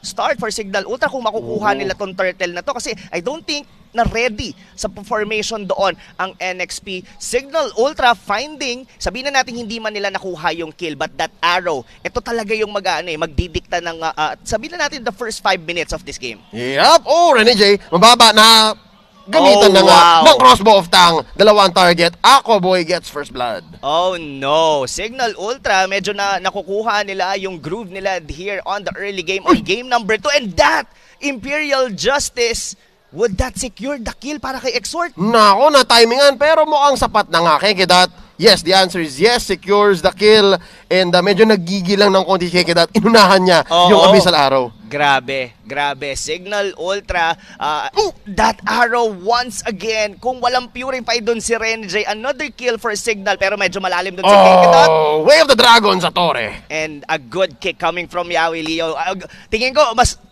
start for Signal Ultra kung makukuha nila tong turtle na to. Kasi I don't think na ready sa formation doon ang NXP. Signal Ultra finding, sabihin na natin hindi man nila nakuha yung kill, but that arrow, ito talaga yung magdidikta ng, sabihin na natin the first 5 minutes of this game. Yup! Oh, Rene J, mababa na gamitan ng crossbow of tang. Dalawang target. Aqua Boy gets first blood. Oh no. Signal Ultra, medyo nakukuha nila yung groove nila here on the early game on game number 2. And that, Imperial Justice, would that secure the kill para kay Exort? Nako, na-timingan. Pero mukhang sapat na nga. Kaya that, yes, the answer is yes, secures the kill. And medyo nagigilang ng konti kaya that inunahan niya yung Abyssal Arrow. Grabe. Signal Ultra, that arrow once again. Kung walang purify doon si Renjay, another kill for Signal, pero medyo malalim doon si Kekedot. Way of the Dragon sa Torre. And a good kick coming from Yawi Leo. Tingin ko,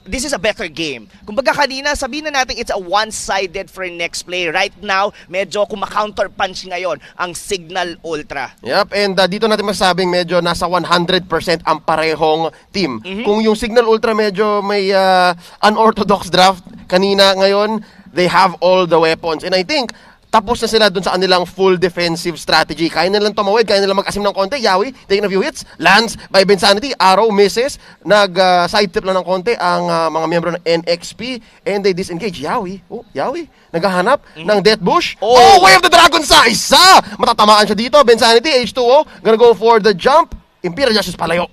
this is a better game. Kumbaga kanina, sabihin na natin it's a one-sided for next play. Right now, medyo kumaka-counter punch ngayon ang Signal Ultra. Yep, and dito natin masabing medyo nasa 100% ang parehong team. Kung yung Signal Ultra medyo may unorthodox draft kanina, ngayon they have all the weapons, and I think tapos na sila dun sa kanilang full defensive strategy. Kaya nilang tumawid, kaya nilang mag-asim ng konti. Yawi, taking a few hits, lands by Bensanity, arrow misses, nag-side tip lang ng konti ang mga miyembro ng NXP, and they disengage. Yawi, naghahanap ng Death Bush. Way of the Dragon sa isa! Matatamaan siya dito. Bensanity, H2O, gonna go for the jump. Imperial Justice palayo.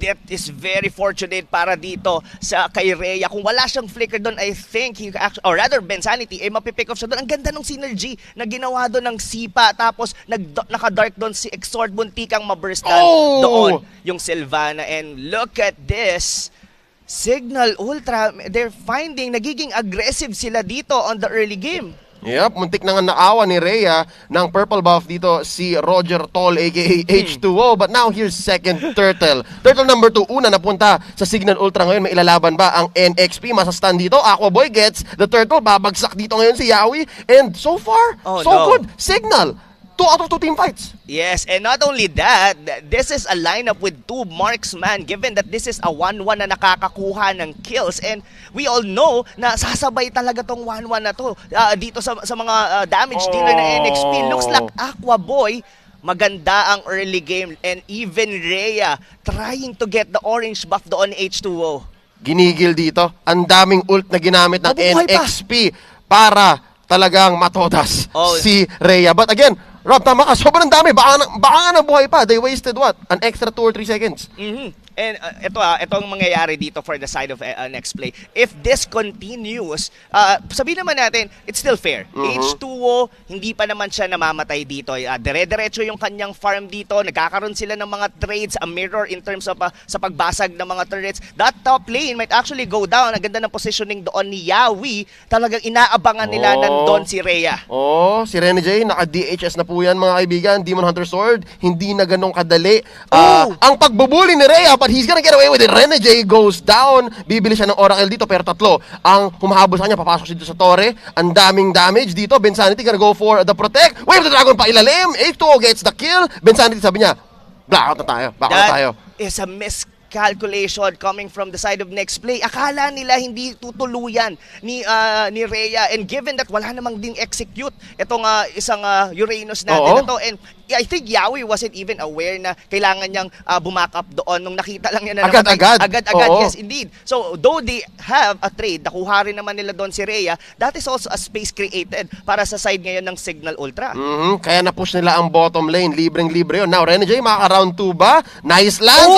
That is very fortunate para dito sa kay Rhea. Kung wala siyang flicker doon, I think he actually, or rather Bensanity, mapipick off siya doon. Ang ganda ng synergy na ginawa doon ng Sipa. Tapos naka-dark doon si Exort, buntikang maburstan doon yung Sylvana. And look at this. Signal Ultra, they're finding, nagiging aggressive sila dito on the early game. Yep, muntik na nga naawa ni Rhea ng purple buff dito si Roger Toll aka H2O. But now here's second Turtle. Turtle number 2, una napunta sa Signal Ultra ngayon. May ilalaban ba ang NXP? Masastan dito. Aqua Boy gets the Turtle. Babagsak dito ngayon si Yawi. And so far, good. Signal. 2 out of 2 team fights. Yes, and not only that, this is a lineup with 2 marksman, given that this is a 1-1 na nakakakuha ng kills. And we all know na sasabay talaga tong 1-1 na to dito sa mga damage dealer ng NXP. Looks like Aqua Boy, maganda ang early game. And even Rhea trying to get the orange buff doon H2O. Ginigil dito. Ang daming ult na ginamit ng NXP para talagang matodas si Rhea. But again, Rob, tama ka. Sobrang dami. Baka nga nabuhay pa. They wasted what? An extra 2 or 3 seconds. And ito ang mangyayari dito for the side of next play. If this continues, sabihin naman natin, it's still fair. H2O, hindi pa naman siya namamatay dito. Dire-diretso yung kanyang farm dito. Nagkakaroon sila ng mga trades, a mirror in terms of sa pagbasag ng mga turrets. That top lane might actually go down. Ang ganda ng positioning doon ni Yawi. Talagang inaabangan nila nandun si Rhea. Si Rene J, naka-DHS na po yan mga kaibigan. Demon Hunter Sword, hindi na ganong kadali. Ang pagbubuli ni Rhea, but he's gonna get away with it. Rene J goes down. Bibili siya ng Oracle dito, pero 3 ang humahabol sa kanya. Papasok dito sa Torre. Ang daming damage dito. Bensanity gonna go for the protect. Wave the Dragon pa ilalim. H2O gets the kill. Bensanity sabi niya, blackout na tayo. That is a miscalculation coming from the side of next play. Akala nila hindi tutuluyan ni Rhea, and given that wala namang ding execute itong isang Uranus natin na to, and I think Yawi wasn't even aware na kailangan niyang bumack up doon nung nakita lang niya na agad-agad. Yes, indeed. So, though they have a trade, nakuha rin naman nila doon si Rhea, that is also a space created para sa side ngayon ng Signal Ultra. Kaya na-push nila ang bottom lane. Libreng-libre yun. Now, Rene J, makaka-round 2 ba? Nice lands.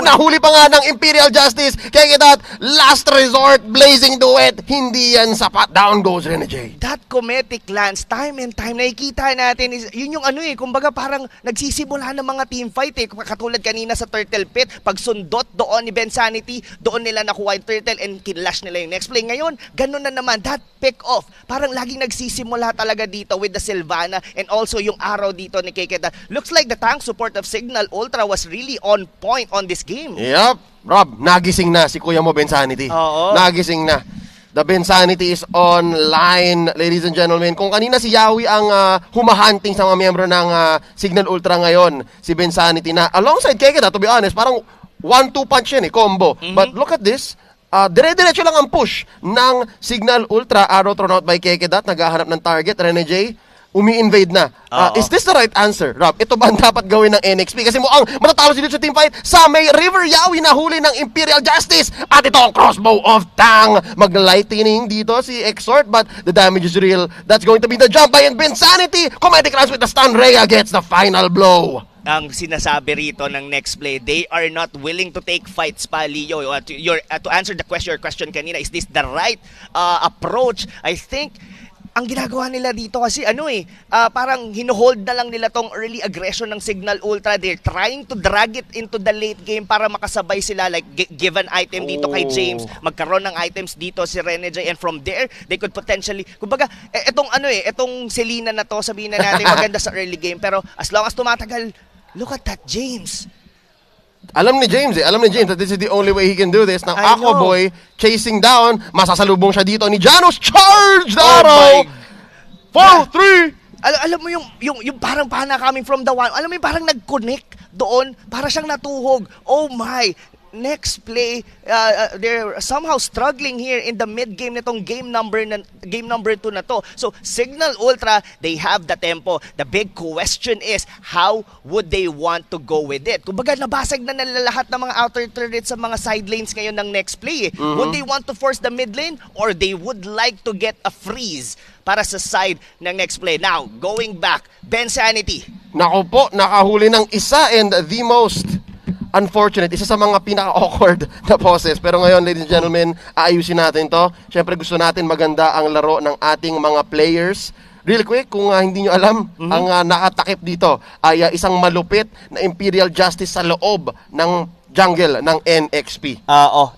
Nahuli pa nga ng Imperial Justice. Kaya that last resort, blazing duet. Hindi yan sapat. Down goes Rene J. That comedic lance, time and time, nakikita natin, yun yung kumbaga parang nagsisimula ng mga team fight katulad kanina sa Turtle Pit, pagsundot doon ni Bensanity, doon nila nakuha yung Turtle and kinlash nila yung next play. Ngayon, ganun na naman, that pick off, parang laging nagsisimula talaga dito with the Sylvana and also yung arrow dito ni Kekeda. Looks like the tank support of Signal Ultra was really on point on this game. Yep, Rob, nagising na si kuya mo Bensanity. Nagising na. The Bensanity is online, ladies and gentlemen. Kung kanina si Yawi ang humahunting sa mga miyembro ng Signal Ultra ngayon, si Bensanity na alongside Kekeda, to be honest, parang 1-2 punch yan combo. But look at this. dire-diretso lang ang push ng Signal Ultra. Arrow thrown out by Kekedat, naghahanap ng target. Rene J, umi-invade na. Is this the right answer, Rob? Ito ba ang dapat gawin ng NXP? Kasi mukhang matatalo sila sa teamfight sa may River Yawi na huli ng Imperial Justice. At ito ang crossbow of Tang. Mag-lightning dito si Exhort, but the damage is real. That's going to be the jump by Insanity. Comedic runs with the stun. Rhea gets the final blow. Ang sinasabi rito ng next play, they are not willing to take fights pa, Leo. To answer the question, your question kanina, is this the right approach? I think ang ginagawa nila dito kasi parang hinuhold na lang nila tong early aggression ng Signal Ultra. They're trying to drag it into the late game para makasabay sila, like give an item dito kay James, magkaroon ng items dito si Rene J, and from there they could potentially, kumbaga etong Selena na to, sabihin na natin maganda sa early game, pero as long as tumatagal, look at that James. Alam ni James that this is the only way he can do this. Nang Aqua Boy chasing down, masasalubong siya dito ni Janus. Charge the arrow! 4-3! Alam mo yung parang pana coming from the one, alam mo yung parang nag-connect doon, para siyang natuhog. Oh my! Next play, they're somehow struggling here in the mid game nitong game number 2 na to. So Signal Ultra, they have the tempo. The big question is, how would they want to go with it? Kumbaga nabasag na lahat ng mga outer turrets sa mga side lanes ngayon ng next play. Would they want to force the mid lane, or they would like to get a freeze para sa side ng next play? Now, going back, Insanity. Naku po, nakahuli ng isa, and the most unfortunate, isa sa mga pinaka-awkward na poses. Pero ngayon, ladies and gentlemen, aayusin natin to. Siyempre, gusto natin maganda ang laro ng ating mga players. Real quick, kung hindi nyo alam, ang nakatakip dito ay isang malupit na Imperial Justice sa loob ng jungle ng NXP.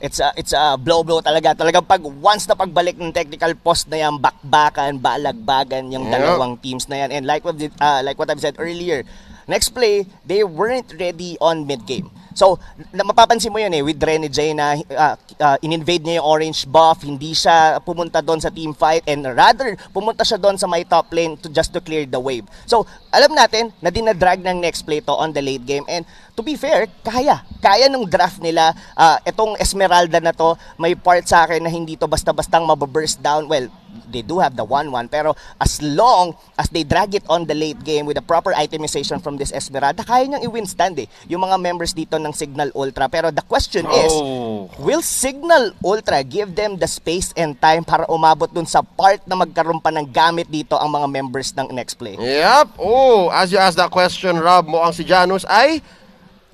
It's a blow talaga. Talagang once na pagbalik ng technical post na yan, bakbakan, balagbagan yung dalawang teams na yan. And like what I've said earlier, next play, they weren't ready on mid-game. So, mapapansin mo yun with Rene J na in-invade niya yung orange buff, hindi siya pumunta doon sa team fight, and rather, pumunta siya doon sa my top lane just to clear the wave. So, alam natin na dinadrag ng next play to on the late game, and to be fair, kaya nung draft nila, itong Esmeralda na to, may part sa akin na hindi to basta-bastang mababurst down. Well, they do have the 1-1, pero as long as they drag it on the late game with the proper itemization from this Esmeralda, kaya niyang i-win stand yung mga members dito ng Signal Ultra. Pero the question is, will Signal Ultra give them the space and time para umabot dun sa part na magkaroon pa ng gamit dito ang mga members ng next play? Yep. As you asked that question, Rob, mukhang si Janus ay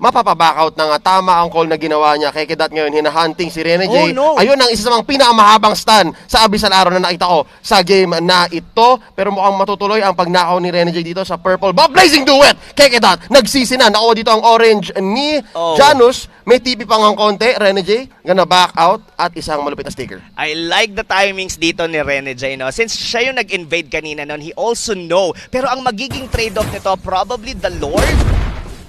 mapapabackout na nga. Tama ang call na ginawa niya. Kaya Kedat ngayon, hinahunting si Rene J. Ayun ang isa sa mga pinakamahabang stun sa Abyssal Arrow na nakita ko sa game na ito. Pero mukhang matutuloy ang pagnakaw ni Rene J dito sa purple. But blazing duet! Kaya Kedat, nagsisi na. Nakuha dito ang orange ni Janus. May TP pang ang konti. Rene J, gonna back out at isang malupit na sticker. I like the timings dito ni Rene J. No? Since siya yung nag-invade kanina noon, he also know. Pero ang magiging trade-off nito, probably the Lord.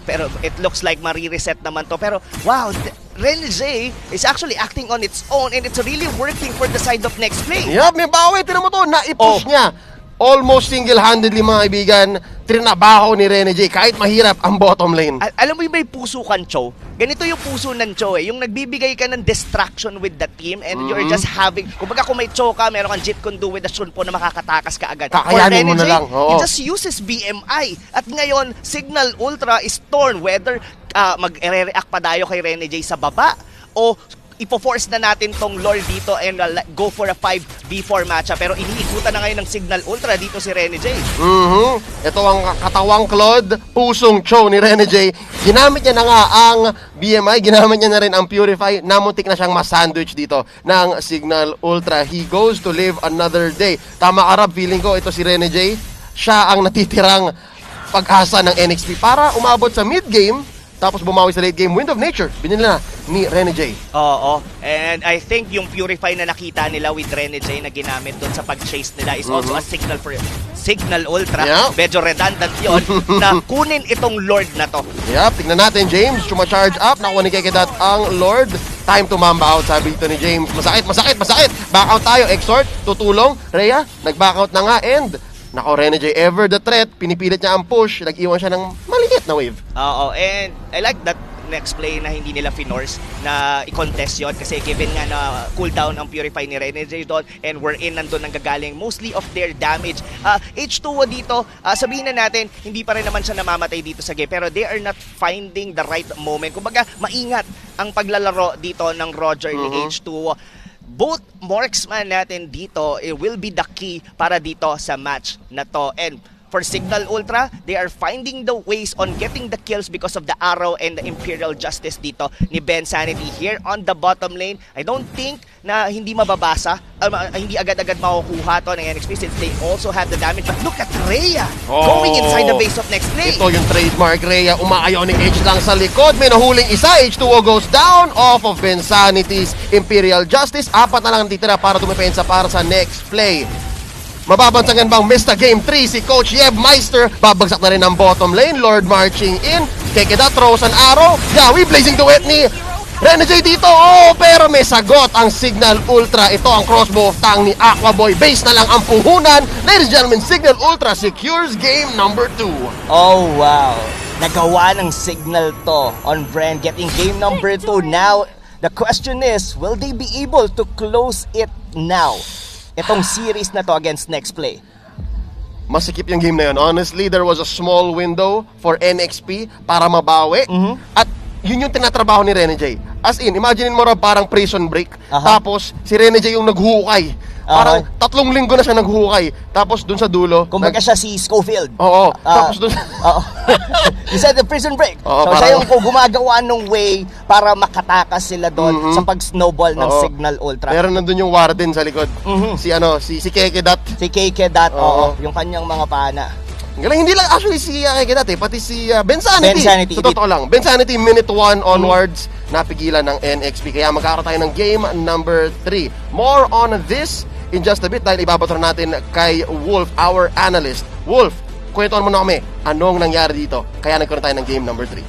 Pero it looks like marireset naman to. Pero wow, Rene J is actually acting on its own, and it's really working for the side of next play. Yup, may bawi. Tinan mo to, naipush niya. Almost single-handedly, mga kaibigan, trinabaho ni Rene J kahit mahirap ang bottom lane. Alam mo yung may puso kan, Cho? Ganito yung puso ng Cho yung nagbibigay ka ng distraction with the team, and you're just having, kumbaga kung may Cho ka, meron kang Jeet Kundo with the Shunpo na makakatakas ka agad. Kakayanin mo na lang. He just uses BMI. At ngayon, Signal Ultra is torn whether mag-react pa dayo kay Rene J sa baba o ipo-force na natin tong Lord dito and go for a 5v4 matchup. Pero iniikutan na ngayon ng Signal Ultra dito si Rene J. Ito ang katawang Claude, pusong Cho ni Rene J. Ginamit niya na nga ang BMI, ginamit niya na rin ang Purify. Namuntik na siyang masandwich dito ng Signal Ultra. He goes to live another day. Tama ka, Rob, feeling ko ito si Rene J. Siya ang natitirang pag-asa ng NXT para umabot sa mid-game. Tapos bumawi sa late game. Wind of Nature, binila na ni Rene J. And I think yung Purify na nakita nila with Rene J na ginamit doon sa pag-chase nila is also a signal for Signal Ultra. Medyo redundant yun na kunin itong Lord na to. Tignan natin, James. Chuma-charge up. Nakuha ni Kekedat ang Lord. Time to mamba out, sabi ito ni James. Masakit. Back out tayo. Exhort, tutulong. Rhea, nag-back out na nga. And nako, Rene J, ever the threat, pinipilit niya ang push, nag-iwan siya ng maliit na wave. And I like that next play na hindi nila finorce na i-contest yun kasi given nga na cooldown ang Purify ni Renegade doon and we're in nandun ang gagaling mostly of their damage. H2O dito, sabihin na natin, hindi pa rin naman siya namamatay dito sa game pero they are not finding the right moment. Kumbaga, maingat ang paglalaro dito ng Roger ni H2O. Both marksman natin dito, it will be the key para dito sa match na to. And for Signal Ultra, they are finding the ways on getting the kills because of the arrow and the Imperial Justice dito ni Ben Sanity here on the bottom lane. I don't think na hindi mababasa, hindi agad-agad makukuha to ng NXP since they also have the damage. But look at Rhea going inside the base of next lane. Ito yung trademark Rhea, umaayaw ni H lang sa likod. May nahuling isa, H2O goes down off of Ben Sanity's Imperial Justice. 4 na lang titira para dumepensa para sa next play. Mababansagan bang Mr. Game 3 si Coach Yeb Meister? Babagsak na rin ang bottom lane. Lord marching in. Kekeda throws an arrow. Yawi blazing to it ni Renegade dito. Oh, pero may sagot ang Signal Ultra. Ito ang crossbow of tang ni Aquaboy. Base na lang ang puhunan. Ladies and gentlemen, Signal Ultra secures game number 2. Oh, wow. Nagawa ng Signal to on Brand getting game number 2. Now, the question is, will they be able to close it now? Itong series na to against next play. Masikip yung game na yun. Honestly, there was a small window for NXP para mabawi. At yun yung tinatrabaho ni Renegade. As in, imaginein mo parang prison break. Tapos, si Renegade yung naghukay. Parang 3 linggo na siya naghukay. Tapos dun sa dulo. Kumbaga siya si Schofield. Oo. Tapos dun... You said the prison break. Oo, so siya yung gumagawa ng way para makatakas sila doon sa pag-snowball ng Signal Ultra. Pero nandun yung warden sa likod. Si Kekedat. Si Kekedat, yung kanyang mga pana. Galing, hindi lang actually si Kekedat pati si Ben Sanity. Ben Sanity. So, totoo lang. Ben Sanity, minute 1 onwards, napigilan ng NXP. Kaya magkakaroon tayo ng game number 3. More on this in just a bit dahil ibabato natin kay Wolf, our analyst. Wolf, kwentuhan mo na kami. Anong nangyari dito? Kaya nagkaroon tayo ng game number 3.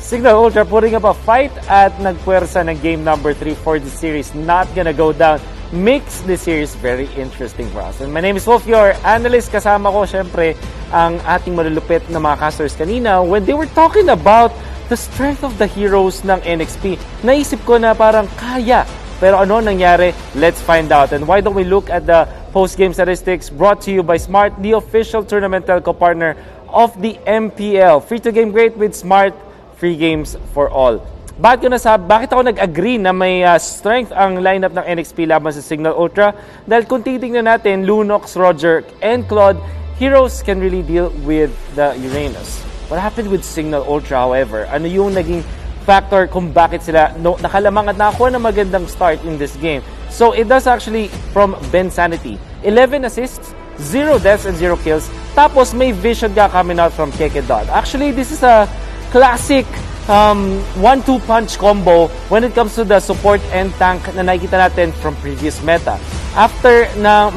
Signal Ultra putting up a fight at nagpuwersa ng game number 3 for the series. Not gonna go down. Makes the series very interesting for us. And my name is Wolf, your analyst. Kasama ko, syempre, ang ating malulupit na mga casters kanina when they were talking about the strength of the heroes ng NXP. Naisip ko na parang kaya. Pero ano nangyari? Let's find out. And why don't we look at the post-game statistics brought to you by Smart, the official tournament telco partner of the MPL. Free to game great with Smart, free games for all. Bakit ako nag-agree na may strength ang lineup ng NXP laban sa Signal Ultra? Dahil kung titingnan natin, Lunox, Roger, and Claude, heroes can really deal with the Uranus. What happened with Signal Ultra, however? Ano yung naging factor kung bakit sila nakalamang at nakakuha ng magandang start in this game? So, it does actually from Ben Sanity. 11 assists, 0 deaths, and 0 kills. Tapos, may vision ka coming out from Kekedot. Actually, this is a classic 1-2 punch combo when it comes to the support and tank na nakikita natin from previous meta.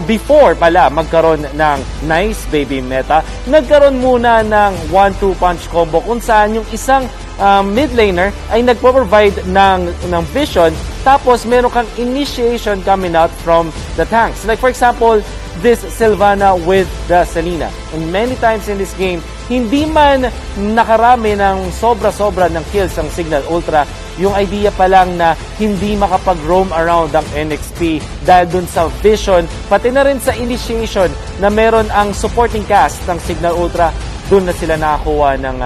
Before pala magkaroon ng nice baby meta, nagkaroon muna ng 1-2 punch combo kung saan yung isang mid laner ay nagpo-provide ng vision tapos meron kang initiation coming out from the tanks. Like for example, this Sylvana with the Selena. And many times in this game, hindi man nakarami ng sobra-sobra ng kills ang Signal Ultra, yung idea pa lang na hindi makapag-roam around ang NXP dahil dun sa vision, pati na rin sa initiation na meron ang supporting cast ng Signal Ultra, dun na sila nakakuha ng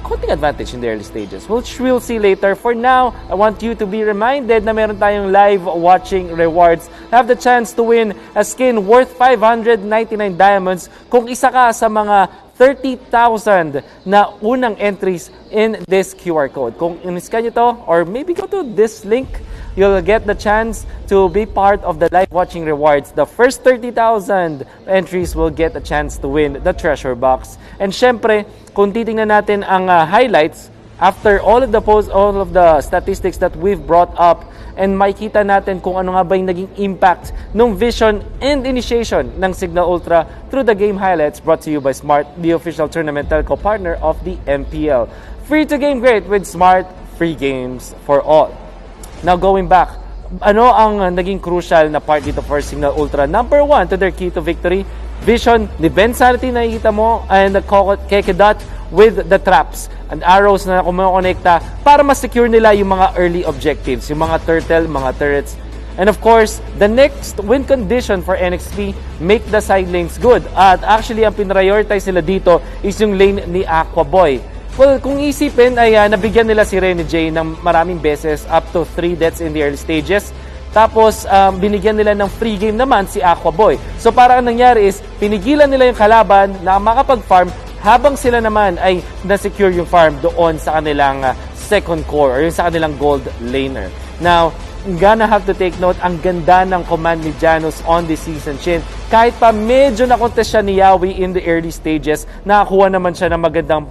konting advantage in the early stages, which we'll see later. For now, I want you to be reminded na meron tayong live watching rewards. Have the chance to win a skin worth 599 diamonds kung isa ka sa mga 30,000 na unang entries in this QR code. Kung in-scan nyo to, or maybe go to this link, you'll get the chance to be part of the live watching rewards. The first 30,000 entries will get a chance to win the treasure box. And syempre, kung titingnan natin ang highlights, after all of the statistics that we've brought up, and makikita natin kung ano nga ba yung naging impact ng vision and initiation ng Signal Ultra through the game highlights brought to you by Smart, the official tournament telco partner of the MPL. Free to game great with Smart, free games for all. Now going back, ano ang naging crucial na part dito for Signal Ultra? Number 1 to their key to victory, vision ni Ben Sanity nakikita mo, and the Kekedot with the traps and arrows na kumokonekta para ma-secure nila yung mga early objectives, yung mga turtle, mga turrets. And of course, the next win condition for NXP, make the side lanes good. At actually, ang pinrioritize nila dito is yung lane ni Aquaboy. Well, kung isipin ay nabigyan nila si Rene J ng maraming beses, up to 3 deaths in the early stages. Tapos, binigyan nila ng free game naman si Aquaboy. So, parang ang nangyari is, pinigilan nila yung kalaban na makapag-farm habang sila naman ay na-secure yung farm doon sa kanilang second core or yung sa kanilang gold laner. Now, gonna have to take note, ang ganda ng command ni Janus on this season, Chin. Kahit pa medyo nakontest siya ni Yawi in the early stages, nakakuha naman siya ng magandang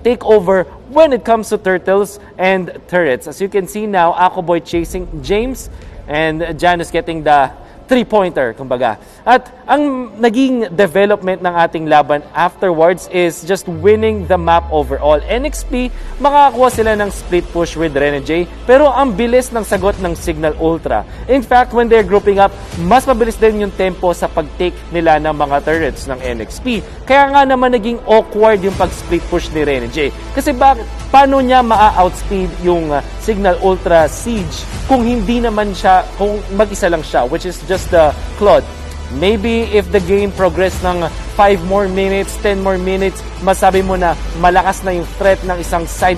takeover when it comes to turtles and turrets. As you can see now, Aquaboy chasing James and Janus getting the 3-pointer, kumbaga. At ang naging development ng ating laban afterwards is just winning the map overall. NXP, makakakuha sila ng split push with Rene J, pero ang bilis ng sagot ng Signal Ultra. In fact, when they're grouping up, mas mabilis din yung tempo sa pag-take nila ng mga turrets ng NXP. Kaya nga naman naging awkward yung pag-split push ni Rene J. Kasi paano niya maa-outspeed yung Signal Ultra Siege kung hindi naman siya, kung mag-isa lang siya, which is just the Claude. Maybe if the game progress ng 5 more minutes, 10 more minutes, masabi mo na malakas na yung threat ng isang side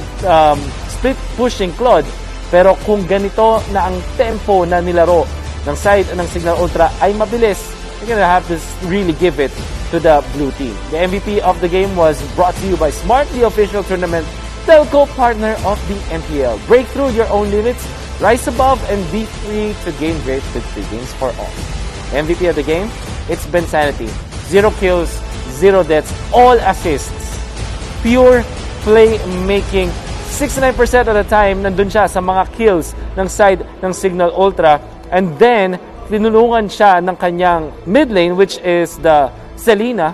split pushing Claude. Pero kung ganito na ang tempo na nilaro ng side ng Signal Ultra ay mabilis, you're gonna have to really give it to the blue team. The MVP of the game was brought to you by Smart, the official tournament telco partner of the MPL. Break through your own limits, rise above, and be free to gain great with free games for all. MVP of the game, it's Ben Sanity. 0 kills, 0 deaths, all assists. Pure playmaking. 69% of the time, nandun siya sa mga kills ng side ng Signal Ultra. And then, tinulungan siya ng kanyang mid lane, which is the Selena.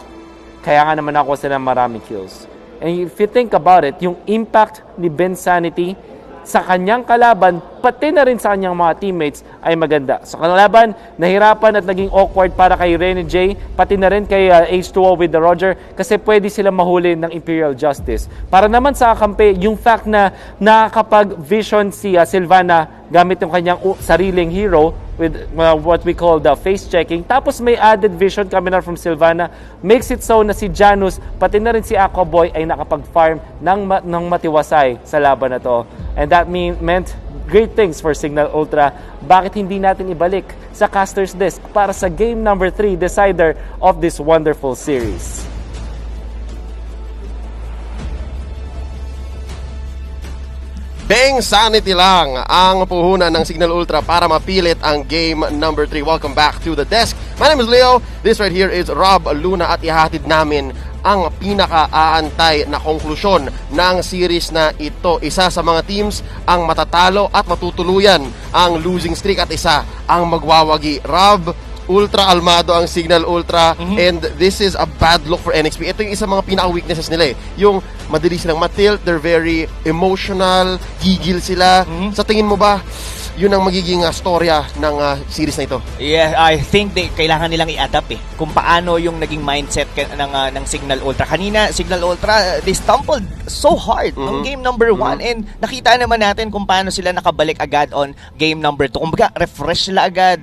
Kaya nga naman ako sila maraming kills. And if you think about it, yung impact ni Ben Sanity sa kanyang kalaban, pati na rin sa kanyang mga teammates ay maganda. Sa kalaban, nahirapan at naging awkward para kay Rene J, pati na rin kay H2O with the Roger, kasi pwede sila mahuli ng Imperial Justice. Para naman sa kakampi, yung fact na nakakapag-vision si Sylvana gamit yung kanyang sariling hero with what we call the face checking. Tapos may added vision coming out from Sylvana, makes it so na si Janus, pati na rin si Aquaboy ay nakapag-farm ng matiwasay sa laban na to. And that meant great things for Signal Ultra. Bakit hindi natin ibalik sa caster's desk para sa game number 3, decider of this wonderful series? Bang Sanity lang ang puhunan ng Signal Ultra para mapilit ang game number 3. Welcome back to the desk. My name is Leo. This right here is Rob Luna at ihatid namin ang pinaka-aantay na konklusyon ng series na ito. Isa sa mga teams ang matatalo at matutuluyan ang losing streak at isa ang magwawagi. Rob, ultra almado ang Signal Ultra, and this is a bad look for NXP. Ito yung isa mga pinaka-weaknesses nila eh. Yung madali silang matilt, they're very emotional, gigil sila. Sa tingin mo ba, yun ang magiging storya ng series na ito? Yeah, I think kailangan nilang i-adapt kung paano yung naging mindset ng Signal Ultra. Kanina, Signal Ultra, they stumbled so hard ng game number 1 and nakita naman natin kung paano sila nakabalik agad on game number 2. Kumbaga, refresh sila agad.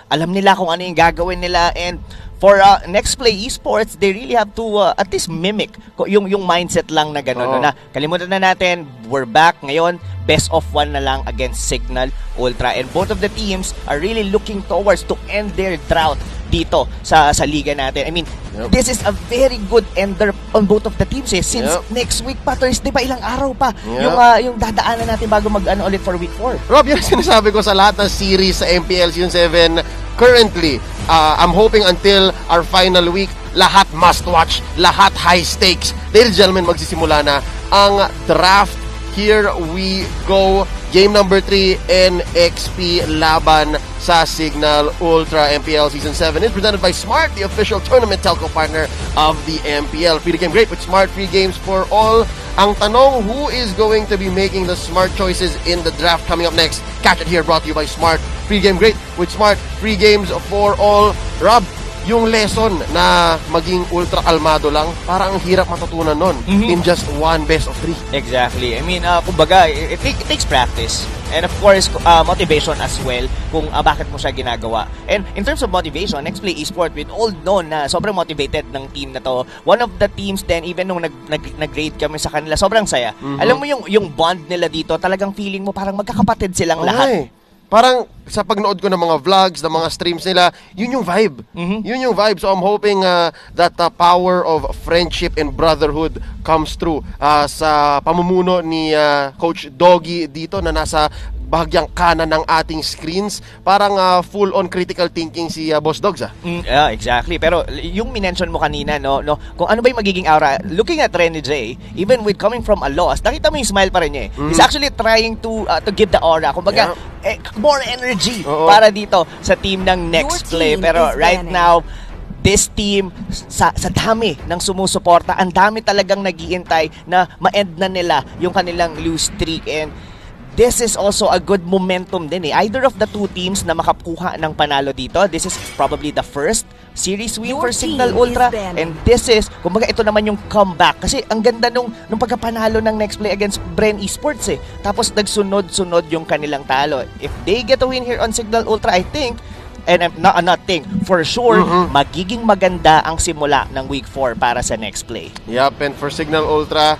Alam nila kung ano yung gagawin nila, and for next play esports, they really have to at least mimic yung mindset lang na gano'n. Na kalimutan na natin, we're back ngayon, best of 1 na lang against Signal Ultra, and both of the teams are really looking towards to end their drought dito sa liga natin. I mean, this is a very good ender on both of the teams since next week pa, Thursday pa, ilang araw pa yung dadaanan natin bago mag-ano ulit for week 4. Rob, yung sinasabi ko sa lahat ng series sa MPL Season 7 currently, I'm hoping until our final week, lahat must watch, lahat high stakes. Ladies and gentlemen, magsisimula na ang draft. Here we go. Game number 3, NXP laban sa Signal Ultra. MPL Season 7 is presented by Smart, the official tournament telco partner of the MPL. Free game great with Smart, free games for all. Ang tanong, who is going to be making the smart choices in the draft coming up next? Catch it here, brought to you by Smart. Free game great with Smart, free games for all. Rob, yung lesson na maging ultra kalmado lang, parang ang hirap matutunan nun in just one best of 3. Exactly. I mean, kumbaga, it takes practice. And of course, motivation as well kung bakit mo siya ginagawa. And in terms of motivation, Nextplay Esport, with all known na sobrang motivated ng team na to. One of the teams then, even nung nag-grade kami sa kanila, sobrang saya. Alam mo yung bond nila dito, talagang feeling mo parang magkakapatid silang lahat. Parang sa pagnood ko ng mga vlogs, ng mga streams nila, yun yung vibe. Yun yung vibe. So I'm hoping that power of friendship and brotherhood comes through sa pamumuno ni Coach Doggy dito na nasa bahagyang kanan ng ating screens. Parang full-on critical thinking si Boss Dogs. Yeah, exactly. Pero yung minention mo kanina, no, kung ano ba yung magiging aura, looking at Rene J, even with coming from a loss, nakita mo yung smile pa rin niya. He's actually trying to give the aura. Kumbaga, more energy para dito sa team ng Nextplay. Pero right now, this team, sa dami ng sumusuporta, ang dami talagang nag-iintay na ma-end na nila yung kanilang lose streak. And this is also a good momentum din Either of the two teams na makakuha ng panalo dito, this is probably the first series win for Signal Ultra. And this is, kumbaga ito naman yung comeback. Kasi ang ganda nung pagkapanalo ng Nextplay against Bren Esports Tapos nagsunod-sunod yung kanilang talo. If they get a win here on Signal Ultra, I think, and I'm not think, for sure, magiging maganda ang simula ng Week 4 para sa Nextplay. Yup, and for Signal Ultra,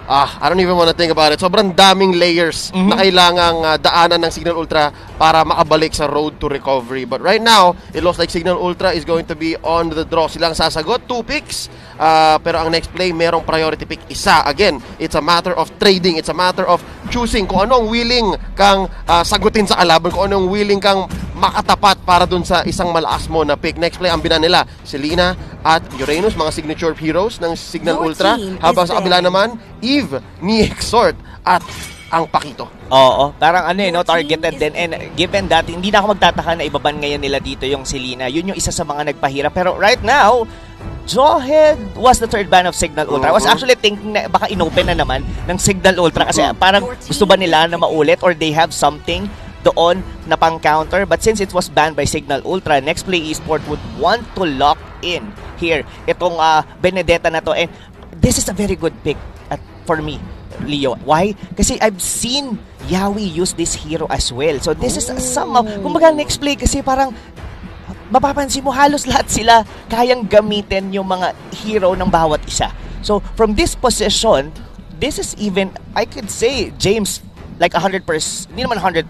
I don't even want to think about it. Sobrang daming layers na kailangang daanan ng Signal Ultra para makabalik sa road to recovery. But right now, it looks like Signal Ultra is going to be on the draw. Silang sasagot, 2 picks. Pero ang Nextplay, merong priority pick isa. Again, it's a matter of trading. It's a matter of choosing kung anong willing kang sagutin sa kalaban, kung anong willing kang makatapat para dun sa isang malakas mo na pick. Nextplay, ang bina nila, Selena at Uranus, mga signature heroes ng Signal Ultra. Habang sa kabila naman, Eve, ni Exhort at ang Pakito. Oo, parang targeted din. And given that, hindi na ako magtataka na ibaban ngayon nila dito yung Selena. Yun yung isa sa mga nagpahirap. Pero right now, Jawhead was the third ban of Signal Ultra. I was actually thinking na baka inopen na naman ng Signal Ultra kasi parang gusto ba nila na maulit or they have something doon na pang-counter. But since it was banned by Signal Ultra, Nextplay Esport would want to lock in here itong Benedetta na to. And this is a very good pick for me, Leo. Why? Kasi I've seen Yawi use this hero as well. So this is somehow, kumbaga Nextplay kasi parang mapapansin mo halos lahat sila kayang gamitin yung mga hero ng bawat isa. So from this position, this is even, I could say, James, like 100%, hindi naman 100%.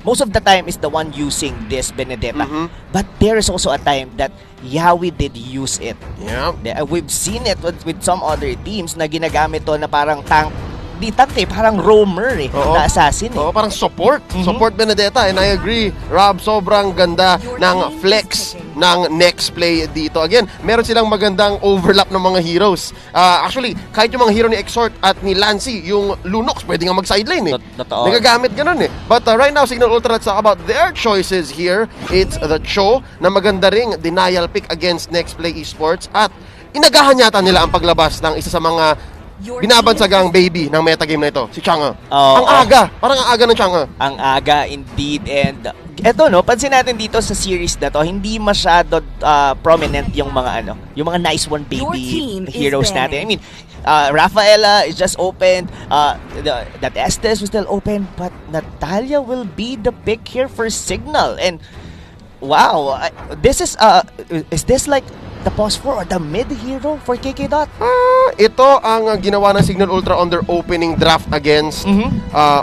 Most of the time is the one using this Benedetta. But there is also a time that Yawi did use it. Yeah. We've seen it with some other teams na ginagamit to na parang tank, di tank parang roamer na assassin parang support. Support Benedetta. And I agree, Rob, sobrang ganda ng flex ng Nextplay dito. Again, meron silang magandang overlap ng mga heroes. Actually, kahit yung mga hero ni Exhort at ni Lancy, yung Lunox, pwede nga mag-sideline nagagamit ganun But right now, Signal Ultra, let's talk about their choices here. It's the Cho na maganda ring denial pick against Nextplay Esports. At inagahan yata nila ang paglabas ng isa sa mga binabansagang baby ng metagame na ito, si Chang'e. Ang aga, parang ang aga ng Chang'e. Ang aga indeed. And eto pansin natin dito sa series na to, hindi masyado prominent yung mga yung mga nice one baby heroes natin. I mean, Rafaela is just opened, that Estes was still open, but Natalia will be the pick here for Signal. And wow, this is this like the pause for or the mid hero for KK Dot? Ito ang ginawa ng Signal Ultra on their opening draft against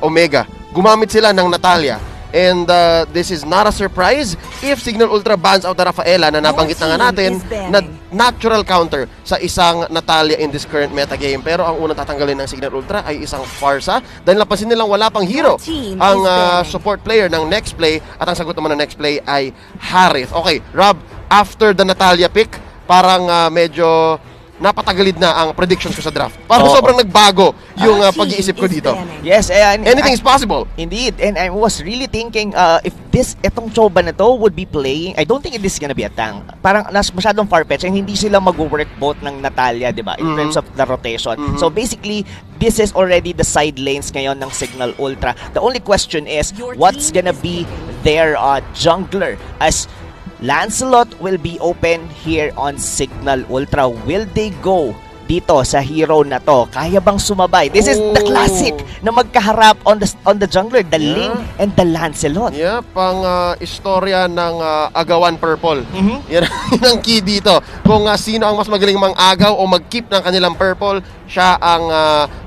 Omega. Gumamit sila ng Natalia. And this is not a surprise if Signal Ultra bans out the Rafaela na nabanggit na nga natin na natural counter sa isang Natalia in this current metagame. Pero ang unang tatanggalin ng Signal Ultra ay isang Farsa dahil napansin nilang wala pang hero ang support player ng Nextplay at ang sagot naman ng Nextplay ay Harith. Okay, Rob, after the Natalia pick, parang medyo napatagalid na ang predictions ko sa draft. Parang sobrang nagbago yung pag-iisip ko dito. Yes, anything is possible. Indeed, and I was really thinking if etong Choba na to would be playing, I don't think this is gonna be a tank. Parang masyadong far-fetched and hindi sila mag-work both ng Natalia, di ba? In terms of the rotation. So basically, this is already the side lanes ngayon ng Signal Ultra. The only question is, what's gonna be their jungler? As Lancelot will be open here on Signal Ultra. Will they go dito sa hero na to? Kaya bang sumabay? This is the classic na magkaharap on the jungler, the Ling and the Lancelot. Yeah, pang istorya ng agawan purple. Yan ang key dito. Kung sino ang mas magaling mang-agaw o mag-keep ng kanilang purple, siya ang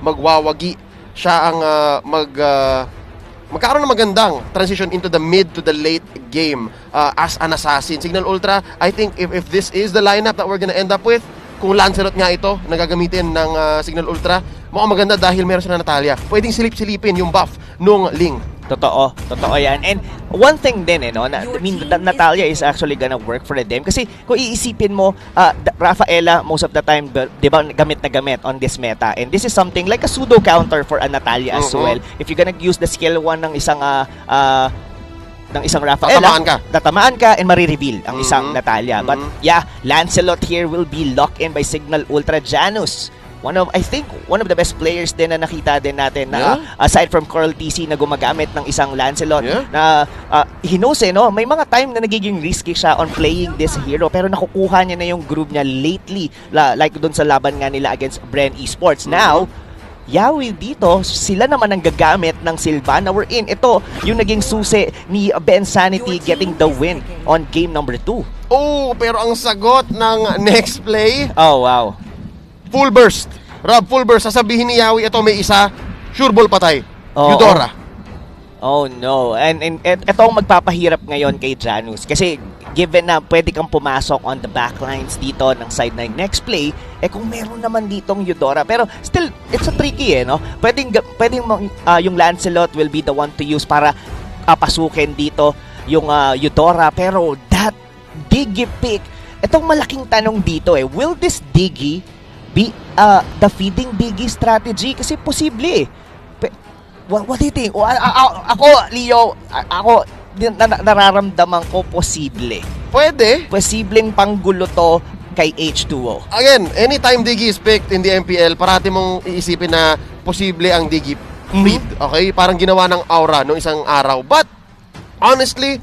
magwawagi. Siya ang magkakaroon ng magandang transition into the mid to the late game as an assassin. Signal Ultra, I think if this is the lineup that we're gonna end up with, kung Lancelot nga ito na gagamitin ng Signal Ultra, mukhang maganda dahil meron sila Natalia. Pwedeng silip-silipin yung buff nung Ling. Totoo yan. And one thing din, Natalia is actually gonna work for them. Kasi kung iisipin mo, Rafaela, most of the time, di ba, gamit na gamit on this meta. And this is something like a pseudo counter for a Natalia as well. If you're gonna use the skill 1 ng isang Rafaela, tatamaan ka and marireveal ang isang Natalia. But yeah, Lancelot here will be locked in by Signal Ultra. Janus, I think one of the best players din na nakita din natin na aside from Coral TC na gumagamit ng isang Lancelot na he knows may mga time na nagiging risky siya on playing this hero pero nakukuha niya na yung groove niya lately like doon sa laban nga nila against Bren Esports. Now Yawi dito, sila naman ang gagamit ng Sylvana. We're in. Ito yung naging susi ni Ben Sanity getting the win on game number 2. Oh, pero ang sagot ng next play, oh wow, full burst. Rob, full burst. Sasabihin ni Yawi, ito may isa, sure ball patay. Eudora. Oh no. And ito ang magpapahirap ngayon kay Janus. Kasi given na pwede kang pumasok on the backlines dito ng side ng next play, kung meron naman ditong Eudora. Pero still, it's a tricky no? Pwedeng yung Lancelot will be the one to use para pasukin dito yung Eudora. Pero that Diggy pick, itong malaking tanong dito will this Diggy be the feeding Diggy strategy? Kasi posible What do you think? Ako, Leo, nararamdaman ko posible. Pwede. Posibleng panggulo to kay H2O. Again, anytime Diggy is picked in the MPL, parati mong iisipin na posible ang Diggy feed. Okay? Parang ginawa ng aura noong isang araw. But, honestly,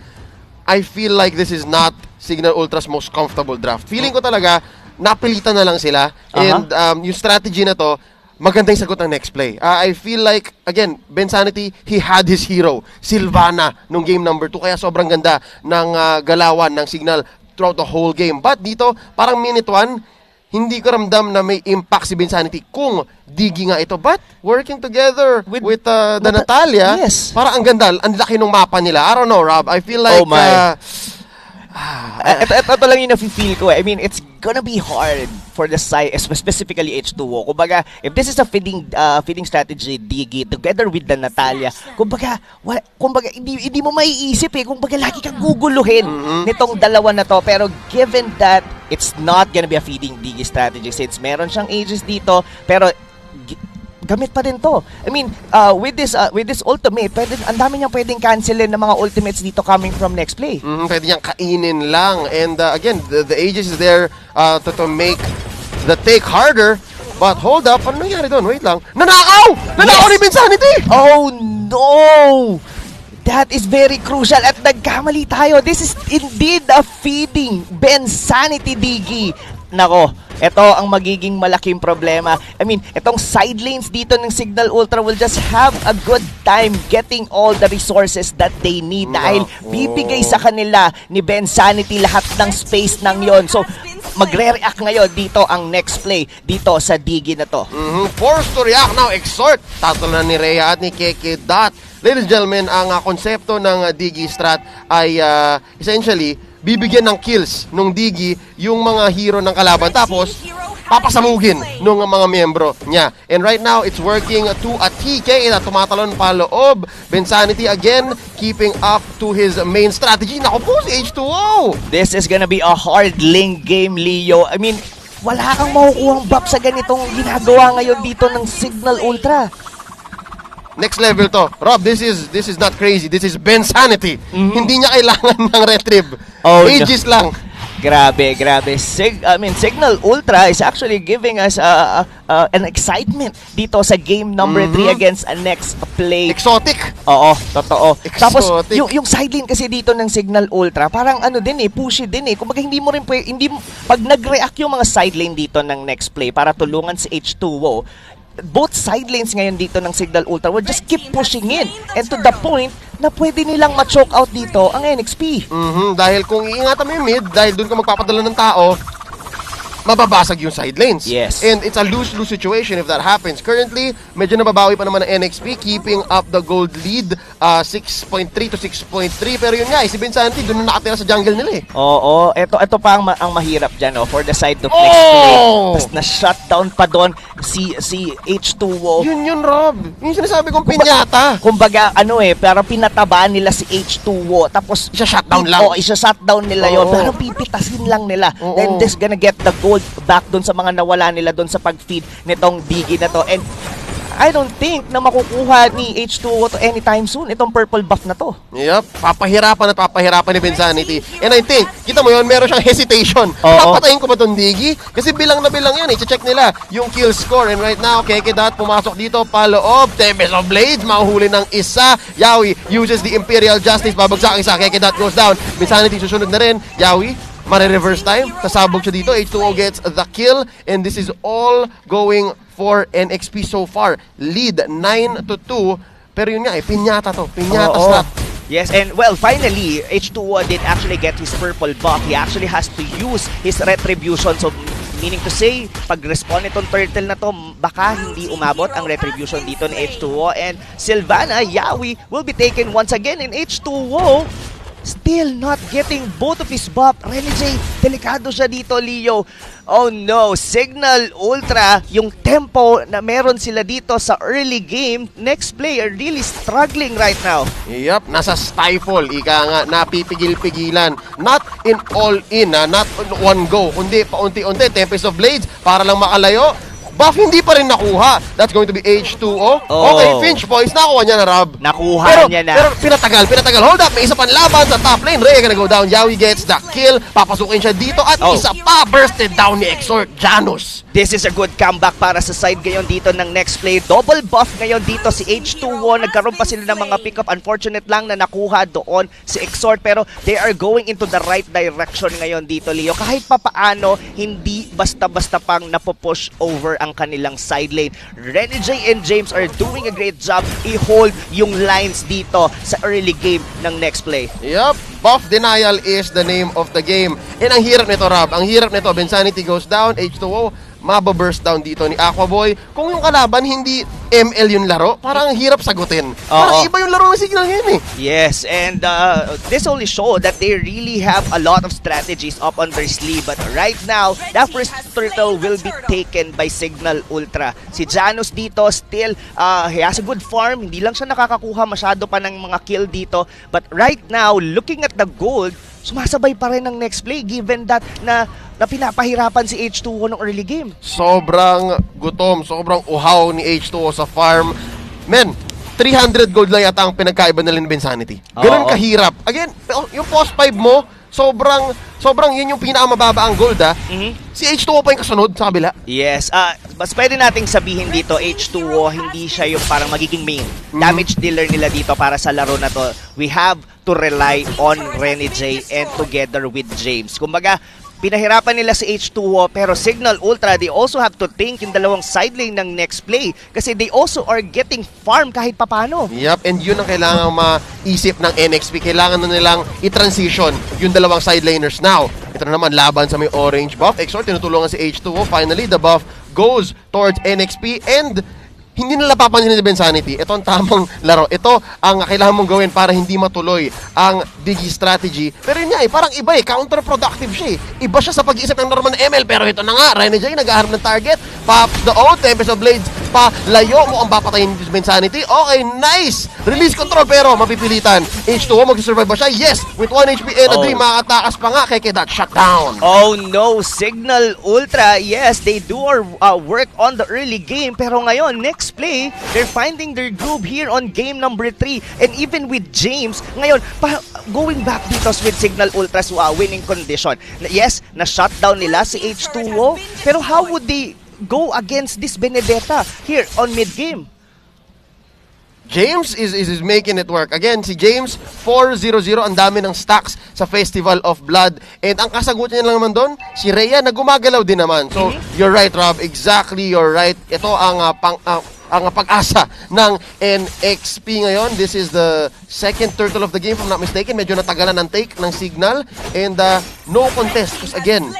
I feel like this is not Signal Ultra's most comfortable draft. Feeling ko talaga, napilitan na lang sila. And yung strategy na to, maganda yung sagot ng next play. I feel like, again, Ben Sanity, he had his hero, Sylvana, nung game number 2. Kaya sobrang ganda ng galawan ng Signal throughout the whole game. But dito, parang minute 1, hindi ko ramdam na may impact si Ben Sanity kung Diggy nga ito. But working together with the Natalia, parang ang ganda, ang laki ng mapa nila. I don't know, Rob. I feel like... ito lang yung nafe-feel ko. I mean, it's gonna be hard for the side, specifically H2O. Kumbaga, if this is a feeding strategy, Diggy, together with the Natalia, kumbaga hindi mo maiisip kumbaga lagi kang guguluhin nitong dalawa na to. Pero given that it's not gonna be a feeding Diggy strategy, since meron siyang ages dito, pero gamit pa din to. I mean, with this ultimate, ang dami niyang pwedeng cancelin ng mga ultimates dito coming from next play. Pwede niyang kainin lang. And again, the Aegis is there to make the take harder. But hold up, ano nangyari doon? Wait lang. Nanakaw! Nanakaw ni Ben Sanity! Oh no! That is very crucial at nagkamali tayo. This is indeed a feeding Ben Sanity Diggy. Nako, ito ang magiging malaking problema. I mean, itong side lanes dito ng Signal Ultra will just have a good time getting all the resources that they need dahil bibigay sa kanila ni Ben Sanity lahat ng space ng yon. So, magre-react ngayon dito ang next play dito sa Diggy na to. Forced to react now, exhort. Tatalo na ni Rhea at ni Keke Dot. Ladies and gentlemen, ang konsepto ng Diggy strat ay essentially bibigyan ng kills nung Diggy yung mga hero ng kalaban tapos papasamugin nung mga miyembro niya. And right now, it's working to a TK na tumatalon pa loob. Ben Sanity again keeping up to his main strategy. Naku po si H2O! This is gonna be a hard lane game, Leo. I mean, wala kang makukuhang buff sa ganitong ginagawa ngayon dito ng Signal Ultra. Next level to. Rob, this is not crazy. This is Ben Sanity. Hindi niya kailangan ng retrieve. Aegis lang. Grabe. Signal Ultra is actually giving us an excitement dito sa game number 3 against next play. Exotic. Oo, totoo. Exotic. Tapos yung sideline kasi dito ng Signal Ultra, parang pushy din eh. Kumbaga hindi mo rin pag nag-react yung mga sideline dito ng next play para tulungan si H2O, both sidelines ngayon dito ng Signal Ultra will just keep pushing in. And to the point na pwede nilang ma-choke out dito ang NXP. Dahil kung iingatan mo yung mid, dahil doon ka magpapadala ng tao, mababasag yung side lanes. Yes. And it's a lose-lose situation if that happens. Currently, medyo nababawi pa naman ng NXP, keeping up the gold lead, 6.3 to 6.3. Pero yun nga, si Vincenti doon na nakatira sa jungle nila eh. Oo, ito pa ang mahirap dyan, for the side of next play. Tapos na-shutdown pa doon si H2O. Yun, Rob. Yung sinasabi kong pinyata. Kumbaga, parang pinatabaan nila si H2O. Tapos, isa-shutdown lang. Isa-shutdown nila yon. Pero pipitasin lang nila. Then, this gonna get the gold back doon sa mga nawala nila doon sa pag-feed nitong Digi na to. And I don't think na makukuha ni H2O to anytime soon itong purple buff na to. Yep, papahirapan ni Vincenti. And I think, kita mo yun, meron siyang hesitation. Papatayin ko ba itong Digi? Kasi bilang na bilang yan, i-check nila yung kill score. And right now, Kekedat pumasok dito, paloob, Tempest of Blades, mahuhuli ng isa. Yawi uses the Imperial Justice, babagsak isa, Kekedat goes down. Vincenti susunod na rin, Yawi mare-reverse time, sasabog siya dito, H2O gets the kill, and this is all going for NXP so far. Lead 9-2, pero yun nga pinyata slot. Yes, and well, finally, H2O did actually get his purple buff. He actually has to use his retribution, so meaning to say, pag-respawn itong turtle na to, baka hindi umabot ang retribution dito ni H2O, and Sylvana, Yawi will be taken once again, and H2O still not getting both of his buff. Rene J, delikado siya dito, Leo. Oh no, Signal Ultra, yung tempo na meron sila dito sa early game, next player really struggling right now. Yep, nasa stifle, ika nga, napipigil-pigilan. Not in all in, not in one go, kundi paunti-unti, Tempest of Blades, para lang makalayo. Buff hindi pa rin nakuha. That's going to be H2O. Okay, Finch Boys, nakuha niya na, Rob. Nakuha niya na. Pero pinatagal. Hold up, may isa pang laban sa top lane. Rhea gonna go down. Yawi gets the kill. Papasukin siya dito. At isa pa, bursted down ni Exort Janus. This is a good comeback para sa side ngayon dito ng next play. Double buff ngayon dito si H2O. Nagkaroon pa sila ng mga pick-up. Unfortunate lang na nakuha doon si Exort. Pero they are going into the right direction ngayon dito, Leo. Kahit papaano, hindi basta-basta pang napopush over ang kanilang side lane. Rene J and James are doing a great job i-hold yung lines dito sa early game ng next play. Yup, buff denial is the name of the game. And ang hirap nito, Rob. Ang hirap nito, Vincenti goes down, H2O, mababurst down dito ni Aquaboy. Kung yung kalaban hindi ML yung laro, parang hirap sagutin. Parang iba yung laro ng Signal ngayon eh. Yes, and this only show that they really have a lot of strategies up on their sleeve. But right now, that first turtle will be taken by Signal Ultra. Si Janus dito still, he has a good farm. Hindi lang siya nakakakuha masyado pa ng mga kill dito. But right now, looking at the gold, sumasabay pa rin ng next play given that na pinapahirapan si H2O ng early game. Sobrang gutom, sobrang uhaw ni H2O sa farm. Men, 300 gold lang yata ang pinagkaiba nila ni Bensanity. Ganun kahirap. Again, yung post 5 mo, sobrang yun yung pinakamababa ang gold Si H2O pa yung kasunod sa kabila. Yes, mas pwede nating sabihin dito, H2O, hindi siya yung parang magiging main damage dealer nila dito para sa laro na to. We have to rely on Rene J and together with James. Kumbaga, pinahirapan nila si H2O pero Signal Ultra, they also have to think yung dalawang side lane ng next play kasi they also are getting farm kahit papano. Yup, and yun ang kailangan maisip ng NXP. Kailangan na nilang i-transition yung dalawang side laners now. Ito na naman, laban sa may orange buff. Exort, tinutulungan si H2O. Finally, the buff goes towards NXP and hindi nila papansin ni Bensanity. Ito ang tamang laro. Ito ang kailangan mong gawin para hindi matuloy ang Digi strategy. Pero yun nga parang iba counterproductive siya Iba siya sa pag-iisip ng normal na ML. Pero ito na nga, Rene J nag-aharap ng target. Pops the O, Tempest of Blades palayo. Mukhang papatayin ni Bensanity. Okay, nice! Release control pero mapipilitan. H2O, mag-survive ba siya? Yes! With 1 HP and a 3, makatakas pa nga. Kaya that shutdown. Oh no, Signal Ultra, yes, they do work on the early game. Pero ngayon, next play, they're finding their groove here on game number 3. And even with James, ngayon, going back dito with Signal Ultra's winning condition. Yes, na-shutdown nila si H2O, pero how would they go against this Benedetta here on mid-game? James is making it work. Again, si James, 4-0-0. Ang dami ng stacks sa Festival of Blood. And ang kasagutan niya lang naman doon, si Rhea na gumagalaw din naman. So, you're right, Rob. Exactly, you're right. Ito ang ang pag-asa ng NXP ngayon. This is the second turtle of the game, if I'm not mistaken. Medyo natagalan ng take ng Signal. And no contest. Because again,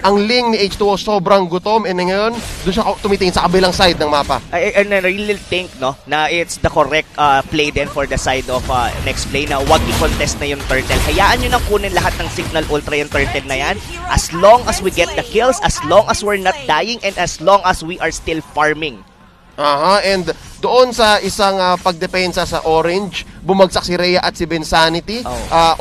ang Ling ni H2O sobrang gutom, and ngayon doon siya tumitingin sa kabilang side ng mapa. And I really think na it's the correct play then for the side of next play na wag i-contest na yung turtle. Hayaan nyo nang kunin lahat ng Signal Ultra yung turtle na yan. As long as we get the kills, as long as we're not dying, and as long as we are still farming. And doon sa isang pagdepensa sa Orange, bumagsak si Rhea at si Bensanity.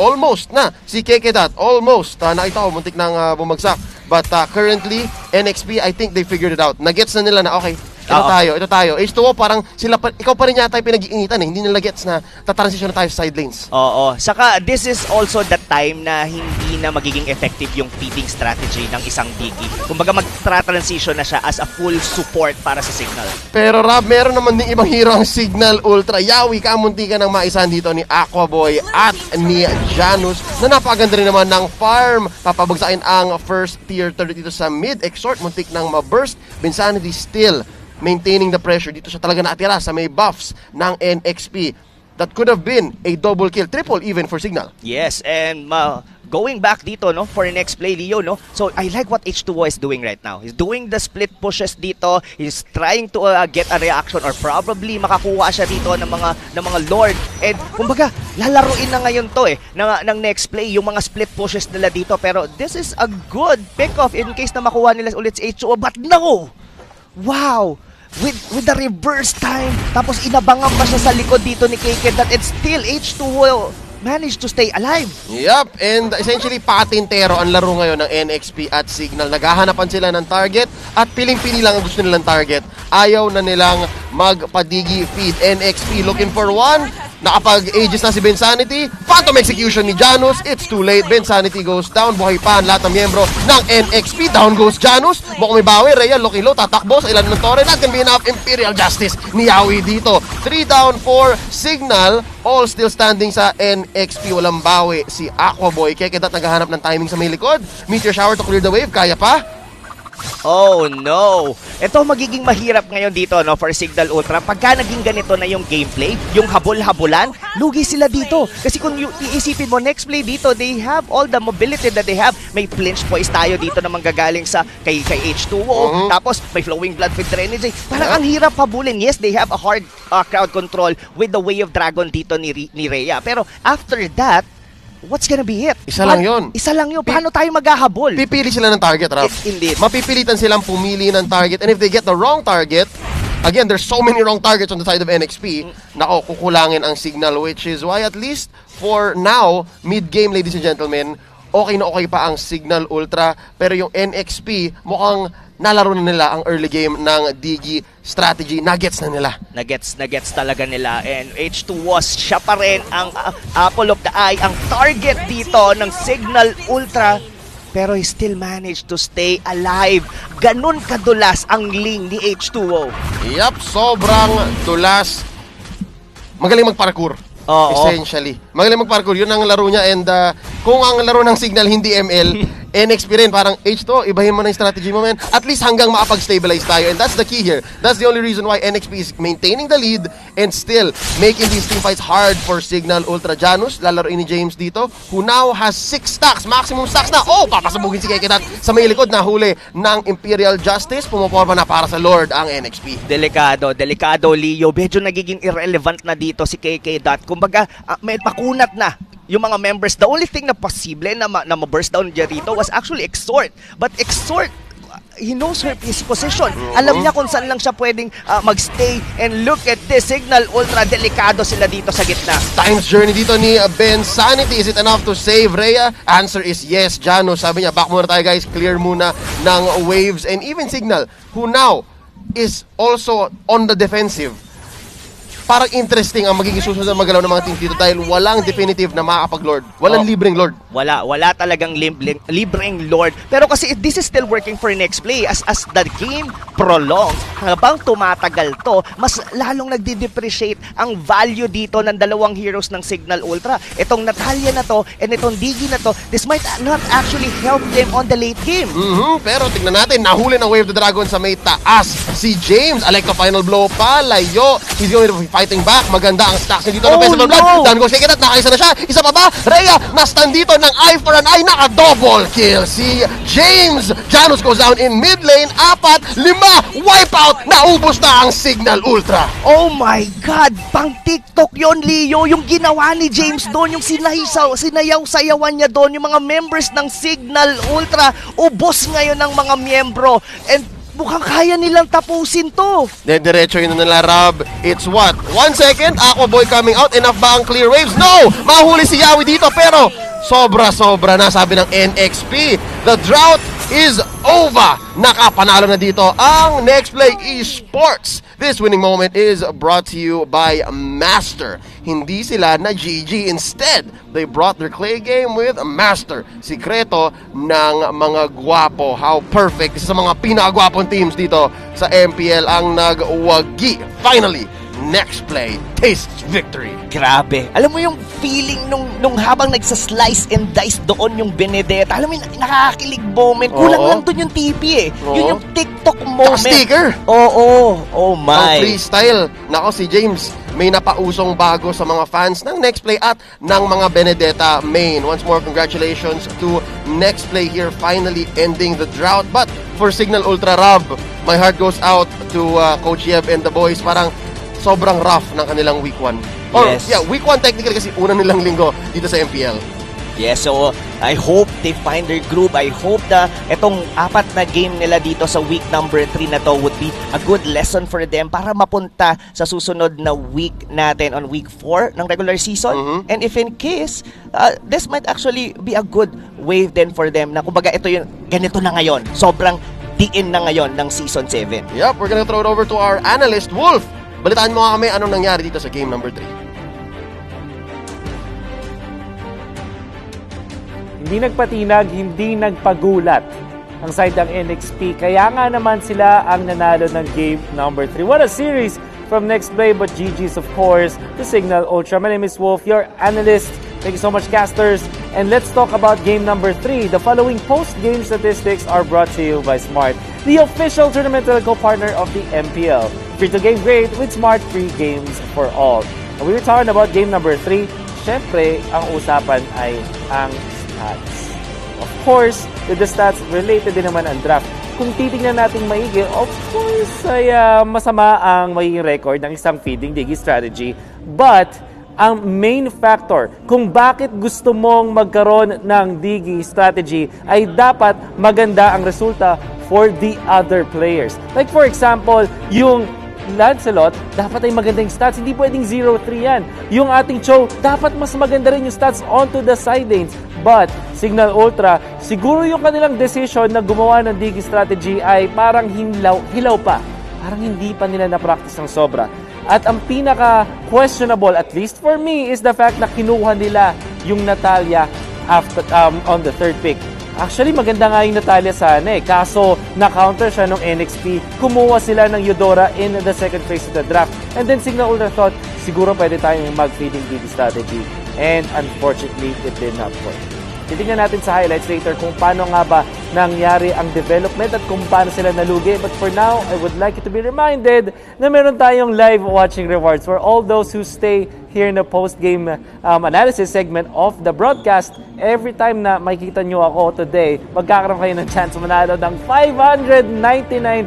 Almost na. Si Kekedat, almost. Nakita ko, muntik nang bumagsak. But currently, NXP, I think they figured it out. Nagets na nila na, okay, ito tayo. H2O, parang ikaw pa rin yata yung pinag-iinitan eh. Hindi nila gets na tatransition na tayo sa side lanes. Oo. Saka, this is also the time na hindi na magiging effective yung feeding strategy ng isang Digi. Kumbaga, mag-transition na siya as a full support para sa Signal. Pero Rob, meron naman ding ibang hero ang Signal Ultra. Yawi, kamunti ka ng maisahan dito ni Aquaboy at ni Janus na napakaganda rin naman ng farm. Papabagsakin ang first tier turret dito sa mid. Exhort, muntik ng ma-burst. Bensanity still maintaining the pressure. Dito siya talaga natira sa may buffs ng NXP. That could have been a double kill, triple even for Signal. Yes, and going back dito for next play, Leo, so I like what H2O is doing right now. He's doing the split pushes dito. He's trying to get a reaction or probably makakuha siya dito ng mga Lord. And kumbaga, lalaruin na ngayon to ng next play yung mga split pushes nila dito. Pero this is a good pick-off in case na makuha nila ulit si H2O. But no! Wow! With the reverse time, tapos inabangan pa siya sa likod dito ni KK that it's still H2O managed to stay alive. Yup, and essentially patintero ang laro ngayon ng NXP at Signal. Naghahanapan sila ng target at piling-pili lang ang gusto nilang target. Ayaw na nilang magpadigi feed. NXP looking for one. Nakapag-ages na si Bensanity. Phantom execution ni Janus. It's too late. Bensanity goes down. Buhay pa ang lahat ng miyembro ng NXP. Down goes Janus. Mukhang may bawi. Rhea, Loki Low, tatakbo sa ilan ng Torre. Not gonna be enough Imperial Justice ni Yawi dito. 3 down for Signal. All still standing sa NXP. Walang bawi si Aquaboy. Kekedat naghahanap ng timing sa may likod. Meteor Shower to clear the wave. Kaya pa? Oh no! Ito magiging mahirap ngayon dito for Signal Ultra. Pagka naging ganito na yung gameplay, yung habol-habulan, lugi sila dito. Kasi kung iisipin mo, next play dito, they have all the mobility that they have. May flinch poise tayo dito na manggagaling sa kay H2O. Tapos may flowing blood with Trinity. Parang ang hirap habulin. Yes, they have a hard crowd control with the Way of Dragon dito ni Rhea. Pero after that, what's gonna be it? Isa lang yun. Isa lang yun. Paano tayo maghahabol? Pipili sila ng target, Ralph. Indeed. Mapipilitan silang pumili ng target. And if they get the wrong target, again, there's so many wrong targets on the side of NXP. Nako, kukulangin ang Signal, which is why at least for now, mid-game, ladies and gentlemen, okay na okay pa ang Signal Ultra. Pero yung NXP, mukhang nalaro na nila ang early game ng Digi strategy. Nuggets na nila. Nuggets talaga nila. And H2O, siya pa rin ang apple of the eye, ang target dito ng Signal Ultra. Pero he still managed to stay alive. Ganun kadulas ang Ling ni H2O. Yup, sobrang dulas. Magaling magparkour. Essentially. Magaling magparkour. Yun ang laro niya. And kung ang laro ng Signal hindi ML, NXP rin, parang H2, ibahin mo na yung strategy mo, man. At least hanggang makapag-stabilize tayo. And that's the key here. That's the only reason why NXP is maintaining the lead and still making these team fights hard for Signal Ultra. Janus, lalaroin ni James dito, who now has 6 stacks, maximum stacks na. Oh, papasabugin si Kekedat sa may likod na huli ng Imperial Justice. Pumaporma na para sa Lord ang NXP. Delikado, Leo. Medyo nagiging irrelevant na dito si Kekedat. Kumbaga, may pakunat na yung mga members. The only thing na posible na ma-burst down dyan dito was actually Exhort. But Exhort, he knows his position. Alam niya kung saan lang siya pwedeng magstay. And look at this, Signal Ultra, delikado sila dito sa gitna. Times journey dito ni Bensanity. Is it enough to save Rhea? Answer is yes. Janus, sabi niya, back muna tayo guys. Clear muna ng waves. And even Signal, who now is also on the defensive. parang interesting ang magiging susunod na magalaw ng mga teams dito dahil walang definitive na makakapag-lord. Walang libreng lord. Wala talagang libreng lord. Pero kasi this is still working for next play as the game prolongs. Habang tumatagal to, mas lalong nagde-depreciate ang value dito ng dalawang heroes ng Signal Ultra. Itong Natalia na to and itong Digi na to, this might not actually help them on the late game. Pero tignan natin, nahuli ng Wave the Dragon sa may taas. Si James, Electro final blow pa, layo. He's going to be fighting back. Maganda ang stacks niya dito ng Festival Blood. Dan goes second at nakaisa na siya. Isa pa ba? Rhea, na-stand dito ng eye for an eye. Naka-double kill si James. Janus goes down in mid lane. 4, 5, wipeout. Naubos na ang Signal Ultra. Oh my God! Pang TikTok yon, Leo. Yung ginawa ni James doon, yung sinayaw-sayawan niya doon, yung mga members ng Signal Ultra, ubos ngayon ng mga miyembro. And mukhang kaya nilang tapusin to. Diretso yun na nila, Rob. It's what? 1 second? Aqua Boy coming out. Enough ba ang clear waves? No! Mahuli si Yawi dito pero sobra-sobra na, sabi ng NXP. The drought is over. Nakapanalo na dito ang Next Play Esports. This winning moment is brought to you by Master. Hindi sila na GG. Instead, they brought their clay game with Master. Sikreto ng mga gwapo. How perfect. Isa sa mga pinakagwapong teams dito sa MPL ang nagwagi. Finally, Next Play tastes victory. Grabe. Alam mo yung feeling nung habang nagsaslice and dice doon yung Benedetta. Alam mo yung nakakakilig moment. Kulang lang doon yung TP eh. Yun yung TikTok moment. Sticker. Oo. Oh my. Ang freestyle. Nako, si James may napausong bago sa mga fans ng Next Play at ng mga Benedetta main. Once more, congratulations to Next Play here finally ending the drought. But for Signal Ultra, Rob, my heart goes out to Coach Yeb and the boys. Parang sobrang rough ng kanilang week 1. Or, week 1 technically kasi una nilang linggo dito sa MPL. Yes, so I hope they find their groove. I hope na itong 4 na game nila dito sa week number 3 na to would be a good lesson for them para mapunta sa susunod na week natin on week 4 ng regular season. And if in case, this might actually be a good wave then for them na kumbaga ito yung ganito na ngayon. Sobrang diin na ngayon ng season 7. Yep, we're gonna throw it over to our analyst, Wolf. Balitaan mo nga kami anong nangyari dito sa game number 3. Hindi nagpatinag, hindi nagpagulat ang side ng NXP. Kaya nga naman sila ang nanalo ng game number 3. What a series from Next Play, but GG's of course, the Signal Ultra. My name is Wolf, your analyst. Thank you so much, casters. And let's talk about game number 3. The following post-game statistics are brought to you by Smart, the official tournament partner of the MPL. Free to game great with Smart, free games for all. And we were talking about game number 3. Syempre, ang usapan ay ang stats. Of course, with the stats, related din naman ang draft. Kung titingnan natin maigi, of course, ay masama ang magiging record ng isang feeding digi strategy. But, ang main factor kung bakit gusto mong magkaroon ng digi strategy ay dapat maganda ang resulta for the other players. Like for example, yung Lancelot, dapat ay magandang stats. Hindi pwedeng 0-3 yan. Yung ating Cho, dapat mas maganda rin yung stats onto the side lanes. But, Signal Ultra, siguro yung kanilang decision na gumawa ng digi strategy ay parang hilaw pa. Parang hindi pa nila na-practice ng sobra. At ang pinaka-questionable, at least for me, is the fact na kinuha nila yung Natalia after, on the 3rd pick. Actually, maganda nga yung Natalia sana eh. Kaso, na-counter siya ng NXP. Kumuha sila ng Eudora in the 2nd phase of the draft. And then Signal Ultra thought, siguro pwede tayong mag-feeding DD strategy. And unfortunately, it did not work. Titingnan natin sa highlights later kung paano nga ba nangyari ang development at kung paano sila nalugi. But for now, I would like you to be reminded na meron tayong live watching rewards for all those who stay here in the post-game analysis segment of the broadcast. Every time na makikita nyo ako today, magkakaroon kayo ng chance manalo ng 599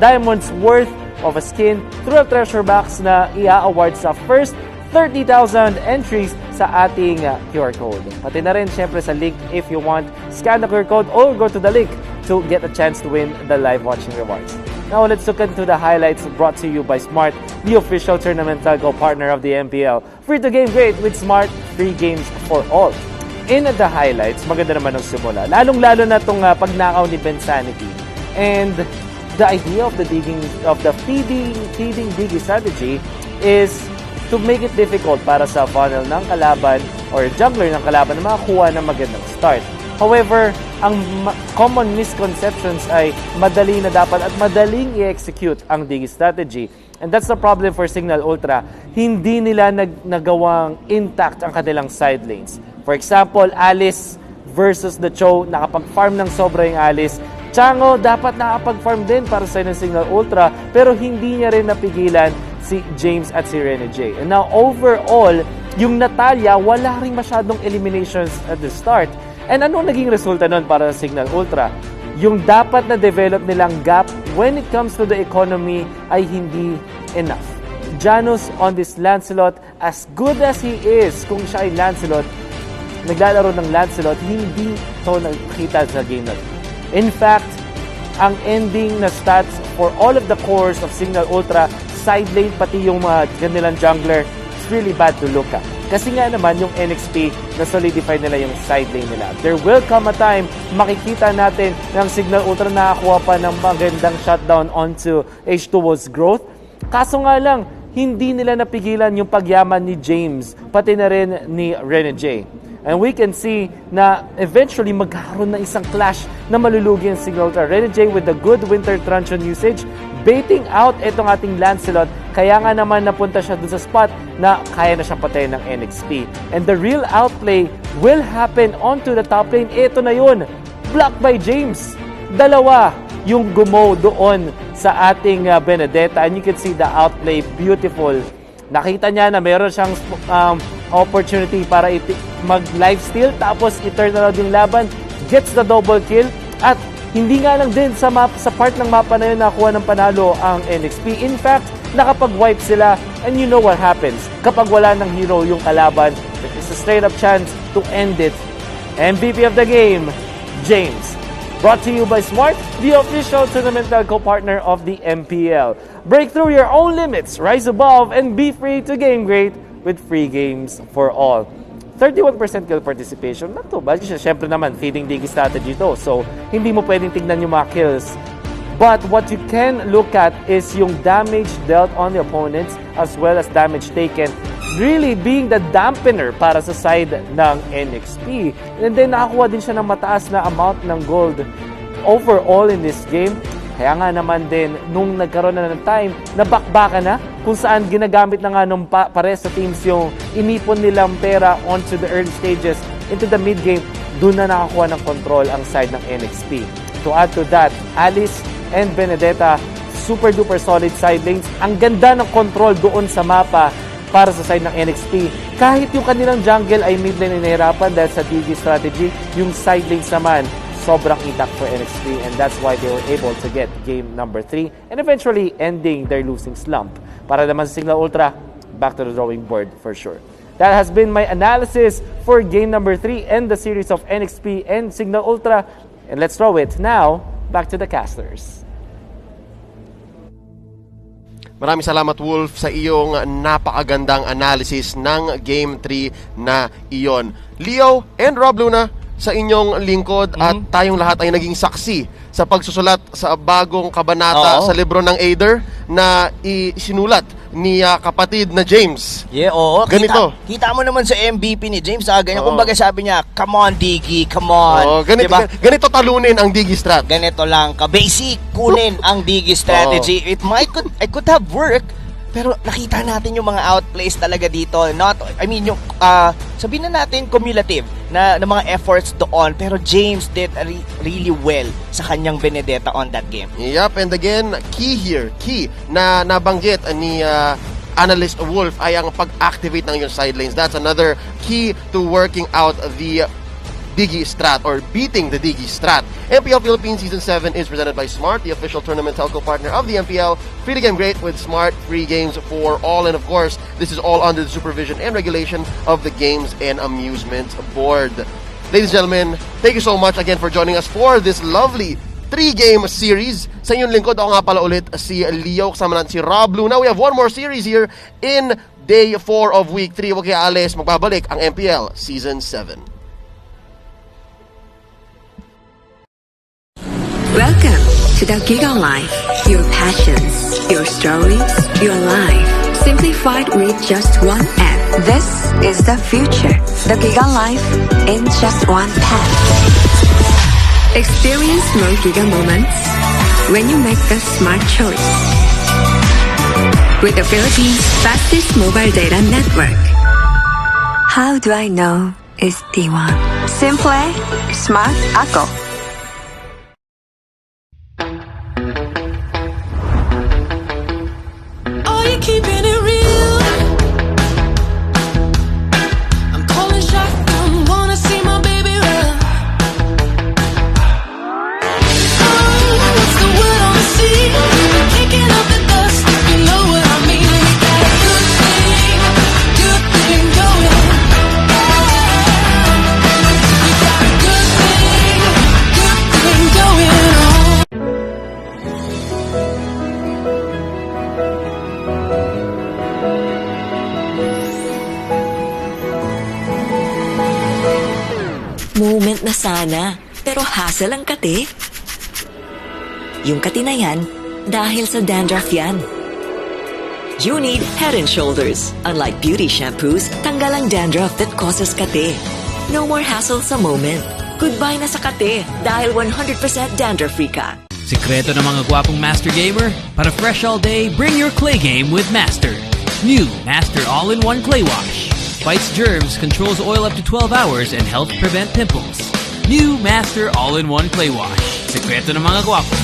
diamonds worth of a skin through a treasure box na ia-award sa first 30,000 entries sa ating QR code. Pati na rin syempre sa link if you want, scan the QR code or go to the link to get a chance to win the live watching rewards. Now let's look into the highlights brought to you by Smart, the official tournament partner of the MPL. Free to game great with Smart, free games for all. In the highlights, maganda naman ang simula. Lalong-lalo na itong pagnakaw ni Ben Sanity. And the idea of the feeding digi strategy is to make it difficult para sa funnel ng kalaban or jungler ng kalaban na makakuha ng magandang start. However, ang common misconceptions ay madali na dapat at madaling i-execute ang Digi strategy. And that's the problem for Signal Ultra. Hindi nila nagawang intact ang kanilang side lanes. For example, Alice versus the Cho, nakapag-farm ng sobra yung Alice. Chango, dapat nakapag-farm din para sa ng Signal Ultra, pero hindi niya rin napigilan si James at si Rene J. And now, overall, yung Natalia, wala rin masyadong eliminations at the start. And ano naging resulta nun para sa Signal Ultra? Yung dapat na develop nilang gap when it comes to the economy ay hindi enough. Janus on this Lancelot, as good as he is, kung siya ay Lancelot, naglalaro ng Lancelot, hindi ito nakita sa game na. In fact, ang ending na stats for all of the cores of Signal Ultra, side lane, pati yung mga kanilang jungler, it's really bad to look at. Kasi nga naman yung NXP na solidify nila yung side lane nila. There will come a time, makikita natin ng Signal Ultra nakakuha pa ng magandang shutdown onto H2O's growth. Kaso nga lang, hindi nila napigilan yung pagyaman ni James, pati na rin ni Rene J. And we can see na eventually magkakaroon na isang clash na malulugi ang Signal Ultra. Rene J with the good Winter Truncheon usage, baiting out itong ating Lancelot, kaya nga naman napunta siya dun sa spot na kaya na siyang patayin ng NXP. And the real outplay will happen onto the top lane. Ito na yun, blocked by James. Dalawa yung gumo doon sa ating Benedetta, and you can see the outplay, beautiful. Nakita niya na meron siyang opportunity para mag-lifesteal, tapos i-turn around yung laban, gets the double kill, at hindi nga lang din sa part ng mapa na yun nakuha ng panalo ang NXP. In fact, nakapag-wipe sila, and you know what happens. Kapag wala ng hero yung kalaban, it's a straight up chance to end it. MVP of the game, James. Brought to you by Smart, the official tournament telco partner of the MPL. Break through your own limits, rise above, and be free to game great with free games for all. 31% kill participation, not too bad. Siyempre naman, feeding Digi strategy to. So, hindi mo pwedeng tignan yung mga kills. But what you can look at is yung damage dealt on the opponents as well as damage taken, really being the dampener para sa side ng NXP. And then, nakakuha din siya ng mataas na amount ng gold overall in this game. Kaya nga naman din, nung nagkaroon na ng time, nabakbaka na kung saan ginagamit na nga nung pare sa teams yung inipon nilang pera onto the early stages into the mid game, doon na nakakuha ng control ang side ng NXP. To add to that, Alice and Benedetta, super duper solid side lanes. Ang ganda ng control doon sa mapa para sa side ng NXP. Kahit yung kanilang jungle ay mid lane inahirapan dahil sa DG strategy, yung side lanes naman, sobrang intact for NXP, and that's why they were able to get game number 3 and eventually ending their losing slump. Para naman sa Signal Ultra, back to the drawing board for sure. That has been my analysis for game number 3 and the series of NXP and Signal Ultra. And let's throw it now back to the casters. Maraming salamat, Wolf, sa iyong napakagandang analysis ng Game 3 na iyon. Leo and Rob Luna, sa inyong lingkod at tayong lahat ay naging saksi sa pagsusulat sa bagong kabanata sa libro ng Aether na isinulat ni kapatid na James. Yeah, oo. Ganito. Kita mo naman sa MVP ni James, ganyan. Kumbaga sabi niya, come on, Diggy, come on. Ganito talunin ang Diggy strat. Ganito lang ka-basic, kunin ang Diggy strategy. I could have worked, pero nakita natin yung mga outplays talaga dito. Yung sabihin na natin cumulative na mga efforts doon, pero James did really well sa kanyang Benedetta on that game. Yep, and again, key na nabanggit ni Analyst Wolf ay ang pag-activate ng yung side lanes. That's another key to working out the Digi strat or beating the Digi strat. MPL Philippines Season 7 is presented by Smart, the official tournament telco partner of the MPL. Free to game great with Smart, free games for all. And of course, this is all under the supervision and regulation of the Games and Amusement Board. Ladies and gentlemen, thank you so much again for joining us for this lovely 3-game series. Sa inyong lingkod, ako nga pala ulit si Leo, kasama natin si Rob Luna. We have one more series here in Day 4 of Week 3. Huwag kaya alis, magbabalik ang MPL Season 7. Welcome to the Giga Life. Your passions, your stories, your life. Simplify simplified with just one app. This is the future. The Giga Life in just one tap. Experience more Giga moments when you make the smart choice. With the Philippines' fastest mobile data network. How do I know it's D1? Simple, smart ako. Are you keeping it real? I'm calling shotgun, wanna see my baby run. Oh, what's the word on the sea? Kicking up the dust, if you know what I mean. We got a good thing going. We got a good thing going on. Moment na sana, pero hassle ang kate. Yung kati na yan, dahil sa dandruff yan. You need Head and Shoulders. Unlike beauty shampoos, tanggal ang dandruff that causes kate. No more hassle sa moment. Goodbye na sa kate dahil 100% dandruff-free ka. Sikreto ng mga gwapong Master Gamer? Para fresh all day, bring your clay game with Master. New Master All-in-One Clay Wash. Fights germs, controls oil up to 12 hours, and helps prevent pimples. New Master All-in-One Clay Wash. Sikreto ng mga gwapo.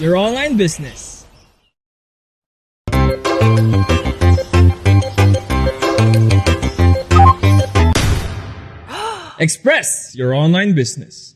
Your online business. Express your online business.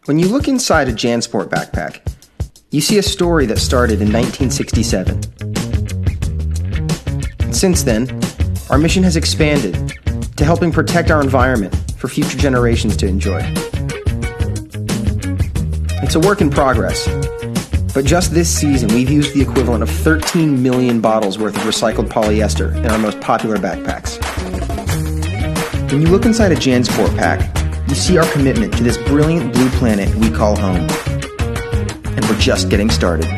When you look inside a JanSport backpack, you see a story that started in 1967. Since then, our mission has expanded to helping protect our environment for future generations to enjoy. It's a work in progress, but just this season we've used the equivalent of 13 million bottles worth of recycled polyester in our most popular backpacks. When you look inside a JanSport pack, you see our commitment to this brilliant blue planet we call home. And we're just getting started.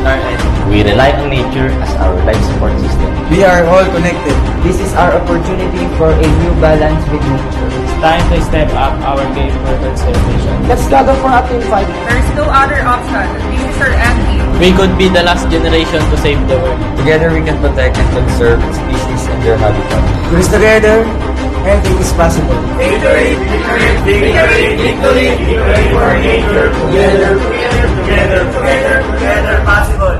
our end. We rely on nature as our life support system. We are all connected. This is our opportunity for a new balance with nature. It's time to step up our game for conservation. Let's gather for a team fight. There is no other option. This is our end. We could be the last generation to save the world. Together we can protect and conserve species and their habitat. Because together, anything is possible. Victory, victory, victory, victory, victory for nature. Together, together, together, together, together, possible.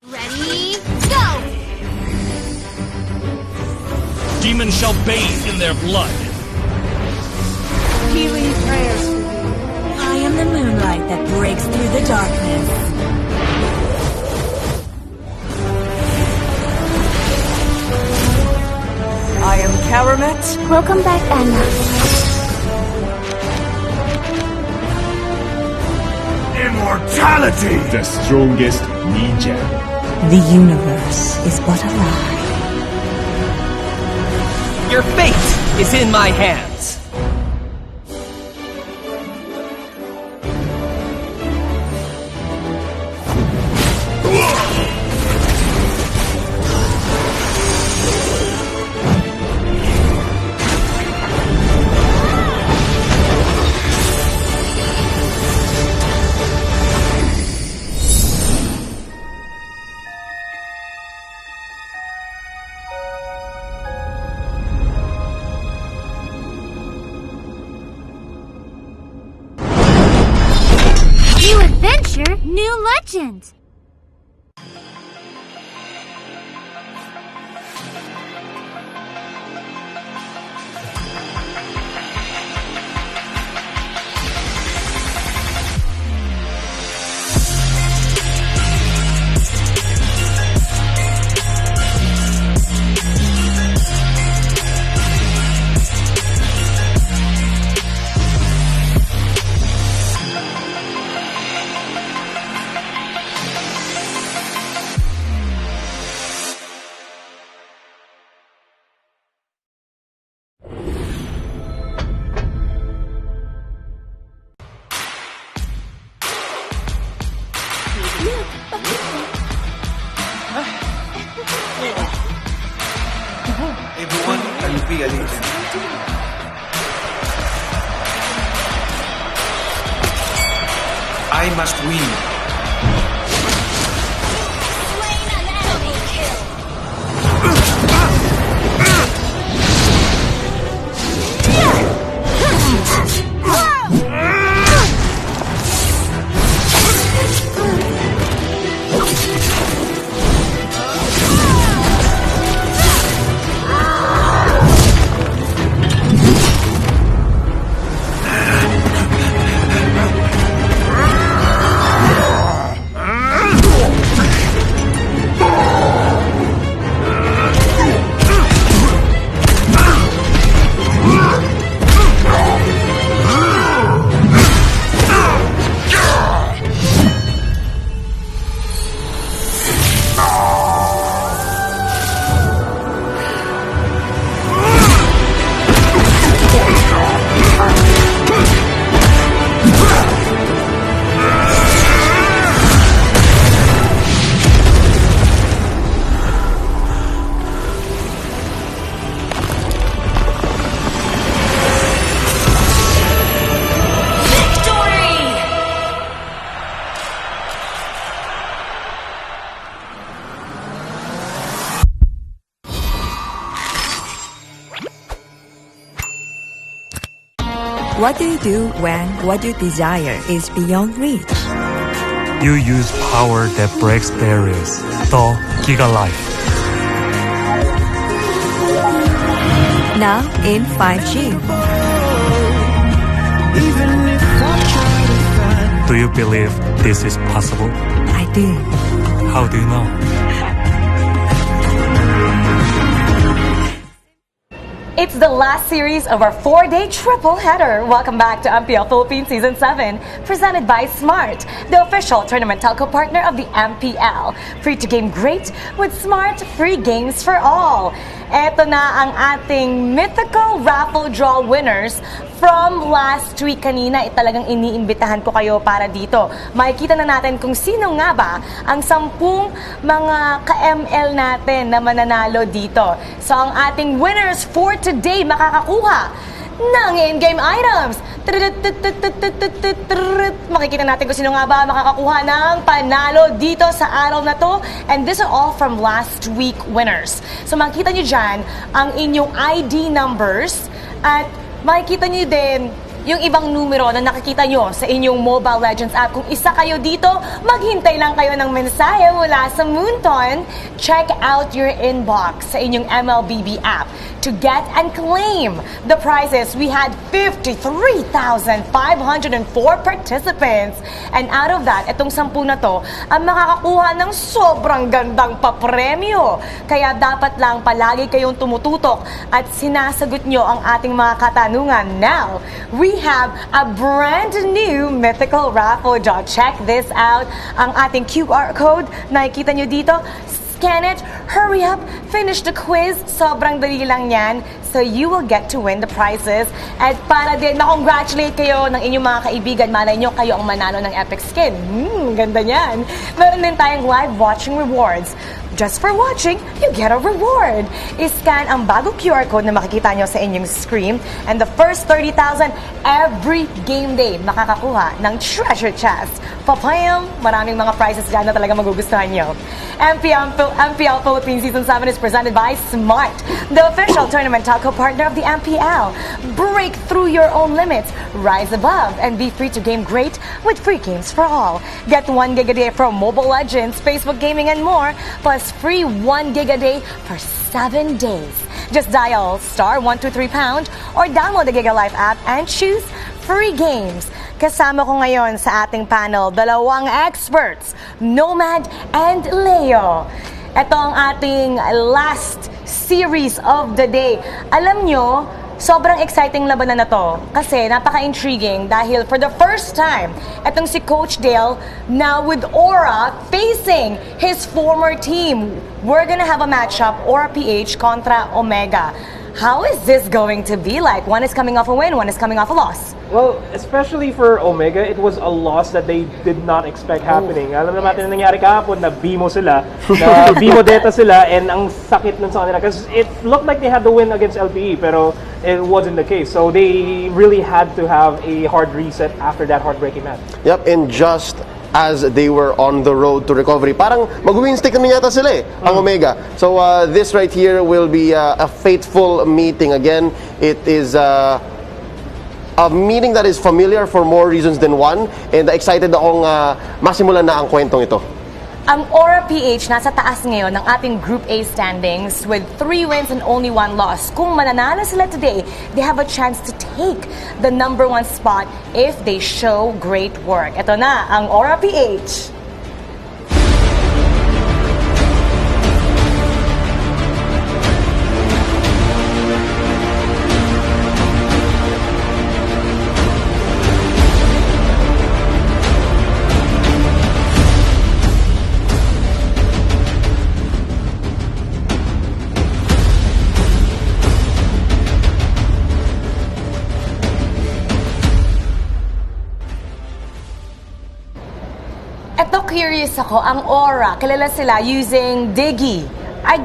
Ready, go! Demons shall bathe in their blood. Healing prayers for you. I am the moonlight that breaks through the darkness. I am Karamet. Welcome back, Anna. Immortality! The strongest ninja. The universe is but a lie. Your fate is in my hands. New adventure, new legend! Everyone can be a leader. I must win. What do you do when what you desire is beyond reach? You use power that breaks barriers. The Giga Life. Now in 5G. Do you believe this is possible? I do. How do you know? It's the last series of our 4-day triple header. Welcome back to Mpl-Ph Season 7, presented by Smart, the official tournament telco partner of the MPL. Free to game great with Smart, free games for all. Eto na ang ating mythical raffle draw winners from last week kanina. Talagang iniimbitahan ko kayo para dito. Makikita na natin kung sino nga ba ang 10 mga ka-ML natin na mananalo dito. So ang ating winners for today makakakuha ng in-game items. Makikita natin kung sino nga ba makakakuha ng panalo dito sa araw na to. And these are all from last week winners. So makikita nyo dyan ang inyong ID numbers at makikita nyo din yung ibang numero na nakikita nyo sa inyong Mobile Legends app. Kung isa kayo dito, maghintay lang kayo ng mensahe mula sa Moonton. Check out your inbox sa inyong MLBB app to get and claim the prizes. We had 53,504 participants. And out of that, itong 10 na to, ang makakakuha ng sobrang gandang papremyo. Kaya dapat lang palagi kayong tumututok at sinasagot nyo ang ating mga katanungan. Now, we have a brand new mythical raffle draw. Check this out. Ang ating QR code, nakikita nyo dito. Scan it, hurry up, finish the quiz. Sobrang dali lang yan. So you will get to win the prizes. At para din ma-congratulate kayo ng inyong mga kaibigan, malay nyo kayo ang manalo ng Epic Skin. Ganda yan. Meron din tayong live watching rewards. Just for watching, you get a reward. I-scan ang bagong QR code na makikita nyo sa inyong screen. And the first 30,000 every game day makakakuha ng treasure chest. Papayam! Maraming mga prizes dyan na talaga magugustuhan nyo. Mpl-Ph Season 7 is presented by Smart, the official tournament telco partner of the MPL. Break through your own limits, rise above, and be free to game great with free games for all. Get 1 gig a day from Mobile Legends, Facebook Gaming, and more, plus free 1 gig a day for 7 days. Just dial *123# or download the Giga Life app and choose free games. Kasama ko ngayon sa ating panel, dalawang experts, Nomad and Leo. Ito ang ating last series of the day. Alam nyo, sobrang exciting labanan na to kasi napaka-intriguing dahil for the first time, etong si Coach Dale now with Aura facing his former team. We're gonna have a matchup, Mpl-Ph kontra Omega. How is this going to be like? One is coming off a win, one is coming off a loss. Well, especially for Omega, it was a loss that they did not expect happening. Alam naman natin na nangyari kahapon na bimo sila, na bimo data sila, and ang sakit nun sa kanila. Because it looked like they had the win against LPE, pero it wasn't the case. So they really had to have a hard reset after that heartbreaking match. Yep, and just as they were on the road to recovery. Parang mag-win stick naman yata sila ang Omega. So this right here will be a fateful meeting. Again, it is a meeting that is familiar for more reasons than one. And excited akong masimulan na ang kwentong ito. Ang Mpl-Ph nasa taas ngayon ng ating Group A standings with 3 wins and only 1 loss. Kung mananalo sila today, they have a chance to take the number 1 spot if they show great work. Ito na ang Mpl-Ph. Eto, curious ako, ang Aura, kilala sila using Diggy. Are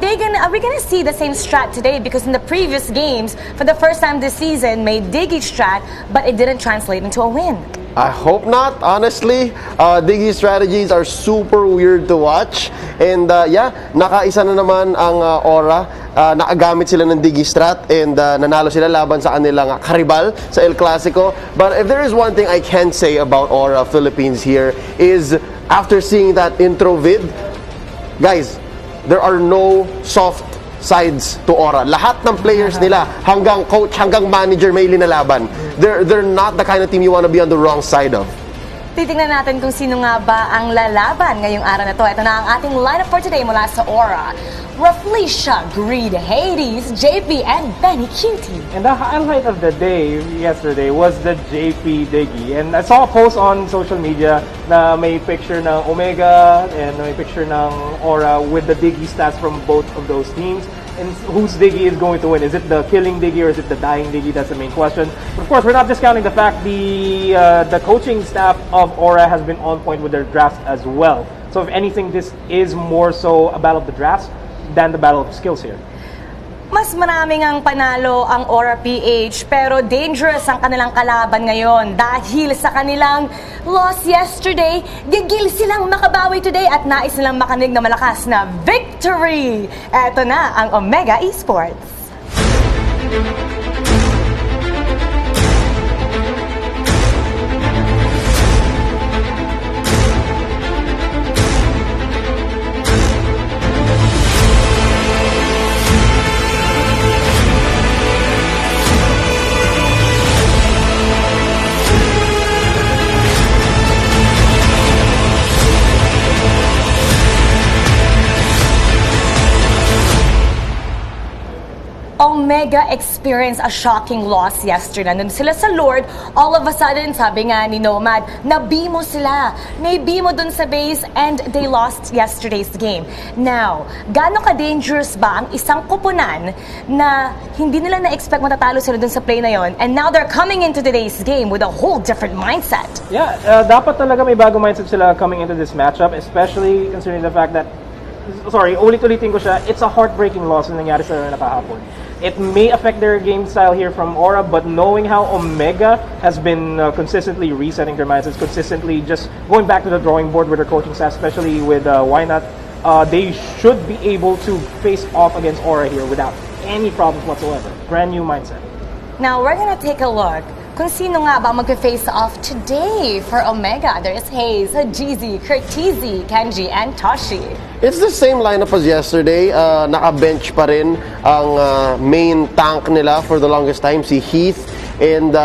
we gonna see the same strat today? Because in the previous games, for the first time this season, made Diggy strat, but it didn't translate into a win. I hope not, honestly. Diggy strategies are super weird to watch. And yeah, nakaisa na naman ang Aura. Nakagamit sila ng Diggy strat and nanalo sila laban sa kanilang karibal sa El Clasico. But if there is one thing I can say about Aura Philippines here is after seeing that intro vid, guys, there are no soft sides to Aura. Lahat ng players nila, hanggang coach, hanggang manager may linalaban. They're not the kind of team you want to be on the wrong side of. Titingnan natin kung sino nga ba ang lalaban ngayong araw na to. Ito na ang ating lineup for today mula sa Aura. Rafflesia, Greed, Hades, JP, and Benny Cutie. And the highlight of the day yesterday was the JP Diggy. And I saw a post on social media na may picture ng Omega and may picture ng Aura with the Diggy stats from both of those teams. And whose Diggy is going to win? Is it the killing Diggy or is it the dying Diggy? That's the main question. But of course, we're not discounting the fact the coaching staff of Aura has been on point with their drafts as well. So if anything, this is more so a battle of the drafts than the battle of skills here. Mas maraming ang panalo ang Aura PH pero dangerous ang kanilang kalaban ngayon dahil sa kanilang loss yesterday, gigil silang makabawi today at nais nilang makanig na malakas na victory! Eto na ang Omega Esports. Omega experienced a shocking loss yesterday. Nandun sila sa Lord, all of a sudden, sabi nga ni Nomad, nabimo sila. Naibimo dun sa base and they lost yesterday's game. Now, gaano ka-dangerous ba ang isang kupunan na hindi nila na-expect matatalo sila dun sa play na yon, and now they're coming into today's game with a whole different mindset? Yeah, dapat talaga may bagong mindset sila coming into this matchup, especially considering the fact that, sorry, ulit-ulitin ko siya, it's a heartbreaking loss na nangyari sa nakahapon. It may affect their game style here from Aura, but knowing how Omega has been consistently resetting their mindsets, consistently just going back to the drawing board with their coaching staff, especially with Why Not, they should be able to face off against Aura here without any problems whatsoever. Brand new mindset. Now, we're gonna take a look kung sino nga ba mag-face off today for Omega. There is Hayes, Jeezy, Curtizy, Kenji, and Toshi. It's the same lineup as yesterday. Naka-bench pa rin ang main tank nila for the longest time, si Heath. And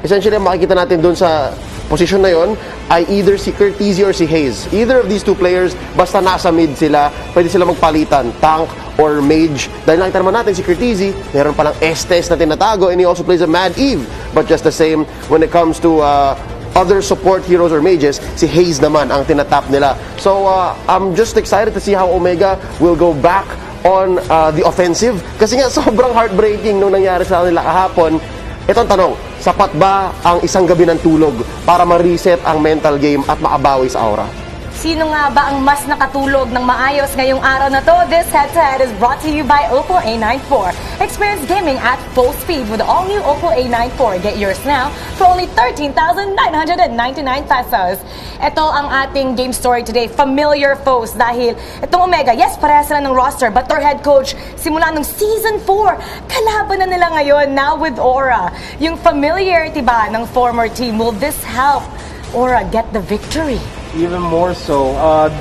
essentially, makikita natin dun sa position na yon ay either si Curtizy or si Hayes. Either of these two players, basta nasa mid sila, pwede sila magpalitan, tank or mage. Dahil nakita naman natin si Curtizy, meron palang Estes na tinatago, and he also plays a Mad Eve. But just the same, when it comes to other support heroes or mages, si Hayes naman ang tinatap nila. So, I'm just excited to see how Omega will go back on the offensive. Kasi nga, sobrang heartbreaking nung nangyari sa kanila kahapon. Ito ang tanong, sapat ba ang isang gabi ng tulog para ma-reset ang mental game at makabawi sa Aura? Sino nga ba ang mas nakatulog ng maayos ngayong araw na to? This head-to-head is brought to you by Oppo A94. Experience gaming at full speed with the all-new Oppo A94. Get yours now for only 13,999 pesos. Ito ang ating game story today. Familiar foes dahil itong Omega, yes, parehas sila ng roster, but their head coach, simula nung Season 4, kalaban na nila ngayon now with Aura. Yung familiarity ba ng former team, will this help Aura get the victory? Even more so,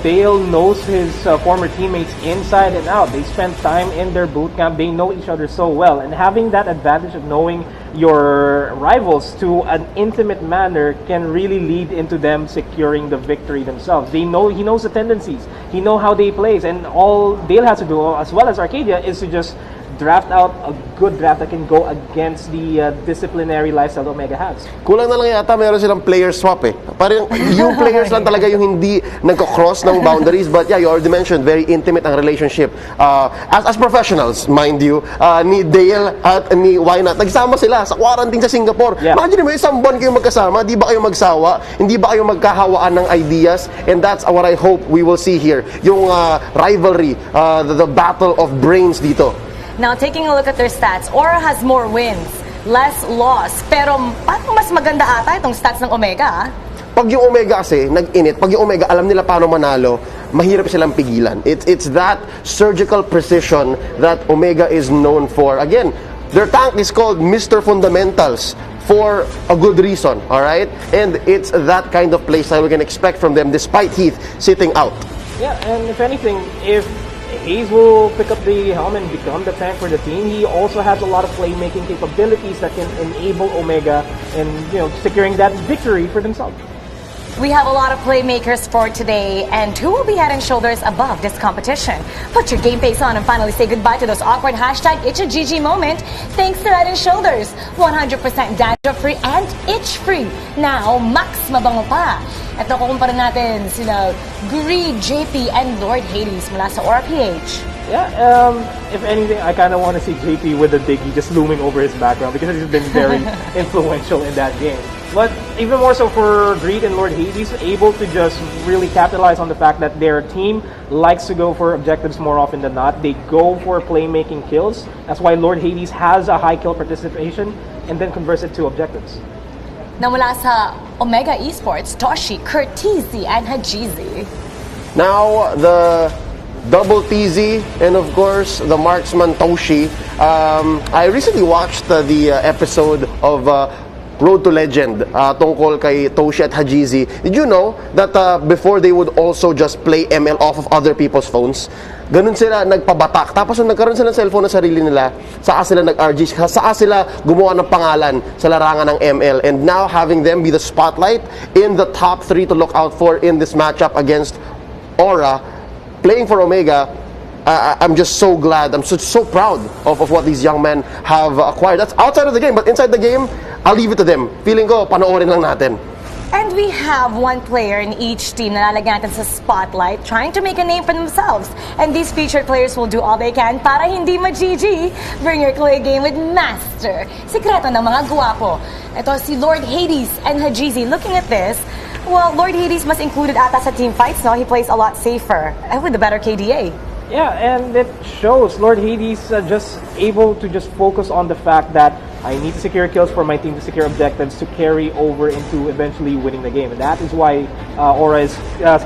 Dale knows his former teammates inside and out. They spent time in their boot camp. They know each other so well. And having that advantage of knowing your rivals to an intimate manner can really lead into them securing the victory themselves. He knows the tendencies. He knows how they play. And all Dale has to do, as well as Arcadia, is to just draft out a good draft that can go against the disciplinary lifestyle Omega has. Kulang na lang yata meron silang player swap eh. Parang yung players lang talaga yung hindi nagko-cross ng boundaries, but yeah, you already mentioned, very intimate ang relationship. As professionals, mind you, ni Dale at ni Why Not, nagsama sila sa quarantine sa Singapore. Yeah. Imagine mo, isang buwan kayo magkasama, di ba kayo magsawa? Hindi ba kayo magkahawaan ng ideas? And that's what I hope we will see here. Yung rivalry, the battle of brains dito. Now, taking a look at their stats, Aura has more wins, less loss. Pero parang mas maganda ata itong stats ng Omega. Pag yung Omega kasi, nag-init, pag yung Omega, alam nila paano manalo, mahirap silang pigilan. It's that surgical precision that Omega is known for. Again, their tank is called Mr. Fundamentals for a good reason, alright? And it's that kind of play style we can expect from them despite Heath sitting out. Yeah, and if anything, if Hayes will pick up the helm and become the tank for the team, he also has a lot of playmaking capabilities that can enable Omega in securing that victory for themselves. We have a lot of playmakers for today, and who will be head and shoulders above this competition? Put your game face on and finally say goodbye to those awkward #It's a GG moment. Thanks to Head and Shoulders, 100% dandruff-free and itch-free. Now, max mabango pa. Ito, kukumpara natin sila Greed, JP, and Lord Hades mula sa Mpl-Ph. Yeah, if anything, I kind of want to see JP with the Diggy just looming over his background because he's been very influential in that game. But even more so for Greed and Lord Hades, able to just really capitalize on the fact that their team likes to go for objectives more often than not. They go for playmaking kills. That's why Lord Hades has a high kill participation and then converts it to objectives. Na mula sa Omega Esports, Toshi, Curtizi, and Hajizi. Now, the Double TZ and of course the marksman Toshi. I recently watched the episode of Road to Legend tungkol kay Toshi at Hajizi. Did you know that before they would also just play ML off of other people's phones? Ganun sila nagpabatak. Tapos nung nagkaroon sila ng cellphone na sarili nila, saka sila nag-RG, saka sila gumawa ng pangalan sa larangan ng ML. And now having them be the spotlight in the top 3 to look out for in this matchup against Aura, playing for Omega, I'm just so glad. I'm so proud of what these young men have acquired. That's outside of the game, but inside the game, I'll leave it to them. Feeling ko, panoorin lang natin. And we have one player in each team na lalagyan natin sa spotlight trying to make a name for themselves. And these featured players will do all they can para hindi ma-GG. Bring your clay game with Master. Sikreto ng mga guwapo. Ito si Lord Hades and Hajizi. Looking at this, well, Lord Hades mas included ata sa team fights, no? He plays a lot safer and with a better KDA. Yeah, and it shows. Lord Hades just able to just focus on the fact that I need to secure kills for my team to secure objectives to carry over into eventually winning the game. And that is why Aura is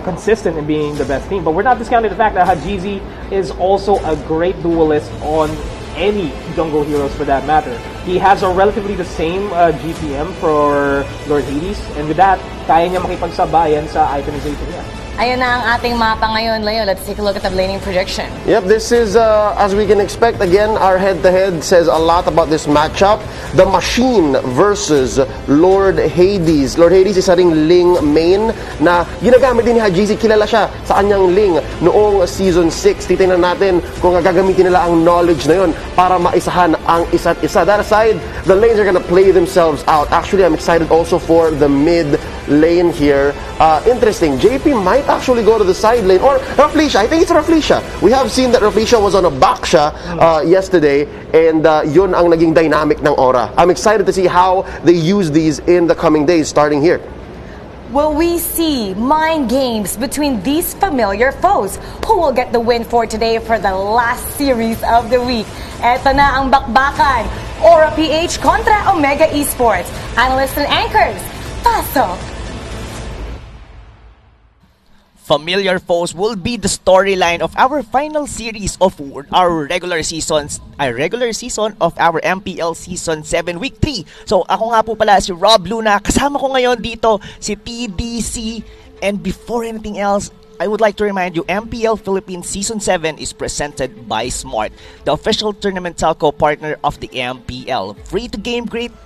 consistent in being the best team. But we're not discounting the fact that Hajizi is also a great duelist on any jungle heroes for that matter. He has a relatively the same GPM for Lord Hades, and with that, kaya niya makipagsabayan sa itemization niya. Ayun na ang ating mapa ngayon, Leo. Let's take a look at the laning projection. Yep, this is, as we can expect, again, our head-to-head says a lot about this matchup. The Machine versus Lord Hades. Lord Hades isa ring Ling main na ginagamit din ni Hajizi. Kilala siya sa kanyang Ling noong Season 6. Titingnan natin kung gagamitin nila ang knowledge na yun para maisahan ang isa't isa. That aside, the lanes are gonna play themselves out. Actually, I'm excited also for the mid lane here. Interesting. JP might actually go to the side lane, or Raflesia. I think it's Raflesia. We have seen that Raflesia was on a Baksha yesterday, and yun ang naging dynamic ng Aura. I'm excited to see how they use these in the coming days, starting here. Will we see mind games between these familiar foes? Who will get the win for today for the last series of the week? Eto na ang bakbakan. Mpl-Ph kontra Omega Esports. Analysts and anchors, pasok! Familiar foes will be the storyline of our final series of our regular season of our MPL Season 7 Week 3. So ako nga po pala si Rob Luna, kasama ko ngayon dito si TDC, and before anything else, I would like to remind you, MPL Philippines Season 7 is presented by Smart, the official tournament telco partner of the MPL. Free to game, great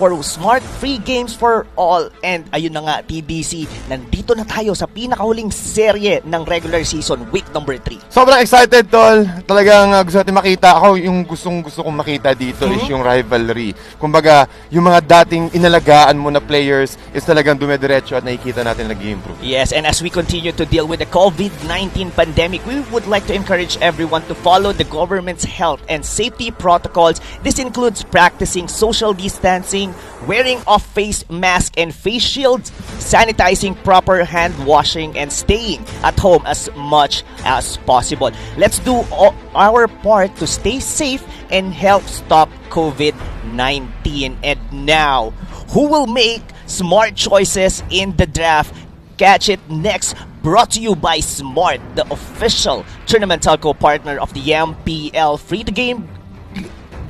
for smart, free games for all. And ayun na nga, TDC, nandito na tayo sa pinakahuling serye ng regular season, week number 3. Sobrang excited, tol. Talagang gusto natin makita. Ako, yung gusto kong makita dito is yung rivalry. Kumbaga, yung mga dating inalagaan mo na players is talagang dumediretso at nakikita natin nag-improve. Yes, and as we continue to deal with the COVID-19 pandemic, we would like to encourage everyone to follow the government's health and safety protocols. This includes practicing social distancing, wearing of face mask and face shields, sanitizing, proper hand washing, and staying at home as much as possible. Let's do our part to stay safe and help stop COVID-19. And now, who will make smart choices in the draft? Catch it next, brought to you by Smart, the official tournament telco partner of the MPL. Free to game,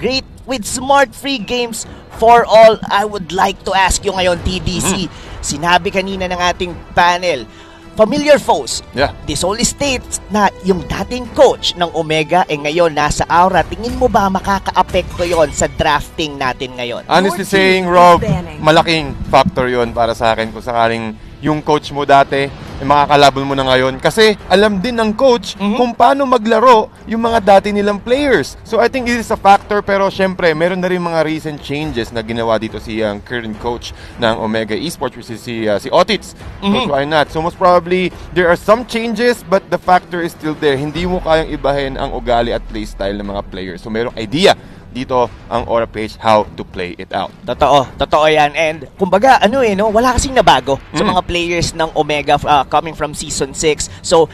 great with smart free games for all. I would like to ask you ngayon, TDC, sinabi kanina ng ating panel, familiar foes. Yeah. This only states na yung dating coach ng Omega ngayon nasa Aura. Tingin mo ba makaka-apekto yon sa drafting natin ngayon? Honestly saying, Rob, malaking factor yon para sa akin kung sakaling yung coach mo dati, yung mga kalaban mo na ngayon. Kasi alam din ng coach kung paano maglaro yung mga dati nilang players. So I think this is a factor, pero syempre, meron na rin mga recent changes na ginawa dito si current coach ng Omega Esports, which is si Otits. So why not? So most probably, there are some changes, but the factor is still there. Hindi mo kayang ibahin ang ugali at playstyle ng mga players. So merong idea dito ang Mpl-Ph how to play it out. Totoo yan. And kumbaga, wala kasing nabago sa mga players ng Omega coming from Season 6. So,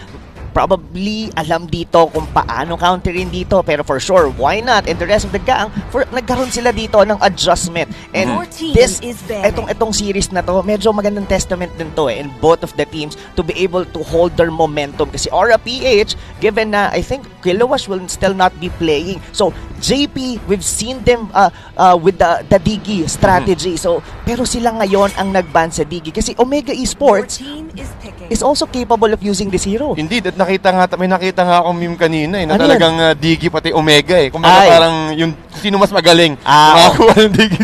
probably alam dito kung paano counterin dito, pero for sure, why not? And the rest of the gang, nagkaroon sila dito ng adjustment. And itong series na to, medyo magandang testament din to in both of the teams to be able to hold their momentum. Kasi Mpl-Ph, given na I think Kilowash will still not be playing. So, JP, we've seen them with the Digi strategy. So, pero sila ngayon ang nag-ban sa Digi. Kasi Omega Esports is also capable of using this hero. Indeed, at may nakita nga akong meme kanina na talagang Digi pati Omega Kumbaga parang yung sino mas magaling makakuha ng Digi.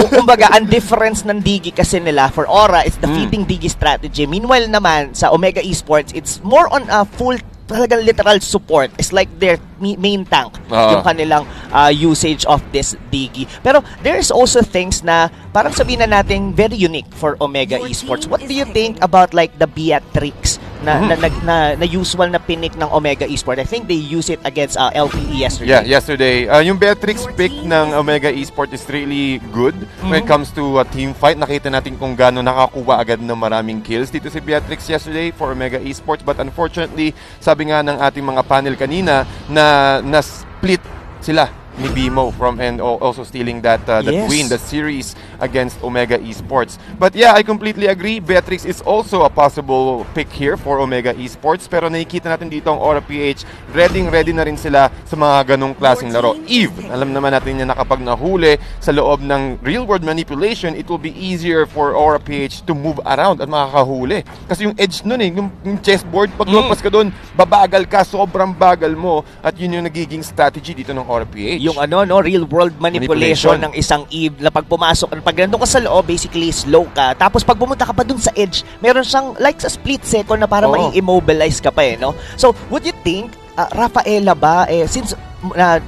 Kumbaga, ang difference ng Digi kasi nila for Aura is the fleeting Digi strategy. Meanwhile naman, sa Omega Esports, it's more on a full talagang literal support. It's like their main tank yung kanilang usage of this Digi. Pero there's also things na parang sabihin na natin very unique for Omega Esports. What do you think about like the Beatrix na usual na pinik ng Omega Esports? I think they use it against LPE yesterday. Yeah, yesterday. Yung Beatrix pick ng Omega Esports is really good when it comes to a team fight. Nakita natin kung gaano nakakuha agad ng maraming kills dito si Beatrix yesterday for Omega Esports. But unfortunately, sabi nga ng ating mga panel kanina na split sila ni Bimo from and also stealing that win, the series against Omega Esports. But yeah, I completely agree. Beatrix is also a possible pick here for Omega Esports, pero nakikita natin dito ang Mpl-Ph, ready na rin sila sa mga ganong klaseng laro. Eve, alam naman natin na kapag nahuli sa loob ng real-world manipulation, it will be easier for Mpl-Ph to move around at makakahuli. Kasi yung edge nun yung chessboard, pag lumpas ka dun, babagal ka, sobrang bagal mo, at yun yung nagiging strategy dito ng Mpl-Ph. Yung real world manipulation ng isang Eve na pag pumasok, pag nandun ka sa loob, basically slow ka. Tapos pag pumunta ka pa dun sa edge, meron siyang like sa split second na para mai-immobilize ka pa So, would you think Rafaela ba since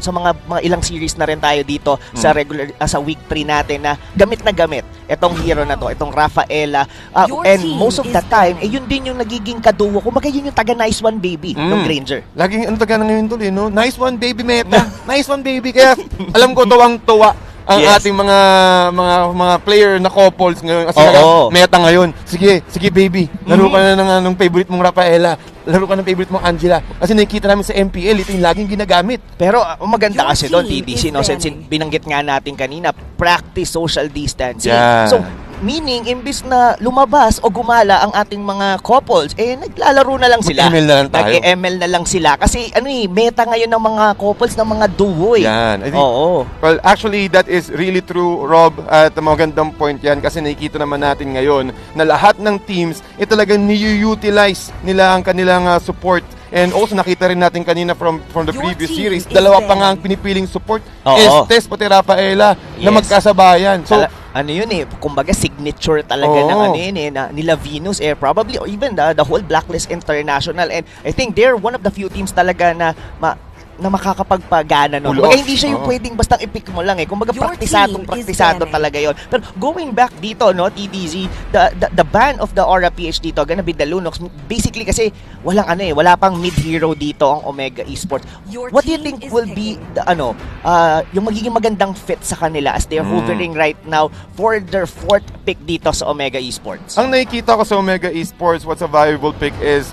sa mga ilang series na rin tayo dito sa regular sa week 3 natin na gamit itong hero na to, itong Rafaela, and most of the time yun din yung nagiging kaduo, kumbaga yun yung taga Nice One Baby ng Granger. Laging ang taga na ngayon tuloy, no? Nice One Baby meta. Nice One Baby, kaya alam ko tuwang-tuwa ang ating mga player na couples ngayon kasi meta ngayon. Sige baby, laro ka na ng favorite mong Rafaela, laro ka ng favorite mong Angela. Kasi nakikita namin sa MPL, ito yung laging ginagamit. Pero maganda kasi doon, TDC, since binanggit nga natin kanina, practice social distancing. So, meaning, imbis na lumabas o gumala ang ating mga couples, naglalaro na lang sila. Mag-ML na lang tayo. Mag-ML na lang sila. Kasi, meta ngayon ng mga couples, ng mga duo. Yan. Well, actually, that is really true, Rob. At magandang point yan. Kasi nakikita naman natin ngayon na lahat ng teams, talagang ni-utilize nila ang kanilang support. And also, nakita rin natin kanina from the previous series, dalawa pa nga ang pinipiling support. Estes pati Rafaela na magkasabayan. So, kumbaga signature talaga ng nila Venus, probably or even the whole Blacklist International, and I think they're one of the few teams talaga na makakapagpagana nun. Kumbaga hindi siya yung pwedeng bastang i-pick mo lang Kumbaga praktisado talaga yon. Pero going back dito, TDZ, the ban of the Mpl-Ph dito gonna be the Lunox. Basically kasi wala pang mid-hero dito ang Omega Esports. What do you think will be the yung magiging magandang fit sa kanila as they're hovering right now for their 4th pick dito sa Omega Esports? Ang nakikita ko sa Omega Esports, what's a viable pick is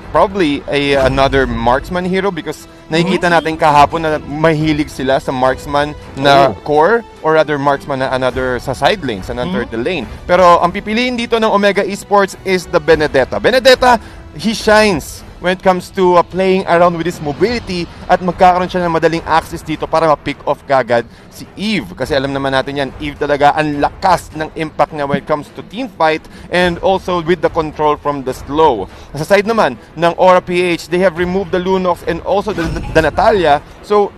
probably another marksman hero, because nakikita natin kahapon na mahilig sila sa marksman na core or other marksman na another sa side lanes, another the lane. Pero ang pipiliin dito ng Omega Esports is the Benedetta. Benedetta, he shines when it comes to playing around with his mobility at magkakaroon siya ng madaling access dito para ma-pick off kagad si Eve. Kasi alam naman natin yan, Eve talaga ang lakas ng impact niya when it comes to team fight and also with the control from the slow. Sa side naman ng Mpl-Ph, they have removed the Lunox and also the Natalia. So,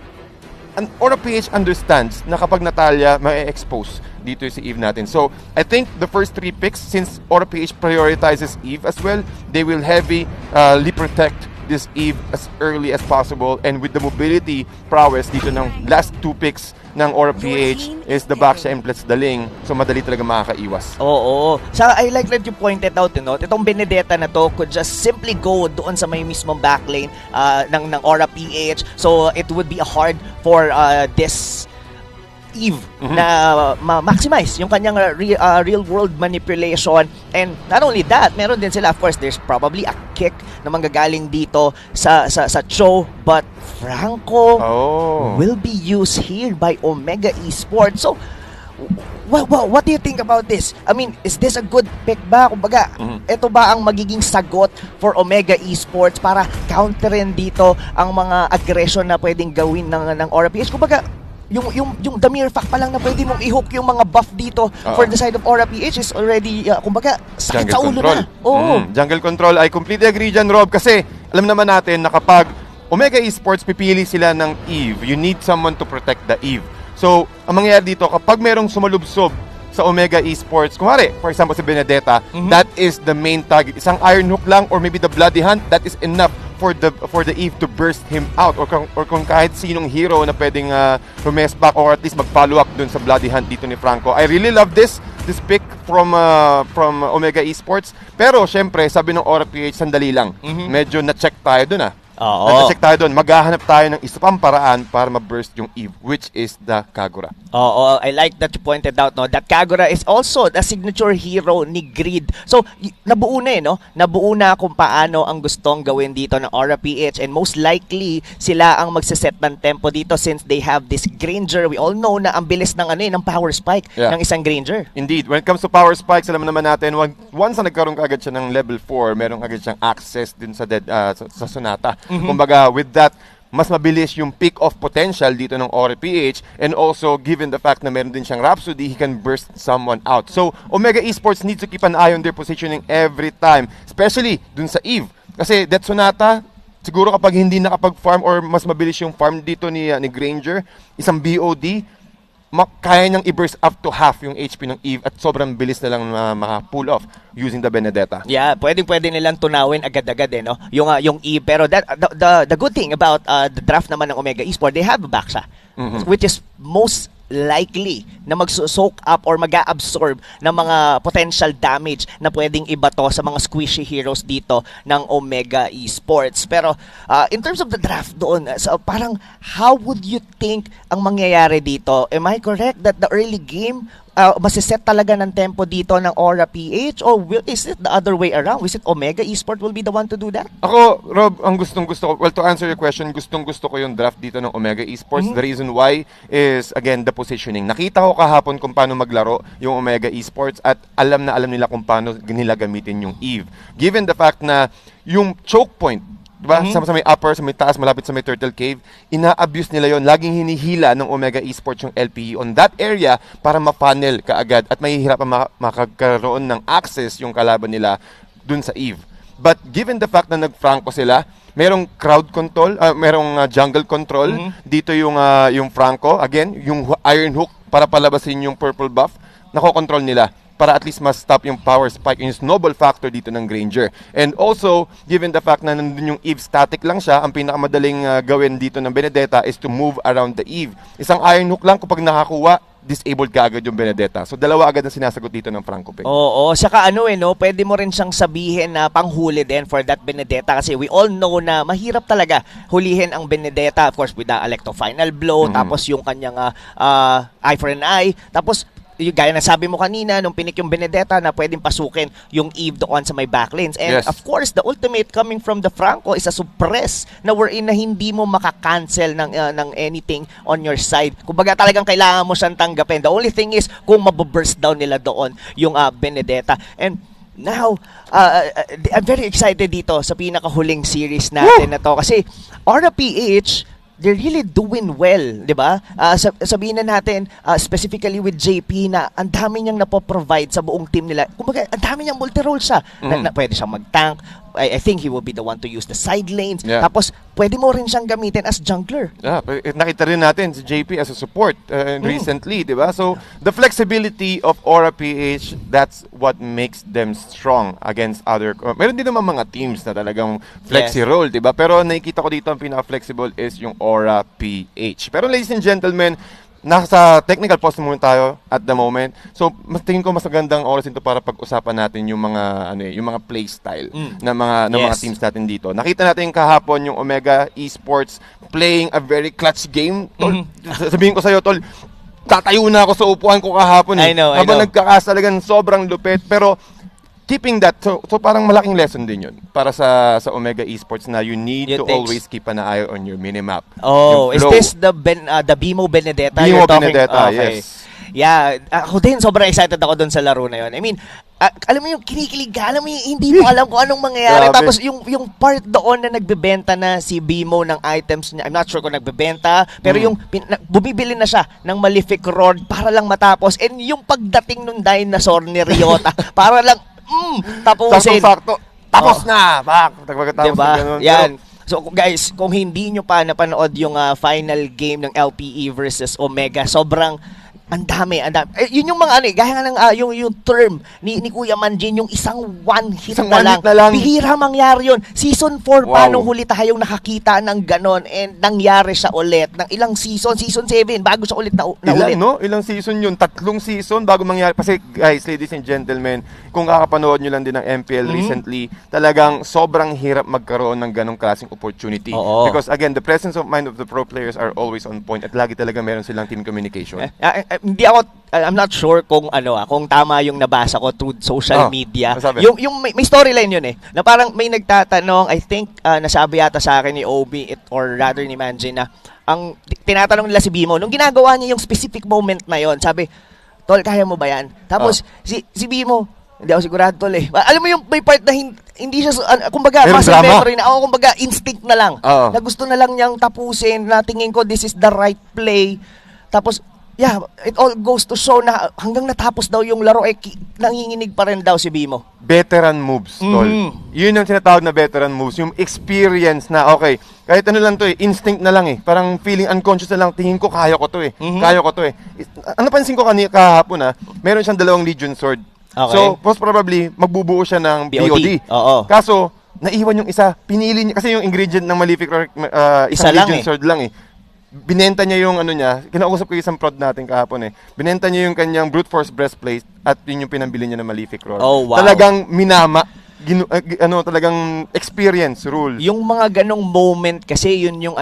Aura PH understands na kapag Natalia, ma-expose dito si Eve natin. So, I think the first 3 picks, since Aura PH prioritizes Eve as well, they will heavily protect this Eve as early as possible. And with the mobility prowess dito ng last 2 picks ng Aura PH is the Baksha and Daling. So, madali talaga makakaiwas. Oo. So, I like that you pointed out, itong Benedetta na to could just simply go doon sa may mismong backlane ng Aura PH. So, it would be hard for this Eve na ma-maximize yung kanyang real-world manipulation. And not only that, meron din sila, of course, there's probably a kick na manggagaling dito sa Cho, but Franco will be used here by Omega Esports. So, what do you think about this? I mean, is this a good pick ba? Kumbaga, ito ba ang magiging sagot for Omega Esports para counterin dito ang mga aggression na pwedeng gawin ng Aura PH? Kumbaga, yung the mere fact pa lang na pwede mong i-hook yung mga buff dito for the side of Aura PH is already, kumbaga, sakit sa ulo na. Jungle control, I completely agree dyan, Rob, kasi alam naman natin na kapag Omega Esports pipili sila ng Eve, you need someone to protect the Eve. So, ang mangyayari dito, kapag merong sumalubsob sa Omega Esports, kumari, for example, si Benedetta, that is the main target. Isang Iron Hook lang or maybe the Bloody Hand, that is enough for the Eve to burst him out or kung kahit sinong hero na pwedeng rumess back or at least mag-follow up dun sa Bloody Hand dito ni Franco. I really love this pick from Omega Esports. Pero syempre, sabi ng Aura PH, sandali lang. Medyo na-check tayo dun na-check tayo dun. Maghahanap tayo ng isa pang paraan para ma-burst yung Eve, which is the Kagura. Oo, I like that you pointed out, that Kagura is also the signature hero ni Greed. So, nabuo na Nabuo na kung paano ang gustong gawin dito ng Aura PH, and most likely, sila ang magsiset ng tempo dito since they have this Granger. We all know na ang bilis ng ng power spike ng isang Granger. Indeed. When it comes to power spikes, alam naman natin, once na nagkaroon kaagad siya ng level 4, meron agad siyang access din sa Sonata. Kumbaga, with that, mas mabilis yung pick-off potential dito ng Aura PH, and also, given the fact na meron din siyang Rhapsody, he can burst someone out. So, Omega Esports needs to keep an eye on their positioning every time, especially dun sa Eve. Kasi that Sonata, siguro kapag hindi nakapag-farm or mas mabilis yung farm dito ni Granger, isang BOD, kaya niyang i-burst up to half yung HP ng Eve at sobrang bilis na lang maka-pull off using the Benedetta. Yeah, pwede nilang tunawin agad-agad yung Eve. Pero the good thing about the draft naman ng Omega Esports, they have a Baksha, which is most likely na mag-soak up or mag-absorb ng mga potential damage na pwedeng ibato sa mga squishy heroes dito ng Omega Esports. Pero in terms of the draft doon, so parang how would you think ang mangyayari dito? Am I correct that the early game masiset talaga ng tempo dito ng Aura PH, or is it the other way around? Is it Omega Esports will be the one to do that? Ako, Rob, ang gustong-gusto ko, well, to answer your question, gustong-gusto ko yung draft dito ng Omega Esports. The reason why is, again, the positioning. Nakita ko kahapon kung paano maglaro yung Omega Esports at alam nila kung paano nila gamitin yung Eve. Given the fact na yung choke point, diba? Sa may upper, sa may taas, malapit sa may Turtle Cave, ina-abuse nila yon. Laging hinihila ng Omega Esports yung LPE on that area para ma-funnel kaagad at mahihirapan makagkaroon ng access yung kalaban nila dun sa Eve. But given the fact na nag-Franco sila, merong crowd control, merong jungle control, dito yung Franco, again, yung Iron Hook para palabasin yung purple buff, nako-control nila para at least ma-stop yung power spike, yung snowball factor dito ng Granger. And also, given the fact na nandun yung Eve static lang siya, ang pinakamadaling gawin dito ng Benedetta is to move around the Eve. Isang Iron Hook lang kapag nakakuha, disabled ka agad yung Benedetta. So, dalawa agad ang sinasagot dito ng Franco Pay. Oo, saka pwede mo rin siyang sabihin na panghuli din for that Benedetta kasi we all know na mahirap talaga hulihin ang Benedetta, of course, with the Electro Final Blow, tapos yung kanyang eye for an eye, tapos yung gaya na sabi mo kanina, nung pinik yung Benedetta na pwedeng pasukin yung Eve doon sa may backlanes. And of course, the ultimate coming from the Franco is a suppress na wherein na hindi mo makakancel ng anything on your side. Kumbaga talagang kailangan mo siyang tanggapin. The only thing is kung mababurst down nila doon yung Benedetta. And now, I'm very excited dito sa pinakahuling series natin na to kasi Aura PH, they're really doing well, di ba? Sabihin na natin, specifically with JP, na ang dami niyang napoprovide sa buong team nila. Kumbaga, ang dami niyang multi-role siya. Na pwede siyang mag-tank, I think he will be the one to use the side lanes. Yeah. Tapos, pwede mo rin siyang gamitin as jungler. Yeah, nakita rin natin si JP as a support recently, di ba? So, the flexibility of Aura-PH, that's what makes them strong against other... meron din naman mga teams na talagang flexi role, di ba? Pero nakikita ko dito ang pinaka-flexible is yung Aura-PH. Pero ladies and gentlemen, nasa technical post muna tayo at the moment. So, tingin ko mas magandang oras ito para pag-usapan natin yung mga yung mga play style ng mga teams natin dito. Nakita natin kahapon yung Omega Esports playing a very clutch game. Tol, sabihin ko sa iyo, tol, tatayo na ako sa upuan ko kahapon. I know. Habang nagkakas talagang sobrang lupit, pero keeping that, so parang malaking lesson din yun para sa Omega Esports na you need to always keep an eye on your minimap. Oh, is this the Bimo Benedetta Bimo you're talking? Benedetta, okay. yes. Yeah, ako din, sobrang excited ako doon sa laro na yun. I mean, alam mo yung kinikilig ka, alam mo yung hindi mo alam kung anong mangyayari. Tapos yung part doon na nagbebenta na si Bimo ng items niya, I'm not sure kung nagbebenta, pero yung bumibili na siya ng Malefic Rod para lang matapos. And yung pagdating nung dinosaur ni Ryota, para lang tapusin. Sakto. Tapos na. Diba? Yan. So guys, kung hindi nyo pa napanood yung final game ng LPE versus Omega, sobrang ang dami. Yun yung mga gaya nga ng yung term ni Kuya Manjin, yung isang one hit na lang. Bihira mangyari yun. Season 4 pa nung huli tayong nakakita ng ganon, and nangyari siya ulit ng ilang season 7 bago siya ulit na ulit. No? Ilang season yun? 3 season bago mangyari. Kasi guys, ladies and gentlemen, kung kakapanood nyo lang din ng MPL recently, talagang sobrang hirap magkaroon ng ganong klaseng opportunity. Because again, the presence of mind of the pro players are always on point at lagi talaga meron silang team communication. I'm not sure kung kung tama yung nabasa ko through social media. Yung may storyline yun na parang may nagtatanong, I think nasabi yata sa akin ni Obi or rather ni Manjin na ang tinatanong nila si Bimo nung ginagawa niya yung specific moment na yon, sabi, tol, kaya mo ba yan? Tapos si Bimo, hindi ako sigurado, tol Alam mo yung may part na hindi siya kumbaga muscle memory na kumbaga instinct na lang. Na gusto na lang niyang tapusin, na tingin ko this is the right play. Tapos yeah, it all goes to show na hanggang natapos daw yung laro, nanginginig pa rin daw si Bimo. Veteran moves, tol. Yun ang tinatawag na veteran moves. Yung experience na, okay, kahit ano lang to instinct na lang Parang feeling unconscious na lang, tingin ko kaya ko to Kaya ko to Ano pansin ko kahapon meron siyang 2 Legion Sword. Okay. So, most probably, magbubuo siya ng BOD. Kaso, naiwan yung isa. Pinili niya, kasi yung ingredient ng Malefic isang Legion Sword lang binenta niya yung kinausap ko isang prod natin kahapon binenta niya yung kanyang brute force breastplate at yun yung pinambili niya ng Malefic Rod. Talagang minama, talagang experience rule. Yung mga ganong moment kasi yun yung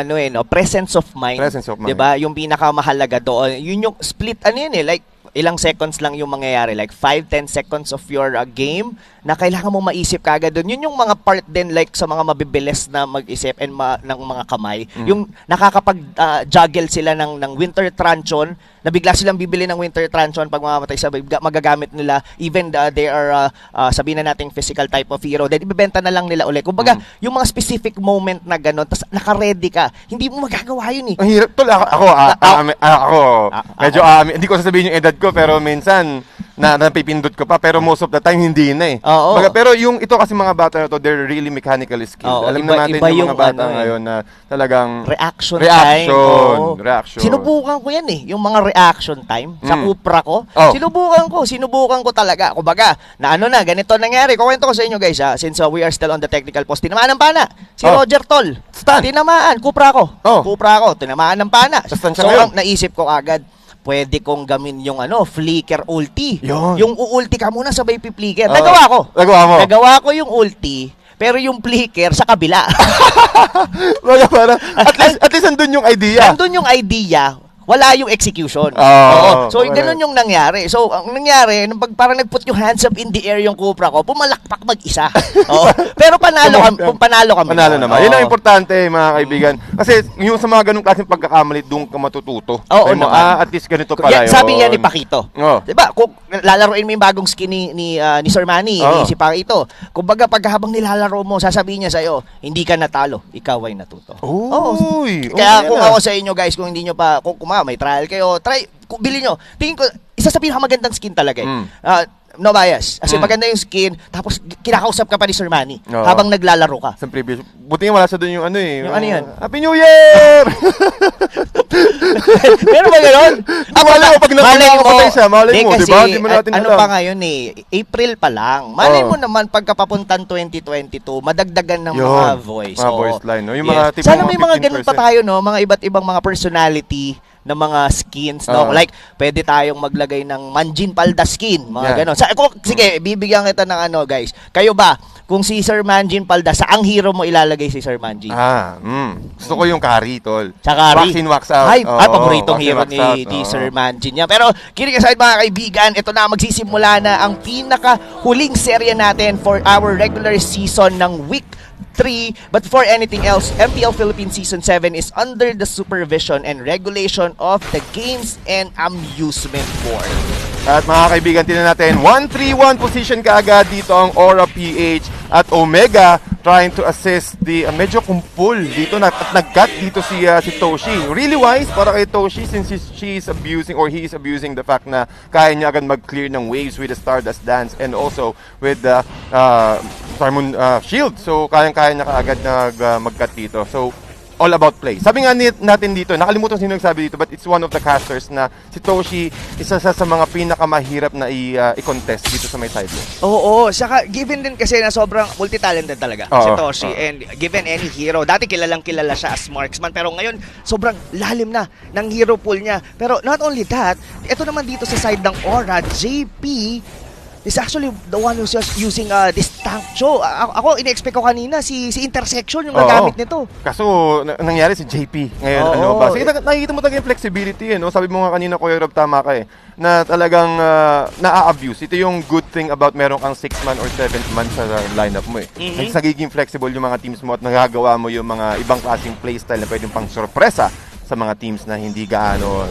presence of mind. Presence of mind. 'Di ba? Yung pinakamahalaga doon. Yun yung split like ilang seconds lang yung mangyayari, like 5-10 seconds of your game na kailangan mo maisip kagad doon. Yun yung mga part din like sa mga mabibilis na mag-isip and ng mga kamay. Yung nakakapag-juggle sila ng Winter Truncheon, na bigla silang bibili ng Winter Truncheon pag mamamatay sa magagamit nila. Even they are sabihin na nating physical type of hero, then ibebenta na lang nila ulit. Kumbaga, yung mga specific moment na gano'n, tas naka-ready ka, hindi mo magagawa yun Ang hirap. Tol, ako medyo hindi ko sasabihin yung edad ko, pero minsan napipindot ko pa, pero most of the time hindi na pero yung ito kasi mga bata na to, they're really mechanically skilled. Alam na natin yung mga bata ngayon na talagang reaction. Sinubukan ko yan yung mga reaction time sa Cupra ko. Sinubukan ko talaga. Kumbaga, na ganito nangyari. Kuwento ko sa inyo guys since we are still on the technical post. Tinamaan ng pana. Si Roger Tol. Tinamaan. Cupra ko. Tinamaan ng pana. So, naisip ko agad, pwede kong gamin yung flicker ulti. Yung ulti ka muna sabay pi-flicker. Nagawa ko yung ulti, pero yung flicker sa kabila. At least andun yung idea. Andun yung idea. Wala yung execution. So, ganun yung nangyari. So, ang nangyari, parang nag-put yung hands up in the air yung Cupra ko, pumalakpak mag-isa. Pero panalo kami. Panalo naman. Yun ang importante, mga kaibigan. Kasi yung sa mga ganung klaseng pagkakamali, doon ka matututo. At least ganito pala yun. Sabi niya ni Pakito. Diba, kung lalaroin mo yung bagong skin ni Sir Manny, si Pakito, kumbaga paghabang nilalaro mo, sasabihin niya sa'yo, hindi ka natalo, ikaw ay natuto. Kaya kung ako sa inyo guys, kung hindi nyo pa, kung may trial kayo, bili nyo. Tingin ko, isa sa pinakamagandang skin talaga no bias. Kasi Mm. maganda yung skin, tapos kinakausap ka pa ni Sir Manny Oo. habang naglalaro ka. Sa previous. Buti nga wala sa doon yung ano eh. Yung ano yan? Happy New Year! Meron ba gano'n? Malay mo, pag nakapatay siya, malay mo, kasi, diba? Di mo natin ano alam. pa ngayon eh, April pa lang. Malay Oo. mo naman, pagkapapuntan 2022, madagdagan ng Yun, mga voice. mga Oo. voice line, no? Yung mga tipong Sana mga may mga ganun pa 15%. tayo, no? Mga iba't ibang mga personality na mga skins, no? Oo. Like, pwede tayong maglagay ng Manjin Palda skin, mga Yeah. ganon. Sige, bibigyan kita ng ano, guys. Kayo ba, kung si Sir Manjin Palda, saang hero mo ilalagay si Sir Manjin? Gusto ko yung carry, tol. Sa carry. Wax in, wax out. Ay, Oo, paboritong wax in, hero wax ni, out. ni Oo. Sir Manjin niya. Pero, kinig aside mga kaibigan, ito na, magsisimula na ang pinaka-huling serye natin for our regular season ng week 3. But before anything else, MPL Philippines Season 7 is under the supervision and regulation of the Games and Amusement Board. At mga kaibigan, tinan natin, 1-3-1 position kaagad dito ang Mpl-Ph at Omega trying to assist the medyo kumpul dito at nag-cut dito si Toshi. Really wise para kay Toshi since she is abusing or he is abusing the fact na kaya niya agad mag-clear ng waves with the Stardust Dance and also with the Sarmon Shield. So kayang-kaya niya kaagad mag-cut dito. So all about play. Sabi nga natin dito, nakalimutan sino nagsabi dito, but it's one of the casters na si Toshi, isa sa mga pinakamahirap na i-contest dito sa may side lane. Oo, saka given din kasi na sobrang multi-talented talaga si Toshi and given any hero, dati kilalang kilala siya as marksman pero ngayon sobrang lalim na ng hero pool niya. Pero not only that, ito naman dito sa side ng Aura, JP is actually the one who's just using this tank show. Ako, ina-expect ko kanina si Intersection yung nagamit nito. Kaso, nangyari si JP ngayon. Ano ba? Sige, nakikita mo talaga yung flexibility. No? Sabi mo nga kanina, Kuya Rob, tama ka eh. Na talagang na-abuse. Ito yung good thing about meron kang 6th man or 7th man sa lineup mo eh. Nagiging flexible yung mga teams mo at nagagawa mo yung mga ibang klaseng playstyle na pwedeng pang sorpresa sa mga teams na hindi gaano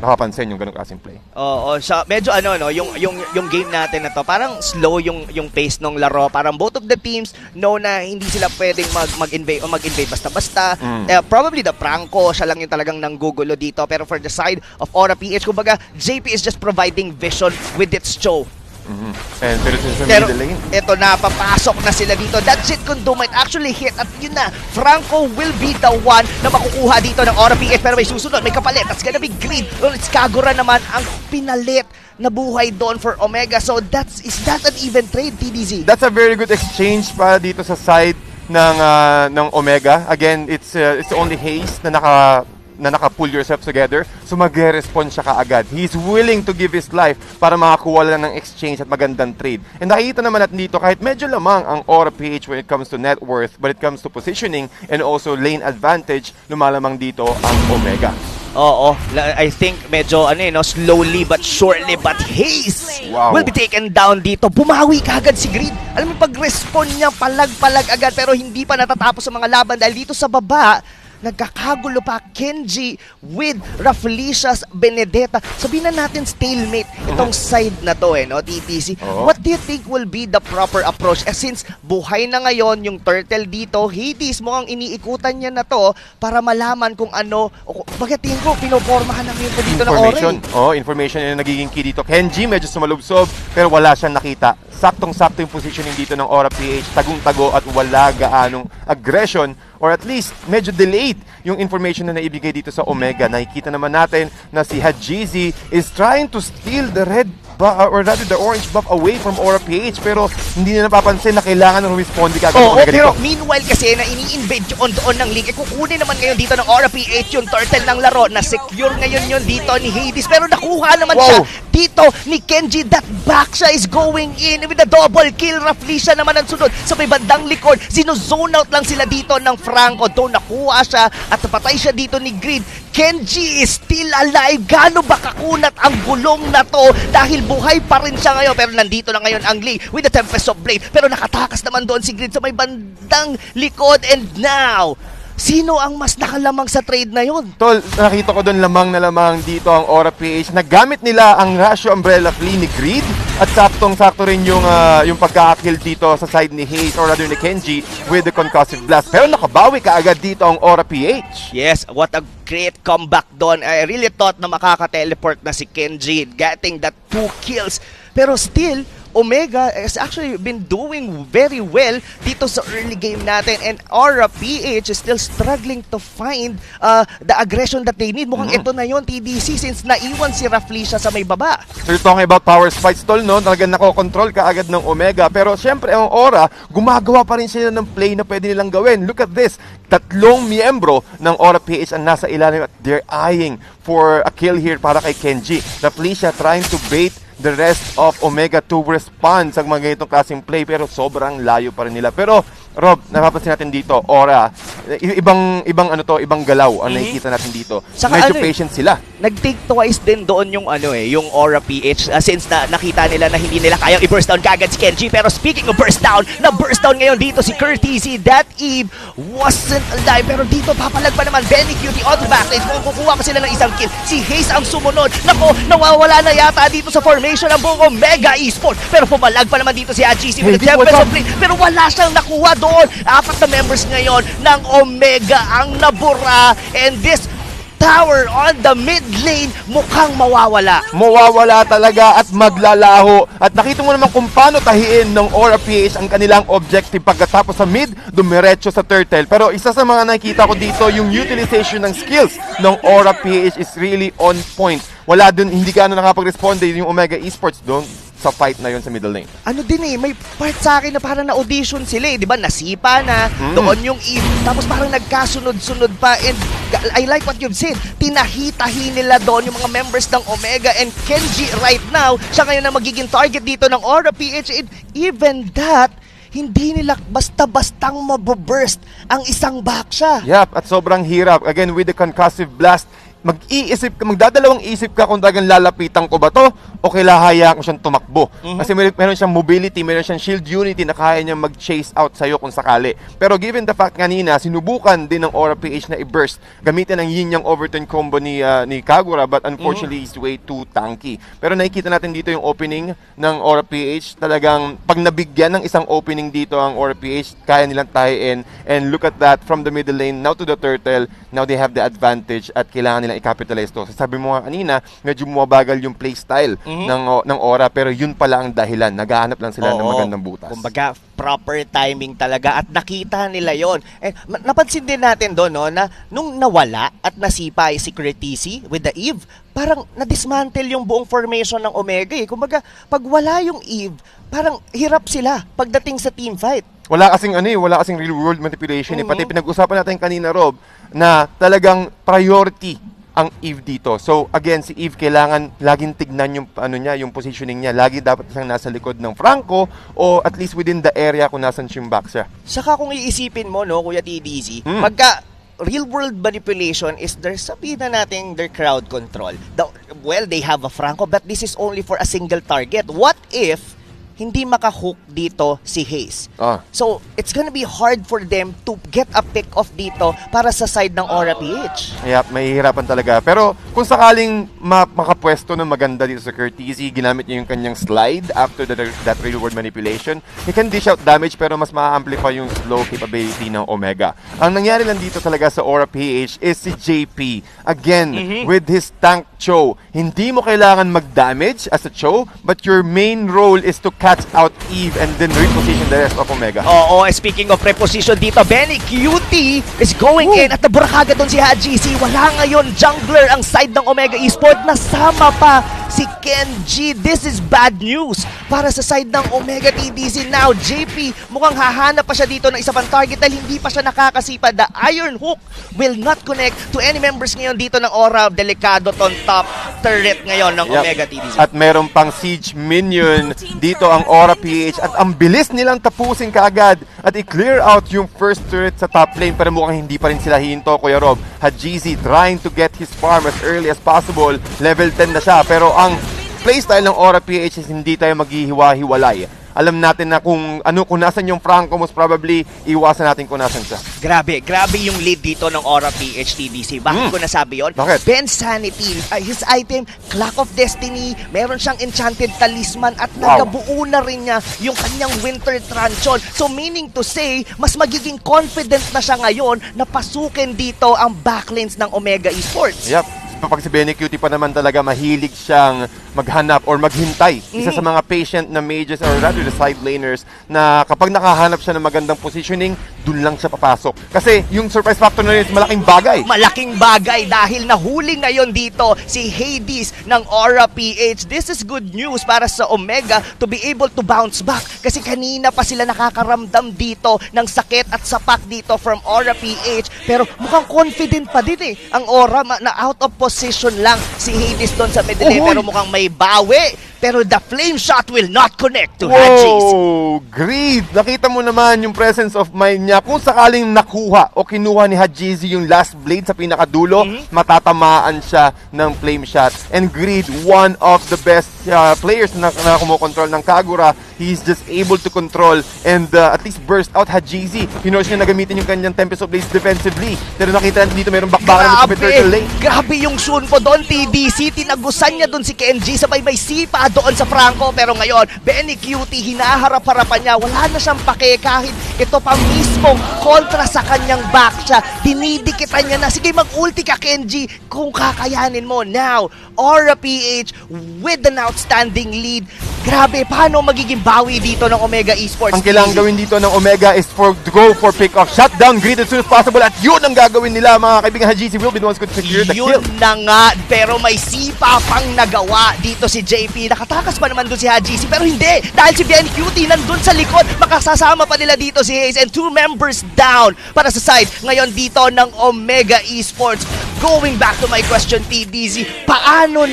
nakapansin yung ganung klaseng play. Oo, so medyo yung game natin na to, parang slow yung pace ng laro. Parang both of the teams know na hindi sila pwedeng mag-invade basta-basta. Probably the Franco, siya lang yung talagang nanggugulo dito. Pero for the side of Mpl-Ph, kumbaga, JP is just providing vision with its show. And pero ito na, papasok na sila dito. That shit Kundo might actually hit at yun na, Franco will be the one na makukuha dito ng Mpl-Ph pero may susunod, may kapalit. That's gonna be Green. Well, it's Kagura naman ang pinalit na buhay doon for Omega. So is that an even trade, TDZ? That's a very good exchange para dito sa side ng Omega. Again, it's only Haze na naka-pull yourself together. So magre-respond siya kaagad. He's willing to give his life para makakuha lang ng exchange at magandang trade. And nakikita naman natin dito, kahit medyo lamang ang Mpl-Ph when it comes to net worth, but it comes to positioning and also lane advantage, lumalamang dito ang Omega. Oo, I think medyo slowly but surely but Haze will be taken down dito. Bumawi kagad si Greed. Alam mo, pag-respond niya, palag-palag agad pero hindi pa natatapos sa mga laban dahil dito sa baba, nagkakagulo pa Kenji with Raflicia's Benedetta. Sabihin na natin stalemate itong side na to TTC. What do you think will be the proper approach? Since buhay na ngayon yung turtle dito, Hades mo ang iniikutan niya na to para malaman kung ano, pagkatingin ko, pinopormahan na ngayon ko dito ng Ore. Information yung nagiging key dito. Kenji medyo sumalubsob pero wala siyang nakita. Saktong-sakto yung positioning dito ng Mpl-Ph, tagong-tago at wala gaanong aggression or at least medyo delayed yung information na naibigay dito sa Omega. Nakikita naman natin na si Hajizi is trying to steal the red or rather the orange buff away from Mpl-Ph pero hindi na napapansin na kailangan ng responde kagad ng Omega pero dito. meanwhile kasi na ini-invade yun doon ng link, kukunin naman ngayon dito ng Mpl-Ph yung turtle ng laro na secure ngayon yun dito ni Hades pero nakuha naman siya dito ni Kenji. That back siya is going in with a double kill. Raflicia naman ang sunod sa may bandang likod. Sino-zone out lang sila dito ng Franco. Doon nakuha siya at napatay siya dito ni Greed. Kenji is still alive. Gaano ba kakunat ang gulong na to dahil buhay pa rin siya ngayon pero nandito na ngayon ang Lee with the Tempest of Blade pero nakatakas naman doon si Greed sa may bandang likod. And now, sino ang mas nakalamang sa trade na yun? Tol, nakita ko doon lamang na lamang dito ang Mpl-Ph. Nagamit nila ang Ratio Umbrella Flea ni Greed at saktong-sakto rin yung pagka-kill dito sa side ni Haze or rather ni Kenji with the Concussive Blast. Pero nakabawi kaagad dito ang Mpl-Ph. Yes, what a great comeback doon. I really thought na makaka-teleport na si Kenji getting that 2 kills. Pero still, Omega has actually been doing very well dito sa early game natin, and Mpl-Ph is still struggling to find the aggression that they need. Mukhang ito na yon TDC, since naiwan si Rafflesia sa may baba. So you're talking about power spikes, tol, no? Talagang nakokontrol ka agad ng Omega. Pero syempre, ang Aura, gumagawa pa rin sila ng play na pwede nilang gawin. Look at this. 3 miyembro ng Mpl-Ph ang nasa ilalim at they're eyeing for a kill here para kay Kenji. Rafflesia trying to bait the rest of Omega to respond sa mga ganitong klaseng play, pero sobrang layo pa rin nila. Pero Rob, napapansin natin dito, Aura, ibang galaw ang nakikita natin dito. Saka medyo patient sila. Nag-take twice din doon yung yung Mpl-Ph since nakita nila na hindi nila kayang i-burst down kagad si Kenji. Pero speaking of burst down, na-burst down ngayon dito si Courtesy. That Eve wasn't alive, pero dito papalag pa naman Benny Cutie on the backstage. Kukuha pa sila ng isang kill. Si Hayes ang sumunod. Nako, nawawala na yata dito sa formation ng buong Omega Esports. Pero pumalag pa naman dito si AGC with the Tempest of Play. Pero wala siyang nakuha doon. 4 na members ngayon ng Omega ang nabura, and this tower on the mid lane mukhang mawawala. Mawawala talaga at maglalaho. At nakita mo naman kung paano tahiin ng Mpl-Ph ang kanilang objective pagkatapos sa mid, dumiretso sa turtle. Pero isa sa mga nakita ko dito, yung utilization ng skills ng Mpl-Ph is really on point. Wala dun, hindi ka nakapag-responde yung Omega Esports doon sa fight na yon sa middle lane. Ano din may part sa akin na parang na-audition sila eh. Di ba? Nasipa na, doon yung Eve, tapos parang nagkasunod-sunod pa, and I like what you've said. Tinahi-tahi nila doon yung mga members ng Omega, and Kenji right now, siya ngayon na magiging target dito ng Mpl-Ph, and even that, hindi nila basta-bastang mabuburst ang isang backsha. Yep, at sobrang hirap. Again, with the concussive blast, magdadalawang isip ka kung talagang lalapitan ko ba to o kilahayaan ko siyang tumakbo. Kasi meron siyang mobility, meron siyang shield unity na kaya niyang mag-chase out sa'yo kung sakali. Pero given the fact kanina, sinubukan din ng Mpl-Ph na i-burst, gamitin ang yin yang overturn combo ni Kagura, but unfortunately he's way too tanky. Pero nakikita natin dito yung opening ng Mpl-Ph. Talagang pag nabigyan ng isang opening dito ang Mpl-Ph, kaya nilang tahiin. And look at that, from the middle lane, now to the turtle, now they have the advantage at kailangan nilang i-capitalize to. Sabi mo nga kanina, medyo bumabagal yung playstyle ng Aura, pero yun pala ang dahilan. Naghahanap lang sila ng magandang butas. Kumbaga, proper timing talaga, at nakita nila yon. Eh, napansin din natin doon na nung nawala at nasipa si Courtesy with the Eve, parang na-dismantle yung buong formation ng Omega eh. Kumbaga, pag wala yung Eve, parang hirap sila pagdating sa team fight. Wala kasing real world manipulation Pati pinag-usapan natin kanina, Rob, na talagang priority ang Eve dito. So again, si Eve kailangan laging tignan yung yung positioning niya. Lagi dapat siyang nasa likod ng Franco o at least within the area kung nasan yung back siya. Saka kung iisipin mo, no, Kuya TDC, pagka real world manipulation is sabihin na natin their crowd control. They have a Franco, but this is only for a single target. What if hindi makahook dito si Hayes? So, it's gonna be hard for them to get a pick-off dito para sa side ng Mpl-Ph. Yep, mahihirapan talaga. Pero kung sakaling makapwesto ng maganda dito sa Courtesy, ginamit niya yung kanyang slide after that real world manipulation, he can dish out damage pero mas ma-amplify yung slow capability ng Omega. Ang nangyari lang dito talaga sa Mpl-Ph is si JP. Again, with his tank Cho, hindi mo kailangan mag-damage as a Cho, but your main role is to catch out Eve and then reposition the rest of Omega. Oo, speaking of reposition dito, Benny Cutie is going in at nabura kagad doon si HGC. Wala ngayon jungler ang side ng Omega Esports, nasama pa si Kenji. This is bad news para sa side ng Omega TDC. Now, JP, mukhang hahanap pa siya dito ng isa pang target dahil hindi pa siya nakakasipa. The Iron Hook will not connect to any members ngayon dito ng Aura. Delikado ton top turret ngayon ng Omega TDC. At meron pang siege minion dito ang Mpl-Ph at ang bilis nilang tapusin kaagad at i-clear out yung first turret sa top lane, pero mukhang hindi pa rin sila hinto, Kuya Rob. HGC trying to get his farm as early as possible. Level 10 na siya, pero ang playstyle ng Mpl-Ph is hindi tayo maghihiwa-hiwalay. Alam natin na kung nasan yung Franco, most probably iwasan natin kung nasan siya. Grabe yung lead dito ng Mpl-Ph TDC. Bakit ko nasabi yun? Bakit? Ben Sanity, his item, Clock of Destiny, meron siyang Enchanted Talisman at nagabuo na rin niya yung kanyang Winter Truncheon. So meaning to say, mas magiging confident na siya ngayon na pasukin dito ang backlanes ng Omega Esports. Yep. Pag si Benny Cutie pa naman talaga mahilig siyang maghanap or maghintay. Isa sa mga patient na mages or rather the side laners na kapag nakahanap siya ng magandang positioning, dun lang siya papasok. Kasi yung surprise factor na yun is malaking bagay. Malaking bagay dahil nahuli ngayon dito si Hades ng Mpl-Ph. This is good news para sa Omega to be able to bounce back kasi kanina pa sila nakakaramdam dito ng sakit at sapak dito from Mpl-Ph, pero mukhang confident pa din ang Aura na out of position lang si Hades doon sa middle pero mukhang may bawi. Pero the flame shot will not connect to Hades. Whoa! Greed! Nakita mo naman yung presence of mind niya. Kung sakaling nakuha o kinuha ni Hades yung last blade sa pinakadulo, matatamaan siya ng flame shot. And Greed, one of the best players na kumukontrol ng Kagura, he's just able to control and at least burst out Hades. Pinos niya na gamitin yung kanyang Tempest of Blades defensively. Pero nakita dito mayroong bakbakan ng turtle lane. Grabe yung Shunpo doon, TDC. Tinagusan niya doon si Kenji. Sabay may sipa doon sa Franco. Pero ngayon, Benny Cutie, hinaharap-harapan niya. Wala na siyang pake kahit ito pa mismo kontra sa kanyang back siya. Dinidikitan niya na. Sige, mag-ulti ka, Kenji, kung kakayanin mo. Now, Mpl-Ph with an outstanding lead. Grabe, paano magiging bawi dito ng Omega Esports? Ang kailangan gawin dito ng Omega is to go for pick-off. Shutdown Greed as soon as possible at yun ang gagawin nila, mga kaibigan. Hades will be the ones to secure the kill. Yun na nga, pero may sipa pang nagawa dito si JP. Nakatakas pa naman doon si Hades, pero hindi. Dahil si Benny Cutie nandun sa likod, makasasama pa nila dito si Hayes and 2 members down para sa side ngayon dito ng Omega Esports. Going back to my question, TDZ, paano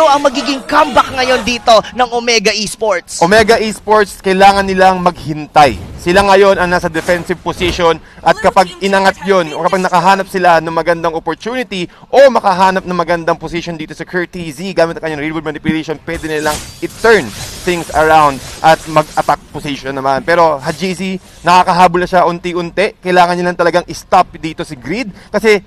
ang magiging comeback ngayon dito ng Omega Esports? Omega Esports, kailangan nilang maghintay. Sila ngayon ang nasa defensive position at kapag inangat yon o kapag nakahanap sila ng magandang opportunity o makahanap ng magandang position dito sa Curtis gamit ang kanyang real-world manipulation, pwede nilang i-turn things around at mag-attack position naman. Pero Hades, nakakahabol na siya unti-unti. Kailangan nilang talagang i-stop dito si Greed kasi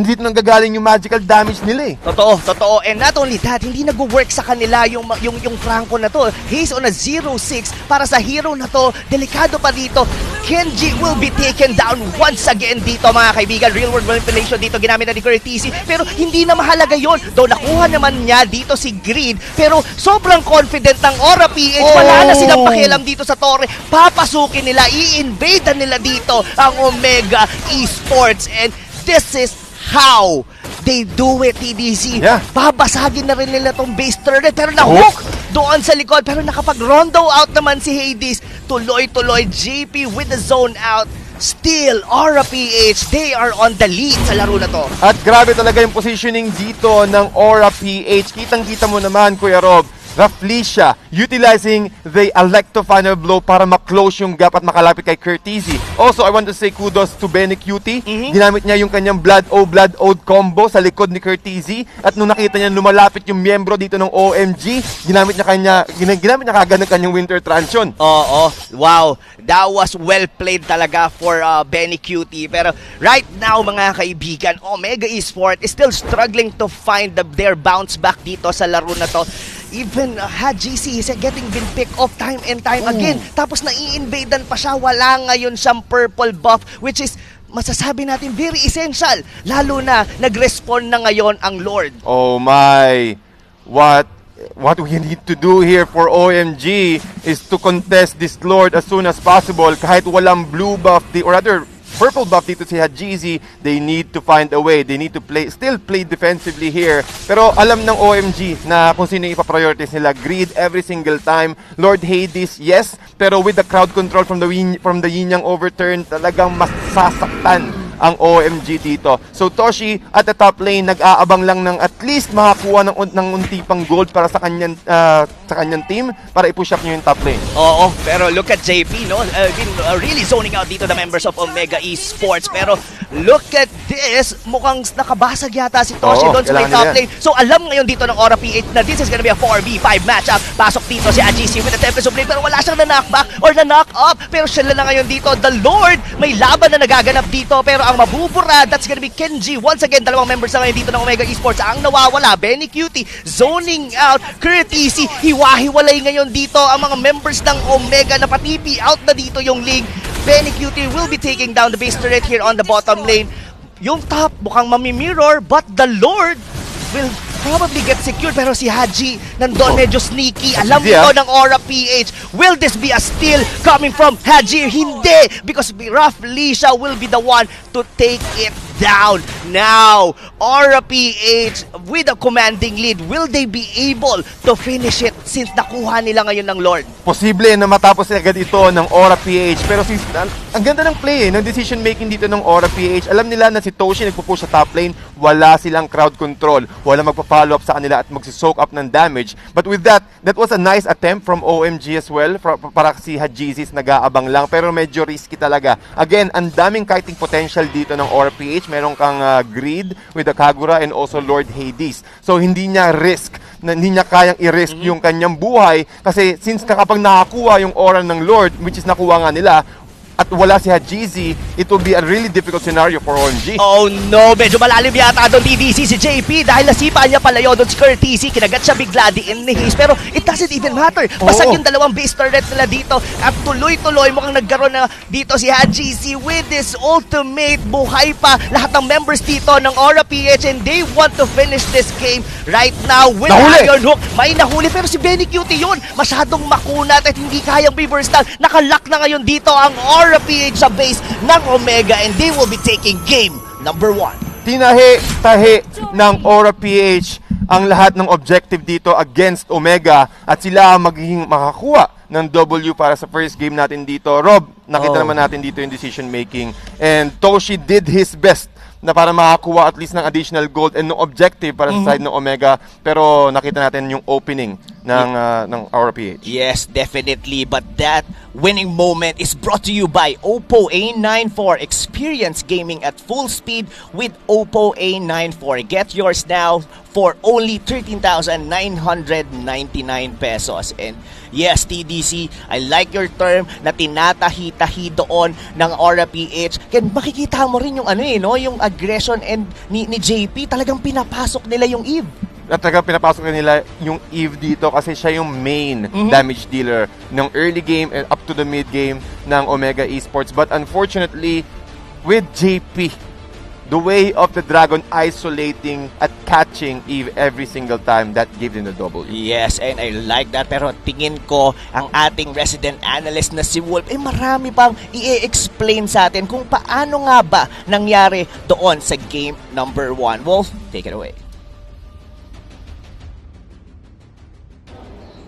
dito nang gagaling yung magical damage nila Totoo. And not only that, hindi nag-work sa kanila yung Franco na to. He's on a 0-6 para sa hero na to. Delikado pa dito. Kenji will be taken down once again dito, mga kaibigan. Real world manipulation dito ginamit na ni Curtis. Pero hindi na mahalaga yon. Though nakuha naman niya dito si Greed. Pero sobrang confident ng Mpl-Ph. Wala na silang pakialam dito sa torre. Papasukin nila, i-invade nila dito ang Omega Esports. And this is how they do it, TDC. Babasagin na rin nila tong base turret. Pero na-hook doon sa likod. Pero nakapag-rondo out naman si Hades. Tuloy-tuloy, JP with the zone out. Still, Mpl-Ph, they are on the lead sa laro na to. At grabe talaga yung positioning dito ng Mpl-Ph. Kitang-kita mo naman, Kuya Rob. Rafflesia utilizing the Electo final blow para ma-close yung gap at makalapit kay Curtis. Also, I want to say kudos to Benny Cutie. Ginamit niya yung kanyang Blood Ode combo sa likod ni Curtis at nung nakita niya lumalapit yung miyembro dito ng OMG, ginamit niya kagad ng kanyang Winter Transition. Oo, wow. That was well played talaga for Benny Cutie. Pero right now, mga kaibigan, Omega Esports is still struggling to find their bounce back dito sa laro na to. Even Hades is getting been picked off time and time again. Tapos nai-invadean pa siya. Wala ngayon siyang purple buff, which is masasabi natin very essential. Lalo na nag-respond na ngayon ang Lord. Oh my! What we need to do here for OMG is to contest this Lord as soon as possible. Kahit walang blue buff, or rather purple buff dito si Hades, they need to find a way. They need to still play defensively here. Pero alam ng OMG na kung sino ipaprioritize nila. Greed every single time. Lord Hades, yes. Pero with the crowd control from the Yin Yang overturn, talagang masasaktan ang OMG dito. So Toshi at the top lane nag-aabang lang ng at least makakuha ng unti pang gold para sa kanyang team para i-push up niyo yung top lane. Oo, pero look at JP, no? Really zoning out dito the members of Omega Esports. Pero look at this, mukhang nakabasag yata si Toshi doon sa may top lane. So alam ngayon dito ng Mpl-Ph na this is gonna be a 4v5 matchup. Pasok dito si Hades with the Tempest of Blade pero wala siyang na-knockback or na-knock-up. Pero siya na ngayon dito, the Lord, may laban na nagaganap dito pero ang mabubura, that's gonna be Kenji. Once again, dalawang members na ngayon dito ng Omega Esports. Ang nawawala, Benny Cutie, zoning out, Curtis, hiwa-hiwalay ngayon dito ang mga members ng Omega na patipi out na dito yung league. Benny Cutie will be taking down the base turret here on the bottom lane. Yung top mukhang mamimirror, but the Lord will probably get secured. Pero si Haji, nandun medyo sneaky. Alam ito ng Aura-PH. Will this be a steal coming from Haji? Hindi! Because Raf Lisha will be the one to take it down. Now, Aura-PH with a commanding lead, will they be able to finish it since nakuha nila ngayon ng Lord? Posible na matapos agad ito ng Aura-PH. Pero since, ang ganda ng play, ng decision making dito ng Aura-PH. Alam nila na si Toshi nagpupush sa top lane, wala silang crowd control, wala magpa-follow up sa kanila at magsisoak up ng damage. But with that was a nice attempt from OMG as well, para si Hajizis nag-aabang lang, pero medyo risky talaga. Again, ang daming kiting potential dito ng Aura-PH. Meron kang Greed with the Kagura and also Lord Hades. So hindi niya hindi niya kayang i-risk yung kanyang buhay kasi since kapag nakakuha yung aura ng Lord, which is nakuha nga nila, at wala si Hajizi, it will be a really difficult scenario for OMG. Oh no, medyo malalim yata doon DDC si JP dahil nasipa niya palayo doon si Curtisi, kinagat siya bigla din ni Hayes, pero it doesn't even matter. Basag yung dalawang base turret nila dito at tuloy-tuloy mukhang nagkaroon na dito si Hajizi with this ultimate. Buhay pa lahat ng members dito ng Aura-PH and they want to finish this game right now with Iron Hook. May nahuli pero si Benny Cutie yun, masyadong makunat at hindi kayang reverse down. Nakalock na ngayon dito ang Aura-PH sa base ng Omega and they will be taking game number 1. Tinahi-tahi ng Aura-PH ang lahat ng objective dito against Omega at sila magiging makakuha ng W para sa first game natin dito. Rob, nakita naman natin dito yung decision making and Toshi did his best na para makakuha at least ng additional gold and no objective para sa side ng Omega, pero nakita natin yung opening ng Aura-PH. Yes, definitely, but that winning moment is brought to you by Oppo A94. Experience gaming at full speed with Oppo A94. Get yours now for only 13,999 pesos. And yes, TDC, I like your term na tinatahi-tahi doon ng Aura-PH. Kaya makikita mo rin yung yung aggression and ni JP, talagang pinapasok nila yung Eve. At talagang pinapasok nila yung Eve dito kasi siya yung main damage dealer ng early game and up to the mid game ng Omega Esports. But unfortunately, with JP, the way of the Dragon isolating at catching Eve every single time, that gave them the double. Yes, and I like that. Pero tingin ko, ang ating resident analyst na si Wolf, marami pang i-explain sa atin kung paano nga ba nangyari doon sa game number 1. Wolf, take it away.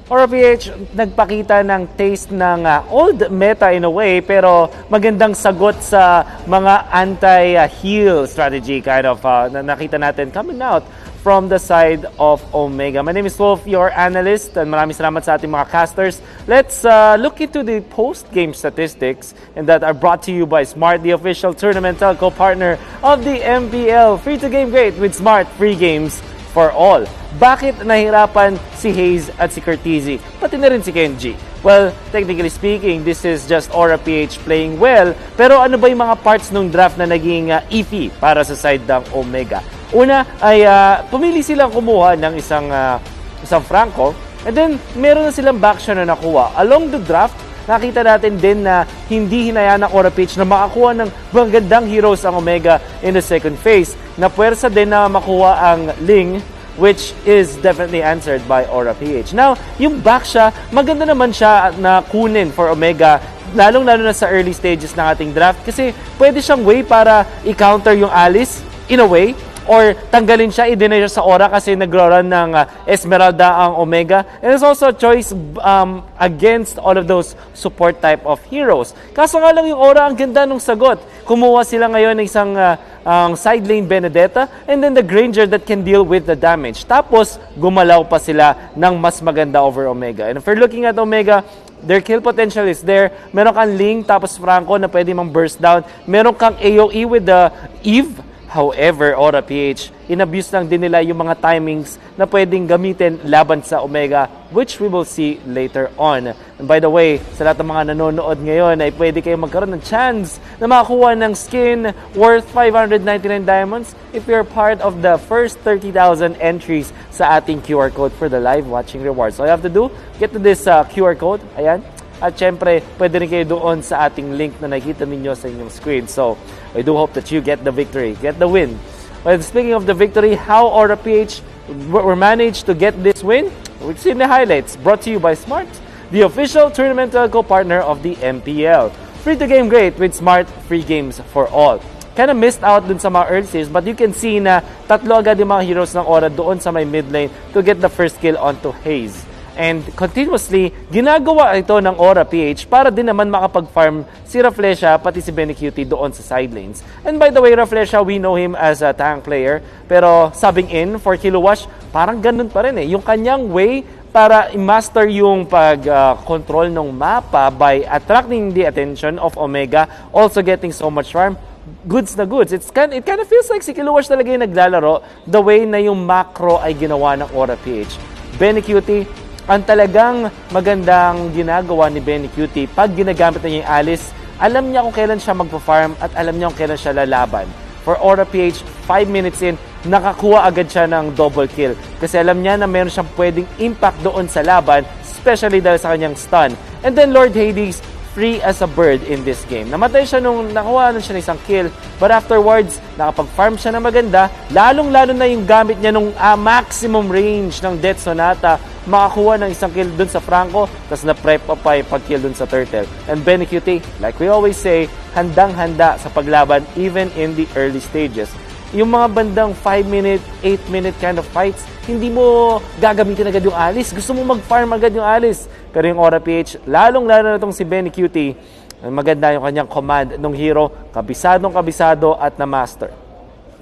Aura-PH nagpakita ng taste ng old meta in a way, pero magandang sagot sa mga anti-heal strategy kind of na nakita natin coming out from the side of Omega. My name is Wolf, your analyst, and maraming salamat sa ating mga casters. Let's look into the post-game statistics and that are brought to you by Smart, the official tournament telco partner of the MPL. Free to game great with Smart, free games for all. Bakit nahirapan si Hayes at si Curtisi? Pati na rin si Kenji. Well, technically speaking, this is just Aura-PH playing well. Pero ano ba yung mga parts ng draft na naging iffy para sa side ng Omega? Una ay pumili silang kumuha ng isang Franco, and then meron na silang backshot na nakuha. Along the draft, nakita natin din na hindi hinayaan ng Aura-PH na makakuha ng magandang heroes ang Omega in the second phase. Napuwersa din na makuha ang Ling, which is definitely answered by Aura-PH. Now, yung backsha, maganda naman siya na kunin for Omega, lalong-lalo na sa early stages ng ating draft kasi pwede siyang way para i-counter yung Alice in a way, or tanggalin siya, i-deny siya sa Aura kasi nagro-run ng Esmeralda ang Omega. And it's also a choice against all of those support type of heroes. Kaso nga lang yung Aura, ang ganda nung sagot. Kumuha sila ngayon ng isang side lane Benedetta and then the Granger that can deal with the damage. Tapos, gumalaw pa sila ng mas maganda over Omega. And if we're looking at Omega, their kill potential is there. Meron kang Ling tapos Franco na pwede mang burst down. Meron kang AoE with the Eve. However, Aura-PH, inabuse lang din nila yung mga timings na pwedeng gamitin laban sa Omega, which we will see later on. And by the way, sa lahat ng mga nanonood ngayon ay pwede kayong magkaroon ng chance na makakuha ng skin worth 599 diamonds if you're part of the first 30,000 entries sa ating QR code for the live watching rewards. So all you have to do, get to this QR code. Ayan. At syempre, pwede rin kayo doon sa ating link na nakikita ninyo sa inyong screen. So, I do hope that you get the victory, get the win. Well, speaking of the victory, how Aura-PH were managed to get this win? We've seen the highlights, brought to you by Smart, the official tournament co-partner of the MPL. Free to game great with Smart, free games for all. Kind of missed out dun sa mga early stages, but you can see na tatlo agad yung mga heroes ng Aura doon sa may mid lane to get the first kill onto Haze. And continuously, ginagawa ito ng Mpl-Ph para din naman makapag-farm si Raflesha pati si Benicuti doon sa side lanes. And by the way, Raflesha, we know him as a tank player, pero subbing in for Kilowash, parang ganun pa rin eh. Yung kanyang way para i-master yung pag-control ng mapa by attracting the attention of Omega, also getting so much farm, goods na goods. It kind of feels like si Kilowash talaga yung naglalaro the way na yung macro ay ginawa ng Mpl-Ph. Benicuti, ang talagang magandang ginagawa ni Benicuti pag ginagamit na niya yung Alice, alam niya kung kailan siya magpa-farm at alam niya kung kailan siya lalaban. For Mpl-Ph, 5 minutes in, nakakuha agad siya ng double kill. Kasi alam niya na meron siyang pwedeng impact doon sa laban, especially dahil sa kanyang stun. And then Lord Hades, free as a bird in this game. Namatay siya nung nakuha na siya ng isang kill, but afterwards, nakapag-farm siya na maganda, lalong-lalo na yung gamit niya nung maximum range ng Death Sonata, makakuha ng isang kill dun sa Franco, tapos na-prep pa pa yung pag-kill dun sa Turtle. And Benicuti, like we always say, handang-handa sa paglaban even in the early stages. Yung mga bandang 5-minute, 8-minute kind of fights, hindi mo gagamitin agad yung Alice. Gusto mo mag-farm agad yung Alice. Pero yung Mpl-Ph, lalong-lalo na itong si Benicuti, maganda yung kanyang command ng hero, kabisadong-kabisado at na-master.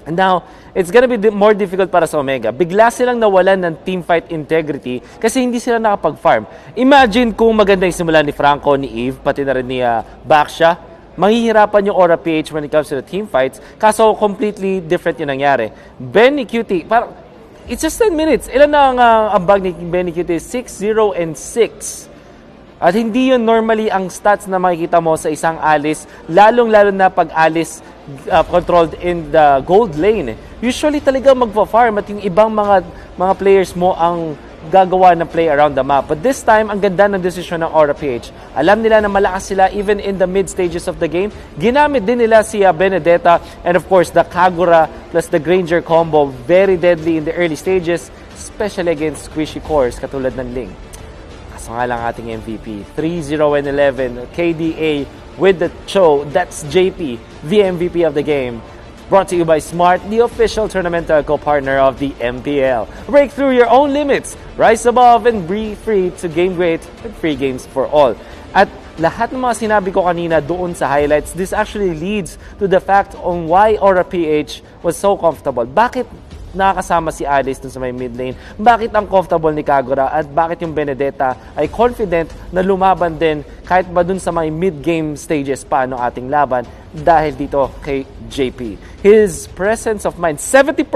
And now, it's gonna be more difficult para sa Omega. Bigla silang nawalan ng teamfight integrity kasi hindi sila nakapag-farm. Imagine kung maganda yung simula ni Franco, ni Eve, pati na rin ni Baksha, mahihirapan yung Mpl-Ph when it comes to the team fights. Kaso completely different yung nangyari. Benicuti, parang it's just 10 minutes. Ilan na ang ambag ni Benicuti? 6-0 and 6. At hindi yun normally ang stats na makikita mo sa isang Alice, lalong-lalo na pag Alice controlled in the gold lane. Usually talaga magpa-farm at yung ibang mga players mo ang gagawa ng play around the map. But this time, ang ganda ng desisyon ng Mpl-Ph. Alam nila na malakas sila even in the mid stages of the game. Ginamit din nila si Benedetta and of course the Kagura plus the Granger combo. Very deadly in the early stages, especially against squishy cores katulad ng Ling. Kaso nga lang ating MVP. 3-0 and 11. KDA with the Cho. That's JP, the MVP of the game. Brought to you by Smart, the official tournament co-partner of the MPL. Break through your own limits, rise above, and be free to game great with free games for all. At lahat ng mga sinabi ko kanina doon sa highlights, this actually leads to the fact on why Mpl-Ph was so comfortable. Bakit nakakasama si Alice dun sa may mid lane? Bakit ang comfortable ni Kagura? At bakit yung Benedetta ay confident na lumaban din kahit ba dun sa may mid-game stages pa ng ating laban dahil dito kay JP. His presence of mind, 70%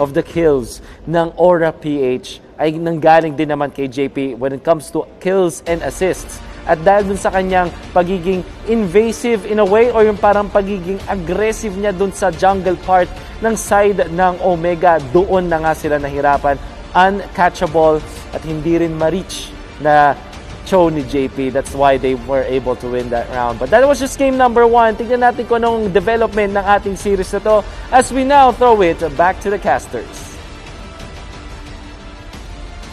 of the kills ng Mpl-Ph ay nanggaling din naman kay JP when it comes to kills and assists. At dahil dun sa kanyang pagiging invasive in a way or yung parang pagiging aggressive niya dun sa jungle part ng side ng Omega, doon na nga sila nahirapan. Uncatchable at hindi rin ma-reach na Cho ni JP. That's why they were able to win that round. But that was just game number 1. Tignan natin kung anong development ng ating series na to as we now throw it back to the casters.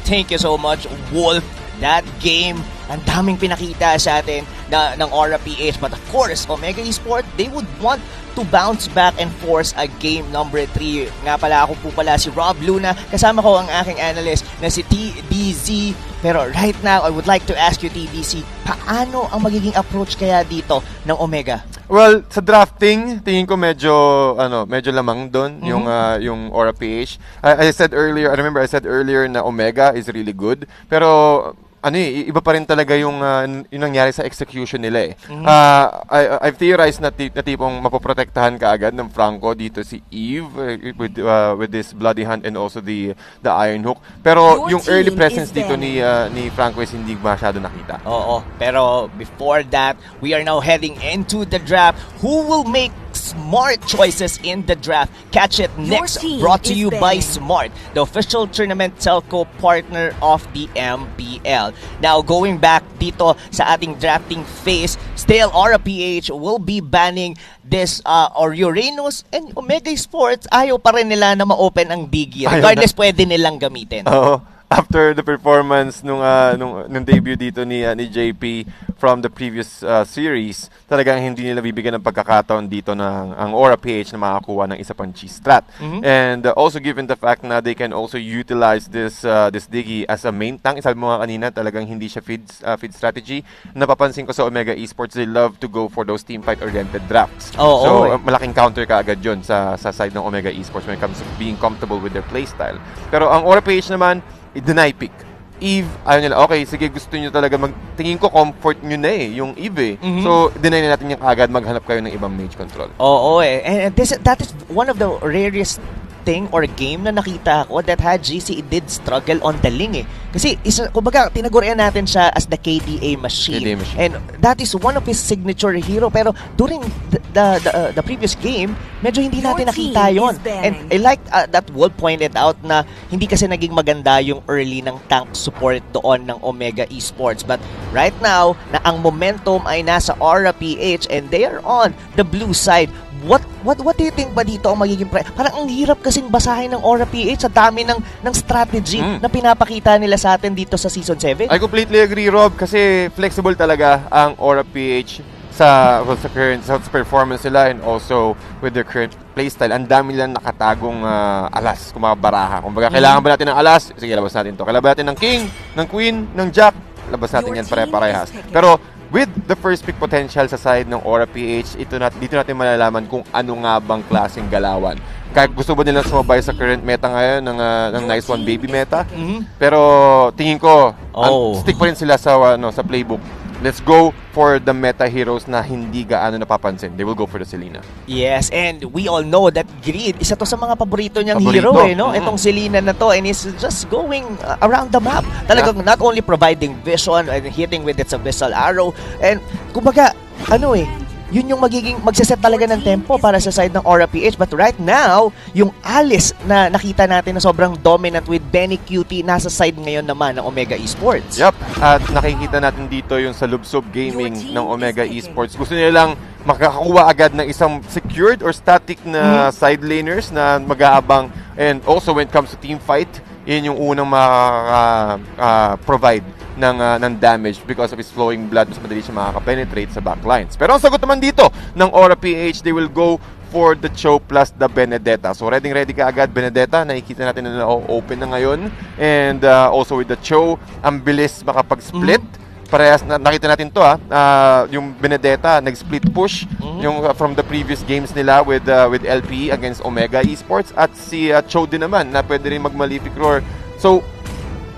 Thank you so much, Wolf. That game, ang daming pinakita sa atin ng Mpl-Ph. But of course, Omega Esports, they would want to bounce back and force a game number 3. Nga pala, ako po pala si Rob Luna. Kasama ko ang aking analyst na si TBZ. Pero right now, I would like to ask you, TBC, paano ang magiging approach kaya dito ng Omega? Well, sa drafting, tingin ko medyo lamang doon yung Mpl-Ph. I remember I said earlier na Omega is really good, pero iba pa rin talaga yung nangyari sa execution nila eh. I've theorized na tipong mapoprotektahan ka agad ng Franco dito si Eve with this bloody hand and also the iron hook. Pero yung early presence dito ni Franco is hindi masyado nakita. Oo, pero before that, we are now heading into the draft. Who will make smart choices in the draft. Catch it next, brought to you by Smart, the official tournament telco partner of the MPL. Now, going back dito sa ating drafting phase, still Aura-PH will be banning this Uranus and Omega Sports. Ayaw pa rin nila na ma-open ang Diggy. Regardless, pwede nilang gamitin. Oo. After the performance nung debut dito ni JP from the previous series, talagang hindi nila bibigyan ng pagkakataon dito ng ang Aura-PH na makakuha ng isa pang cheese strat. And also given the fact na they can also utilize this Diggy as a main tank. Sabi mo nga kanina, talagang hindi siya feed strategy. Napapansin ko sa Omega Esports, they love to go for those team fight oriented drafts. Malaking counter ka agad yun sa side ng Omega Esports when it comes to being comfortable with their playstyle. Pero ang Aura-PH naman, deny pick. Eve, ayaw nila, okay, sige, gusto nyo talaga tingin ko comfort nyo na yung Eve So, deny na natin yung agad, maghanap kayo ng ibang mage control. Oo and that is one of the rarest thing or game na nakita ko that had GC did struggle on the Ling Kasi, kumbaga, tinagurian natin siya as the KDA machine. And that is one of his signature hero. Pero during the previous game, medyo hindi natin nakita yon. And I like that Wolf pointed out na hindi kasi naging maganda yung early ng tank support doon ng Omega Esports. But right now, na ang momentum ay nasa Aura-PH and they are on the blue side. What do you think ba dito ang magiging parang ang hirap kasing basahin ng Aura-PH sa dami ng strategy na pinapakita nila sa atin dito sa Season 7? I completely agree, Rob, kasi flexible talaga ang Aura-PH sa current performance nila and also with their current playstyle. Ang dami lang nakatagong alas, kung mga baraha. Kung baga, kailangan ba natin ng alas? Sige, labas natin to. Kailangan ba natin ng king, ng queen, ng jack? Labas natin yan pare-parehas. Pero with the first pick potential sa side ng Aura-PH, dito natin malalaman kung ano nga bang klaseng galawan. Kaya gusto ba nilang sumabay sa current meta ngayon ng Nice One Baby meta? Pero tingin ko, stick pa rin sila sa playbook. Let's go for the meta heroes na hindi gaano napapansin. They will go for the Selena. Yes, and we all know that Greed, isa to sa mga paborito niyang hero no? Itong Selena na to, and he's just going around the map. Talagang not only providing vision and hitting with its abyssal arrow, and kumbaga, yun yung magsiset talaga ng tempo para sa side ng Aura-PH. But right now, yung Alice na nakita natin na sobrang dominant with Benny Cutie, nasa side ngayon naman ng Omega Esports. Yup, at nakikita natin dito yung sa Lubsob Gaming ng Omega Esports. Gusto nila lang makakakuha agad ng isang secured or static na side laners na mag-aabang. And also when it comes to team fight, yun yung unang provide ng damage because of his flowing blood. Mas madali siya makaka-penetrate sa backlines. Pero ang sagot naman dito ng Aura-PH, they will go for the Cho plus the Benedetta. So ready ka agad Benedetta. Nakikita natin na open na ngayon. And also with the Cho, ang bilis makapag-split. Parehas, nakita natin to yung Benedetta, nag-split push yung from the previous games nila with LP against Omega Esports. At si Cho din naman na pwede rin mag-Malefic Roar. So,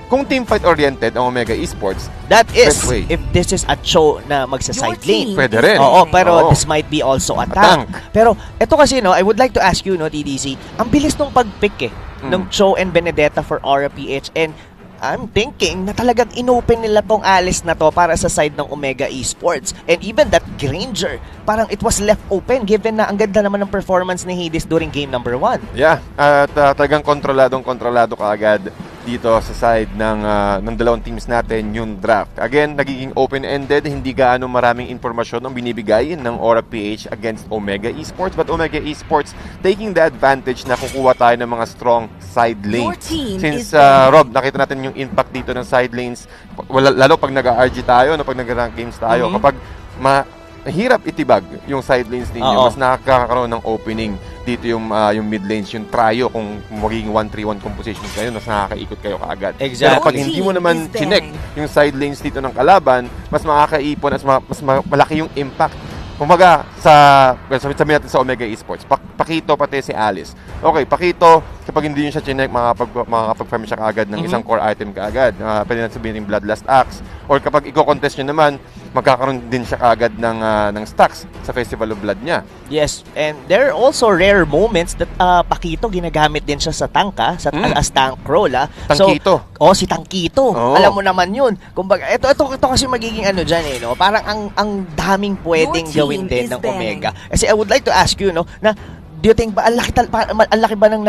kung team fight oriented ang Omega Esports, that is if this is a Cho na magsa-side lane. Pwede rin. Oo, pero this might be also a tank. Pero ito kasi I would like to ask you TDC, ang bilis nung pag-pick ng Cho and Benedetta for Aura-PH, and I'm thinking na talagang inopen nila tong Alice na to para sa side ng Omega Esports. And even that Granger, parang it was left open given na ang ganda naman ng performance ni Hades during game number 1. Yeah, at talagang kontrolado ka agad dito sa side ng dalawang teams natin yung draft. Again, nagiging open-ended, hindi gaano maraming informasyon ang binibigay ng Aura-PH against Omega Esports, but Omega Esports taking the advantage na kukuha tayo ng mga strong side lanes. Since Rob, nakita natin yung impact dito ng side lanes, lalo pag nag-RG tayo, pag nag-rank games tayo, kapag mahirap itibag yung side lanes ninyo, mas nakakaroon ng opening dito yung mid lanes, yung trio, kung magiging 1-3-1 composition kayo, mas nakakaikot kayo kaagad. Exactly. Pero pag hindi mo naman connect yung side lanes dito ng kalaban, mas makakaipon at mas malaki yung impact. Kumaga, sabihin natin sa Omega Esports, Pakito pati si Alice. Okay, Pakito, kapag hindi yun siya chinek, makakapag-farm siya kaagad ng isang core item kaagad. Pwede na sabihin yung Bloodlust Axe. Or kapag i-contest nyo naman, magkakaroon din siya kaagad ng stacks sa Festival of Blood niya. Yes, and there are also rare moments that Pakito ginagamit din siya sa tanka, as tank role. Tangkito. So, si Tangkito. Alam mo naman yun. Kumbaga, ito kasi magiging ano dyan no? Parang ang daming pwedeng gawin din ng Omega. Kasi I would like to ask you, no, na do you think ba ang laki ba ng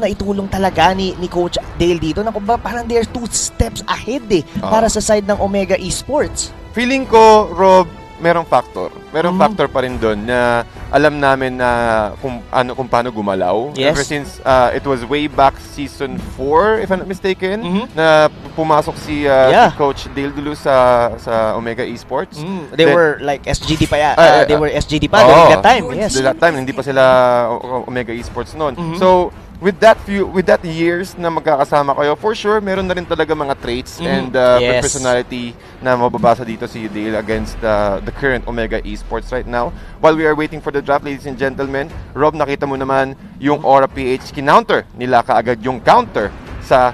naitulong talaga ni Coach Dale dito na kumbaga parang they're 2 steps ahead para sa side ng Omega Esports? Feeling ko, Rob, merong factor. Merong factor pa rin doon na alam namin na kung paano gumalaw. Yes. Ever since it was way back season 4, if I'm not mistaken, na pumasok si Coach Dale Dulu sa Omega Esports. They were like SGD pa they were SGD pa during that time. Yes. That time, hindi pa sila Omega Esports noon. So, with that years na magkakasama kayo, for sure, meron na rin talaga mga traits and personality na mababasa dito si Dale against the current Omega Esports right now. While we are waiting for the draft, ladies and gentlemen, Rob, nakita mo naman yung Mpl-Ph kinounter nila kaagad yung counter sa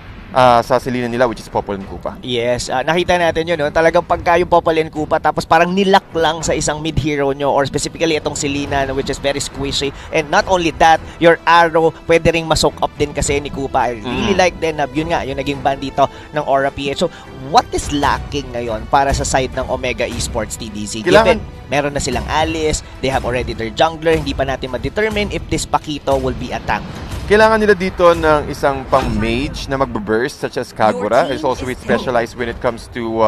Selena nila, which is Popol and Kupa. Yes, nakita natin yun, no? Talagang pagka yung Popol and Kupa, tapos parang nilock lang sa isang mid-hero nyo, or specifically itong Selena, which is very squishy. And not only that, your arrow, pwede ring masoak up din kasi ni Kupa. I really like din, yun nga, yung naging ban dito ng Mpl-Ph. So, what is lacking ngayon para sa side ng Omega Esports TDC? Given, meron na silang Alice, they have already their jungler, hindi pa natin ma-determine if this Pakito will be a tank. Kailangan nila dito ng isang pang-mage na magbe-burst such as Kagura. It's also with specialized when it comes to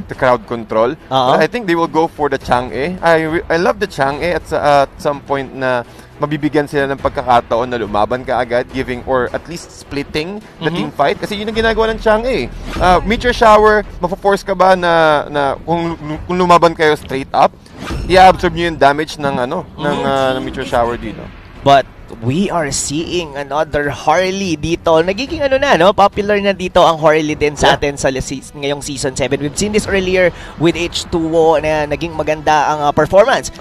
the crowd control. But I think they will go for the Chang'e. I love the Chang'e at some point na mabibigyan sila ng pagkakataon na lumaban ka agad, giving or at least splitting the team fight. Kasi yun ang ginagawa ng Chang'e. Meteor Shower, mapo-force ka ba na kung lumaban kayo straight up, i-absorb nyo yung damage ng Meteor Shower dito. But we are seeing another Harley dito. Nagiging popular na dito ang Harley din sa atin sa ngayong season 7. We've seen this earlier with H2O na naging maganda ang performance.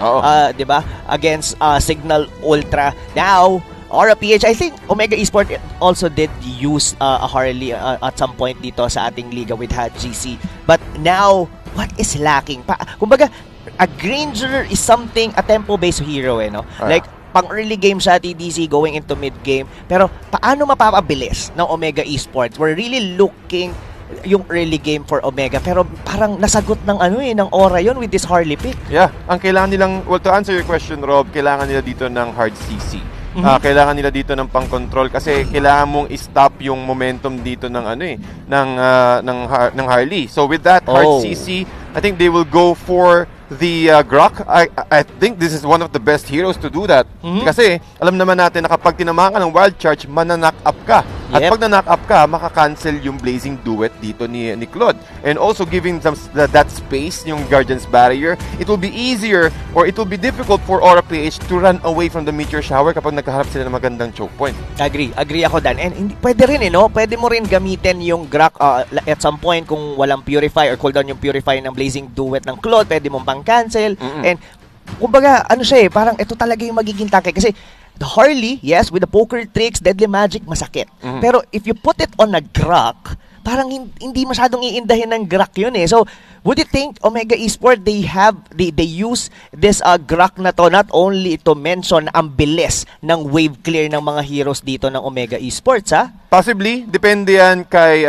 'Di ba? Against Signal Ultra. Now, Mpl-Ph, I think Omega Esports also did use a Harley at some point dito sa ating liga with Hat GC. But now, what is lacking? Kumbaga, a Granger is something, a tempo-based hero no? Like, pang early game siya TDC going into mid game, pero paano mapapabilis ng Omega Esports? We're really looking yung early game for Omega, pero parang nasagot ng ng aura yon with this Harley pick. Yeah, ang kailangan nilang, to answer your question, Rob, kailangan nila dito ng hard CC. Kailangan nila dito ng pang-control kasi kailangan mong i-stop yung momentum dito ng ng Harley. So with that hard CC, I think they will go for the Grok. I think this is one of the best heroes to do that. Kasi alam naman natin na kapag tinamaan ka ng wild charge, mananock up ka. At pag na-knock up ka, maka-cancel yung Blazing Duet dito ni Claude. And also giving them that space, yung Guardian's Barrier, it will be easier or it will be difficult for Mpl-Ph to run away from the Meteor Shower kapag nagkaharap sila ng magandang choke point. Agree ako dan. And pwede rin pwede mo rin gamitin yung Grok at some point kung walang Purify or cooldown yung Purify ng Blazing Duet ng Claude, pwede mong pang-cancel. And kumbaga, parang ito talaga yung magiging take. Kasi the Harley, yes, with the poker tricks, deadly magic, masakit. Pero if you put it on a Grok, parang hindi masyadong iindahin ng Grok yun So, would you think Omega Esports, they use this Grok na to not only to mention ang bilis ng wave clear ng mga heroes dito ng Omega Esports, Possibly, depende yan kay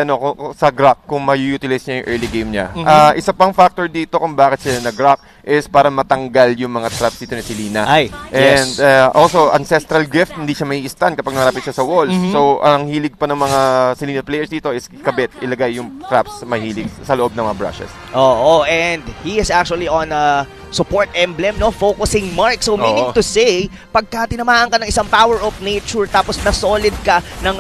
sa Grok kung ma-utilize niya yung early game niya. Isa pang factor dito kung bakit sila nag-Grok is para matanggal yung mga traps dito ni Selena. And also, Ancestral Gift, hindi siya may stun kapag narapit siya sa walls. So, ang hilig pa ng mga Selena players dito is kabit, ilagay yung traps mahilig sa loob ng mga brushes. And he is actually on support emblem, focusing mark. So, meaning to say, pagka tinamaan ka ng isang power of nature tapos na-solid ka ng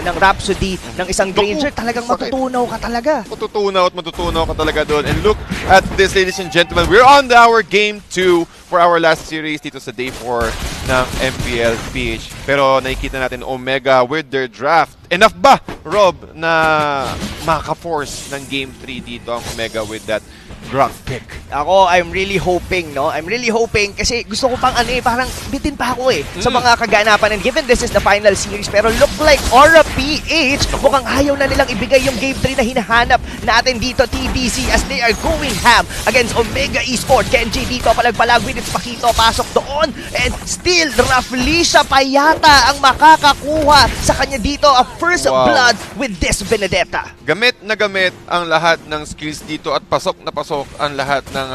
Rhapsody, ng isang Granger, talagang matutunaw ka talaga. Matutunaw ka talaga doon. And look at this, ladies and gentlemen. We're on our game 2 for our last series dito sa Day 4 ng Mpl-Ph. Pero nakikita natin Omega with their draft. Enough ba, Rob, na maka-force ng game 3 dito ang Omega with that Grok pick? Ako, I'm really hoping, no? I'm really hoping kasi gusto ko pang parang bitin pa ako sa mga kaganapan. And given this is the final series, pero look like Mpl-Ph, mukhang ayaw na nilang ibigay yung Game 3 na hinahanap natin dito, TBC, as they are going ham against Omega Esport. Kenji dito, palag-palag, Winits Pakito, pasok doon. And still, Raflisha pa yata ang makakakuha sa kanya dito, a first blood with this Benedetta. Gamit na gamit ang lahat ng skills dito at pasok na pasok ang lahat ng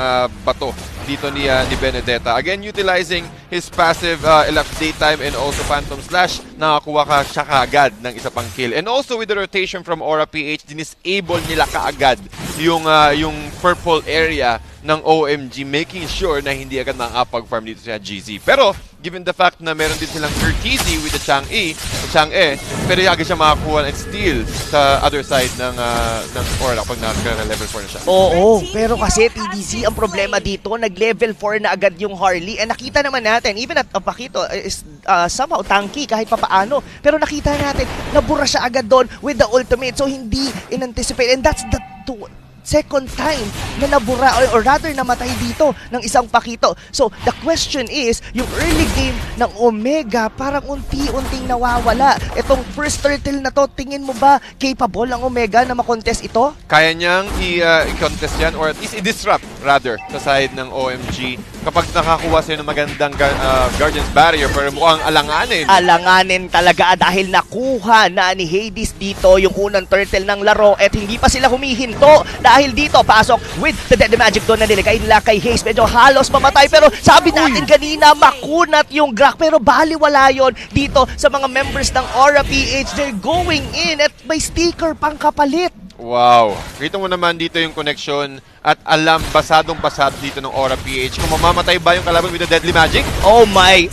bato dito ni Benedetta. Again, utilizing his passive elapsed daytime and also Phantom Slash, nakakuha ka siya kaagad ng isa pang kill. And also with the rotation from Mpl-Ph, dinisable nila kaagad yung purple area ng OMG, making sure na hindi agad makakapag-farm dito sa GZ. Pero, given the fact na meron din silang courtesy with the Chang'e, pero agad siya makakuha and steal sa other side ng Aura kapag naka-level 4 na siya. Oo, pero kasi TDC, ang problema dito, nag-level 4 na agad yung Harley. And nakita naman natin, even at Pakito is somehow tanky kahit papaano. Pero nakita natin, nabura siya agad doon with the ultimate. So, hindi in-anticipate. And that's the second time na nabura or rather namatay dito ng isang Pakito. So, the question is, yung early game ng Omega parang unti-unting nawawala. Itong first turtle na to, tingin mo ba capable ang Omega na makontest ito? Kaya niyang i-contest yan or at least i-disrupt rather sa side ng OMG kapag nakakuha sila ng magandang Guardian's Barrier, pero mukhang alanganin. Alanganin talaga dahil nakuha na ni Hades dito yung unang turtle ng laro at hindi pa sila humihinto dahil dito pasok with the Deadly Magic doon na nilagay nila kay Hades. Medyo halos mamatay pero sabi natin kanina makunat yung Grok, pero baliwala yun dito sa mga members ng Mpl-Ph. They're going in at may sticker pang kapalit. Wow. Kita mo naman dito yung connection at alam, basadong-basado dito ng Mpl-Ph. Kung mamamatay ba yung kalaban with the Deadly Magic? Oh my,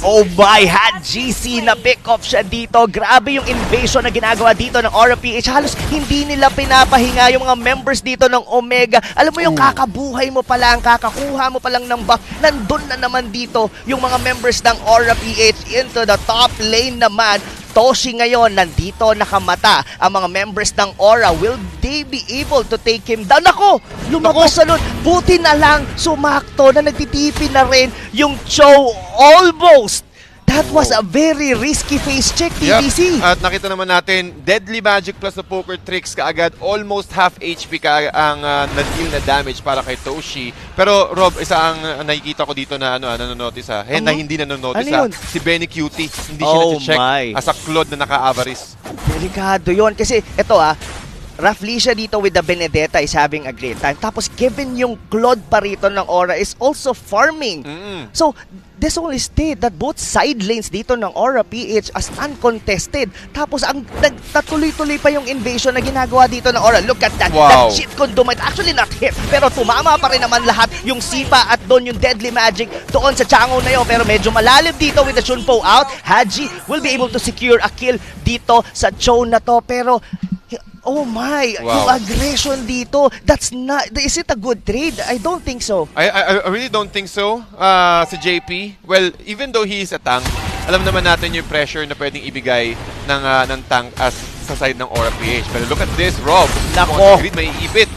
had GC na pick off siya dito. Grabe yung invasion na ginagawa dito ng Mpl-Ph. Halos hindi nila pinapahinga yung mga members dito ng Omega. Alam mo yung kakabuhay mo pa lang, kakakuha mo pa lang ng buff, nandun na naman dito yung mga members ng Mpl-Ph into the top lane naman. Toshi ngayon, nandito nakamata ang mga members ng Aura. Will they be able to take him down? Ako, lumabas sa loob. Buti na lang sumakto na nagtitipi na rin yung Cho almost. That was a very risky face check, TBC. Yep. At nakita naman natin, Deadly Magic plus the Poker Tricks kaagad, almost half HP ka ang na-deal na damage para kay Toshi. Pero Rob, isa ang nakikita ko dito na nanonotice na hindi nanonotice si Benny Cutie. Hindi siya na-check as a Claude na naka-avarice. Delikado yun. Kasi ito Raflisha dito with the Benedetta is having a great time. Tapos given yung Claude pa rito ng Aura is also farming. So, this only state that both side lanes dito ng Mpl-Ph as uncontested. Tapos ang nagtatuloy-tuloy pa yung invasion na ginagawa dito ng Aura. Look at that. That shit condom. Actually not hit. Pero tumama pa rin naman lahat yung Sipa at doon yung Deadly Magic doon sa Chango na yun. Pero medyo malalim dito with the Shunpo out. Haji will be able to secure a kill dito sa Cho na to. Pero oh my, yung aggression dito, that's not, is it a good trade? I don't think so. I really don't think so. Si JP, well, even though he is a tank, alam naman natin yung pressure na pwedeng ibigay ng tank as sa side ng Mpl-Ph. Pero look at this, Rob. Nako. May ipit.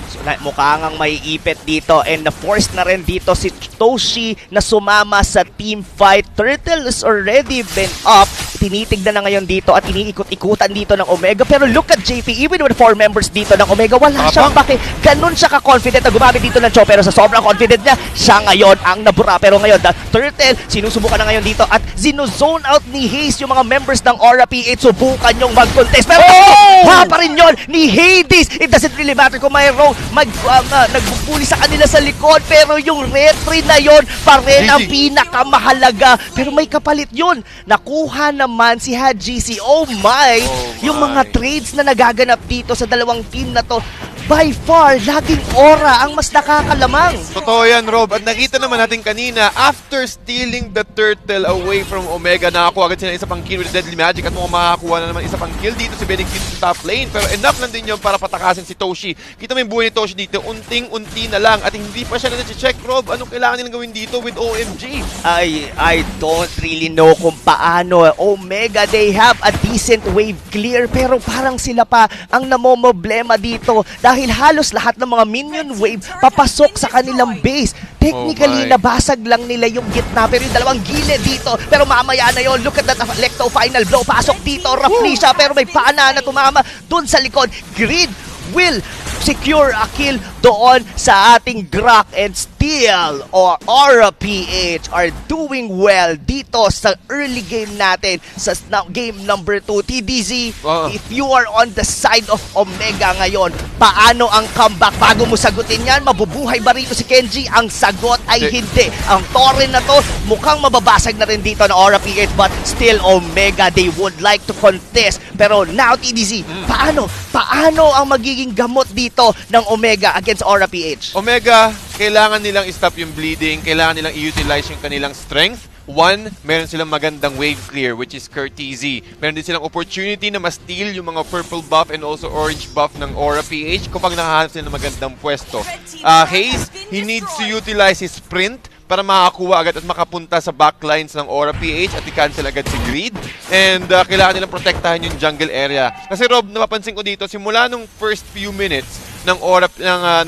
Mukha ngang may ipit dito and na-force na rin dito si Toshi na sumama sa team fight. Turtle is already been up. Tinitignan na ngayon dito at iniikot-ikutan dito ng Omega. Pero look at JP, even with 4 members dito ng Omega, wala siyang pake. Ganun siya ka-confident na gumamit dito ng Cho. Pero sa sobrang confident niya, siya ngayon ang nabura. Pero ngayon, the Turtle, sinusubukan na ngayon dito at zinozone out ni Hades yung mga members ng Mpl-Ph. Subukan yung mag-contest. Pero pa rin yun ni Hades. It doesn't really matter kung mayroong nagbubuli sa kanila sa likod, pero yung retry na yon pa rin ang pinakamahalaga. Pero may kapalit yun. Nakuha naman si HGC. Oh my! Yung mga trades na nagaganap dito sa dalawang team na to, by far, laging Aura ang mas nakakalamang. Totoo yan, Rob. At nakita naman natin kanina, after stealing the turtle away from Omega, nakakuha agad sila isa pang kill with Deadly Magic at mukhang makakuha na naman isa pang kill dito si Benny Cutie sa top lane. Pero enough lang din yun para patakasin si Toshi. Kita mo yung buhay ni Toshi dito, unting-unti na lang at hindi pa siya na-check, Rob. Anong kailangan nilang gawin dito with OMG? I don't really know kung paano. Omega, they have a decent wave clear pero parang sila pa ang namomoblema dito dahil dahil halos lahat ng mga minion wave papasok sa kanilang base. Technically, nabasag lang nila yung gitna, pero yung dalawang gilid dito. Pero mamaya na yon, look at that Electo final blow. Pasok dito, Rafflesia, pero may pana na tumama dun sa likod. Grid will secure a kill doon sa ating Grak, and Steel or Mpl-Ph are doing well dito sa early game natin sa game number 2. TDZ, if you are on the side of Omega ngayon, paano ang comeback? Bago mo sagutin yan, mabubuhay ba rito si Kenji? Ang sagot ay hindi. Ang Torrent na to, mukhang mababasag na rin dito na Mpl-Ph, but still Omega, they would like to contest. Pero now, TDZ, paano ang magiging gamot dito ng Omega against Mpl-Ph? Omega, kailangan nilang i-stop yung bleeding, kailangan nilang i-utilize yung kanilang strength. One, meron silang magandang wave clear, which is courtesy. Meron din silang opportunity na ma-steal yung mga purple buff and also orange buff ng Mpl-Ph kapag nakahanap sila ng magandang pwesto. Haze, he needs to utilize his sprint para makakuha agad at makapunta sa backlines ng Mpl-Ph at i-cancel agad si Greed. And kailangan nilang protektahan yung jungle area. Kasi Rob, napapansin ko dito, simula nung first few minutes ng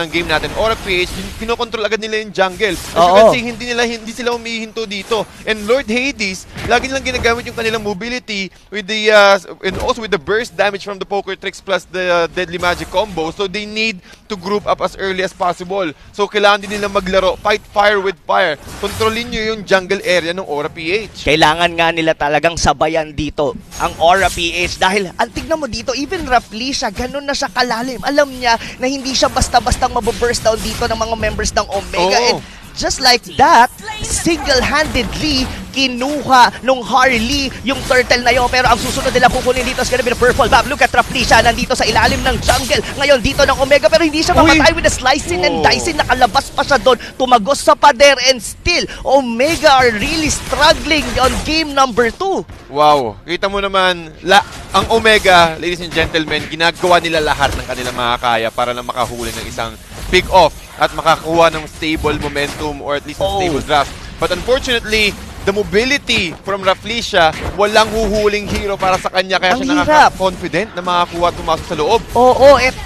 game natin, Mpl-Ph, kinokontrol agad nila yung jungle. As you can see, hindi sila umihinto dito. And Lord Hades, lagi nilang ginagamit yung kanilang mobility with the and also with the burst damage from the poker tricks plus the deadly magic combo. So they need to group up as early as possible. So kailangan din nila maglaro, fight fire with fire. Kontrolin nyo yung jungle area ng Mpl-Ph. Kailangan nga nila talagang sabayan dito ang Mpl-Ph dahil tignan mo dito, even Rafflesia, ganun na siya kalalim. Alam niya na hindi siya basta-bastang mababurst down dito ng mga members ng Omega. And just like that, single-handedly kinuha nung Harley yung turtle na yun. Pero ang susunod nila kukunin dito is gonna be the purple buff. Look at Rafflesia, nandito sa ilalim ng jungle. Ngayon dito ng Omega, pero hindi siya mamatay with the slicing and dicing. Nakalabas pa siya doon, tumagos sa pader, and still, Omega are really struggling on game number 2. Wow, kita mo naman, ang Omega, ladies and gentlemen, ginagawa nila lahat ng kanilang makakaya para lang makahuli ng isang pick-off at makakuha ng stable momentum or at least a stable draft. But unfortunately, the mobility from Rafflesia, walang huhuling hero para sa kanya, kaya siya nakaka-confident na makakuha at tumasok sa loob.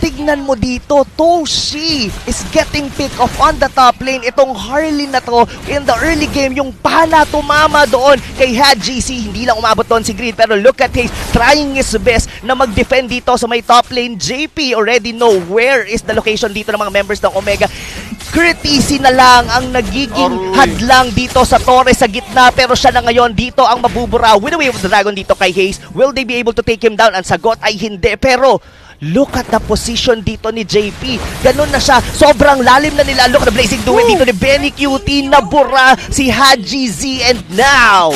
Tignan mo dito, Toshi is getting pick off on the top lane. Itong Harley na to, in the early game, yung pana tumama doon kay HGC. Hindi lang umabot doon si Greed, pero look at Haze trying his best na mag-defend dito sa may top lane. JP already know where is the location dito ng mga members ng Omega. Courtesy na lang ang nagiging hadlang dito sa Torre sa gitna, pero siya na ngayon dito ang mabubura with the Wave of the Dragon dito kay Haze. Will they be able to take him down? Ang sagot ay hindi, pero look at the position dito ni JP. Ganun na siya. Sobrang lalim na nila. Look at the blazing duet dito ni Benny Cutie. Nabura si Haji Z, and now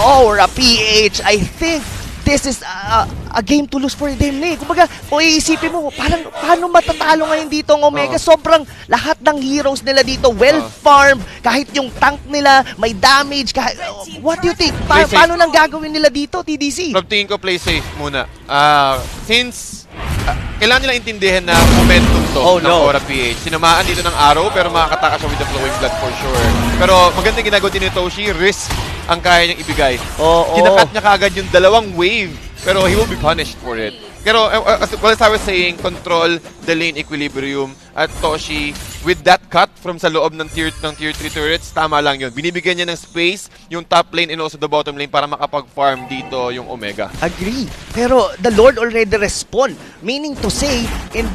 Mpl-Ph, I think this is a game to lose for them na eh. Kumbaga, iisipin mo, paano matatalo ngayon dito ang Omega? Sobrang lahat ng heroes nila dito, well-farmed, kahit yung tank nila, may damage, what do you think? Paano nang gagawin nila dito, TDC? From tingin ko, play safe muna. Since kailangan nila intindihan na momentum to ng Mpl-Ph. Sinamaan dito ng arrow, pero makakataka siya with the flowing blood for sure. Pero magandang ginagawa din ni Toshi, risk ang kaya niyang ibigay. Kinakat niya kaagad yung dalawang wave, pero he will be punished for it. Pero as I was saying, control the lane equilibrium at Toshi with that cut from sa loob ng tier 3 turrets, tama lang yun. Binibigyan niya ng space yung top lane and also the bottom lane para makapag-farm dito yung Omega. Agree. Pero the Lord already respond. Meaning to say, in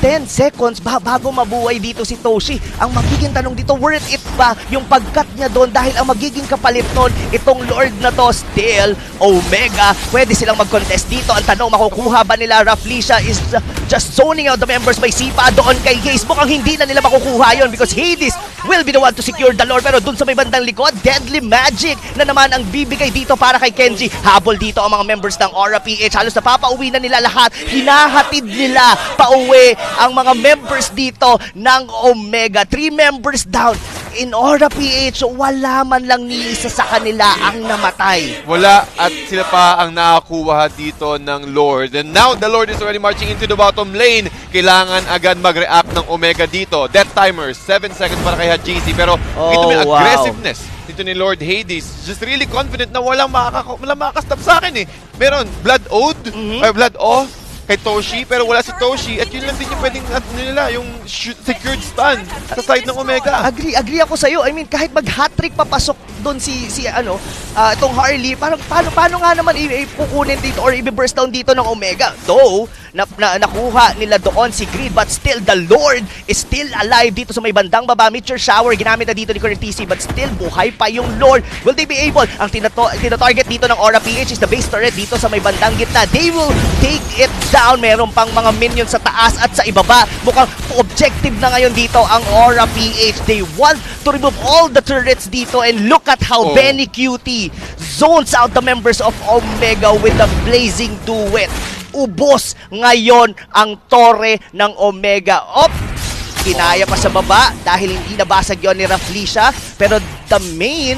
10 seconds bago mabuhay dito si Toshi. Ang magiging tanong dito, worth it ba yung pag-cut niya doon? Dahil ang magiging kapalit nun, itong Lord na to, still Omega. Pwede silang mag-contest dito. Ang tanong, makukuha ba nila? Rafflesia is just zoning out the members by Sipa doon kay Haze. Mukhang hindi na nila makukuha yon because Hades will be the one to secure the Lord. Pero doon sa may bandang likod, Deadly Magic na naman ang bibigay dito para kay Kenji. Habol dito ang mga members ng Mpl-Ph. Halos napapauwi na nila lahat. Hinahatid nila pauwi ang mga members dito ng Omega. 3 members down. In Mpl-Ph, wala man lang ni isa sa kanila ang namatay. Wala, at sila pa ang nakakuha dito ng Lord. And now, the Lord is already marching into the bottom lane. Kailangan agad mag-react ng Omega dito. Death timer, 7 seconds para kay HGC. Pero ito may aggressiveness dito ni Lord Hades. Just really confident na walang makakastop sa akin eh. Meron, Blood Ode, Blood Oath. kay Toshi, pero wala si Toshi, at yun lang din yung pwedeng nila, yung secured stun sa side ng Omega. Agree ako sa'yo. I mean, kahit mag-hat-trick papasok doon itong Harley, parang paano nga naman ipukunin dito or i-burst down dito ng Omega? Though, nakuha nila doon si Greed, but still, the Lord is still alive dito sa may bandang baba. Meteor Shower, ginamit na dito ni Current TC, but still, buhay pa yung Lord. Will they be able? Ang tinatarget dito ng Mpl-Ph is the base turret dito sa may bandang gitna. They will take it down. Meron pang mga minions sa taas at sa ibaba. Mukhang objective na ngayon dito ang Mpl-Ph. They want to remove all the turrets dito, and look at how Benny QT zones out the members of Omega with the blazing duet. Ubos ngayon ang torre ng Omega. Kinaya pa sa baba dahil hindi nabasag yon ni Raflesia. Pero the main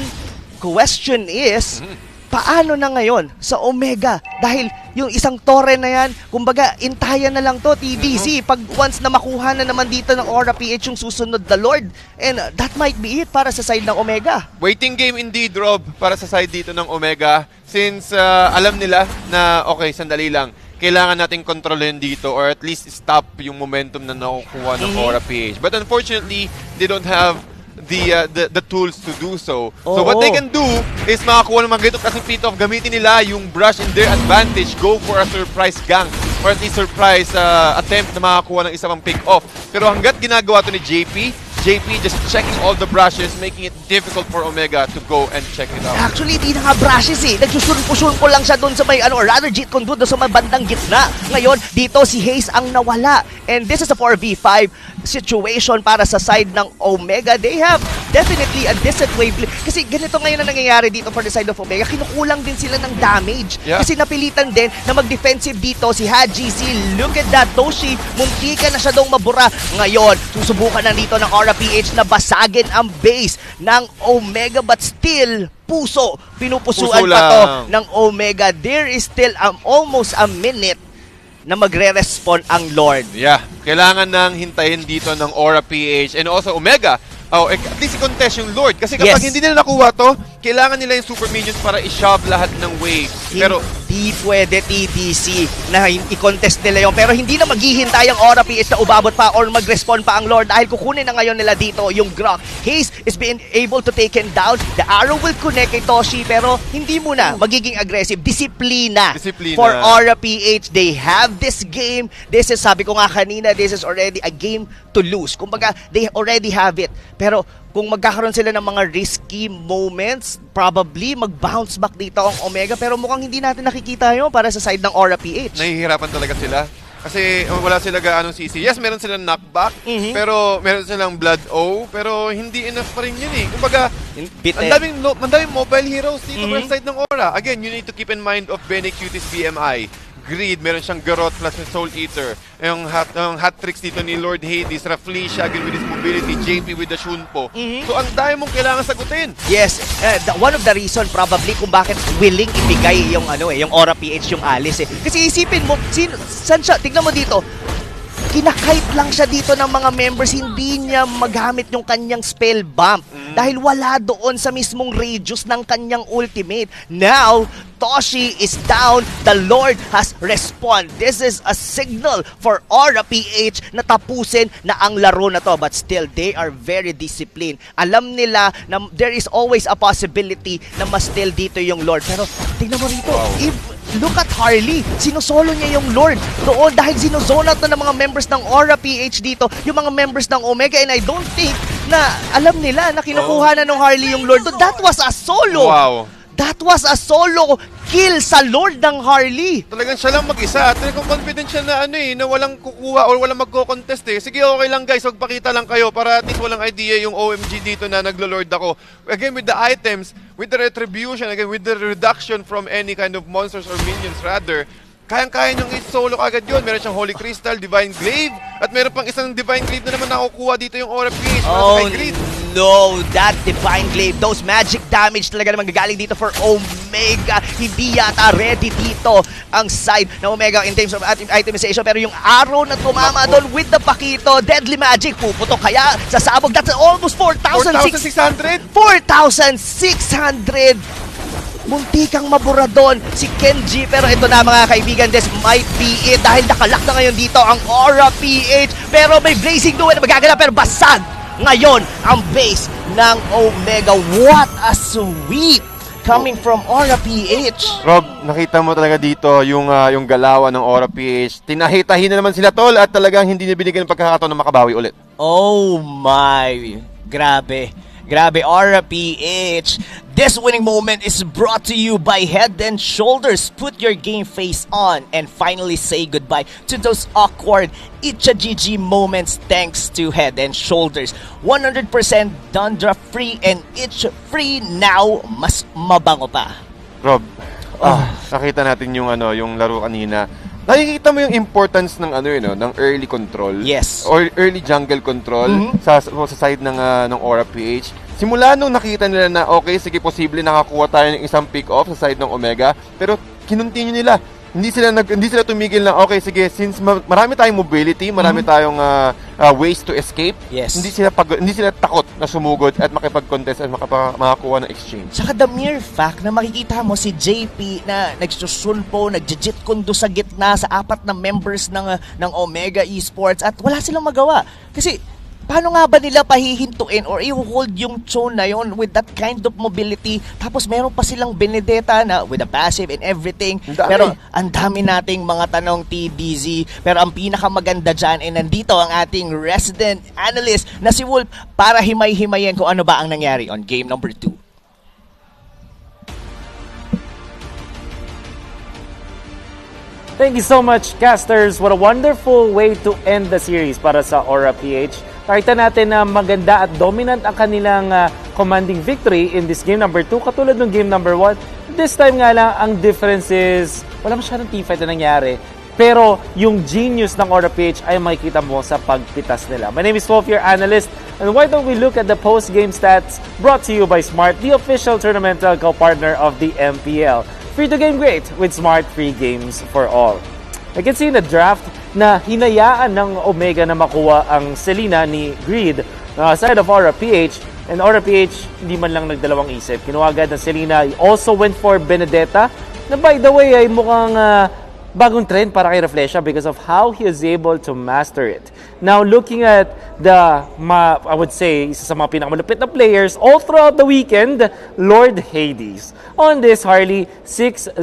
question is, paano na ngayon sa Omega? Dahil yung isang torre na yan, kumbaga, intayan na lang to, TDC. Pag once na makuha na naman dito ng Mpl-Ph yung susunod, the Lord. And that might be it para sa side ng Omega. Waiting game indeed, Rob, para sa side dito ng Omega. Since alam nila na, okay, sandali lang, kailangan nating kontrolin dito or at least stop yung momentum na nakukuha ng Mpl-Ph. But unfortunately, they don't have the tools to do so. So what they can do is makakuha ng mga ganito kasi pick off, gamitin nila yung brush in their advantage, go for a surprise gank or at least surprise attempt na makakuha ng isa pang pick off. Pero hanggat ginagawa to ni JP just checking all the brushes, making it difficult for Omega to go and check it out. Actually, di na nga brushes eh. Nagsusun-pusun lang siya doon sa may, or rather, jeet kung doon sa may bandang gitna. Ngayon, dito si Hayes ang nawala. And this is a 4v5 situation para sa side ng Omega. They have definitely a decent wave. Kasi ganito ngayon na nangyayari dito for the side of Omega. Kinukulang din sila ng damage. Yeah. Kasi napilitan din na mag-defensive dito si Haji C. Look at that, Toshi. Muntika na siya doong mabura. Ngayon, susubukan na dito ng Mpl-Ph na basagin ang base ng Omega, but still, pinupusuan pa to ng Omega. There is still almost a minute na magre-respond ang Lord. Yeah, kailangan nang hintayin dito ng Mpl-Ph and also Omega. At least i-contest yung Lord. Kasi kapag hindi nila nakuha to, kailangan nila yung super minions para i-shove lahat ng wave. Pero hindi pwede TDC na i-contest nila yun. Pero hindi na maghihintay ang Mpl-Ph na umabot pa or mag-respond pa ang Lord dahil kukunin na ngayon nila dito yung Grok. Hayes is being able to take him down. The arrow will connect kay Toshi pero hindi muna magiging aggressive. Disiplina. For Mpl-Ph. They have this game. This is, sabi ko nga kanina, this is already a game to lose. Kumbaga, they already have it. Pero kung magkakaroon sila ng mga risky moments, probably mag-bounce back dito ang Omega. Pero mukhang hindi natin nakikita yun para sa side ng Mpl-Ph. Nahihirapan talaga sila. Kasi wala sila gaanong CC. Yes, meron silang knockback, pero meron silang Blood O, pero hindi enough pa rin yun eh. Kumbaga, ang daming mobile heroes dito sa side ng Aura. Again, you need to keep in mind of Benny Qt's BMI. Greed, meron siyang Garrote plus yung Soul Eater. Yung hat tricks dito ni Lord Hades, Raflesia again with his mobility, JP with the Shunpo. So ang dami mong kailangan sagutin. Yes, one of the reason probably kung bakit willing ibigay yung yung Mpl-Ph yung Alice eh. Kasi isipin mo, saan siya? Tingnan mo dito. Kinakite lang siya dito ng mga members, hindi niya magamit yung kanyang spell bump dahil wala doon sa mismong radius ng kanyang ultimate. Now, Toshi is down. The Lord has responded. This is a signal for Mpl-Ph na tapusin na ang laro na to. But still, they are very disciplined. Alam nila na there is always a possibility na ma-steal dito yung Lord. Pero tingnan mo rito, look at Harley. Sinosolo niya yung Lord doon dahil sinozone out na ng mga members ng Mpl-Ph dito, yung mga members ng Omega, and I don't think na alam nila na kinukuha na ng Harley yung Lord doon. That was a solo. Wow. That was a solo kill sa Lord ng Harley. Talagang siya lang mag-isa. Talagang confident siya na na walang kukuha or walang magko-contest eh. Sige, okay lang guys, magpakita lang kayo para at least walang idea yung OMG dito na naglo-lord ako. Again, with the items, with the retribution, again, with the reduction from any kind of monsters or minions rather, kayang-kaya niyang i-solo agad yun. Meron siyang Holy Crystal, Divine Glaive, at meron pang isang Divine Glaive na naman nakukuha dito yung Mpl-Ph. No, that Divine Glaive, those magic damage talaga naman gagaling dito for Omega. Hindi yata ready dito ang side ng Omega in terms of itemization. Pero yung arrow na tumama doon with the Pakito, deadly magic, puputok kaya sa sabog. That's almost 4,600. 4,600. munti kang mabura doon si Kenji. Pero ito na mga kaibigan, this might be it dahil nakalak na ngayon dito ang Mpl-Ph. Pero may blazing duel na magaganap pero basag ngayon ang base ng Omega. What a sweep coming from Mpl-Ph. Rob, nakita mo talaga dito yung galawan ng Mpl-Ph. Tinahitahin na naman sila tol at talagang hindi na binigyan ng pagkakataon na makabawi ulit. Oh my, grabe. Grabe, Mpl-Ph. This winning moment is brought to you by Head and Shoulders. Put your game face on and finally say goodbye to those awkward itcha-GG moments thanks to Head and Shoulders. 100% dandruff-free and itch-free now. Mas mabango pa. Rob, nakita natin yung laro kanina. Nakikita mo yung importance ng ng early control. Yes. Or early jungle control sa side ng Mpl-Ph. Simula nung nakita nila na okay, sige, posible nakakuha tayo ng isang pick-off sa side ng Omega, pero kinontinue nila. Hindi sila tumigil na okay, sige, since marami tayong mobility, marami tayong ways to escape. Yes. Hindi sila takot na sumugod at makipag-contest at makakuha ng exchange. Saka the mere fact na makikita mo si JP na nagsusulpo, nagjijit kundo sa gitna sa 4 na members ng Omega Esports at wala silang magawa. Kasi paano nga ba nila pahihintuin or i-hold yung zone na yon with that kind of mobility? Tapos meron pa silang Benedetta na with a passive and everything. Pero ang dami nating mga tanong, TDZ. Pero ang pinakamaganda dyan ay nandito ang ating resident analyst na si Wolf para himay-himayin kung ano ba ang nangyari on game number 2. Thank you so much, casters. What a wonderful way to end the series para sa Mpl-Ph. Nakita natin na maganda at dominant ang kanilang commanding victory in this game number 2. Katulad ng game number 1. This time nga lang, ang difference is wala masyadong teamfight na nangyari. Pero yung genius ng Mpl-Ph ay makikita mo sa pagpitas nila. My name is Wolf, your analyst. And why don't we look at the post-game stats brought to you by Smart, the official tournamental co-partner of the MPL. Free to game great with Smart, free games for all. I can see in the draft na hinayaan ng Omega na makuha ang Selena ni Greed side of Mpl-Ph. And Mpl-Ph, hindi man lang nagdalawang isip. Kinuha agad ng Selena. He also went for Benedetta na by the way ay mukhang bagong trend para kay Reflesha because of how he is able to master it. Now, looking at I would say, isa sa mga pinakamalupit na players all throughout the weekend, Lord Hades. On this, Harley, 6-0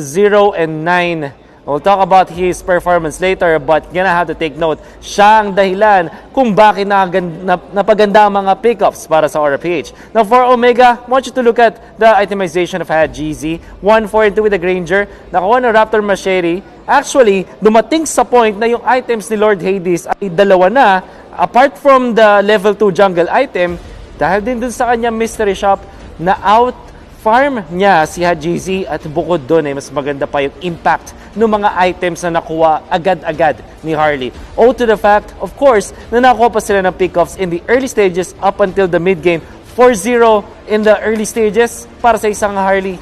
and 9. We'll talk about his performance later, but gonna have to take note, siya ang dahilan kung bakit napaganda ang mga pickups para sa Mpl-Ph. Now for Omega, I want you to look at the itemization of GZ. 1-4-2 with the Granger. Nakakuha ng Raptor Machete. Actually, dumating sa point na yung items ni Lord Hades ay dalawa na, apart from the level 2 jungle item, dahil din dun sa kanya mystery shop na out-farm niya si GZ at bukod dun ay mas maganda pa yung impact ng mga items na nakuha agad-agad ni Harley. To the fact, of course, na nakuha pa sila ng pickoffs in the early stages up until the mid-game. 4-0 in the early stages para sa isang Harley.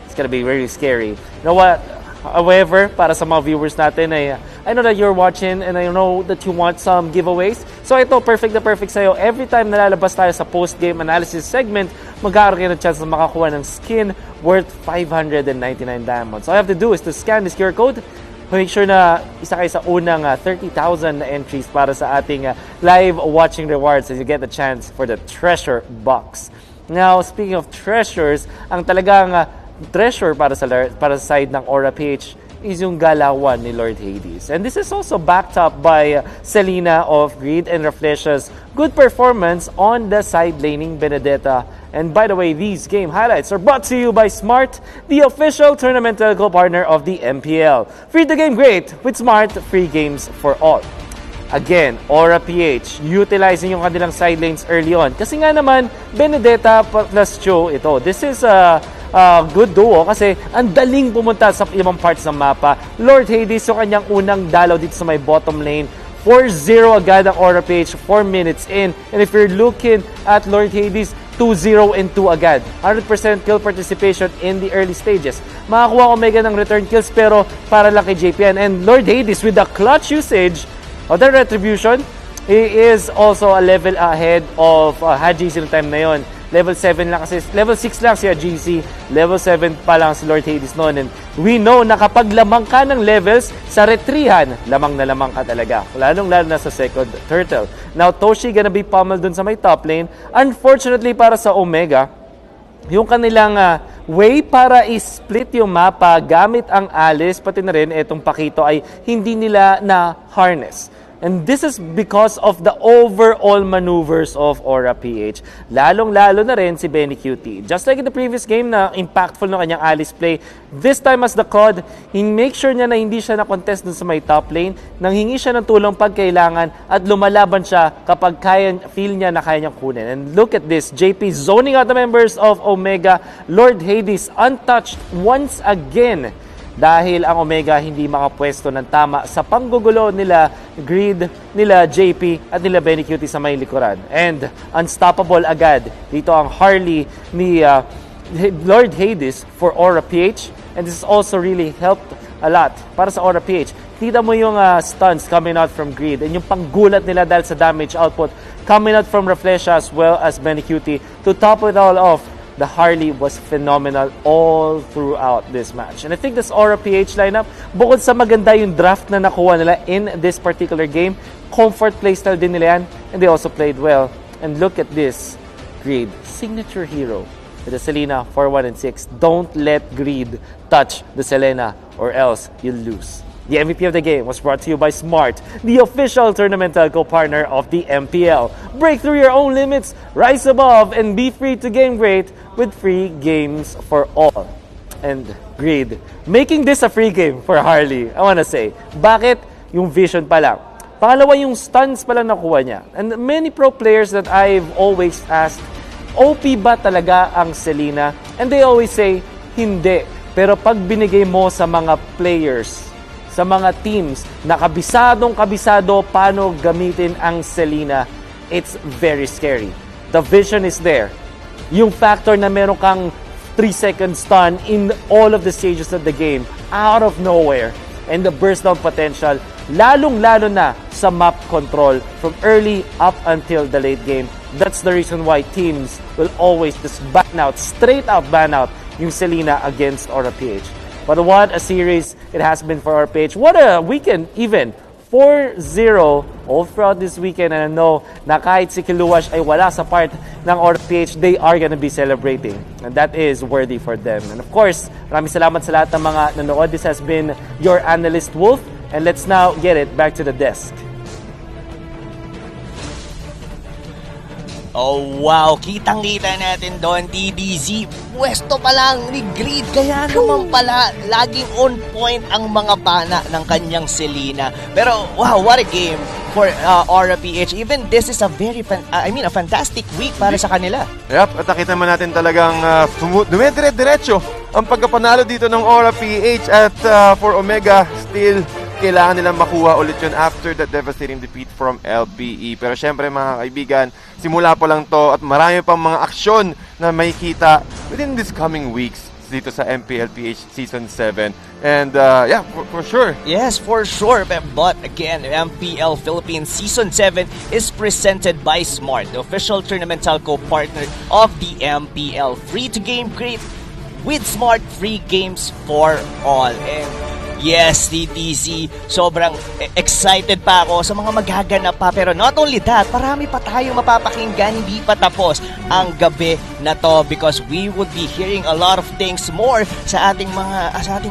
It's gonna be very scary. You know what? However, para sa mga viewers natin, I know that you're watching and I know that you want some giveaways. So ito, perfect na perfect sa'yo. Every time nalalabas tayo sa post-game analysis segment, magkakaroon kayo ng chance na makakuha ng skin worth 599 diamonds. All you have to do is to scan this QR code. Make sure na isa kayo sa unang 30,000 na entries para sa ating live watching rewards as you get the chance for the treasure box. Now, speaking of treasures, ang talagang treasure para sa side ng Mpl-Ph is yung galawan ni Lord Hades. And this is also backed up by Selena of Greed and Reflesha's good performance on the side laning Benedetta. And by the way, these game highlights are brought to you by Smart, the official tournamental co-partner of the MPL. Free to game great with Smart, free games for all. Again, Mpl-Ph utilizing yung kanilang side lanes early on. Kasi nga naman, Benedetta plus Cho, ito. This is a good duo kasi ang daling pumunta sa ibang parts ng mapa. Lord Hades yung kanyang unang dalaw dito sa may bottom lane. 4-0 agad ang Mpl-Ph 4 minutes in. And if you're looking at Lord Hades, 2-0 and 2 agad. 100% kill participation in the early stages. Makakuha Omega ng return kills pero para lang kay JPN. And Lord Hades with the clutch usage of the Retribution, he is also a level ahead of Haji sa time na yon. Level 7 lang kasi, level 6 lang si GC, level 7 pa lang si Lord Hades noon. And we know na kapag lamang ka ng levels sa retrihan, lamang na lamang ka talaga. Lalong-lalo na sa second turtle. Now, Toshi gonna be pummeled dun sa may top lane. Unfortunately para sa Omega, yung kanilang way para i-split yung mapa gamit ang Alice, pati na rin itong Pakito ay hindi nila na harness. And this is because of the overall maneuvers of Mpl-Ph. Lalong-lalo na rin si Benny QT. Just like in the previous game na impactful ng kanyang Alice play, this time as the COD, make sure niya na hindi siya na-contest dun sa may top lane, nang hingi siya ng tulong pag kailangan at lumalaban siya kapag feel niya na kaya niyang kunin. And look at this, JP zoning out the members of Omega, Lord Hades untouched once again. Dahil ang Omega hindi makapwesto ng tama sa panggugulo nila Greed, nila JP at nila Benny Cutie sa may likuran. And unstoppable agad dito ang Harley ni Lord Hades for Mpl-Ph. And this has also really helped a lot para sa Mpl-Ph. Kita mo yung stuns coming out from Greed and yung panggulat nila dahil sa damage output coming out from Reflesha as well as Benny Cutie. To top it all off, the Harley was phenomenal all throughout this match. And I think this Mpl-Ph lineup, bukod sa maganda yung draft na nakuha nila in this particular game, comfort playstyle din nila yan, and they also played well. And look at this, Greed, signature hero with the Selena 4-1 and 6. Don't let Greed touch the Selena or else you'll lose. The MVP of the game was brought to you by Smart, the official tournament telco partner of the MPL. Break through your own limits, rise above, and be free to game great with free games for all. And Greed, making this a free game for Harley, I wanna say. Bakit? Yung vision pa lang. Pangalawa, yung stuns pa lang nakuha niya. And many pro players that I've always asked, OP ba talaga ang Selena? And they always say, hindi. Pero pag binigay mo sa mga players, sa mga teams na kabisado paano gamitin ang Selena, it's very scary. The vision is there. Yung factor na meron kang 3-second stun in all of the stages of the game, out of nowhere, and the burst down potential, lalong-lalo na sa map control from early up until the late game. That's the reason why teams will always just ban out, straight out ban out yung Selena against Mpl-Ph. But what a series it has been for Mpl-Ph. What a weekend even. 4-0 all throughout this weekend. And I know na kahit si Kiluwash ay wala sa part ng Mpl-Ph, they are gonna be celebrating. And that is worthy for them. And of course, maraming salamat sa lahat ng mga nanood. This has been your Analyst Wolf. And let's now get it back to the desk. Oh wow, kitang-kita natin doon, TDZ. Pwesto pa lang ni Greed, kaya naman pala laging on point ang mga bana ng kanyang Selena. Pero wow, what a game for Mpl-Ph. Even this is a very a fantastic week para sa kanila. Yep, at nakita naman natin talagang dumedire-diretso ang pagkapanalo dito ng Mpl-Ph at for Omega, still kailangan nilang makuha ulit yun after that devastating defeat from LBE. Pero syempre mga kaibigan, simula pa lang to at marami pang mga aksyon na makikita within these coming weeks dito sa Mpl-Ph Season 7. And yeah, for sure. Yes, for sure. But again, MPL Philippines Season 7 is presented by Smart, the official tournament telco partner of the MPL. Free to game great with Smart, free games for all. And yes, TTC, sobrang excited pa ako sa mga magaganap pa. Pero not only that, marami pa tayong mapapakinggan, hindi pa tapos ang gabi na to because we would be hearing a lot of things more sa ating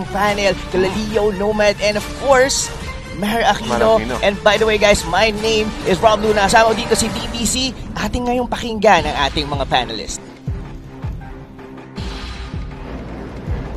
panel, Leo, Nomad, and of course, Maher Aquino. And by the way guys, my name is Rob Luna. Kasama dito si TTC. Ating ngayong pakinggan ang ating mga panelists.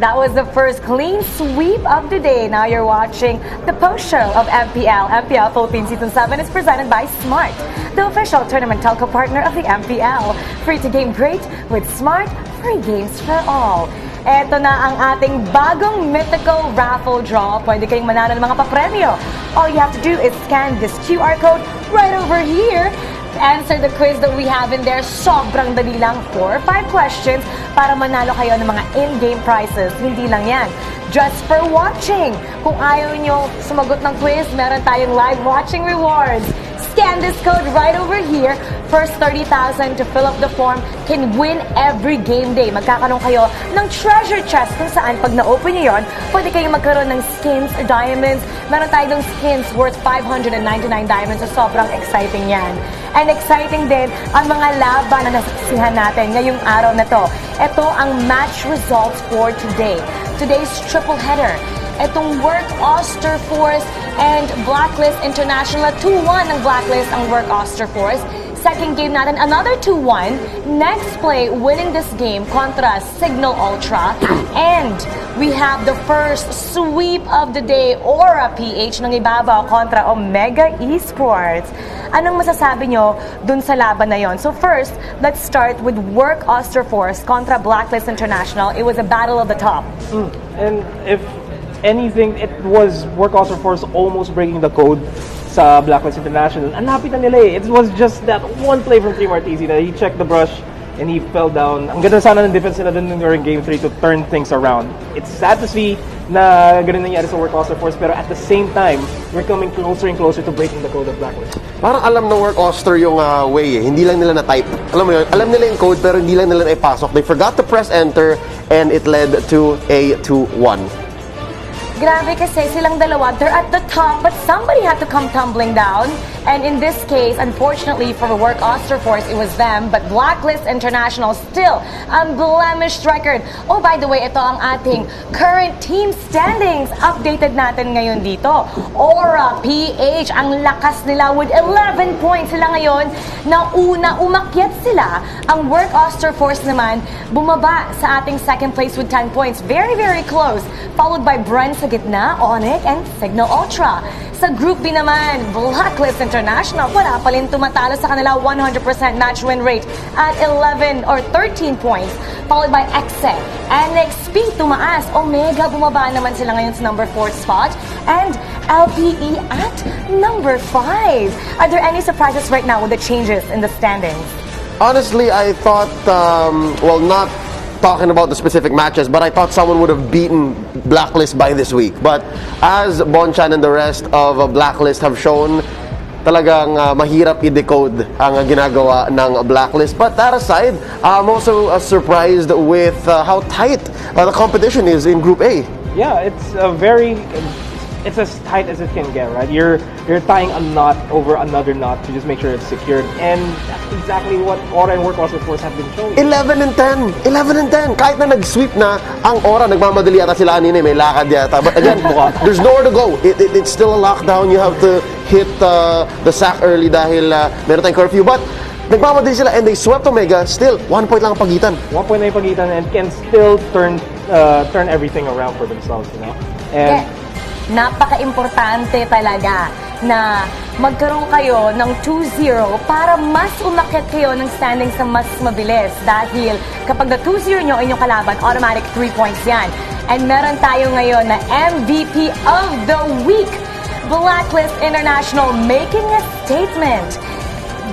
That was the first clean sweep of the day. Now you're watching the post show of MPL. MPL Philippines Season 7 is presented by Smart, the official tournament telco partner of the MPL. Free to game great with Smart, free games for all. Eto na ang ating bagong mythical raffle draw. Pwede kayong manalo ng mga papremyo. All you have to do is scan this QR code right over here. Answer the quiz that we have in there. Sobrang dali lang, 4 or 5 questions para manalo kayo ng mga in-game prizes. Hindi lang yan, just for watching. Kung ayaw nyo sumagot ng quiz, meron tayong live watching rewards. scan this code right over here. First 30,000 to fill up the form can win every game day. Magkakaroon kayo ng treasure chest kung saan pag na-open nyo yun, pwede kayong magkaroon ng skins or diamonds. Meron tayo ng skins worth 599 diamonds. So sobrang exciting yan. And exciting din ang mga laban na nasaksihan natin ngayong araw na to. Ito ang match results for today. Today's triple header. Itong Work Oster Force and Blacklist International. 2-1 ang Blacklist ang Work Oster Force. Second game natin, another 2-1. Next play, winning this game kontra Signal Ultra. And we have the first sweep of the day, Mpl-Ph ng Ibabaw kontra Omega Esports. Anong masasabi nyo dun sa laban na yon? So first, let's start with Work Oster Force kontra Blacklist International. It was a battle of the top. And if anything, it was Work Oster Force almost breaking the code sa Blacklist International. Ang lapit na nila eh. It was just that one play from Team Arteezy that he checked the brush and he fell down. Ang ganda sana ng defense nila dun during Game 3 to turn things around. It's sad to see na ganun nangyari sa Work Oster Force, pero at the same time, we're coming closer and closer to breaking the code of Blacklist. Parang alam ng Work Oster yung way eh. Hindi lang nila na-type. Alam mo yun, alam nila yung code pero hindi lang nila na-ipasok. They forgot to press enter and it led to a 2-1. Grabe kasi silang dalawa, they're at the top, but somebody had to come tumbling down. And in this case, unfortunately for Work Oster Force, it was them, but Blacklist International still unblemished record. Oh, by the way, ito ang ating current team standings. Updated natin ngayon dito. Mpl-Ph, ang lakas nila with 11 points sila ngayon. Nauna, umakyat sila. Ang Work Oster Force naman, bumaba sa ating second place with 10 points. Very, very close. Followed by Brent sa gitna, Onyx, and Signal Ultra. Sa Group B naman, Blacklist International, wala pa rin tumatalo sa kanila 100% match win rate at 11 or 13 points. Followed by Exe, NXP tumaas, Omega bumaba naman sila ngayon sa number 4 spot, and LPE at number 5. Are there any surprises right now with the changes in the standings? Honestly, I thought, well, not talking about the specific matches, but I thought someone would have beaten Blacklist by this week. But as Bonchan and the rest of Blacklist have shown, talagang mahirap i-decode ang ginagawa ng Blacklist. But that aside, I'm also surprised with how tight the competition is in Group A. Yeah, it's as tight as it can get, right? You're tying a knot over another knot to just make sure it's secured, and that's exactly what Aura and Work Oster Force have been showing. 11 and 10! 11 and 10! Kahit na nag-sweep na, ang Aura, nagmamadali yata sila kanina, may lakad yata. But again, there's nowhere to go. It's still a lockdown. You have to hit the sack early dahil meron tayong curfew. But nagmamadali sila and they swept Omega. Still, 1 point lang ang pagitan. 1 point na yung pagitan and can still turn everything around for themselves, you know? And napaka-importante talaga na magkaroon kayo ng 2-0 para mas umakyat kayo ng standing sa mas mabilis. Dahil kapag na 2-0 nyo inyong kalaban, automatic 3 points yan. And meron tayo ngayon na MVP of the Week, Blacklist International, making a statement.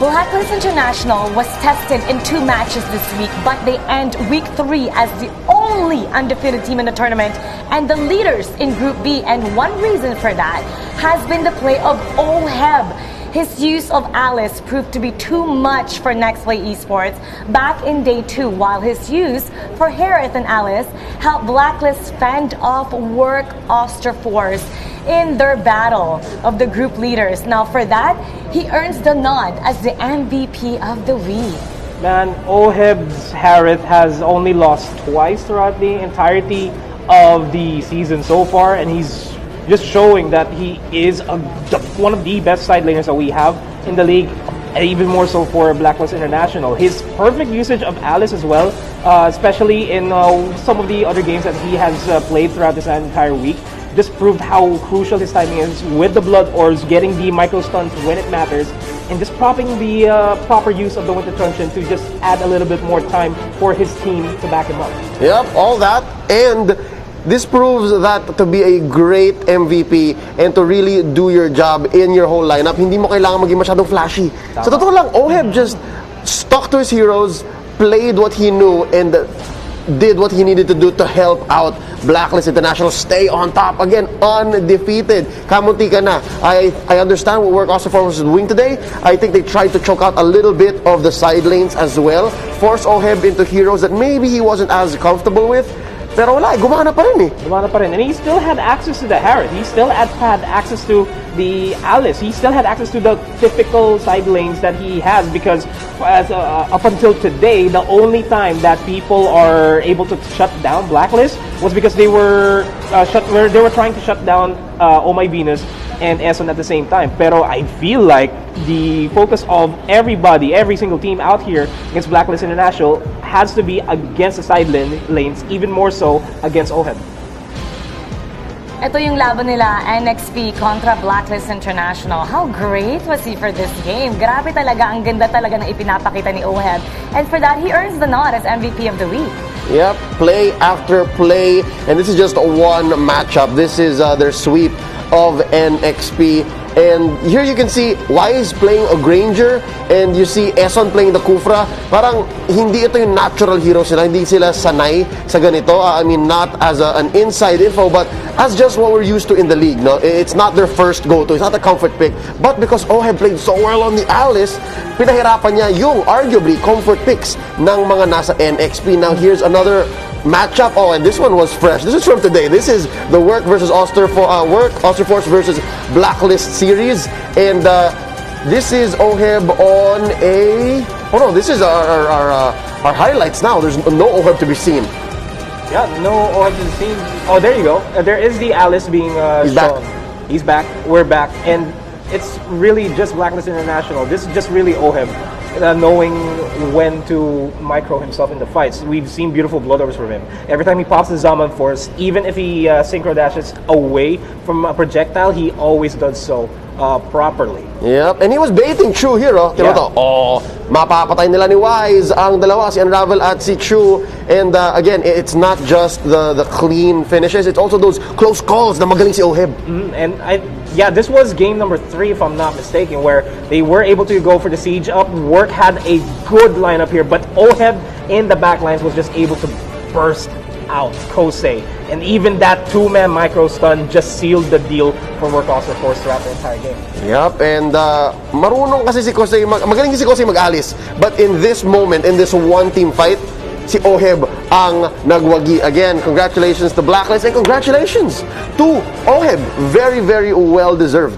Blacklist International was tested in 2 matches this week, but they end week 3 as the only undefeated team in the tournament and the leaders in Group B. And one reason for that has been the play of Oheb. His use of Alice proved to be too much for Next Play Esports back in day 2, while his use for Harith and Alice helped Blacklist fend off Work Oster Force in their battle of the group leaders. Now for that, he earns the nod as the MVP of the week. Man, Oheb's Harith has only lost twice throughout the entirety of the season so far, and he's just showing that he is one of the best side laners that we have in the league, and even more so for Blacklist International. His perfect usage of Alice as well, especially in some of the other games that he has played throughout this entire week, just proved how crucial his timing is with the Blood Orbs, getting the micro stuns when it matters, and just propping the proper use of the Winter Truncheon to just add a little bit more time for his team to back him up. Yep, all that, and this proves that to be a great MVP and to really do your job in your whole lineup, hindi mo kailangan maging masyadong flashy. Sa totoo lang, Oheb just stuck to his heroes, played what he knew, and did what he needed to do to help out Blacklist International stay on top again, undefeated. Kamunti ka na. I understand what work Ossifor was doing today. I think they tried to choke out a little bit of the side lanes as well, force Oheb into heroes that maybe he wasn't as comfortable with. Pero wala, gumana pa rin eh. Gumana pa rin. And he still had access to the Harrod. He still had access to the Alice. He still had access to the typical side lanes that he has, because up until today, the only time that people are able to shut down Blacklist was because they were trying to shut down Oh My Venus and Eson at the same time. Pero I feel like the focus of everybody, every single team out here against Blacklist International has to be against the side lanes, even more so against Oheb. Ito yung laban nila, NXP kontra Blacklist International. How great was he for this game? Grabe talaga, ang ganda talaga ng ipinapakita ni Oheb. And for that, he earns the nod as MVP of the week. Yep, play after play. And this is just one matchup. This is their sweep of NXP. And here you can see Wise playing a Granger, and you see Eson playing the Kufra. Parang hindi ito yung natural heroes nila. Hindi sila sanay sa ganito. I mean, not as an inside info, but as just what we're used to in the league. No, it's not their first go-to. It's not a comfort pick. But because Oheb played so well on the Alice, pinahirapan niya yung arguably comfort picks ng mga nasa NXP. Now here's another matchup. Oh, and this one was fresh. This is from today. This is the Work versus Osterforce versus Blacklist series, and this is Oheb on a. Oh no, this is our highlights now. There's no Oheb to be seen. Yeah, no Oheb to be seen. Oh, there you go. There is the Alice being He's shown. back. He's back. We're back, and it's really just Blacklist International. This is just really Oheb. Knowing when to micro himself in the fights. We've seen beautiful bloodovers from him. Every time he pops the Zaman Force, even if he synchro dashes away from a projectile, he always does so properly. Yep, and he was baiting Chu here, oh. Yeah. Oh, mapapatay nila ni Wise ang dalawa, si Unravel at si Chu. And again, it's not just the clean finishes, it's also those close calls na magaling si Oheb. And this was game number 3, if I'm not mistaken, where they were able to go for the siege up. Work had a good lineup here, but Oheb in the back lines was just able to burst out Kosei. And even that 2-man micro stun just sealed the deal for Work Osterforce throughout the entire game. Yep, and marunong kasi si Kosei, magaling si Kosei mag-alis. But in this moment, in this one-team fight, si Oheb ang nagwagi. Again, congratulations to Blacklist and congratulations to Oheb. Very, very well-deserved.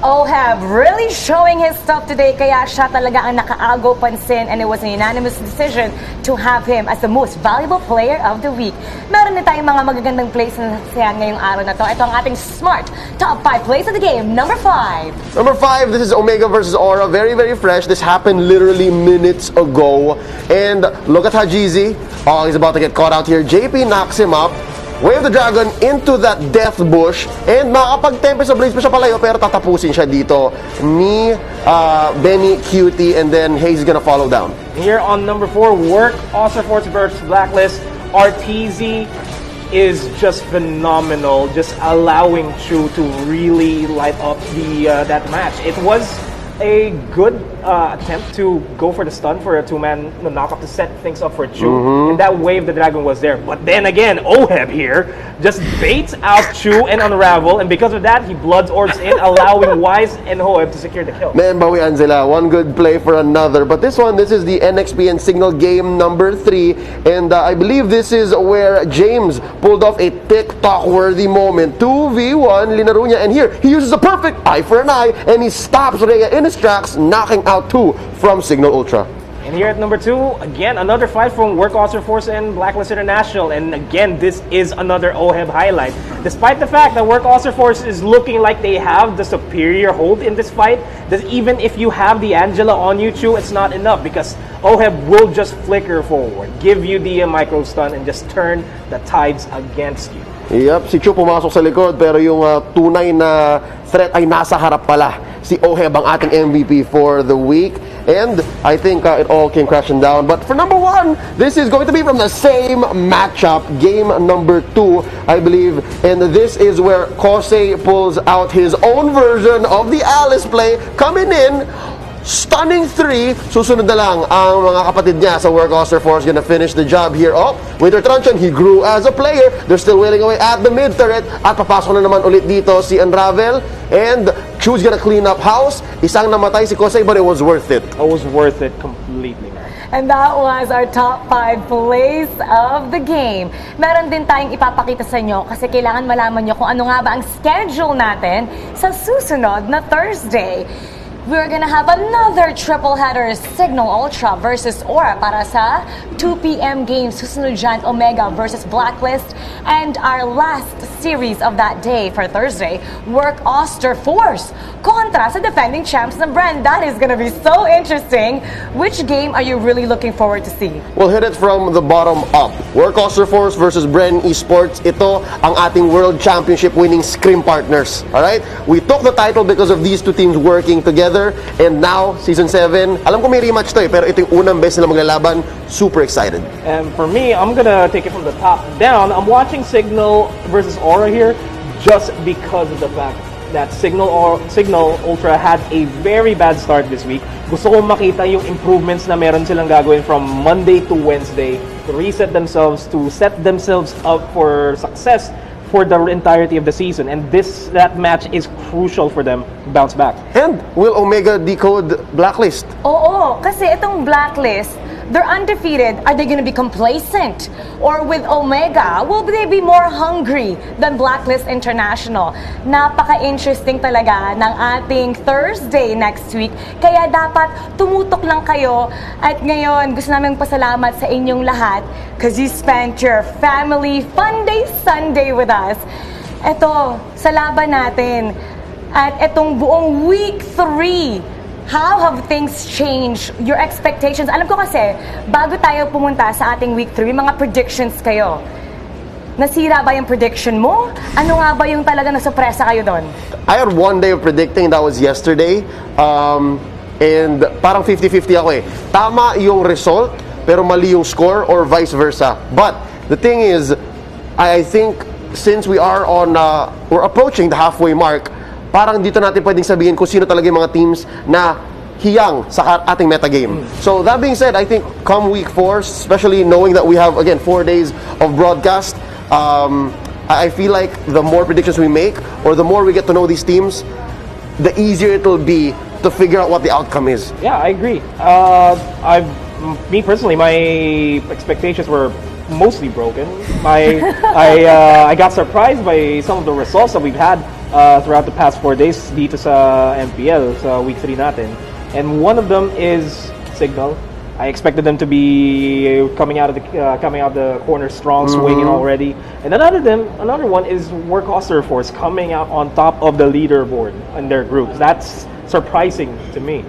Oheb really showing his stuff today, kaya siya talaga ang nakaagaw pansin, and it was a unanimous decision to have him as the most valuable player of the week. Meron na tayong mga magagandang plays na sayan ngayong araw na to. Ito ang ating smart top 5 plays of the game. Number 5. Number 5, this is Omega versus Aura. Very, very fresh. This happened literally minutes ago. And look at Hajizi. Oh, he's about to get caught out here. JP knocks him up. Wave the Dragon into that death bush, and makakapag-tempe sa Blaze pa siya palayo, pero tatapusin siya dito ni Benny Cutie, and then Hayes is gonna follow down. Here on number 4, Work Osterforce versus Blacklist. RTZ is just phenomenal, just allowing Chu to really light up that match. It was a good attempt to go for the stun for a 2-man knockoff to set things up for Chu. And that Wave the Dragon was there. But then again, Oheb here just baits out Chu and Unravel, and because of that, he bloods orbs in, allowing Wise and Oheb to secure the kill. Man, bawian sila. One good play for another. But this is the NXP and Signal game number 3. And I believe this is where James pulled off a TikTok-worthy moment. 2v1, linaro niya. And here, he uses a perfect eye for an eye, and he stops Rhea in his tracks, knocking out 2 from Signal Ultra. And here at number 2, again, another fight from Work Osterforce and Blacklist International. And again, this is another Oheb highlight. Despite the fact that Work Osterforce is looking like they have the superior hold in this fight, that even if you have the Angela on you, Chu, it's not enough, because Oheb will just flicker forward, give you the micro stun, and just turn the tides against you. Yep, si Chu pumasok sa likod, pero yung tunay na threat ay nasa harap pala. Si Oheb ang ating MVP for the week. And I think it all came crashing down. But for number 1, this is going to be from the same matchup, game number 2, I believe. And this is where Kosei pulls out his own version of the Alice play, coming in stunning 3. Susunod na lang ang mga kapatid niya sa Workhorse 4 is gonna finish the job here. Winter Truncheon, he grew as a player. They're still wailing away at the mid turret. At papasok na naman ulit dito si Unravel. And Chu's gonna clean up house. Isang namatay si Kosei, but it was worth it. It was worth it completely, man. And that was our top 5 plays of the game. Meron din tayong ipapakita sa inyo kasi kailangan malaman nyo kung ano nga ba ang schedule natin sa susunod na Thursday. We're gonna have another triple header, Signal Ultra versus Aura para sa 2 p.m. game. Susunod dyan, Omega versus Blacklist. And our last series of that day for Thursday, Workhorse Force kontra sa defending champs ng brand. That is gonna be so interesting. Which game are you really looking forward to see? We'll hit it from the bottom up. Workhorse Force versus Bren Esports. Ito ang ating World Championship winning scrim partners. Alright? We took the title because of these two teams working together. And now, Season 7, alam ko may rematch to pero ito yung unang beses nila maglalaban. Super excited. And for me, I'm gonna take it from the top down. I'm watching Signal versus Aura here just because of the fact that Signal Ultra had a very bad start this week. Gusto kong makita yung improvements na meron silang gagawin from Monday to Wednesday to reset themselves, to set themselves up for success for the entirety of the season, and that match is crucial for them to bounce back. And will Omega decode Blacklist? Oo, kasi itong Blacklist, they're undefeated. Are they gonna be complacent? Or with Omega, will they be more hungry than Blacklist International? Napaka-interesting talaga ng ating Thursday next week. Kaya dapat tumutok lang kayo. At ngayon, gusto namin pasalamat sa inyong lahat because you spent your family fun day Sunday with us. Ito, sa laban natin. At itong buong week 3, how have things changed? Your expectations? Alam ko kasi, bago tayo pumunta sa ating week 3, mga predictions kayo. Nasira ba yung prediction mo? Ano nga ba yung talaga nasurpresa kayo doon? I had one day of predicting, that was yesterday. And parang 50-50 ako eh. Tama yung result, pero mali yung score or vice versa. But the thing is, I think since we are we're approaching the halfway mark, parang dito natin pwedeng sabihin kung sino talaga yung mga teams na hiyang sa ating metagame. So that being said, I think come week 4, especially knowing that we have, again, 4 days of broadcast, I feel like the more predictions we make, or the more we get to know these teams, the easier it will be to figure out what the outcome is. Yeah, I agree. Me personally, my expectations were mostly broken. I got surprised by some of the results that we've had throughout the past 4 days dito sa MPL sa week 3 natin. And one of them is Signal. I expected them to be coming out the corner strong, swinging already. And another one is Workhorse Force coming out on top of the leaderboard in their groups. That's surprising to me.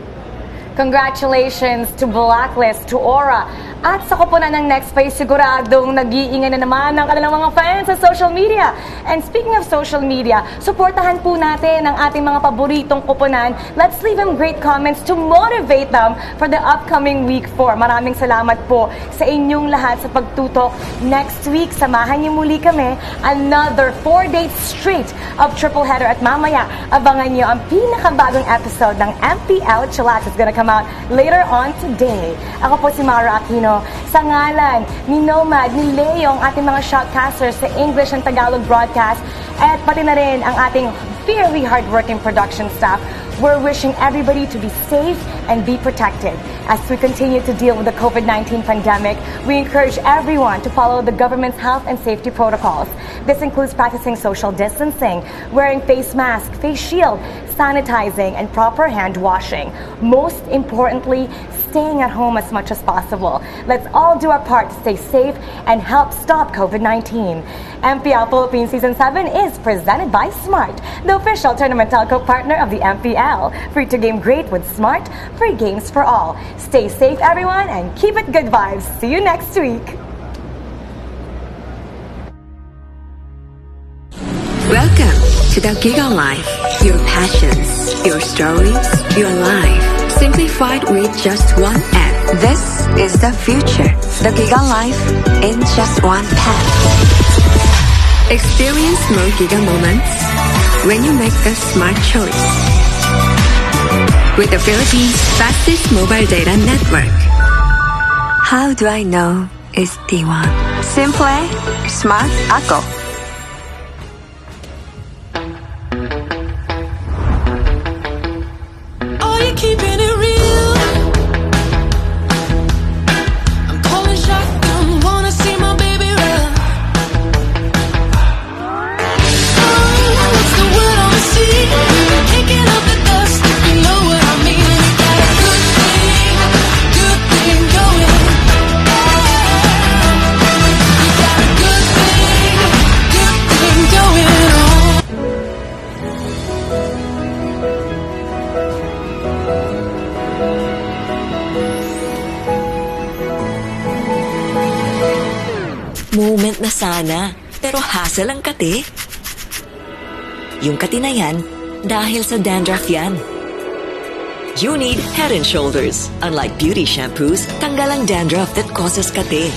Congratulations to Blacklist, to Aura. At sa koponan ng next phase, siguradong nag-iingay na naman ng kanilang mga fans sa social media. And speaking of social media, suportahan po natin ang ating mga paboritong koponan. Let's leave them great comments to motivate them for the upcoming week 4. Maraming salamat po sa inyong lahat sa pagtutok. Next week, samahan niyo muli kami. Another 4 days straight of triple header. At mamaya, abangan niyo ang pinakabagong episode ng Mpl-Ph is gonna come out later on today. Ako po si Mara Aquino. Sa ngalan ni Nomad, ni Leo, ang ating mga shoutcasters sa English and Tagalog broadcast, at pati na rin ang ating fairly hardworking production staff, we're wishing everybody to be safe and be protected. As we continue to deal with the COVID-19 pandemic, we encourage everyone to follow the government's health and safety protocols. This includes practicing social distancing, wearing face masks, face shield, sanitizing, and proper hand washing. Most importantly, staying at home as much as possible. Let's all do our part to stay safe and help stop COVID-19. MPL Philippines Season 7 is presented by Smart, the official tournament telco partner of the MPL. Free to game great with Smart, free games for all. Stay safe, everyone, and keep it good vibes. See you next week. Welcome to the Giga Life. Your passions, your stories, your life. Simplified with just one app. This is the future. The Giga Life in just one path. Experience more Giga moments when you make the smart choice. with the Philippines' fastest mobile data network. How do I know it's T1? Simple, smart ako. Are you keeping it real? I'm calling shotgun, wanna see my baby run. Oh, what's the word on the sea? Kicking up the dust, if you know what I mean. You got a good thing going. You got a good thing going on. Moment na sana, pero hassle ang kati. Yung kati na yan, dahil sa dandruff yan. You need Head & Shoulders. Unlike beauty shampoos, tanggal ang dandruff that causes kati.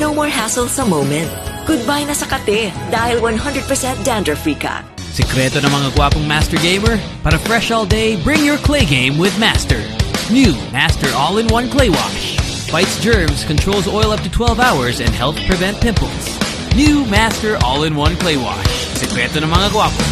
No more hassle sa moment. Goodbye na sa kati dahil 100% dandruff-free ka. Sikreto ng mga gwapong Master Gamer? Para fresh all day, bring your clay game with Master. New Master All-in-One Clay Wash. Fights germs, controls oil up to 12 hours, and helps prevent pimples. New Master All-in-One Clay Wash. Sikreto ng mga gwapo.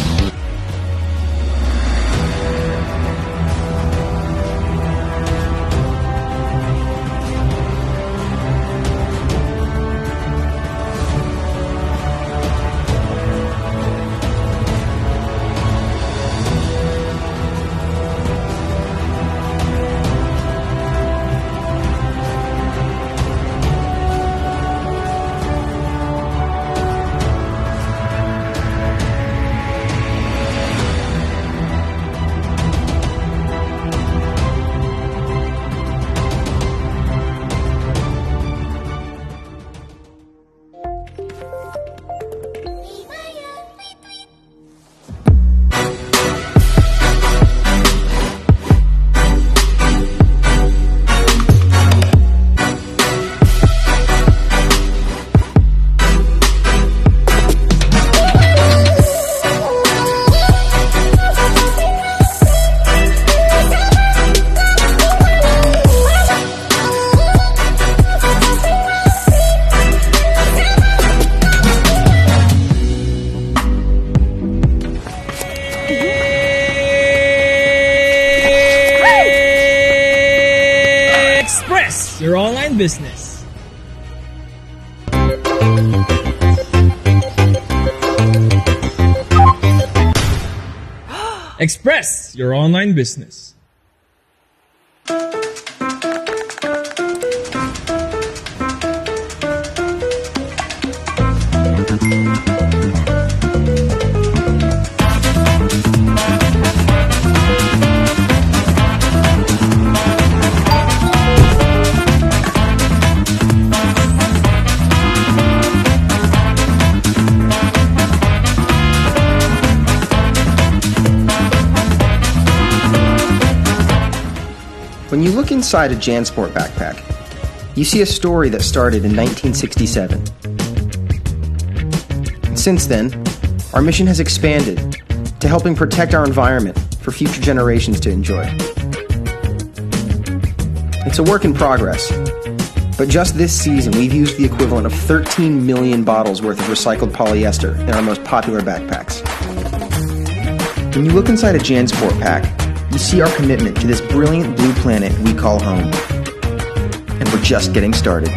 Express your online business. Express your online business. When you look inside a JanSport backpack, you see a story that started in 1967. And since then, our mission has expanded to helping protect our environment for future generations to enjoy. It's a work in progress, but just this season we've used the equivalent of 13 million bottles worth of recycled polyester in our most popular backpacks. When you look inside a JanSport pack, you see our commitment to this brilliant blue planet we call home. And we're just getting started.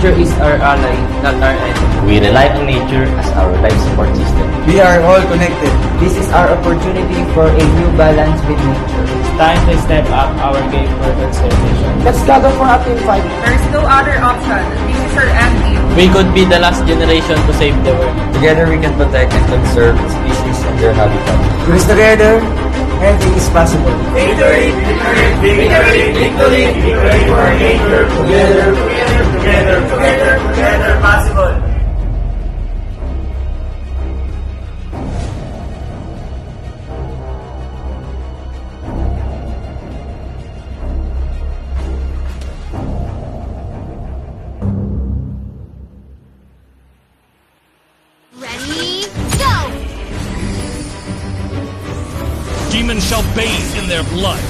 Nature is our ally, not our enemy. We rely on nature as our life support system. We are all connected. This is our opportunity for a new balance with nature. It's time to step up our game for conservation. Let's gather for a team fight. There's no other option. This is our end game. We could be the last generation to save the world. Together we can protect and conserve species and their habitat. Because together, anything is possible. Victory, victory, victory, victory, victory for nature. Together, together, together, together, together, possible. Ready, go! Demons shall bathe in their blood.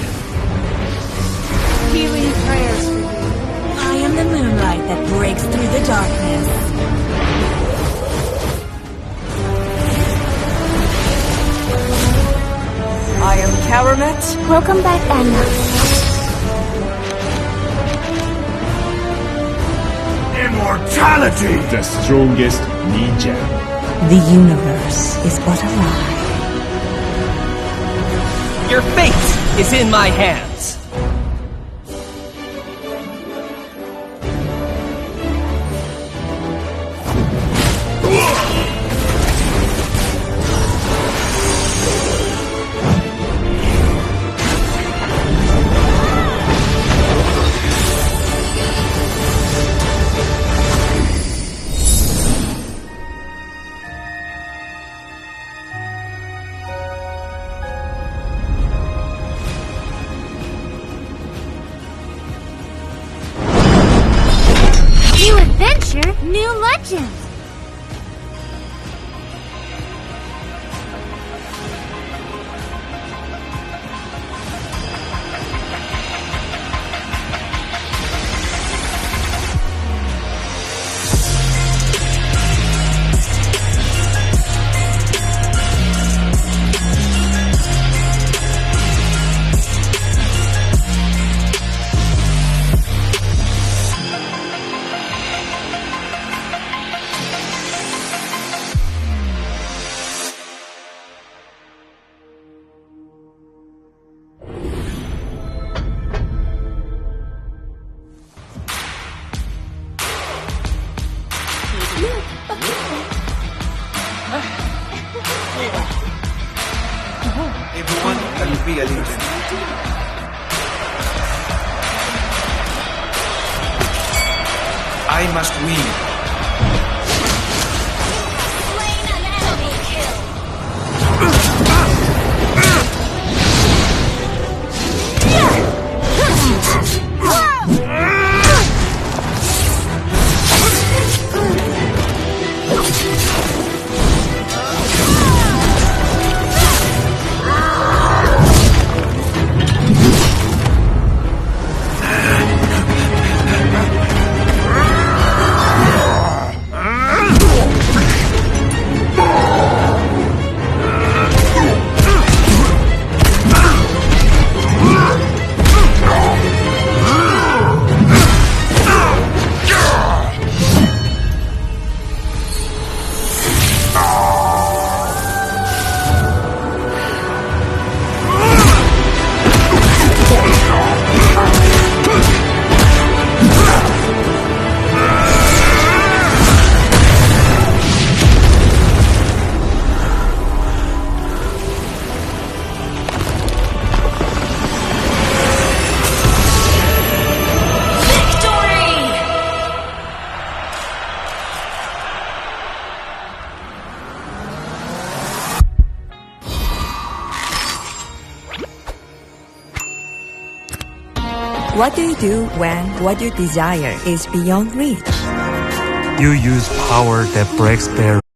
Healing prayers for you. I am the moonlight that breaks through the darkness. I am Karamet. Welcome back, Anna. Immortality! The strongest ninja. The universe is but a lie. Your fate is in my hands. New adventure, new legends. Everyone can be a legend. I must win. What do you do when what you desire is beyond reach? You use power that breaks barriers.